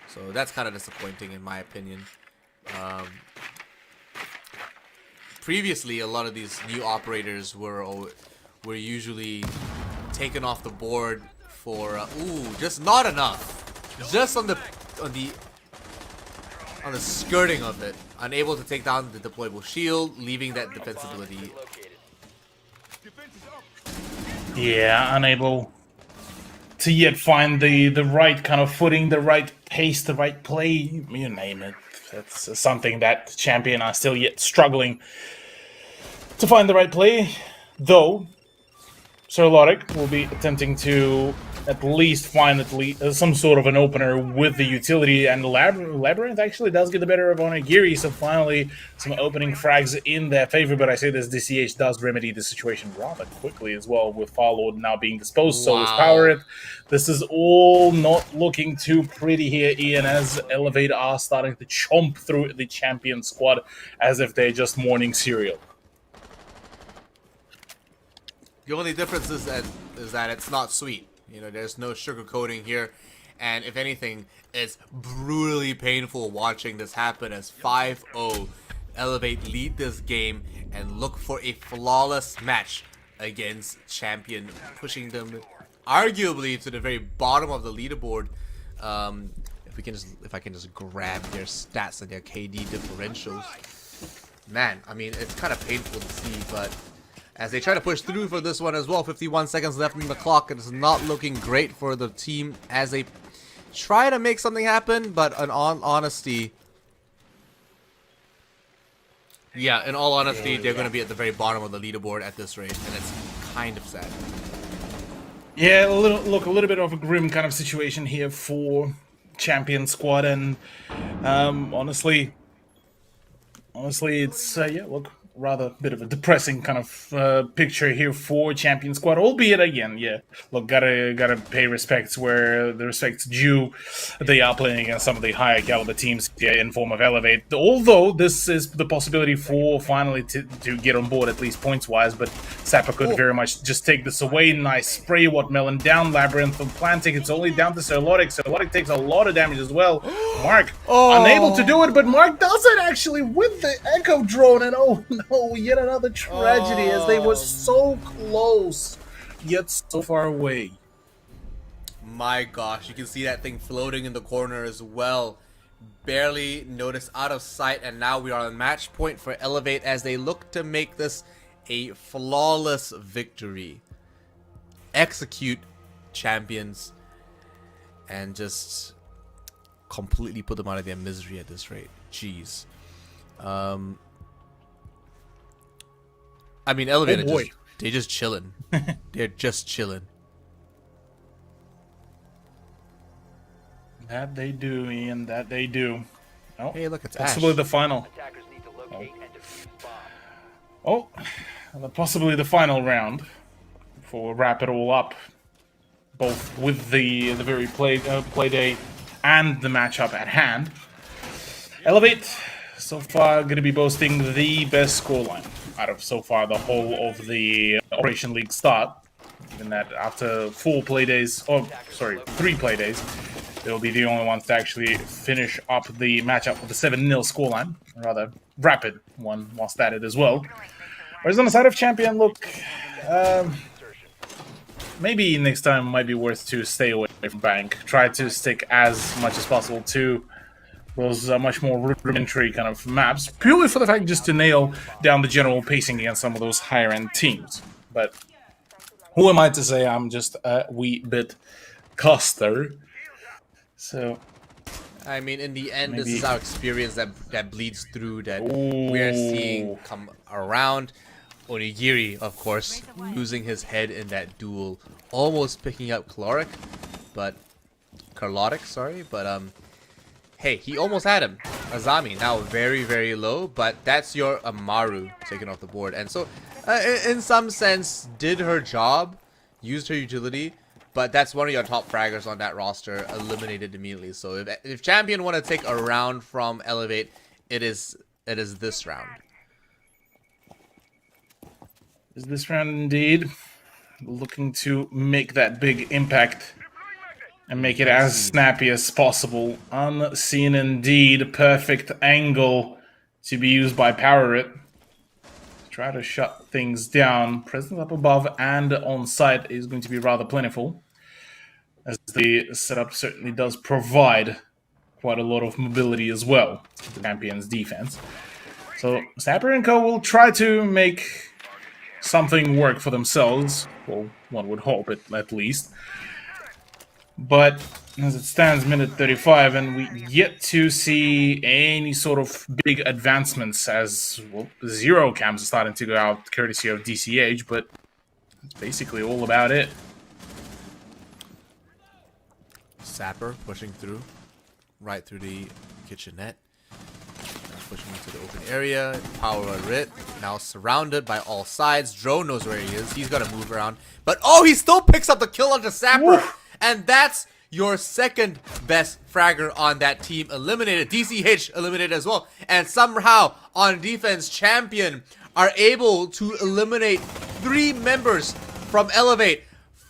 so that's kind of disappointing in my opinion. Previously, a lot of these new operators were usually taken off the board for just not enough, just on the skirting of it, unable to take down the deployable shield, leaving that defensibility. Yeah, unable to yet find the right kind of footing, the right pace, the right play, you name it. That's something that Champion are still yet struggling to find the right play, though Sir Lodic will be attempting to at least find some sort of an opener with the utility, and Labyrinth actually does get the better of Onigiri, so finally some opening frags in their favor, but I say this DCH does remedy the situation rather quickly as well, with Farlord now being disposed, so is Power It. This is all not looking too pretty here, Ian, as Elevate are starting to chomp through the champion squad as if they're just morning cereal. The only difference is that it's not sweet. You know, there's no sugarcoating here, and if anything, it's brutally painful watching this happen as 5-0 Elevate lead this game and look for a flawless match against Champion, pushing them arguably to the very bottom of the leaderboard. If I can just grab their stats and their KD differentials, man, I mean, it's kind of painful to see, but as they try to push through for this one as well, 51 seconds left on the clock, and it's not looking great for the team as they try to make something happen, but in all honesty, they're going to be at the very bottom of the leaderboard at this rate, and it's kind of sad. Yeah, a little bit of a grim kind of situation here for Champion Squad, and honestly, it's rather bit of a depressing kind of picture here for Champion Squad, albeit again, gotta pay respects where the respect's due. They are playing against some of the higher caliber teams in form of Elevate, although this is the possibility for finally to get on board, at least points wise, but Sapper could very much just take this away. Nice spray, Watermelon down, Labyrinth and Plantic, it's only down to Serlotic. Serlotic takes a lot of damage as well. Mark unable to do it, but Mark does it actually with the Echo Drone, and oh no, yet another tragedy as they were so close, yet so far away. My gosh, you can see that thing floating in the corner as well. Barely noticed, out of sight, and now we are on match point for Elevate as they look to make this a flawless victory. Execute Champions and just completely put them out of their misery at this rate. Jeez. I mean, Elevate, they're just chilling. They're just chilling. That they do, Ian. That they do. Oh, hey, look, it's possibly Ash. The final. Possibly the final round. Before we wrap it all up, both with the very play day and the matchup at hand. Elevate so far going to be boasting the best scoreline out of so far the whole of the Operation League start. Even that after 3 play days, they'll be the only ones to actually finish up the matchup with a 7-0 scoreline. Rather rapid one whilst at it as well. Whereas on the side of Champion, look, maybe next time might be worth to stay away from Bank. Try to stick as much as possible to those much more rudimentary kind of maps, purely for the fact just to nail down the general pacing against some of those higher end teams. But who am I to say I'm just a wee bit caster? So, I mean, in the end, this is our experience that bleeds through, that we're seeing come around. Onigiri, of course, losing his head in that duel, almost picking up Karlotic, but hey, he almost had him. Azami now very, very low, but that's your Amaru taken off the board, and so in some sense did her job, used her utility, but that's one of your top fraggers on that roster, eliminated immediately. So if Champion want to take a round from Elevate, it is this round. Is this round indeed looking to make that big impact and make it as snappy as possible? Unseen indeed, perfect angle to be used by Power It. Try to shut things down. Presence up above and on site is going to be rather plentiful, as the setup certainly does provide quite a lot of mobility as well to the Champion's defense. So Sapper & Co. will try to make something work for themselves. Well, one would hope it, at least. But as it stands, minute 35, and we yet to see any sort of big advancements, as well, 0 cams are starting to go out courtesy of DCH, but that's basically all about it. Sapper pushing through, right through the kitchenette. Pushing into the open area. Power Rit now surrounded by all sides. Drone knows where he is. He's gonna move around, but oh, he still picks up the kill onto Sapper, and that's your second best fragger on that team eliminated. DCH eliminated as well, and somehow on defense, Champion are able to eliminate 3 members from Elevate.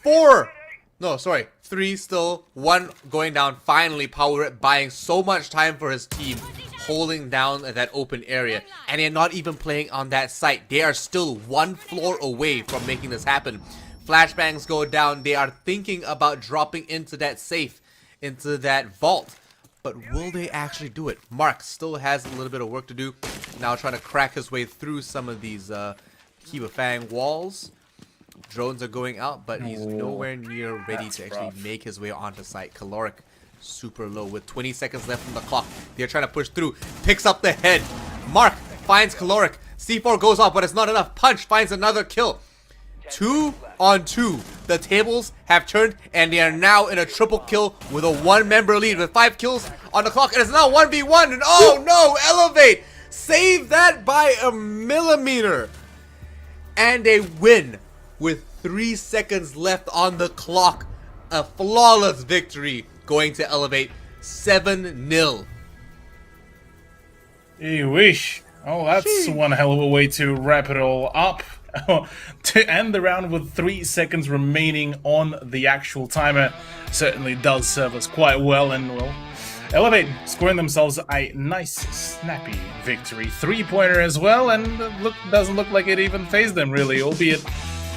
3 still, 1 going down. Finally, Power Rit buying so much time for his team, holding down that open area, and they're not even playing on that site. They are still 1 floor away from making this happen. Flashbangs go down. They are thinking about dropping into that safe, into that vault, but will they actually do it? Mark still has a little bit of work to do, now trying to crack his way through some of these Kiba Fang walls. Drones are going out, but he's nowhere near ready to actually make his way onto site. Caloric super low with 20 seconds left on the clock. They're trying to push through. Picks up the head. Mark finds Caloric. C4 goes off, but it's not enough. Punch finds another kill. 2 on 2. The tables have turned, and they are now in a triple kill with a 1-member lead with 5 kills on the clock. And it's now 1v1. And oh no, Elevate save that by a millimeter. And they win with 3 seconds left on the clock. A flawless victory going to Elevate 7-0. You wish. Oh, that's one hell of a way to wrap it all up. To end the round with 3 seconds remaining on the actual timer certainly does serve us quite well, and well, Elevate scoring themselves a nice snappy victory. 3-pointer as well, and doesn't look like it even phased them really, albeit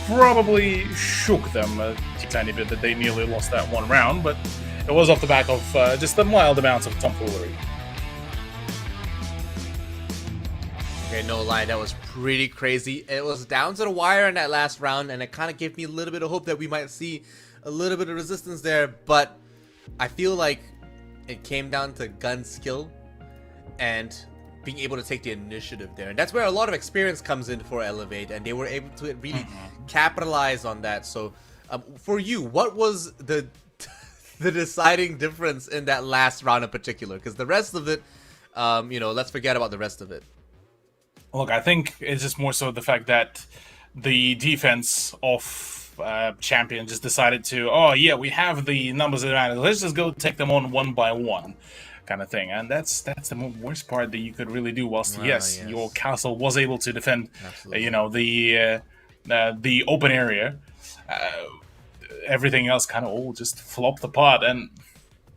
probably shook them a tiny bit that they nearly lost that 1 round, but it was off the back of just a mild amount of tomfoolery. Okay, no lie, that was pretty crazy. It was down to the wire in that last round, and it kind of gave me a little bit of hope that we might see a little bit of resistance there, but I feel like it came down to gun skill and being able to take the initiative there. And that's where a lot of experience comes in for Elevate, and they were able to really capitalize on that. So for you, what was the deciding difference in that last round in particular? Because the rest of it, let's forget about the rest of it. Look, I think it's just more so the fact that the defense of Champion just decided to, oh yeah, we have the numbers advantage, let's just go take them on 1 by 1 kind of thing. And that's the worst part that you could really do, whilst yes, your castle was able to defend the open area. Everything else kind of all just flopped apart, and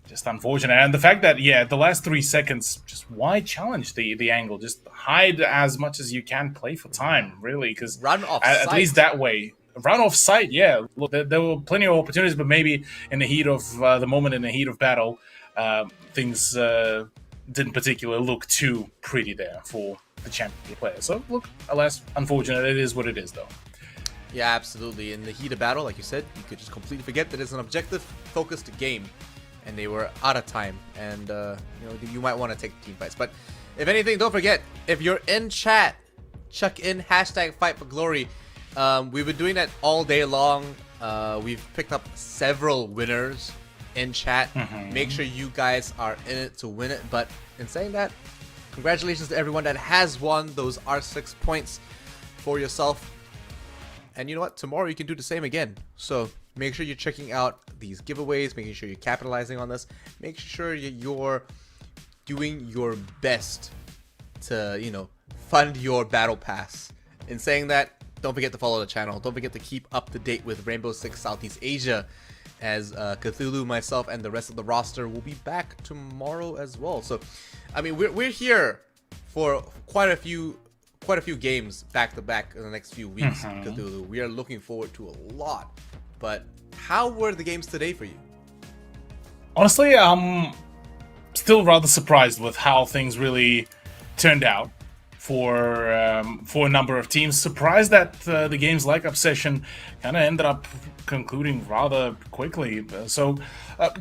just unfortunate. And the fact that, the last 3 seconds, just why challenge the angle? Just hide as much as you can, play for time, really, because at least that way. Run off site, yeah. Look, there were plenty of opportunities, but maybe in the heat of the moment, in the heat of battle, things didn't particularly look too pretty there for the Champion player. So, look, alas, unfortunate. It is what it is, though. Yeah, absolutely. In the heat of battle, like you said, you could just completely forget that it's an objective-focused game, and they were out of time. And you might want to take team fights. But if anything, don't forget, if you're in chat, chuck in #FightForGlory. We've been doing that all day long. We've picked up several winners in chat. Make sure you guys are in it to win it. But in saying that, congratulations to everyone that has won those R6 points for yourself. And you know what? Tomorrow you can do the same again. So make sure you're checking out these giveaways, making sure you're capitalizing on this. Make sure you're doing your best to, fund your battle pass. In saying that, don't forget to follow the channel. Don't forget to keep up to date with Rainbow Six Southeast Asia, as Cthulhu, myself, and the rest of the roster will be back tomorrow as well. So, I mean, we're here for quite a few games back to back in the next few weeks. Cthulhu, we are looking forward to a lot. But how were the games today for you? Honestly, I'm still rather surprised with how things really turned out for a number of teams. Surprised that the games like Obsession kind of ended up concluding rather quickly. So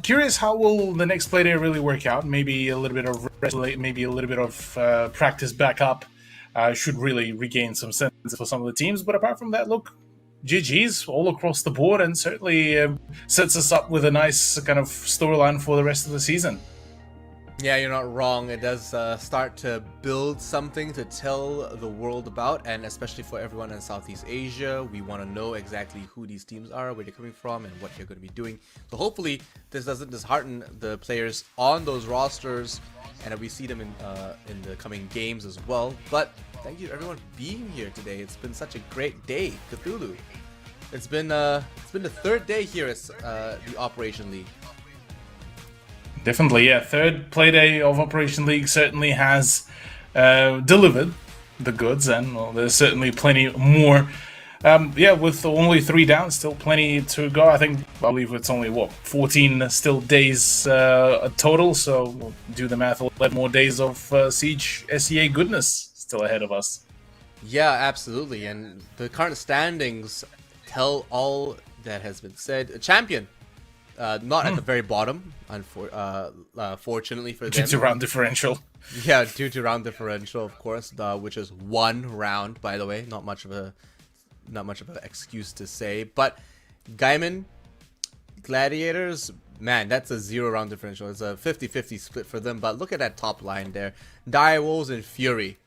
curious, how will the next play day really work out? Maybe a little bit of rest, maybe a little bit of practice back up should really regain some sense for some of the teams. But apart from that, look, GG's all across the board, and certainly sets us up with a nice kind of storyline for the rest of the season. Yeah, you're not wrong. It does start to build something to tell the world about, and especially for everyone in Southeast Asia, we want to know exactly who these teams are, where they're coming from, and what they're going to be doing. So hopefully this doesn't dishearten the players on those rosters, and that we see them in the coming games as well. But thank you everyone for being here today. It's been such a great day, Cthulhu. It's been the third day here at the Operation League. Definitely, yeah. Third play day of Operation League certainly has delivered the goods, and well, there's certainly plenty more. With only 3 down, still plenty to go. I believe it's only 14 still days total. So we'll do the math. 11 more days of Siege SEA goodness still ahead of us. Yeah, absolutely. And the current standings tell all that has been said. A champion. Not at the very bottom, fortunately for them. Due to round differential. Yeah, due to round differential, of course, which is 1 round, by the way. Not much of an excuse to say. But Gaiman, Gladiators, man, that's a 0 round differential. It's a 50-50 split for them. But look at that top line there. Direwolves and Fury.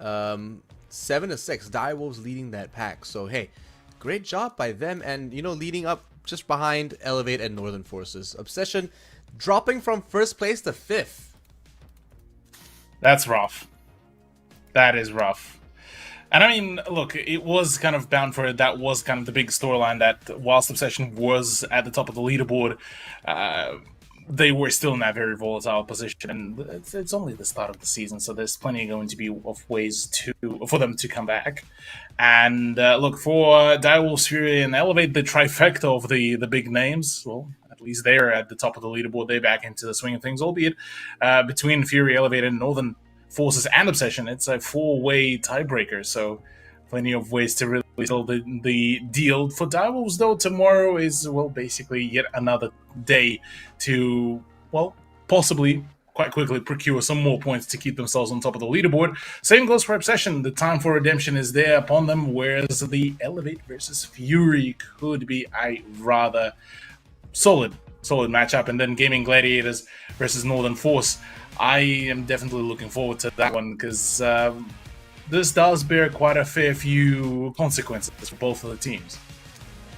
7-6. Direwolves leading that pack. So, hey, great job by them. And, leading up just behind Elevate and Northern Forces. Obsession dropping from 1st place to 5th. That's rough. That is rough. And I mean, look, it was kind of bound for it. That was kind of the big storyline, that whilst Obsession was at the top of the leaderboard, they were still in that very volatile position. And it's only the start of the season, so there's plenty going to be of ways for them to come back. And look, for Direwolves, Fury, and Elevate, the trifecta of the big names, well, at least they're at the top of the leaderboard. They're back into the swing of things, albeit between Fury, Elevate, and Northern Forces and Obsession, it's a 4-way tiebreaker, so plenty of ways to really seal the deal. For Direwolves, though, tomorrow is, well, basically yet another day to, well, possibly quite quickly procure some more points to keep themselves on top of the leaderboard. Same goes for Obsession. The time for redemption is there upon them, whereas the Elevate versus Fury could be a rather solid matchup. And then Gaming Gladiators versus Northern Force. I am definitely looking forward to that one, because this does bear quite a fair few consequences for both of the teams.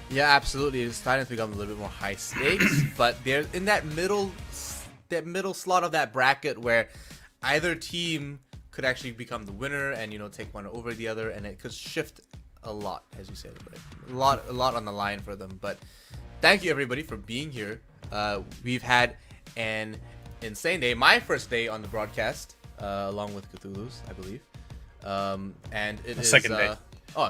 Yeah, absolutely. It's starting to become a little bit more high stakes, but they're in that middle slot of that bracket where either team could actually become the winner and take one over the other, and it could shift a lot, as you said, right? A lot on the line for them. But thank you everybody for being here. We've had an insane day, my first day on the broadcast, along with Cthulhu's, I believe. And it is second day.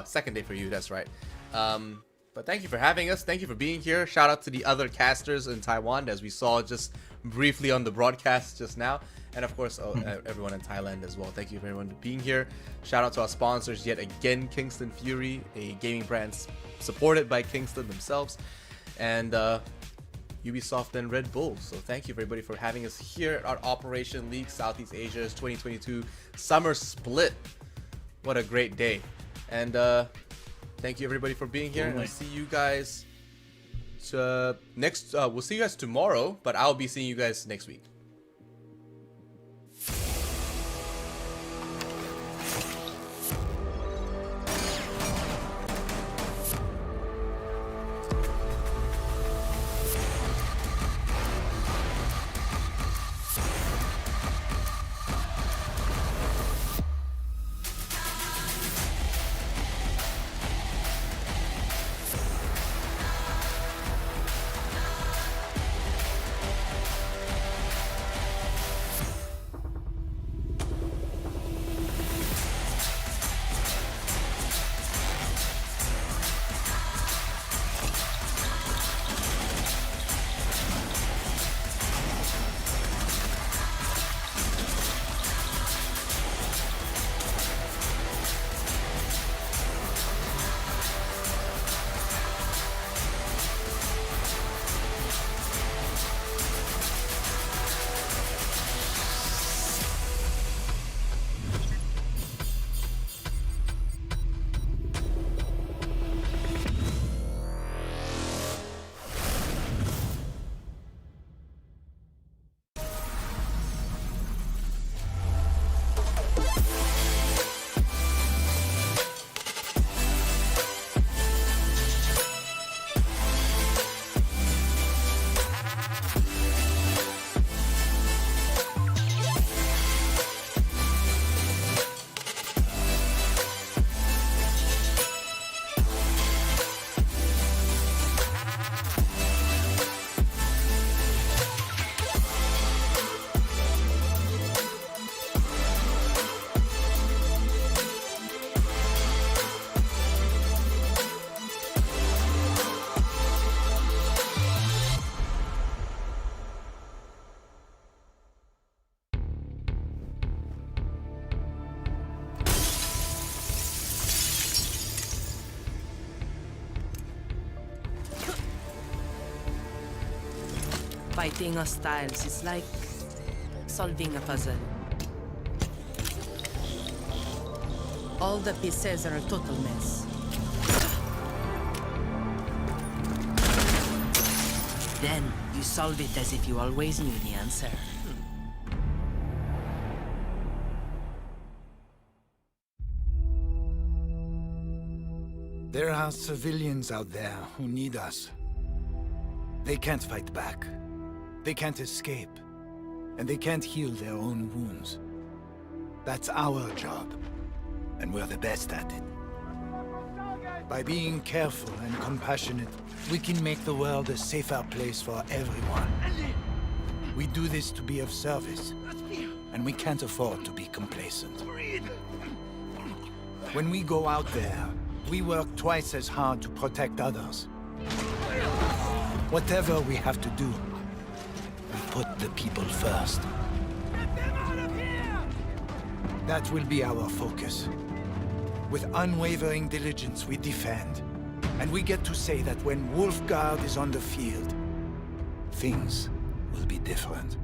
Second day for you, that's right. But thank you for having us. Thank you for being here. Shout out to the other casters in Taiwan, as we saw just briefly on the broadcast just now. And of course, everyone in Thailand as well. Thank you for everyone for being here. Shout out to our sponsors yet again, Kingston Fury, a gaming brand supported by Kingston themselves, and Ubisoft and Red Bull. So thank you everybody for having us here at Operation League Southeast Asia's 2022 Summer Split. What a great day. And thank you everybody for being here. And I'll see you guys we'll see you guys tomorrow, but I'll be seeing you guys next week. Fighting hostiles is like solving a puzzle. All the pieces are a total mess. Then you solve it as if you always knew the answer. There are civilians out there who need us. They can't fight back. They can't escape. And they can't heal their own wounds. That's our job. And we're the best at it. By being careful and compassionate, we can make the world a safer place for everyone. We do this to be of service. And we can't afford to be complacent. When we go out there, we work twice as hard to protect others. Whatever we have to do, we put the people first. Get them out of here! That will be our focus. With unwavering diligence, we defend. And we get to say that when Wolfguard is on the field, things will be different.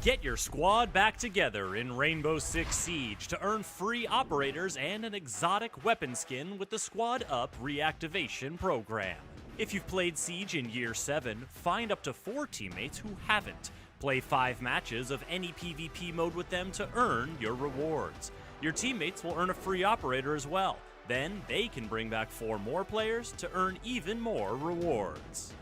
Get your squad back together in Rainbow Six Siege to earn free operators and an exotic weapon skin with the Squad Up reactivation program. If you've played Siege in Year 7, find up to 4 teammates who haven't. Play 5 matches of any PvP mode with them to earn your rewards. Your teammates will earn a free operator as well. Then they can bring back 4 more players to earn even more rewards.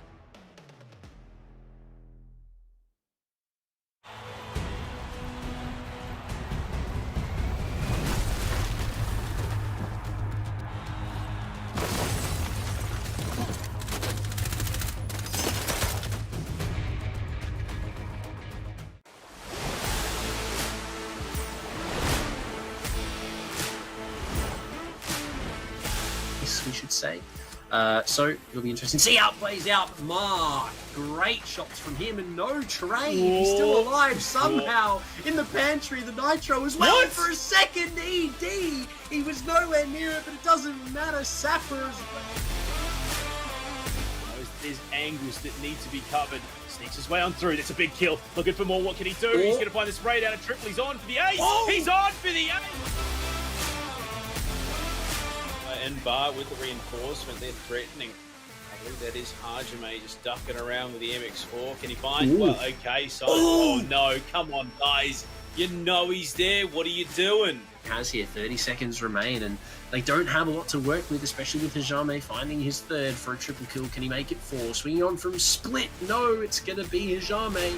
We should say. So it'll be interesting. See how it plays out. Mark, great shots from him and no trade. He's still alive somehow in the pantry. The Nitro as well. And for a second, ED. He was nowhere near it, but it doesn't matter. Sapper's. There's angles that need to be covered. Sneaks his way on through. That's a big kill. Looking for more. What can he do? He's going to find the spray down a triple. He's on for the ace. He's on for the ace. And Bar with the reinforcement, they're threatening. I believe that is Hajime just ducking around with the MX4. Can he find? Well, okay, so. Oh no, come on, guys. You know he's there. What are you doing? Has here 30 seconds remain, and they don't have a lot to work with, especially with Hajime finding his third for a triple kill. Can he make it 4? Swinging on from Split. No, it's going to be Hajime.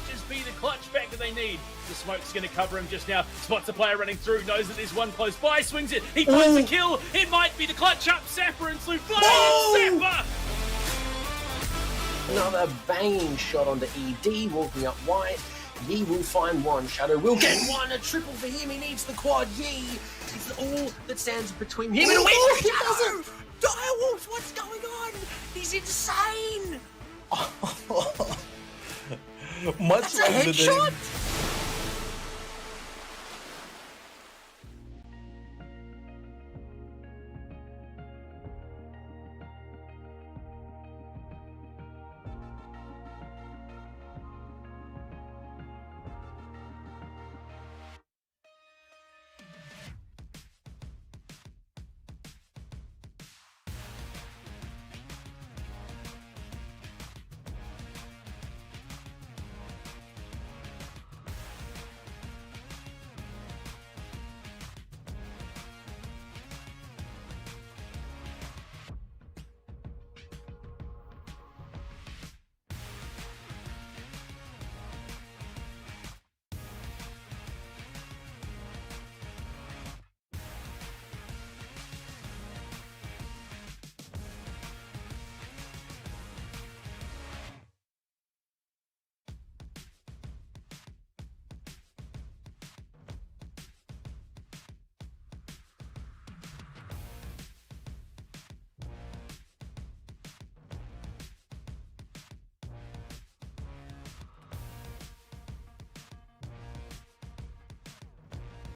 Just be the clutch factor they need. The smoke's going to cover him just now. Spots a player running through, knows that there's one close by, swings it. He finds the kill. It might be the clutch up. Sapper and Souffle. Sapper! Another banging shot onto ED, walking up wide. Yi will find one. Shadow will get one. A triple for him. He needs the quad. Yi. It's all that stands between him and a win. He doesn't. Direwolves, what's going on? He's insane. Much That's like a headshot.